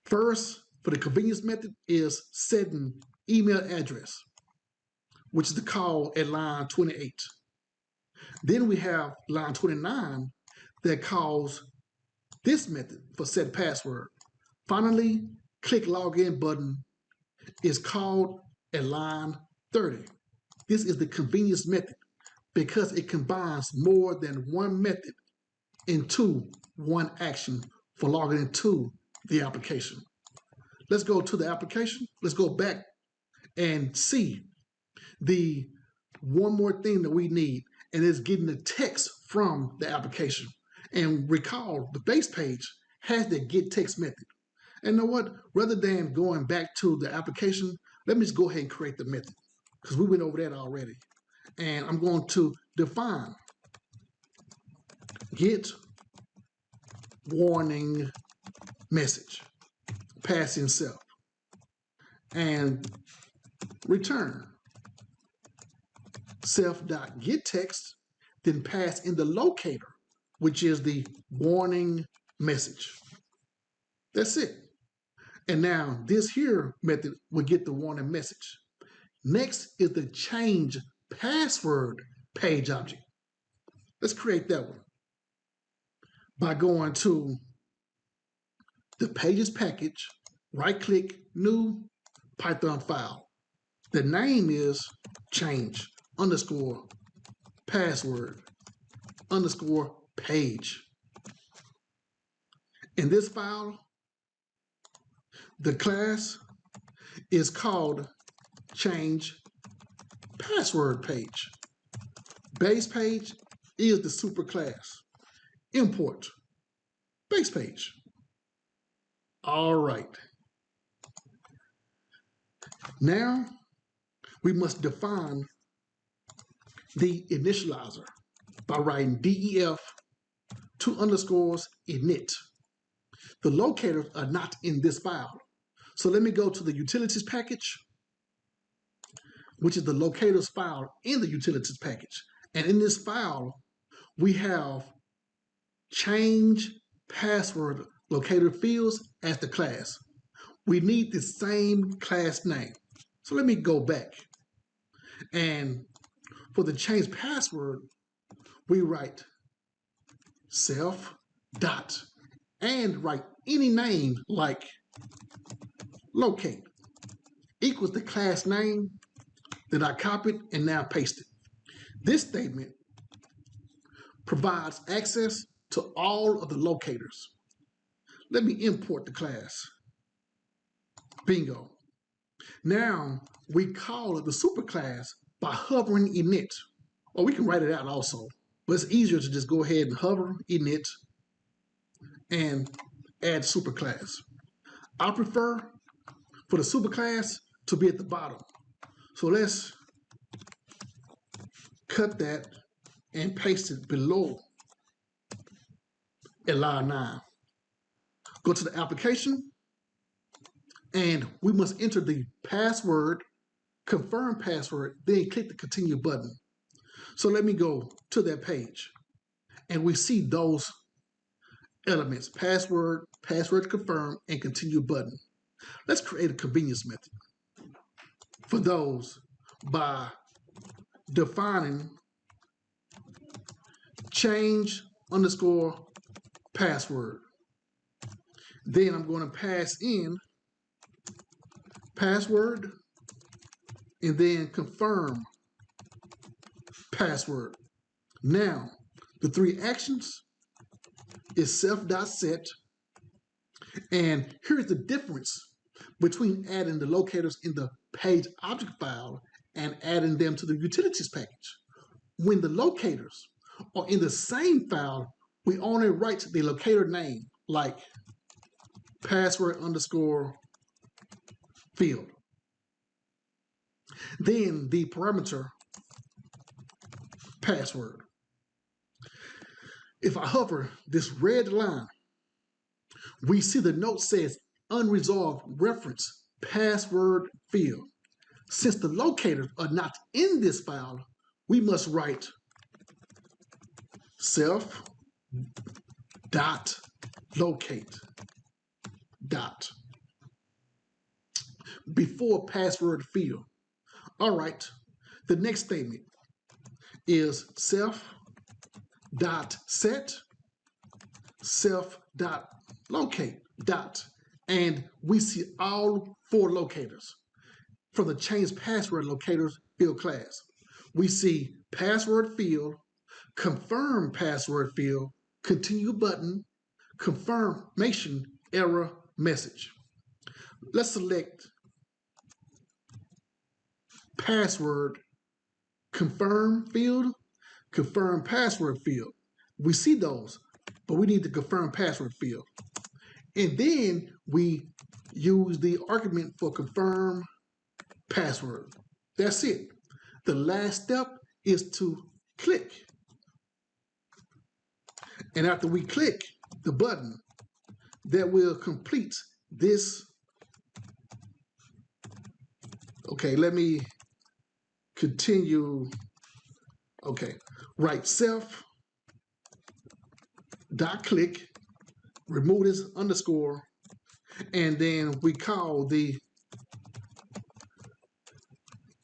First, for the convenience method is setting email address, which is the call at line 28. Then we have line 29 that calls this method for set password. Finally, click login button is called at line 30. This is the convenience method because it combines more than one method into one action for logging into the application. Let's go to the application. Let's go back and see the one more thing that we need, and it's getting the text from the application. And recall, the base page has the get text method. And you know what? Rather than going back to the application, let me just go ahead and create the method because we went over that already. And I'm going to define get warning message, pass in self, and return self.getText, then pass in the locator, which is the warning message. That's it. And now this here method will get the warning message. Next is the change password page object. Let's create that one by going to the pages package, right click, new Python file. The name is change underscore password underscore page. In this file, the class is called change password page. Base page is the super class. Import base page. All right. Now we must define the initializer by writing def 2 underscores init. The locators are not in this file. So let me go to the utilities package, which is the locators file in the utilities package. And in this file, we have change password locator fields as the class. We need the same class name. So let me go back. And for the change password, we write self dot and write any name like locate equals the class name that I copied and now pasted. This statement provides access to all of the locators. Let me import the class. Bingo. Now we call it the superclass by hovering init. Or we can write it out also, but it's easier to just go ahead and hover init and add superclass. I prefer for the superclass to be at the bottom. So let's cut that and paste it below at line 9. Go to the application, and we must enter the password, confirm password, then click the continue button. So let me go to that page, and we see those elements, password, password confirm, and continue button. Let's create a convenience method for those by defining change underscore password. Then I'm going to pass in password and then confirm password. Now, the 3 actions is self.set And here's the difference between adding the locators in the page object file and adding them to the utilities package. When the locators are in the same file, we only write the locator name, like password underscore field. Then the parameter password. If I hover this red line, we see the note says unresolved reference password field. Since the locators are not in this file, we must write self.locate dot before password field. All right, the next statement is self.set self.locate dot, and we see all 4 locators from the change password locators field class. We see password field, confirm password field, continue button, confirmation error message. Let's select password confirm field, confirm password field. We see those, but we need the confirm password field. And then we use the argument for confirm password. That's it. The last step is to click. And after we click the button, that will complete this. Okay, let me continue. Okay, write self.click, remove this underscore, and then we call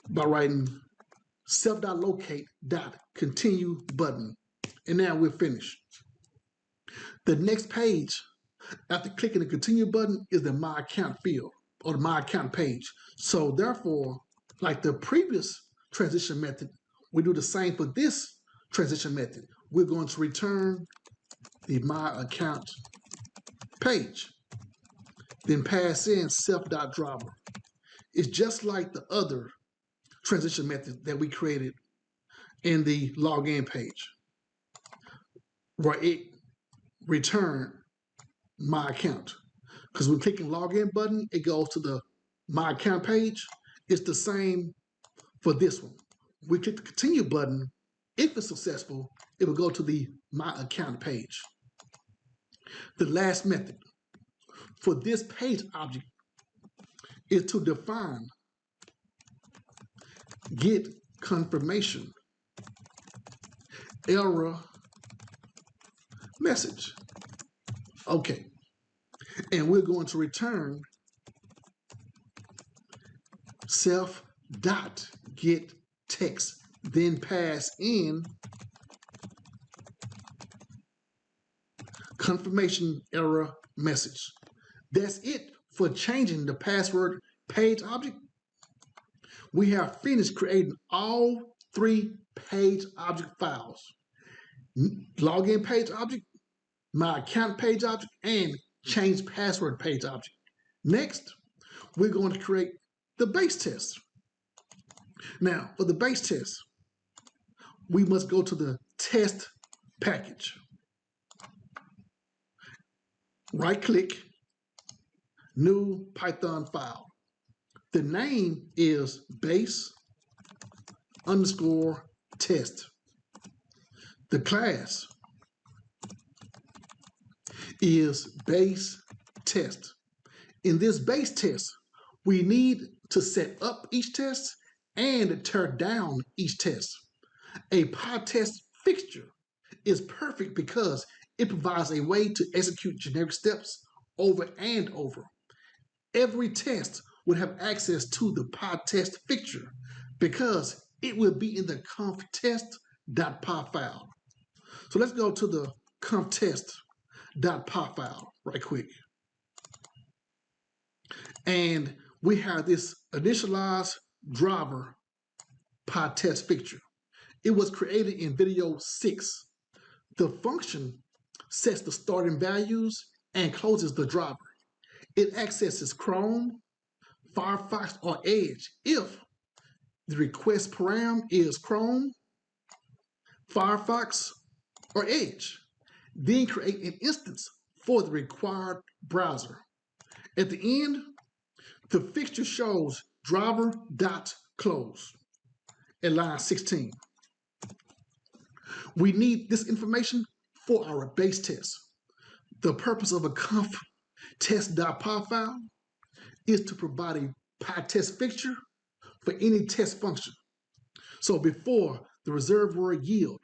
by writing self.locate.continue button. And now we're finished. The next page after clicking the continue button is the My Account field or the My Account page. So therefore, like the previous transition method, we do the same for this transition method. We're going to return the My Account page, then pass in self.driver. It's just like the other transition method that we created in the login page, where it returned My Account. Because when clicking login button, it goes to the My Account page. It's the same for this one. We click the continue button. If it's successful, it will go to the My Account page. The last method for this page object is to define get confirmation error message. Okay, and we're going to return self.getText, then pass in confirmation error message. That's it for changing the password page object. We have finished creating all 3 page object files: login page object, My Account page object, and change password page object. Next, we're going to create the base test. Now, for the base test, we must go to the test package. Right-click, new Python file. The name is base_test. The class is base test. In this base test, we need to set up each test and tear down each test. A Pytest fixture is perfect because it provides a way to execute generic steps over and over. Every test would have access to the Pytest fixture because it will be in the conftest.py file. So let's go to the conftest.py file right quick. And we have this initialized driver Pytest fixture. It was created in video 6. The function sets the starting values and closes the driver. It accesses Chrome, Firefox, or Edge if the request param is Chrome, Firefox, or Edge. Then create an instance for the required browser. At the end, the fixture shows driver.close at line 16. We need this information for our base test. The purpose of a conf test.py file is to provide a Pytest fixture for any test function. So before the reserved word yield,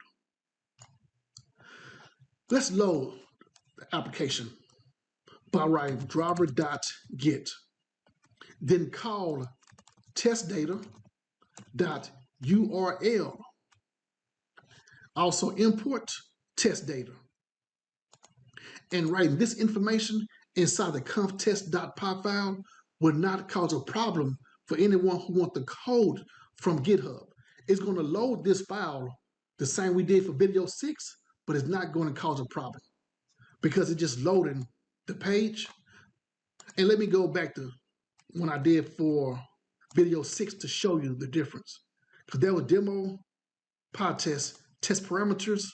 let's load the application by writing driver.get, then call testdata.url. Also import test data. And writing this information inside the conf test.py file will not cause a problem for anyone who wants the code from GitHub. It's going to load this file the same we did for video 6, but it's not going to cause a problem because it's just loading the page. And let me go back to when I did for video 6 to show you the difference. Because there was demo Pytest test parameters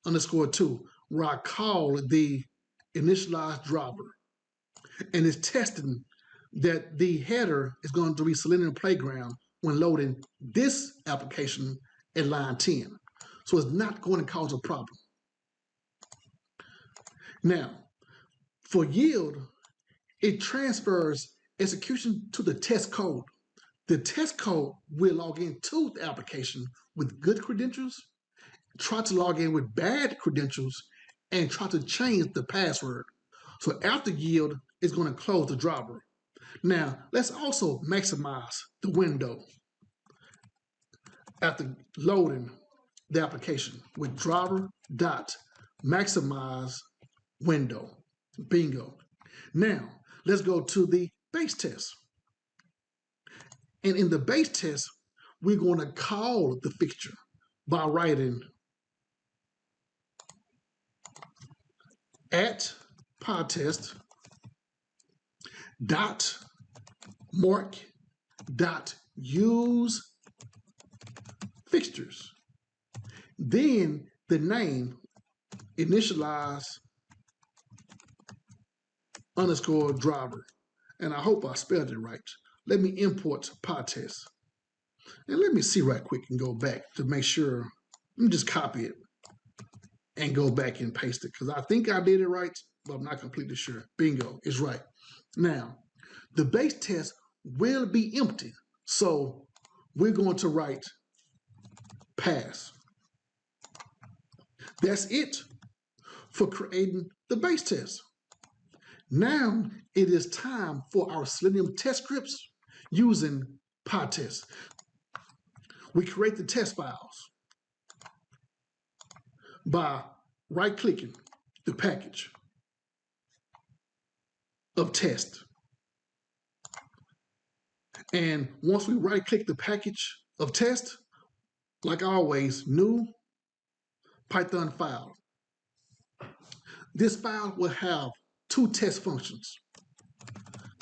_2, where I call the initialized driver. And it's testing that the header is going to be Selenium Playground when loading this application at line 10. So it's not going to cause a problem. Now, for yield, it transfers execution to the test code. The test code will log into the application with good credentials, try to log in with bad credentials, and try to change the password. So after yield, it's going to close the driver. Now, let's also maximize the window after loading the application with driver.maximize window. Bingo. Now, let's go to the base test. And in the base test, we're going to call the fixture by writing at Pytest dot mark dot use fixtures. Then the name initialize _driver. And I hope I spelled it right. Let me import Pytest. And let me see right quick and go back to make sure. Let me just copy it and go back and paste it because I think I did it right, but I'm not completely sure. Bingo, it's right. Now, the base test will be empty. So we're going to write pass. That's it for creating the base test. Now it is time for our Selenium test scripts using Pytest. We create the test files by right-clicking the package of test. And once we right-click the package of test, like always, new Python file. This file will have two test functions.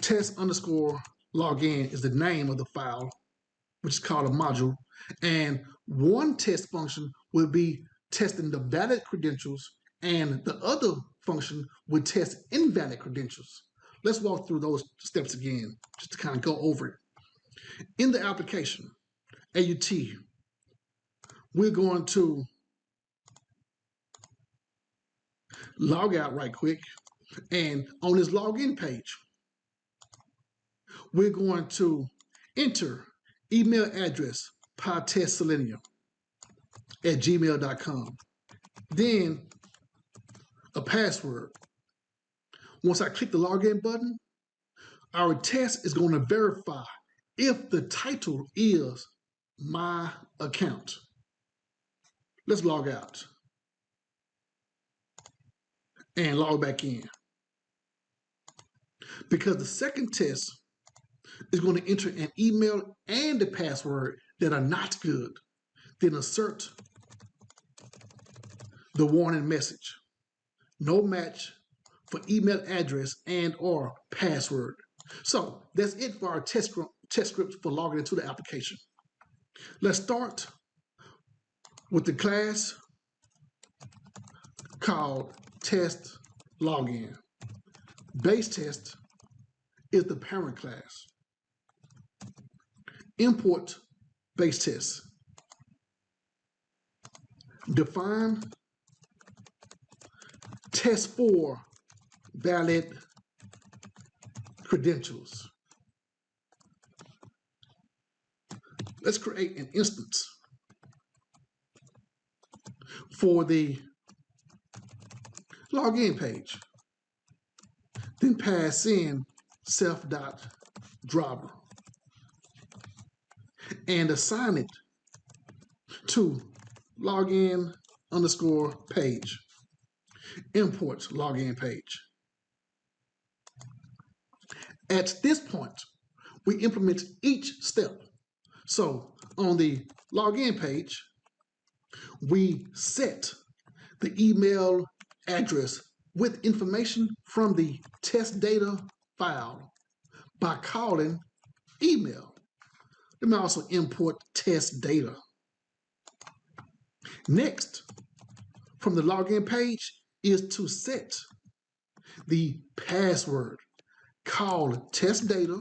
Test_login is the name of the file, which is called a module. And one test function will be testing the valid credentials, and the other function would test invalid credentials. Let's walk through those steps again, just to kind of go over it. In the application, AUT, we're going to log out right quick. And on this login page, we're going to enter email address pytestselenium@gmail.com. Then a password. Once I click the login button, our test is going to verify if the title is my account. Let's log out and log back in. Because the second test is going to enter an email and a password that are not good. Then assert the warning message. No match for email address and or password. So that's it for our test script for logging into the application. Let's start with the class called test login. Base test is the parent class. Import base test. Define test for valid credentials. Let's create an instance for the login page. Then pass in self.driver and assign it to login_page. Import login page. At this point, we implement each step. So on the login page, we set the email address with information from the test data file by calling email. Let me also import test data. Next, from the login page is to set the password called test data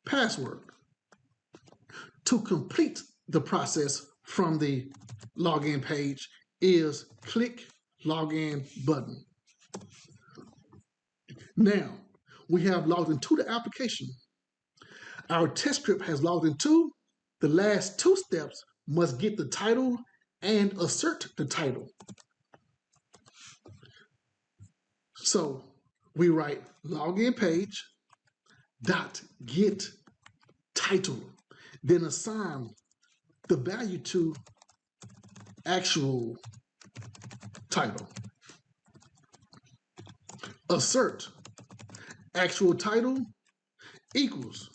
password. To complete the process from the login page is click login button. Now we have logged into the application. Our test script has logged into. The last two steps must get the title and assert the title. So we write login page dot get title, then assign the value to actual title. Assert actual title equals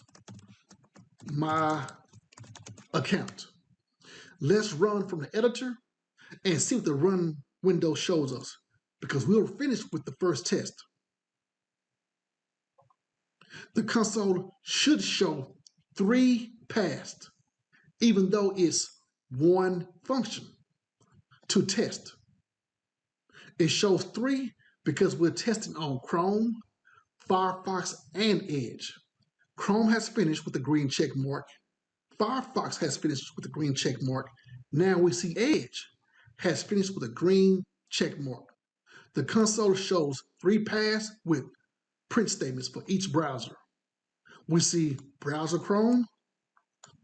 my account. Let's run from the editor and see what the run window shows us, because we'll finish with the first test. The console should show 3 passed, even though it's one function to test. It shows 3 because we're testing on Chrome, Firefox, and Edge. Chrome has finished with the green check mark. Firefox has finished with the green check mark. Now we see Edge has finished with a green check mark. The console shows 3 passed with print statements for each browser. We see browser Chrome,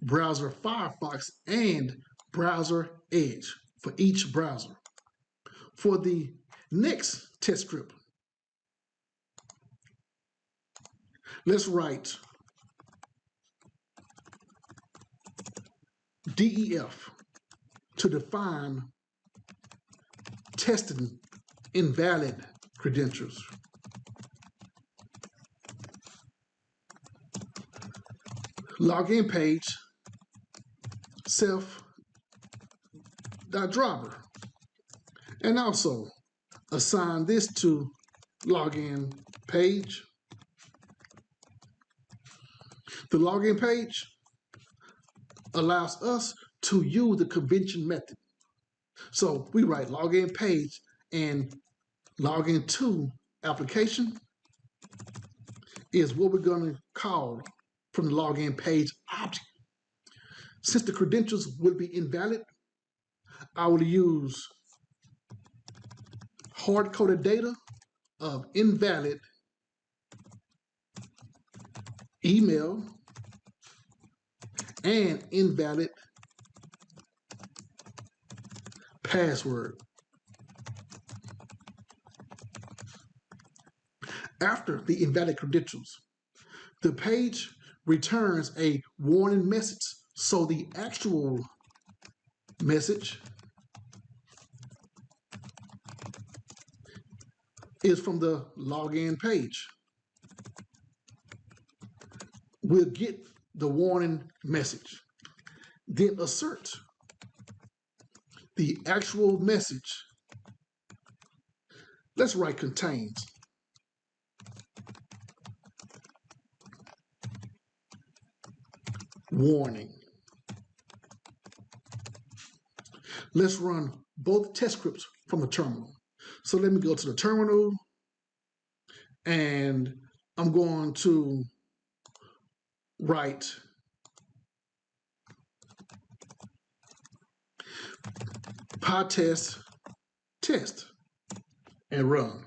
browser Firefox, and browser Edge for each browser. For the next test script, let's write DEF to define testing invalid credentials. Login page self.driver, and also assign this to login page. The login page allows us to use the convention method. So we write login page and login to application is what we're going to call from the login page object. Since the credentials will be invalid, I will use hard-coded data of invalid email and invalid password. After the invalid credentials, the page returns a warning message. So the actual message is from the login page. We'll get the warning message, then assert the actual message Let's write contains. Warning. Let's run both test scripts from the terminal. So let me go to the terminal, and I'm going to write Pytest test and run.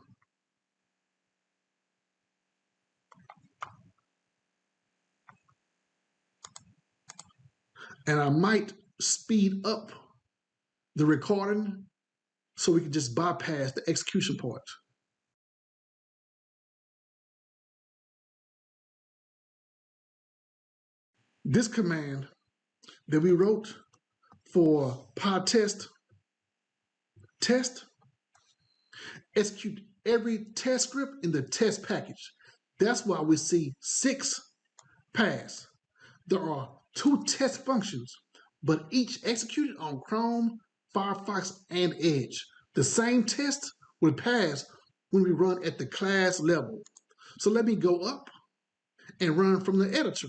And I might speed up the recording so we can just bypass the execution part. This command that we wrote for Pytest test execute every test script in the test package. That's why we see 6 pass. There are 2 test functions, but each executed on Chrome, Firefox, and Edge. The same test will pass when we run at the class level. So let me go up and run from the editor.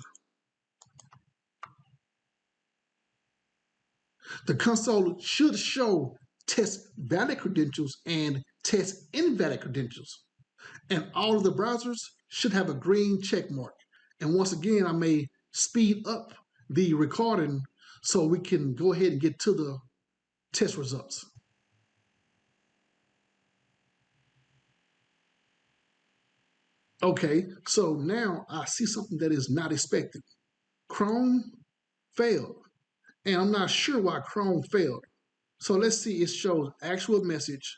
The console should show test valid credentials and test invalid credentials. And all of the browsers should have a green check mark. And once again, I may speed up the recording so we can go ahead and get to the test results. Okay, so now I see something that is not expected. Chrome failed, and I'm not sure why Chrome failed. So let's see, it shows actual message,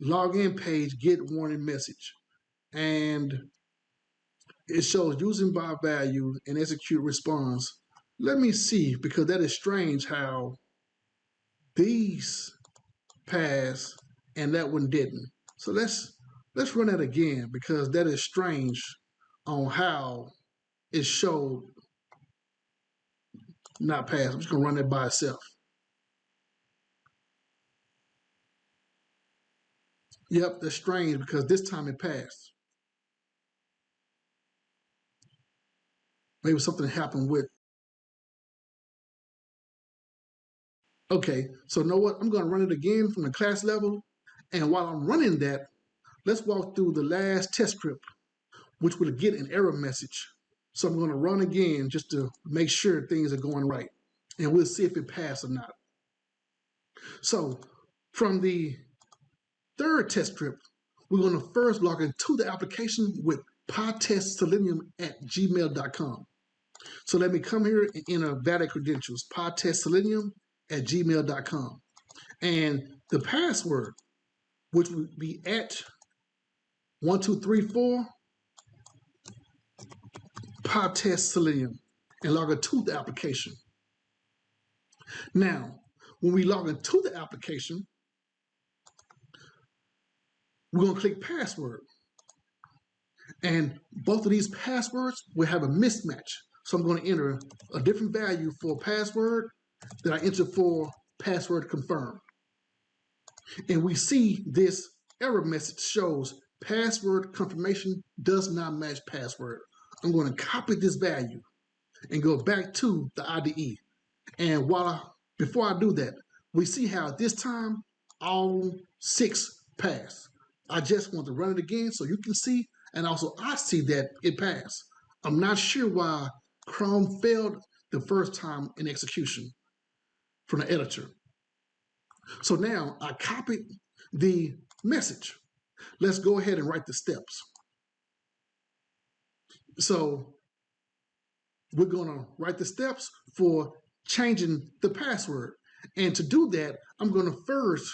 login page, get warning message, and it shows using by value and execute response. Let me see, because that is strange how these pass and that one didn't. So let's run that again, because that is strange on how it showed not pass. I'm just gonna run it by itself. Yep, that's strange because this time it passed. Maybe something happened with. Okay, so you know what? I'm gonna run it again from the class level. And while I'm running that, let's walk through the last test script, which will get an error message. So I'm gonna run again just to make sure things are going right. And we'll see if it passed or not. So from the third test script, we're going to first log into the application with Pytest Selenium at gmail.com. So let me come here and enter valid credentials, Pytest Selenium at gmail.com. And the password, which would be at 1234 Pytest Selenium, and log into the application. Now, when we log into the application, we're going to click password. And both of these passwords will have a mismatch. So I'm going to enter a different value for password that I enter for password confirm. And we see this error message shows password confirmation does not match password. I'm going to copy this value and go back to the IDE. And before I do that, we see how this time all 6 pass. I just want to run it again so you can see, and also I see that it passed. I'm not sure why Chrome failed the first time in execution from the editor. So now I copied the message. Let's go ahead and write the steps. So we're gonna write the steps for changing the password. And to do that, I'm gonna first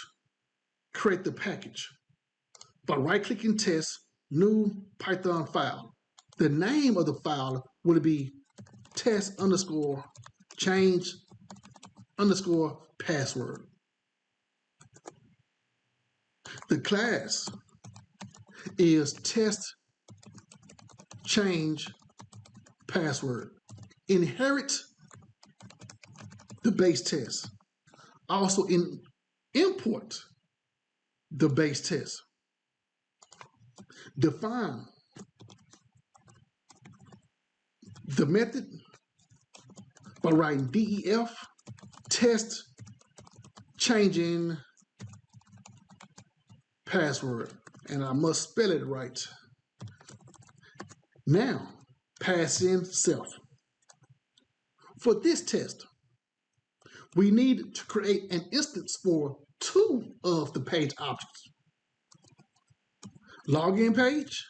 create the package by right-clicking test, new Python file. The name of the file will be test_change_password. The class is test change password. Inherit the base test. Also import the base test. Define the method by writing def test changing password, and I must spell it right. Now, pass in self. For this test, we need to create an instance for two of the page objects. Login page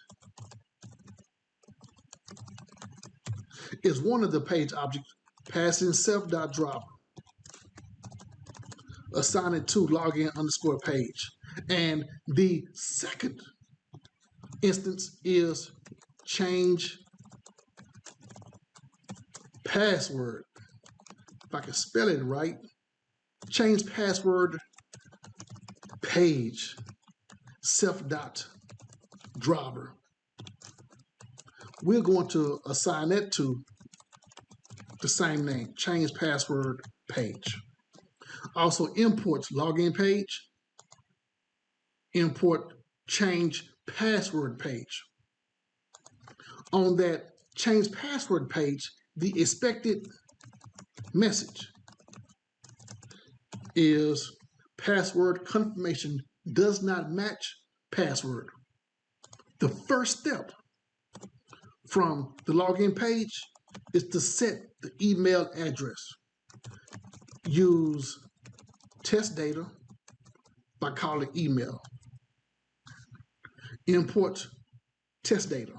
is one of the page objects. Pass in self.driver. Assign it to login_page. And the second instance is change password. If I can spell it right, change password page, self.driver. We're going to assign that to the same name, change password page. Also imports login page, import change password page. On that change password page, the expected message is password confirmation does not match password. The first step from the login page is to set the email address. Use test data by calling email. Import test data.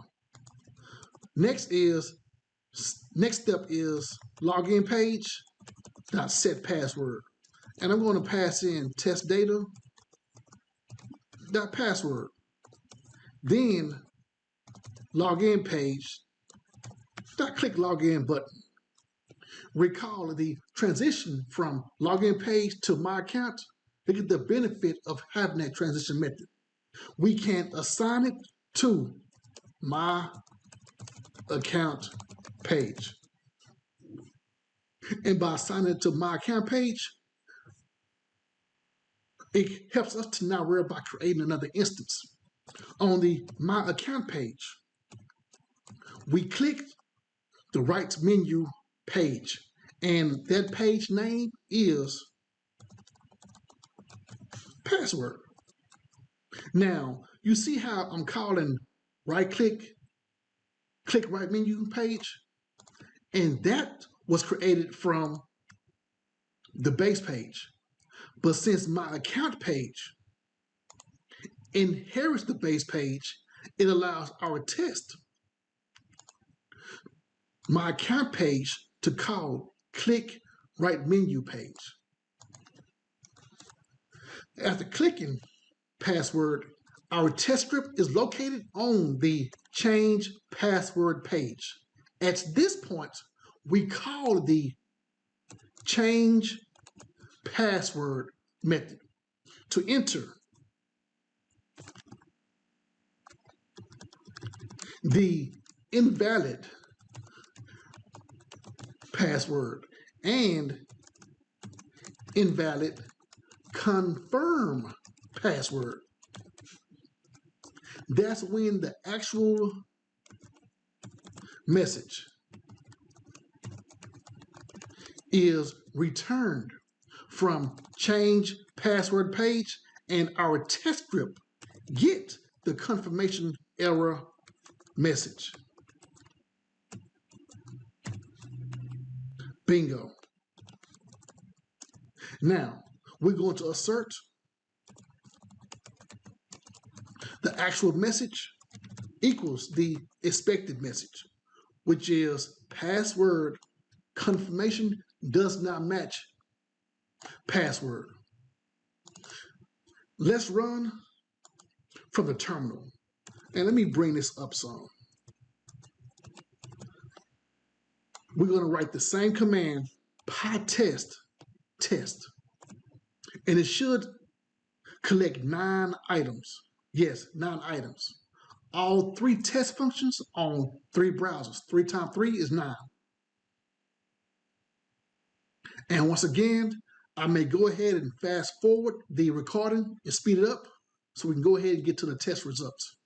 Next step is login page dot set password, and I'm going to pass in test data dot password. Then login page dot click login button. Recall the transition from login page to my account. Look at the benefit of having that transition method. We can assign it to my account page. And by assigning it to my account page, it helps us to not worry about creating another instance. On the my account page, we click the right menu page, and that page name is password. Now, you see how I'm calling right click right menu page? And that was created from the base page. But since my account page inherits the base page, it allows our test, my account page, to call click right menu page. After clicking password, our test script is located on the change password page. At this point, we call the change password method to enter the invalid password and invalid confirm password. That's when the actual message is returned from change password page, and our test script get the confirmation error message. Bingo. Now, we're going to assert the actual message equals the expected message, which is password confirmation does not match password. Let's run from the terminal. And let me bring this up some. We're going to write the same command, Pytest test. And it should collect 9 items. Yes, 9 items. All 3 test functions on 3 browsers. 3 times 3 is 9. And once again, I may go ahead and fast forward the recording and speed it up so we can go ahead and get to the test results.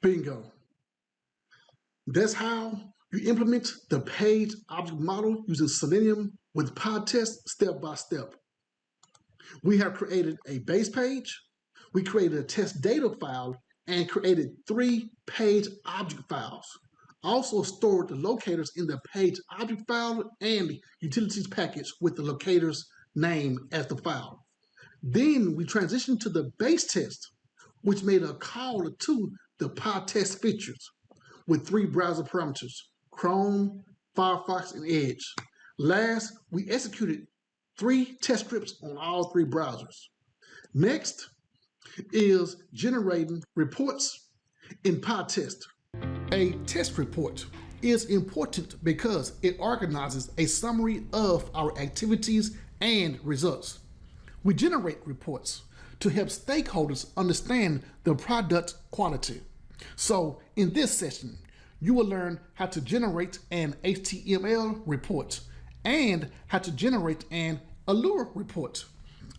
Bingo. That's how you implement the page object model using Selenium with Pytest step by step. We have created a base page, we created a test data file, and created 3 page object files. Also stored the locators in the page object file and utilities package with the locator's name as the file. Then we transitioned to the base test, which made a call to the Pytest fixtures with 3 browser parameters, Chrome, Firefox, and Edge. Last, we executed 3 test scripts on all 3 browsers. Next is generating reports in Pytest. A test report is important because it organizes a summary of our activities and results. We generate reports to help stakeholders understand the product quality. So in this session, you will learn how to generate an HTML report and how to generate an Allure report.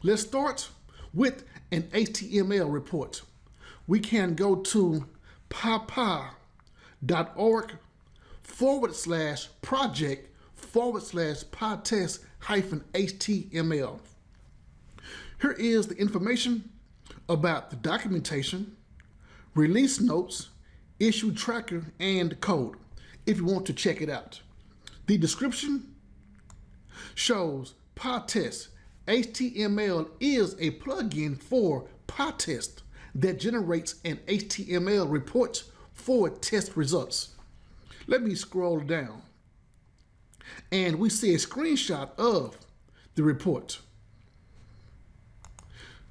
Let's start with an HTML report. We can go to pypy.org/project/Pytest-HTML. Here is the information about the documentation, release notes, issue tracker, and code if you want to check it out. The description shows Pytest HTML is a plugin for Pytest that generates an HTML report for test results. Let me scroll down and we see a screenshot of the report.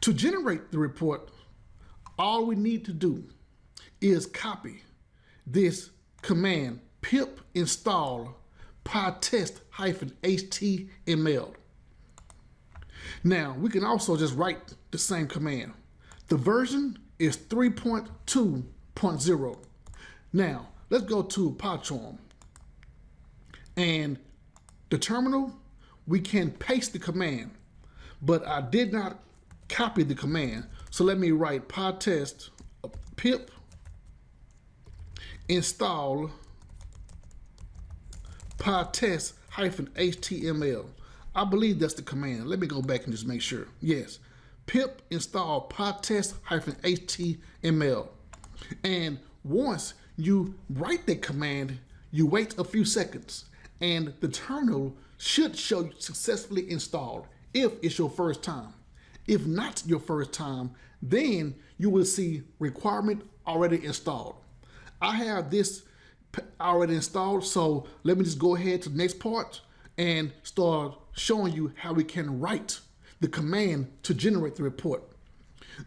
To generate the report, all we need to do is copy this command, pip install Pytest-HTML. Now, we can also just write the same command. The version is 3.2.0. Now, let's go to PyCharm. And the terminal, we can paste the command, but I did not copy the command. So let me write Pytest pip install Pytest-HTML. I believe that's the command. Let me go back and just make sure. Yes, pip install Pytest-HTML. And once you write that command, you wait a few seconds and the terminal should show you successfully installed if it's your first time. If not your first time, then you will see requirement already installed. I have this already installed, so let me just go ahead to the next part and start showing you how we can write the command to generate the report.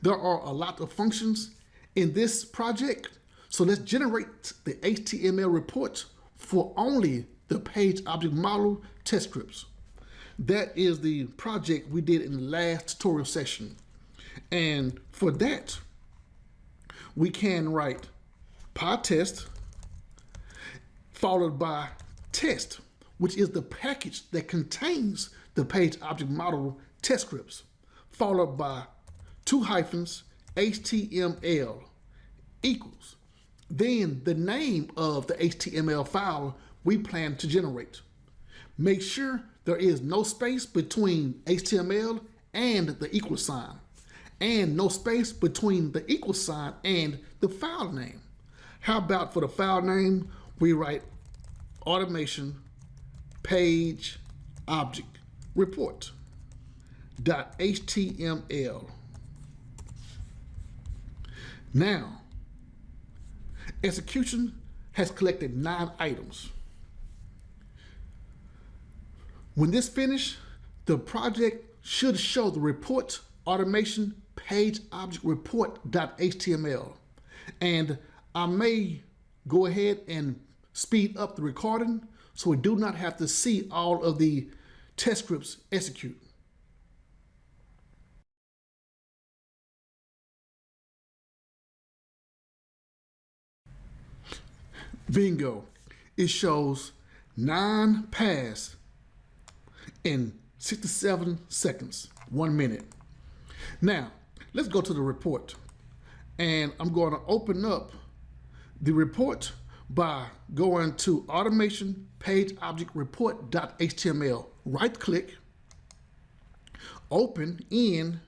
There are a lot of functions in this project, so let's generate the HTML report for only the page object model test scripts. That is the project we did in the last tutorial session. And for that, we can write Pytest followed by test, which is the package that contains the page object model test scripts, followed by 2 hyphens HTML equals, then the name of the HTML file we plan to generate. Make sure there is no space between HTML and the equal sign, and no space between the equal sign and the file name. How about for the file name, we write automation page object report .html. Now, execution has collected 9 items. When this finishes, the project should show the report automation page object report.html. And I may go ahead and speed up the recording so we do not have to see all of the test scripts execute. Bingo. It shows 9 pass in 67 seconds, 1 minute. Now, let's go to the report. And I'm going to open up the report by going to automation page object report.html. Right click, open in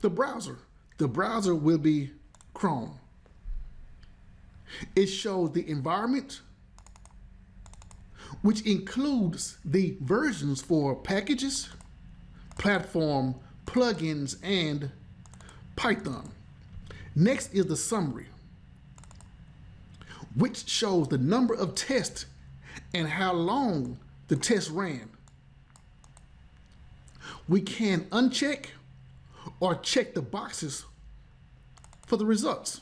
the browser. The browser will be Chrome. It shows the environment, which includes the versions for packages, platform, plugins, and Python. Next is the summary, which shows the number of tests and how long the test ran. We can uncheck or check the boxes for the results.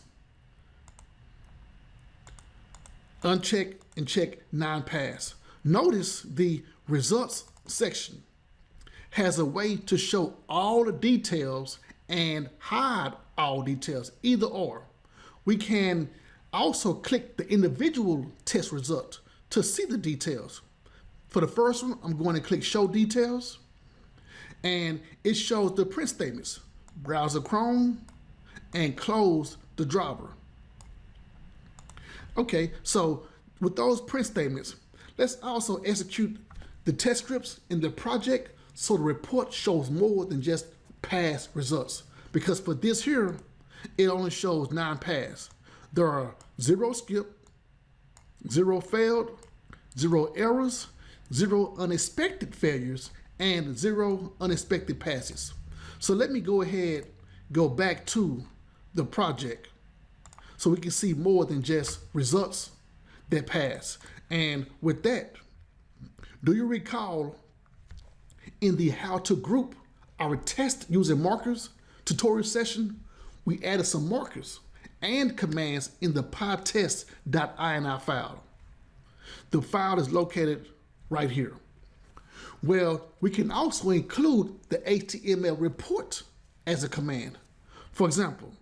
Uncheck and check non-pass. Notice the results section has a way to show all the details and hide all details, either or. We can also click the individual test result to see the details. For the first one, I'm going to click Show Details, and it shows the print statements, browser Chrome, and close the driver. Okay, so with those print statements, let's also execute the test scripts in the project so the report shows more than just pass results. Because for this here, it only shows non-pass. There are 0 skip, 0 failed, 0 errors, 0 unexpected failures, and 0 unexpected passes. So let me go back to the project so we can see more than just results that pass. And with that, do you recall in the how to group our test using markers tutorial session, we added some markers and commands in the pytest.ini file. The file is located right here. Well, we can also include the HTML report as a command. For example,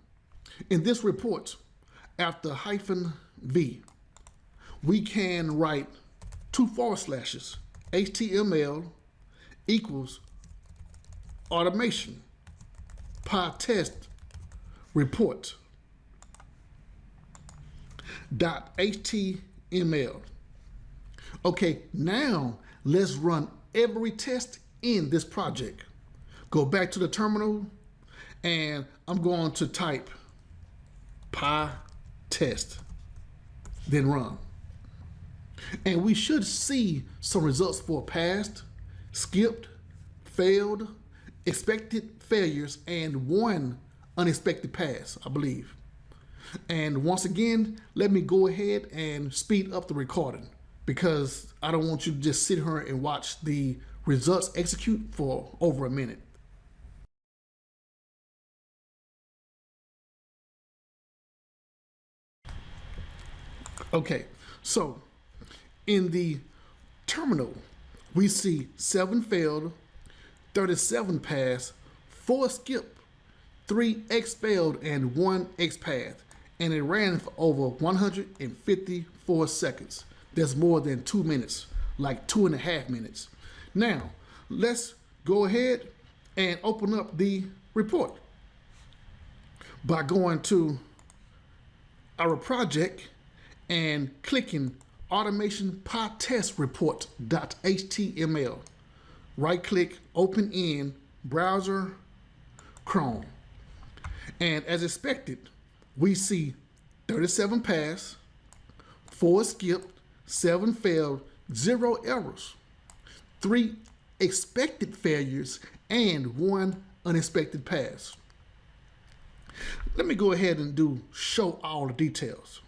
in this report, after -v, we can write 2 / HTML equals automation Pytest report .html. Okay, now let's run every test in this project. Go back to the terminal and I'm going to type Pytest, then run. And we should see some results for passed, skipped, failed, expected failures, and 1 unexpected pass, I believe. And once again, let me go ahead and speed up the recording because I don't want you to just sit here and watch the results execute for over a minute. Okay, so in the terminal, we see 7 failed, 37 pass, 4 skip, 3 X failed, and 1 X path. And it ran for over 154 seconds. That's more than 2 minutes, like 2.5 minutes. Now, let's go ahead and open up the report by going to our project and clicking automation Pytest report.html. Right click, open in browser Chrome. And as expected, we see 37 pass, 4 skipped, 7 failed, 0 errors, 3 expected failures, and 1 unexpected pass. Let me go ahead and do show all the details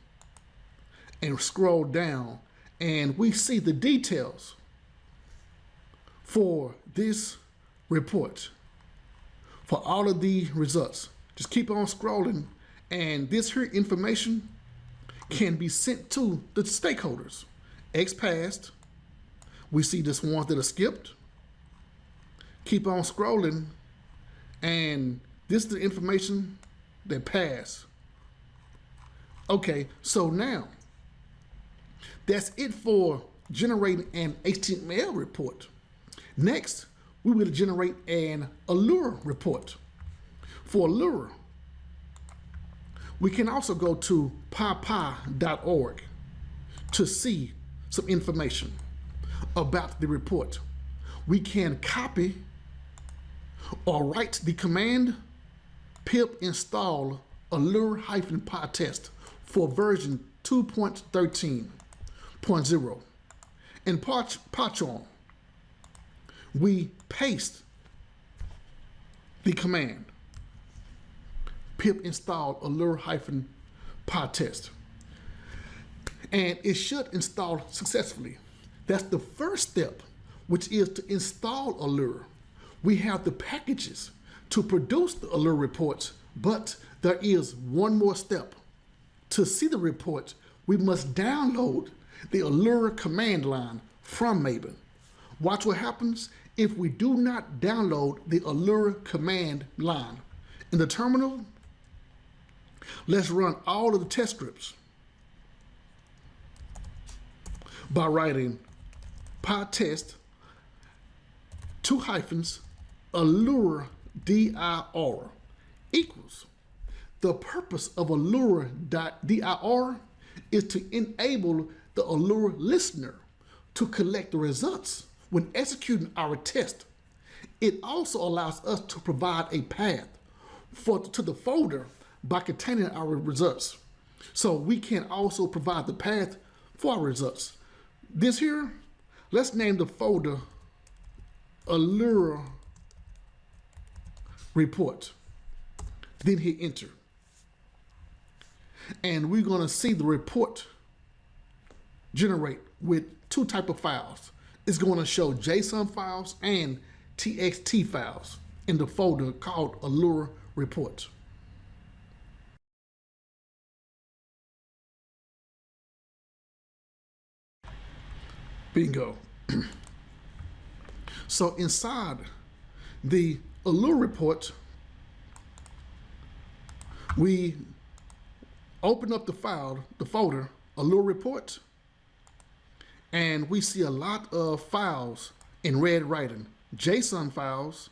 and scroll down, and we see the details for this report for all of the results. Just keep on scrolling, and this here information can be sent to the stakeholders. X passed, we see this ones that are skipped. Keep on scrolling, and this is the information that passed. Okay, so now that's it for generating an HTML report. Next, we will generate an Allure report. For Allure, We can also go to pypy.org to see some information about the report. We can copy or write the command pip install allure-pytest for version 2.13.0. In Python, we paste the command pip install allure-pytest, and it should install successfully. That's the first step, which is to install Allure. We have the packages to produce the Allure reports, but there is one more step. To see the report, we must download the Allure command line from Maven. Watch what happens if we do not download the Allure command line. In the terminal, let's run all of the test scripts by writing Pytest, 2 hyphens, allure dir equals. The purpose of allure.dir is to enable the Allure listener to collect the results when executing our test. It also allows us to provide a path to the folder by containing our results. So we can also provide the path for our results. This here, let's name the folder Allure report. Then hit enter. And we're gonna see the report generate with 2 types of files. It's gonna show JSON files and TXT files in the folder called Allure report. Bingo. So inside the Allure report, we open up the folder Allure report, and we see a lot of files in red writing. JSON files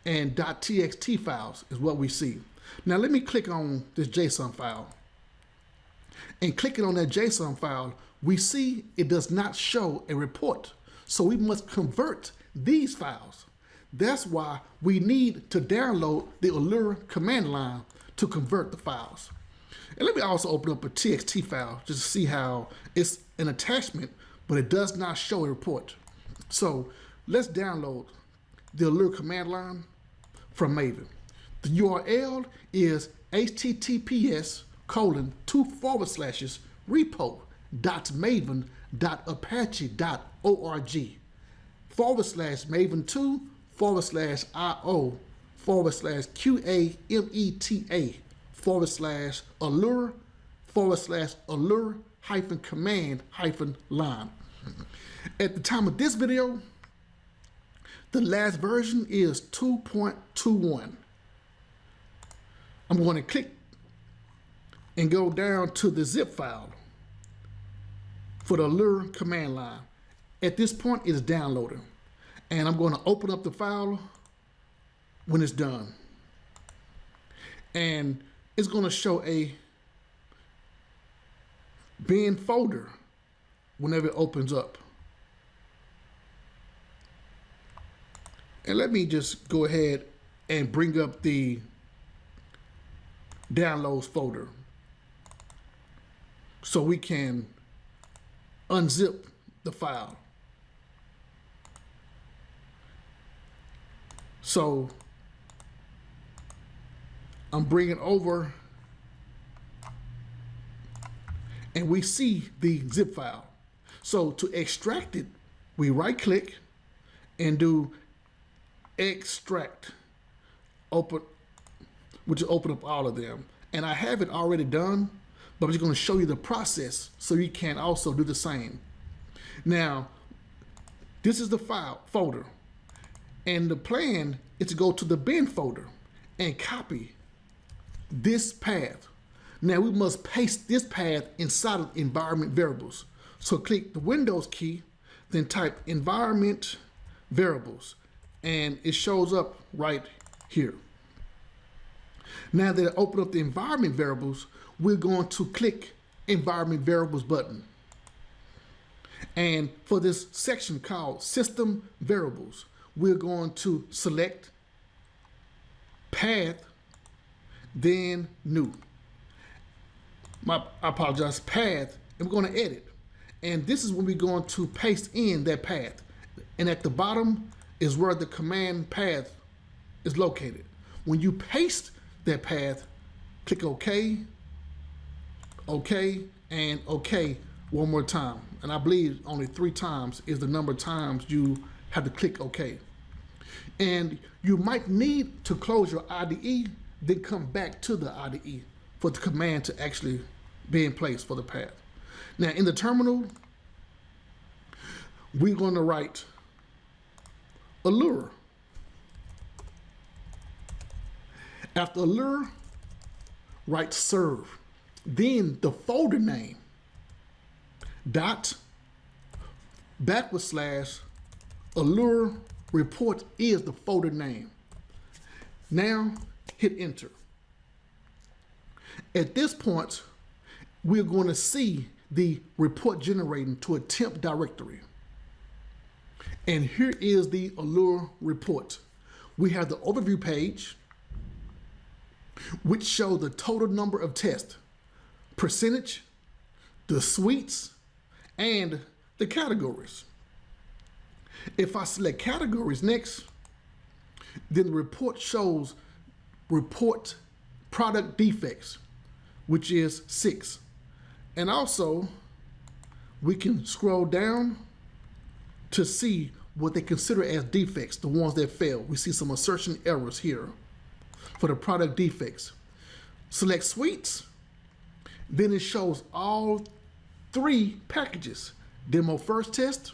and .txt files is what we see. Now let me click on this JSON file. And clicking on that JSON file, we see it does not show a report. So we must convert these files. That's why we need to download the Allure command line to convert the files. And let me also open up a TXT file just to see how it's an attachment, but it does not show a report. So let's download the Allure command line from Maven. The URL is https://repo.maven.apache.org/maven2/allure-command-line. At the time of this video, the last version is 2.21. I'm going to click and go down to the zip file for the Allure command line. At this point, it is downloading. And I'm going to open up the file when it's done. And it's going to show a bin folder whenever it opens up. And let me just go ahead and bring up the downloads folder so we can unzip the file. So I'm bringing over and we see the zip file. So to extract it, we right click and do extract, open, which will open up all of them. And I have it already done, but I'm just going to show you the process so you can also do the same. Now, this is the file folder, and the plan is to go to the bin folder and copy this path. Now we must paste this path inside of environment variables. So click the Windows key, then type environment variables, and it shows up right here. Now that I open up the environment variables, we're going to click Environment Variables button. And for this section called System Variables, we're going to select Path, then New. I apologize, Path, and we're going to edit. And this is when we're going to paste in that path. And at the bottom is where the command path is located. When you paste that path, click OK, OK, and OK one more time. And I believe only 3 times is the number of times you have to click OK. And you might need to close your IDE, then come back to the IDE for the command to actually be in place for the path. Now in the terminal, we're going to write allure. After allure, write serve. Then the folder name, dot, / allure report is the folder name. Now hit enter. At this point, we're going to see the report generating to a temp directory. And here is the allure report. We have the overview page, which shows the total number of tests, percentage, the suites, and the categories. If I select categories next, then the report shows report product defects, which is 6. And also, we can scroll down to see what they consider as defects, the ones that fail. We see some assertion errors here for the product defects. Select suites, then it shows all 3 packages: demo first test,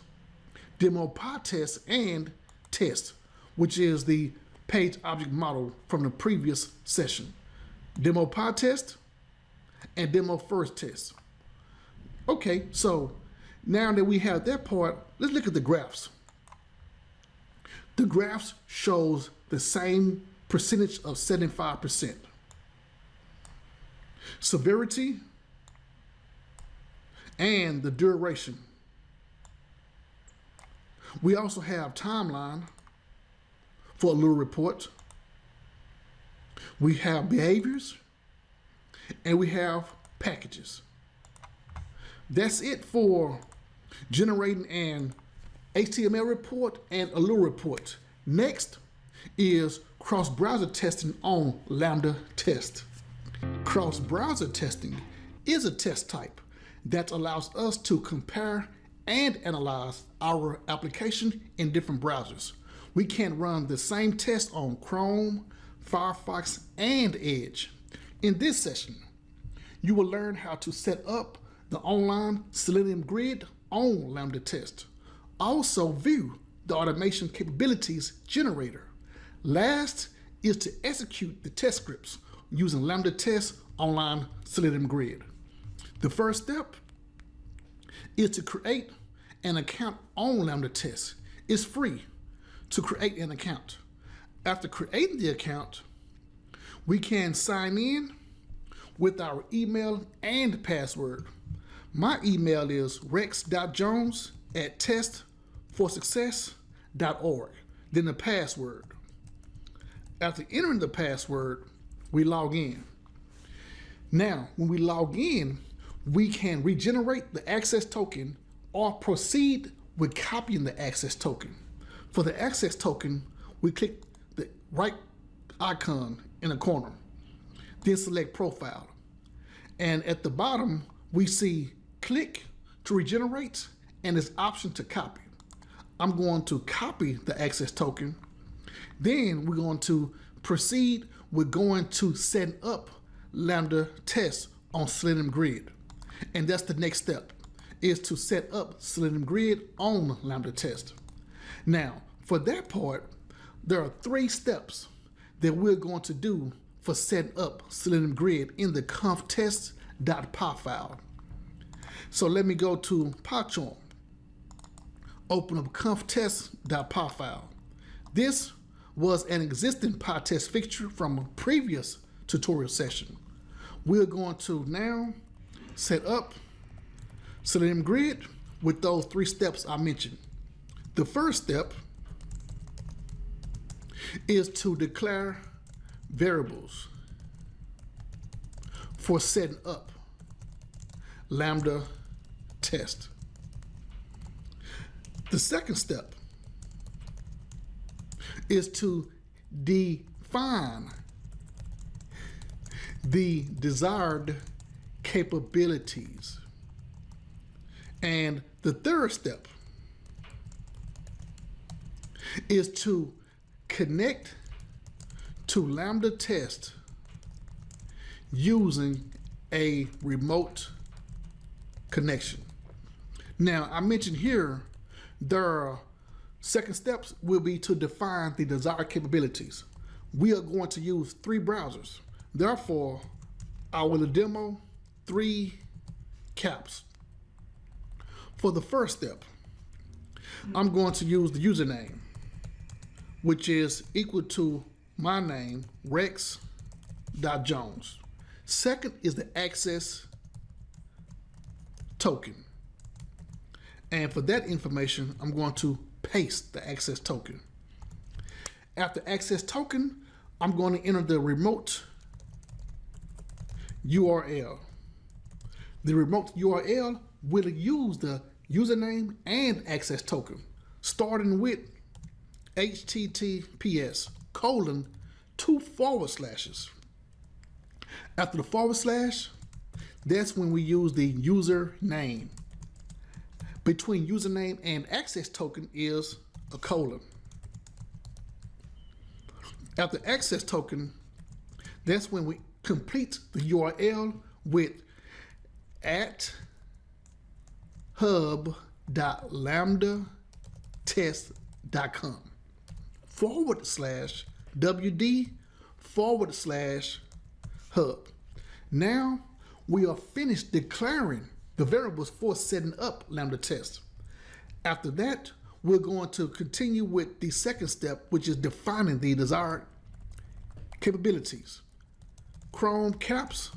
demo Pytest, and test, which is the page object model from the previous session. Demo Pytest and demo first test. Okay, so now that we have that part, let's look at the graphs. The graphs shows the same percentage of 75%. Severity and the duration. We also have timeline for allure report. We have behaviors, and we have packages. That's it for generating an HTML report and allure report. Next is cross-browser testing on Lambda test. Cross-browser testing is a test type that allows us to compare and analyze our application in different browsers. We can run the same test on Chrome, Firefox, and Edge. In this session, you will learn how to set up the online Selenium grid on Lambda test. Also view the automation capabilities generator. Last is to execute the test scripts using Lambda test online Selenium grid. The first step is to create an account on Lambda test. It's free to create an account. After creating the account, we can sign in with our email and password. My email is rex.jones@testforsuccess.org, then the password. After entering the password, we log in. Now, when we log in, we can regenerate the access token or proceed with copying the access token. For the access token, we click the right icon in the corner, then select Profile. And at the bottom, we see click to regenerate and this option to copy. I'm going to copy the access token. Then we're going to proceed with going to set up Lambda test on Selenium grid. And that's the next step, is to set up Selenium grid on Lambda test. Now, for that part, there are 3 steps that we're going to do for setting up Selenium grid in the 𝐭𝐮𝐭𝐻.py file. So let me go to PyCharm, open up 𝐭𝐮𝐻.test.py file. This was an existing Pytest fixture from a previous tutorial session. we're going to now set up Selenium Grid with those 3 steps I mentioned. The first step is to declare variables for setting up Lambda test. The second step is to define the desired capabilities. And the third step is to connect to Lambda test using a remote connection. Now, I mentioned here their second steps will be to define the desired capabilities. We are going to use 3 browsers. Therefore, I will demo 3 caps. For the first step, I'm going to use the username, which is equal to my name, rex.jones. Second is the access token. And for that information, I'm going to paste the access token. After access token, I'm going to enter the remote URL. The remote URL will use the username and access token, starting with https://2/. After the // that's when we use the username. Between username and access token is a colon. After access token, that's when we complete the URL with @hub.lambdatest.com /WD/hub. Now we are finished declaring the variables for setting up Lambda test. After that, we're going to continue with the second step, which is defining the desired capabilities. Chrome caps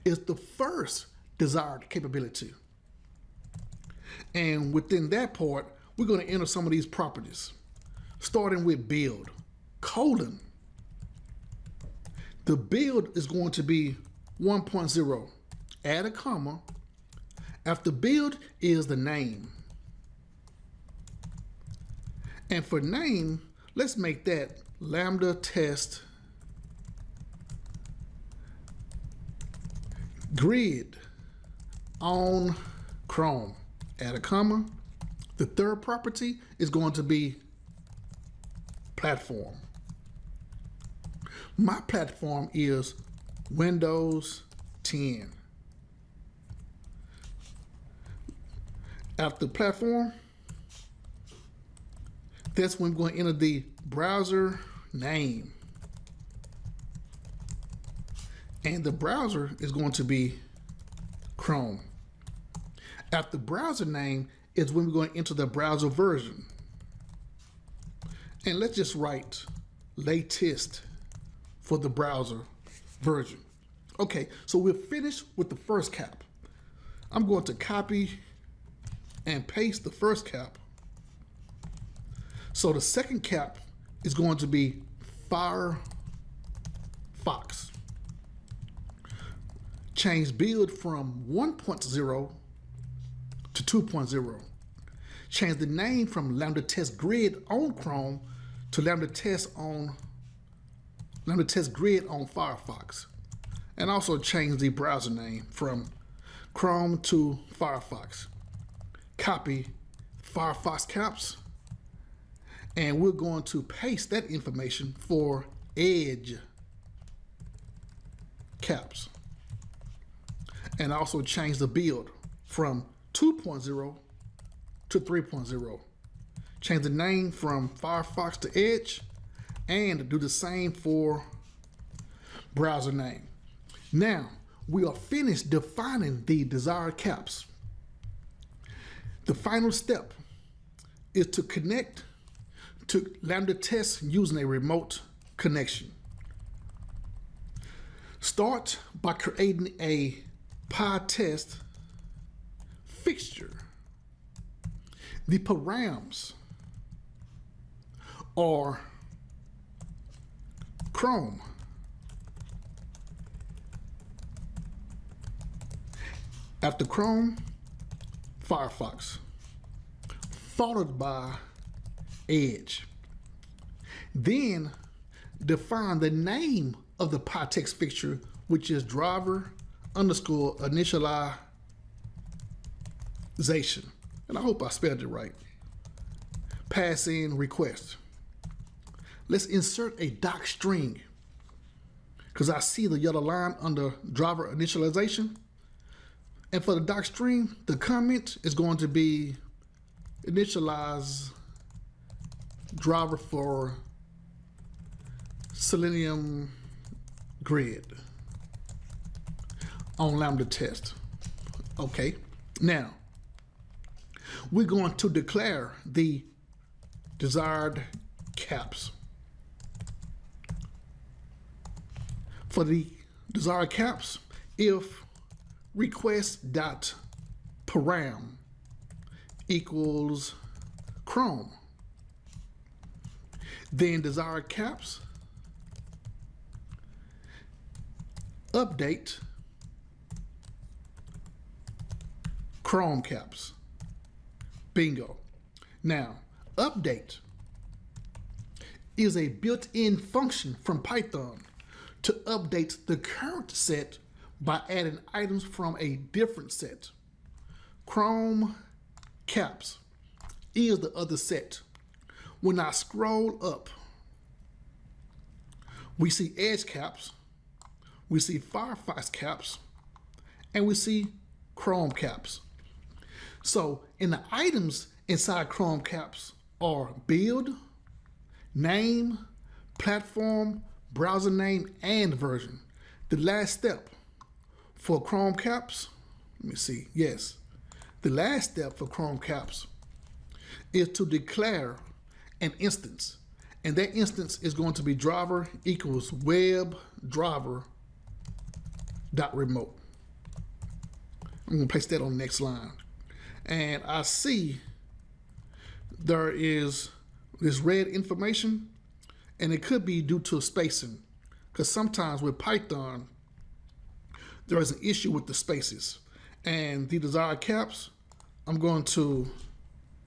is the first desired capability. And within that part, we're going to enter some of these properties, starting with build, colon. The build is going to be 1.0. Add a comma. After build is the name. And for name, let's make that Lambda test grid on Chrome. Add a comma. The third property is going to be platform. My platform is Windows 10. After platform, that's when we're going to enter the browser name. And the browser is going to be Chrome. After browser name is when we're going to enter the browser version. And let's just write latest for the browser version. Okay, so we're finished with the first cap. I'm going to copy and paste the first cap. So the second cap is going to be Firefox. Change build from 1.0 to 2.0. Change the name from Lambda Test Grid on Chrome to Lambda Test Grid on Firefox. And also change the browser name from Chrome to Firefox. Copy Firefox caps, and we're going to paste that information for Edge caps. And also change the build from 2.0 to 3.0. Change the name from Firefox to Edge, and do the same for browser name. Now, we are finished defining the desired caps. The final step is to connect to Lambda test using a remote connection. Start by creating a Pytest fixture. The params are Chrome, after Chrome, Firefox, followed by Edge. Then define the name of the Pytest fixture, which is driver underscore initialization. And I hope I spelled it right. Pass in request. Let's insert a doc string, because I see the yellow line under driver initialization. And for the doc string, the comment is going to be initialize driver for Selenium grid on Lambda test. Okay, now we're going to declare the desired caps. For the desired caps, if request.param equals Chrome, then desired caps update Chrome caps. Bingo. Now, update is a built-in function from Python to update the current set by adding items from a different set. Chrome caps is the other set. When I scroll up, we see Edge caps, we see Firefox caps, and we see Chrome caps. So in the items inside Chrome caps are build, name, platform, browser name, and version. The last step for Chrome caps, let me see, yes. The last step for Chrome caps is to declare an instance. And that instance is going to be driver equals web driver dot remote. I'm going to place that on the next line. And I see there is this red information, and it could be due to spacing, because sometimes with Python, there is an issue with the spaces. And the desired caps, I'm going to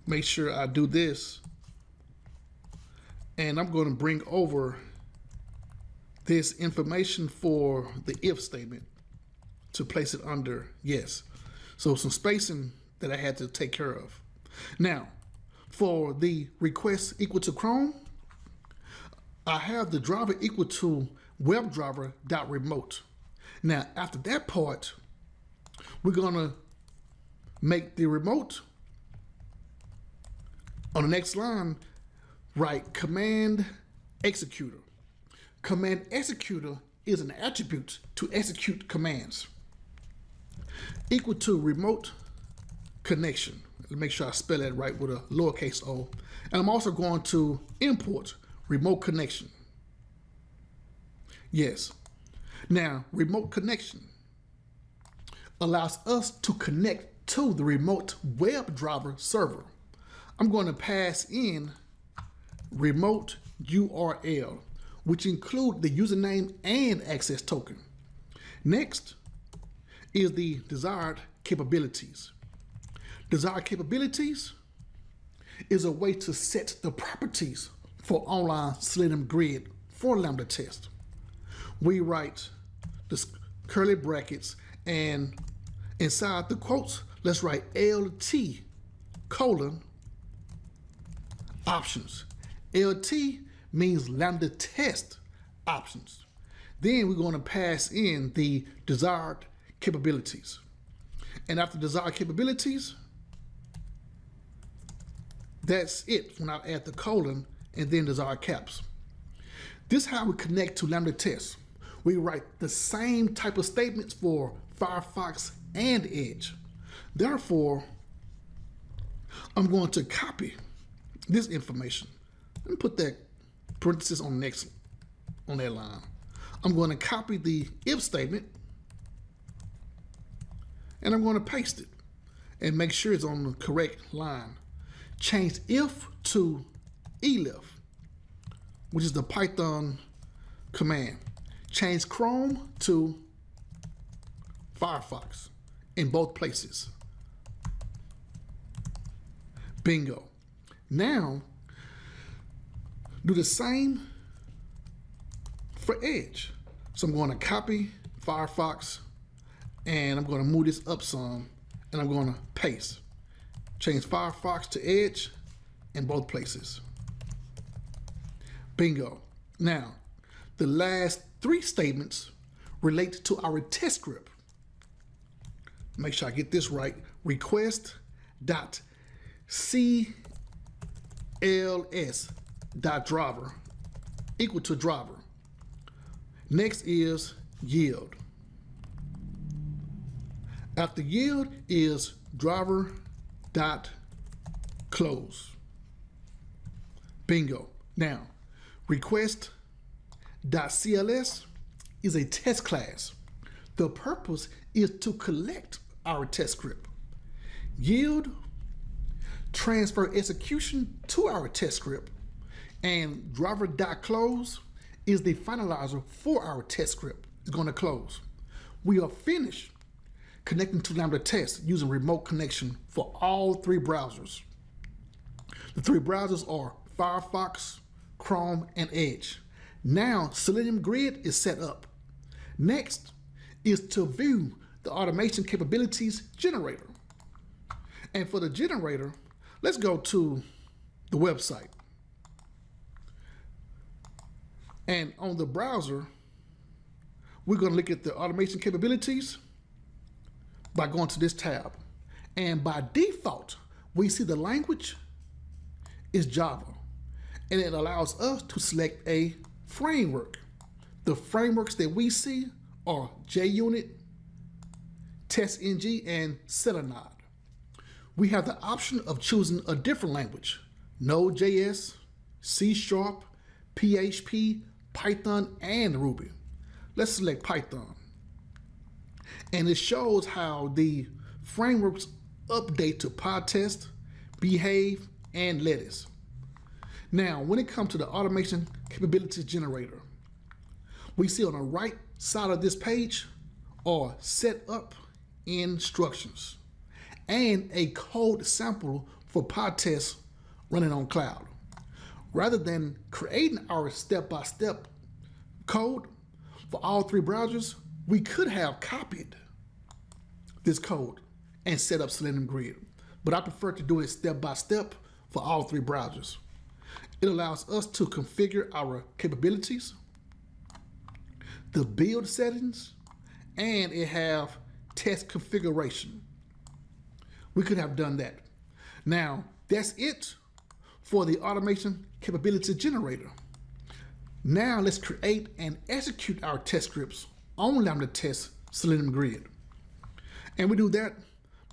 make sure I do this, and I'm going to bring over this information for the if statement to place it under yes. So some spacing that I had to take care of. Now, for the request equal to Chrome, I have the driver equal to WebDriver.remote. Now, after that part, we're gonna make the remote on the next line, write command executor. Command executor is an attribute to execute commands. Equal to remote connection. Let me make sure I spell that right with a lowercase o. And I'm also going to import remote connection. Yes. Now, remote connection allows us to connect to the remote WebDriver server. I'm going to pass in remote URL, which include the username and access token. Next is the desired capabilities. Desired capabilities is a way to set the properties for online Selenium grid for Lambda test. We write the curly brackets, and inside the quotes, let's write LT : options. LT means Lambda test options. Then we're going to pass in the desired capabilities. And after desired capabilities, that's it when I add the colon and then desired caps. This is how we connect to Lambda test. We write the same type of statements for Firefox and Edge. Therefore, I'm going to copy this information and put that parenthesis on the next on that line. I'm going to copy the if statement and I'm going to paste it and make sure it's on the correct line. Change if to 𝐸, which is the Python command. Change Chrome to Firefox in both places. Bingo. Now, do the same for Edge. So I'm going to copy Firefox and I'm going to move this up some and I'm going to paste. Change Firefox to Edge in both places. Bingo. Now, the last three statements relate to our test script. Make sure I get this right. Request.cls.driver equal to driver. Next is yield. After yield is driver.close. Bingo. Now, request.cls is a test class. The purpose is to collect our test script. Yield transfer execution to our test script, and driver.close is the finalizer for our test script. It's going to close. We are finished connecting to Lambda test using remote connection for all three browsers. The three browsers are Firefox, Chrome, and Edge. Now Selenium Grid is set up. Next is to view the automation capabilities generator. And for the generator, let's go to the website. And on the browser, we're going to look at the automation capabilities by going to this tab. And by default, we see the language is Java. And it allows us to select a framework. The frameworks that we see are JUnit, TestNG, and Selenium. We have the option of choosing a different language: Node.js, C#, PHP, Python, and Ruby. Let's select Python. And it shows how the frameworks update to Pytest, Behave, and Lettuce. Now, when it comes to the automation capabilities generator, we see on the right side of this page are set up instructions and a code sample for Pytest running on cloud. Rather than creating our step-by-step code for all three browsers, we could have copied this code and set up Selenium Grid. But I prefer to do it step-by-step for all three browsers. It allows us to configure our capabilities, the build settings, and it have test configuration. We could have done that. Now, that's it for the automation capability generator. Now let's create and execute our test scripts on Lambda Test Selenium Grid. And we do that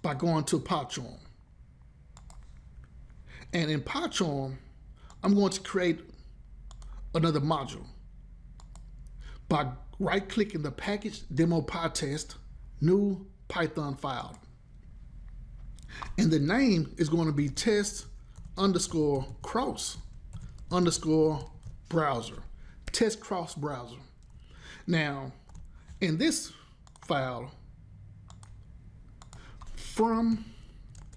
by going to PyCharm. And in PyCharm, I'm going to create another module by right-clicking the package demo Pytest, new Python file. And the name is going to be test_cross_browser, test cross browser. Now, in this file, from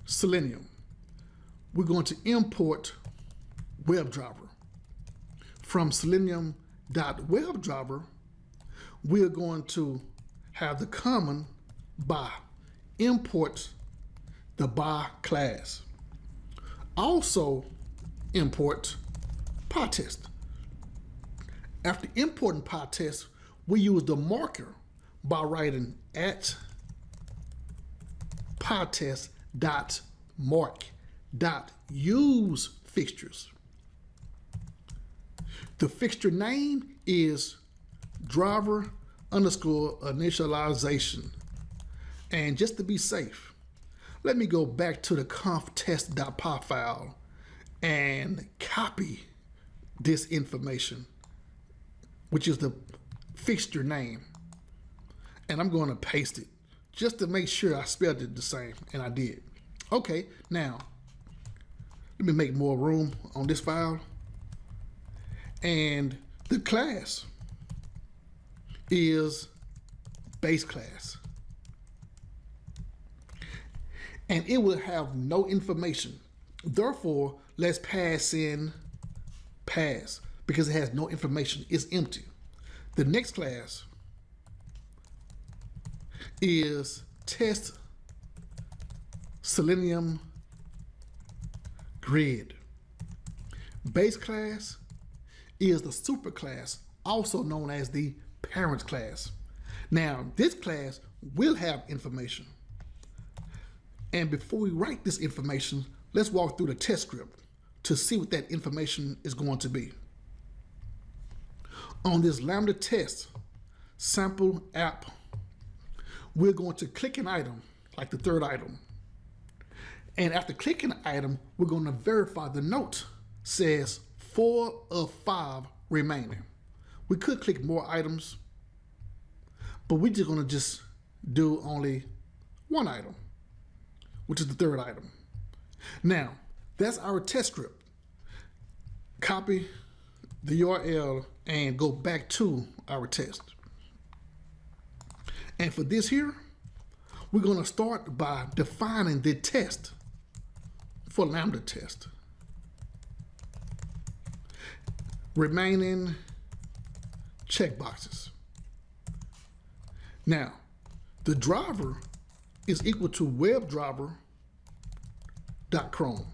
Selenium, we're going to import WebDriver. From Selenium.WebDriver, we're going to have the common by import the by class. Also import Pytest. After importing Pytest, we use the marker by writing at pytest.mark.use fixtures. The fixture name is driver underscore initialization. And just to be safe, let me go back to the conf_test.py file and copy this information, which is the fixture name. And I'm going to paste it just to make sure I spelled it the same, and I did. Okay, now let me make more room on this file. And the class is base class. And it will have no information. Therefore, let's pass in pass because it has no information. It's empty. The next class is test Selenium grid. Base class is the superclass, also known as the parent class. Now, this class will have information. And before we write this information, let's walk through the test script to see what that information is going to be. On this Lambda test sample app, we're going to click an item, like the third item. And after clicking the item, we're going to verify the note says 4 of 5 remaining. We could click more items, but we're just going to do only one item, which is the third item. Now, that's our test script. Copy the URL and go back to our test. And for this here, we're going to start by defining the test for Lambda test. Remaining checkboxes. Now, the driver is equal to webdriver.chrome.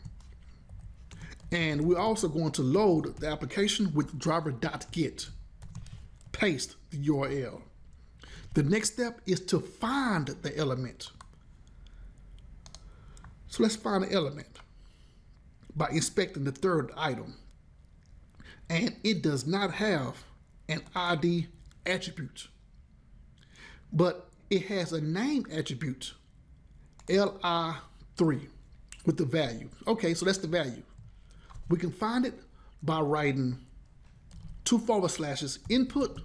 And we're also going to load the application with driver.get. Paste the URL. The next step is to find the element. So let's find the element by inspecting the third item. And it does not have an ID attribute, but it has a name attribute, li3, with the value. Okay, so that's the value. We can find it by writing 2/ input,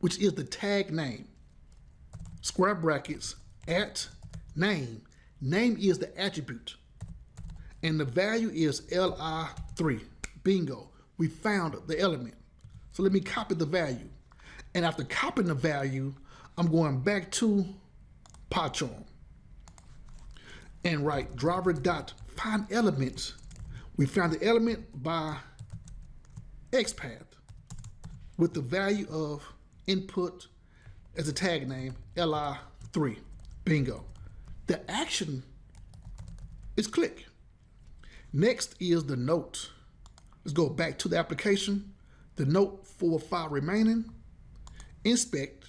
which is the tag name, square brackets, at name. Name is the attribute, and the value is li3. Bingo, we found the element. So let me copy the value. And after copying the value, I'm going back to PyCharm and write driver.findElement. We found the element by XPath with the value of input as a tag name, li3. Bingo. The action is click. Next is the note. Let's go back to the application. The note 4 of 5 remaining. Inspect.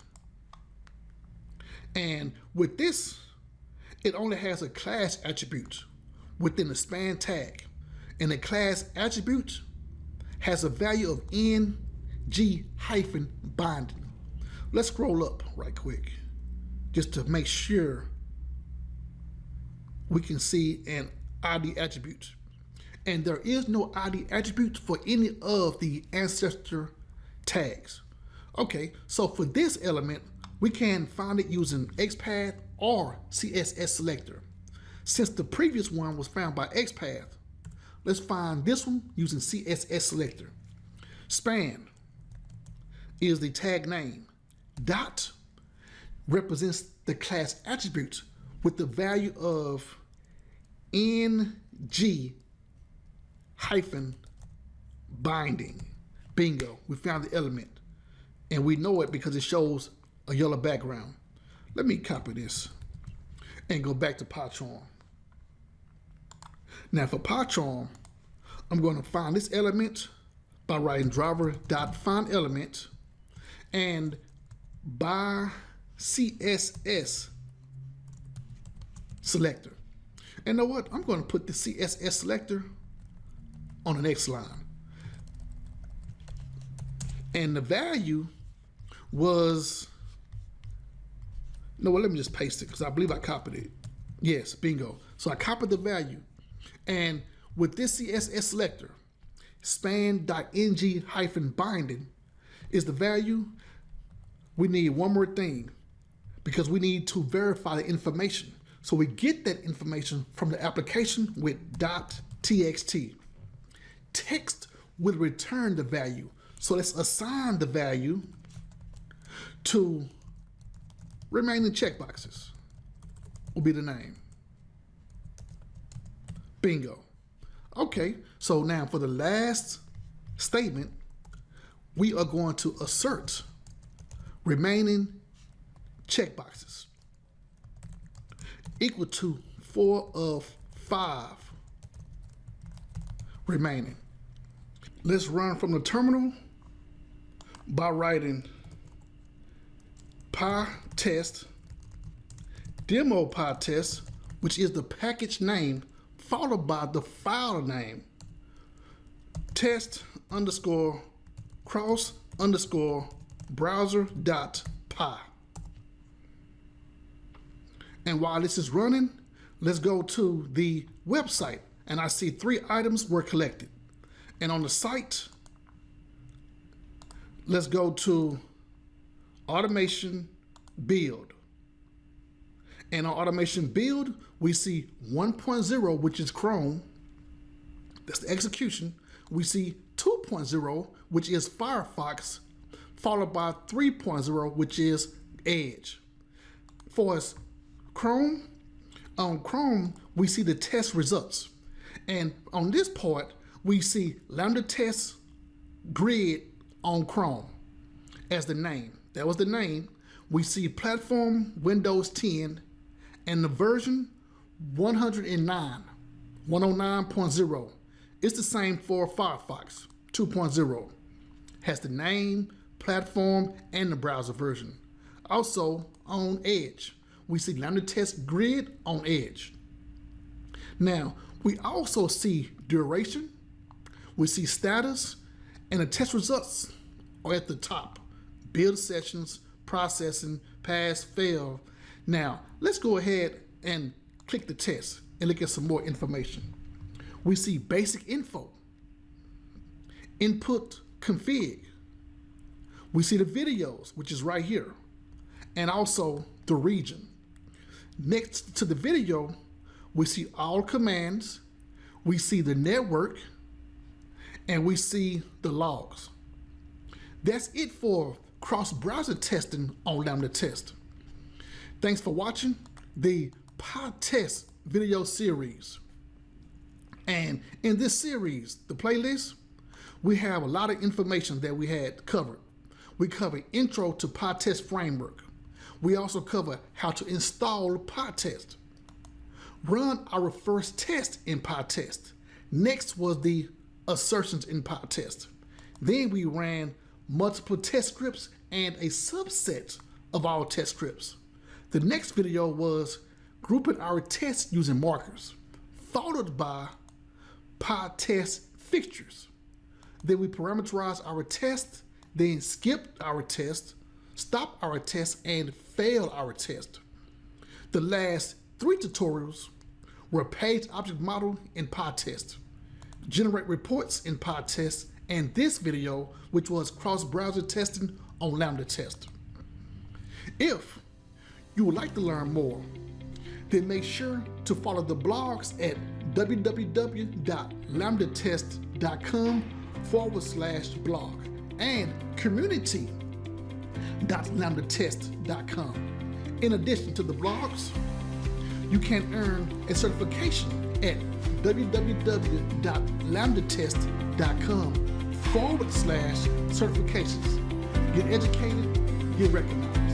And with this, it only has a class attribute within the span tag. And the class attribute has a value of 𝐭𝐮-binding. Let's scroll up right quick just to make sure we can see an ID attribute. And there is no ID attribute for any of the ancestor tags. Okay, so for this element, we can find it using XPath or CSS selector. Since the previous one was found by XPath, let's find this one using CSS selector. Span is the tag name. Dot represents the class attribute with the value of 𝐭𝐮-binding. Bingo, we found the element. And we know it because it shows a yellow background. Let me copy this and go back to PyCharm. Now for PyCharm, I'm going to find this element by writing driver.findElement and by CSS selector. And you know what? I'm going to put the CSS selector on the next line. And the value was, no, well, let me just paste it because I believe I copied it. Yes, bingo. So I copied the value. And with this CSS selector, span.ng-binding is the value we need one more thing because we need to verify the information. So we get that information from the application with .txt. Text will return the value. So let's assign the value to remaining checkboxes will be the name. Bingo. Okay, so now for the last statement, we are going to assert remaining checkboxes equal to 4 of 5 remaining. Let's run from the terminal by writing Pytest demo Pytest, which is the package name, followed by the file name, test_cross_browser.py. And while this is running, let's go to the website, and I see 3 items were collected. And on the site, let's go to automation build. And on automation build, we see 1.0, which is Chrome. That's the execution. We see 2.0, which is Firefox, followed by 3.0, which is Edge. For us, Chrome, on Chrome, we see the test results. And on this part, we see Lambda test grid on Chrome as the name. That was the name. We see platform Windows 10 and the version 109, 109.0. It's the same for Firefox 2.0. Has the name, platform, and the browser version. Also on Edge, we see Lambda test grid on Edge. Now, we also see duration, we see status, and the test results are at the top. Build sessions, processing, pass, fail. Now, let's go ahead and click the test and look at some more information. We see basic info, input config. We see the videos, which is right here, and also the region. Next to the video, we see all commands, we see the network, and we see the logs. That's it for cross-browser testing on Lambda Test. Thanks for watching the Pytest video series. And in this series, the playlist, we have a lot of information that we had covered. We cover intro to Pytest framework. We also cover how to install Pytest. Run our first test in Pytest. Next was the assertions in Pytest. Then we ran multiple test scripts and a subset of our test scripts. The next video was grouping our tests using markers, followed by Pytest fixtures. Then we parameterized our test, then skipped our test, stopped our test, and failed our test. The last 3 tutorials were page object model in Pytest, generate reports in Pytest, and this video, which was cross-browser testing on Lambda Test. If you would like to learn more, then make sure to follow the blogs at www.lambdatest.com/blog and community.lambdatest.com. In addition to the blogs, you can earn a certification at www.lambdatest.com/certifications. Get educated, get recognized.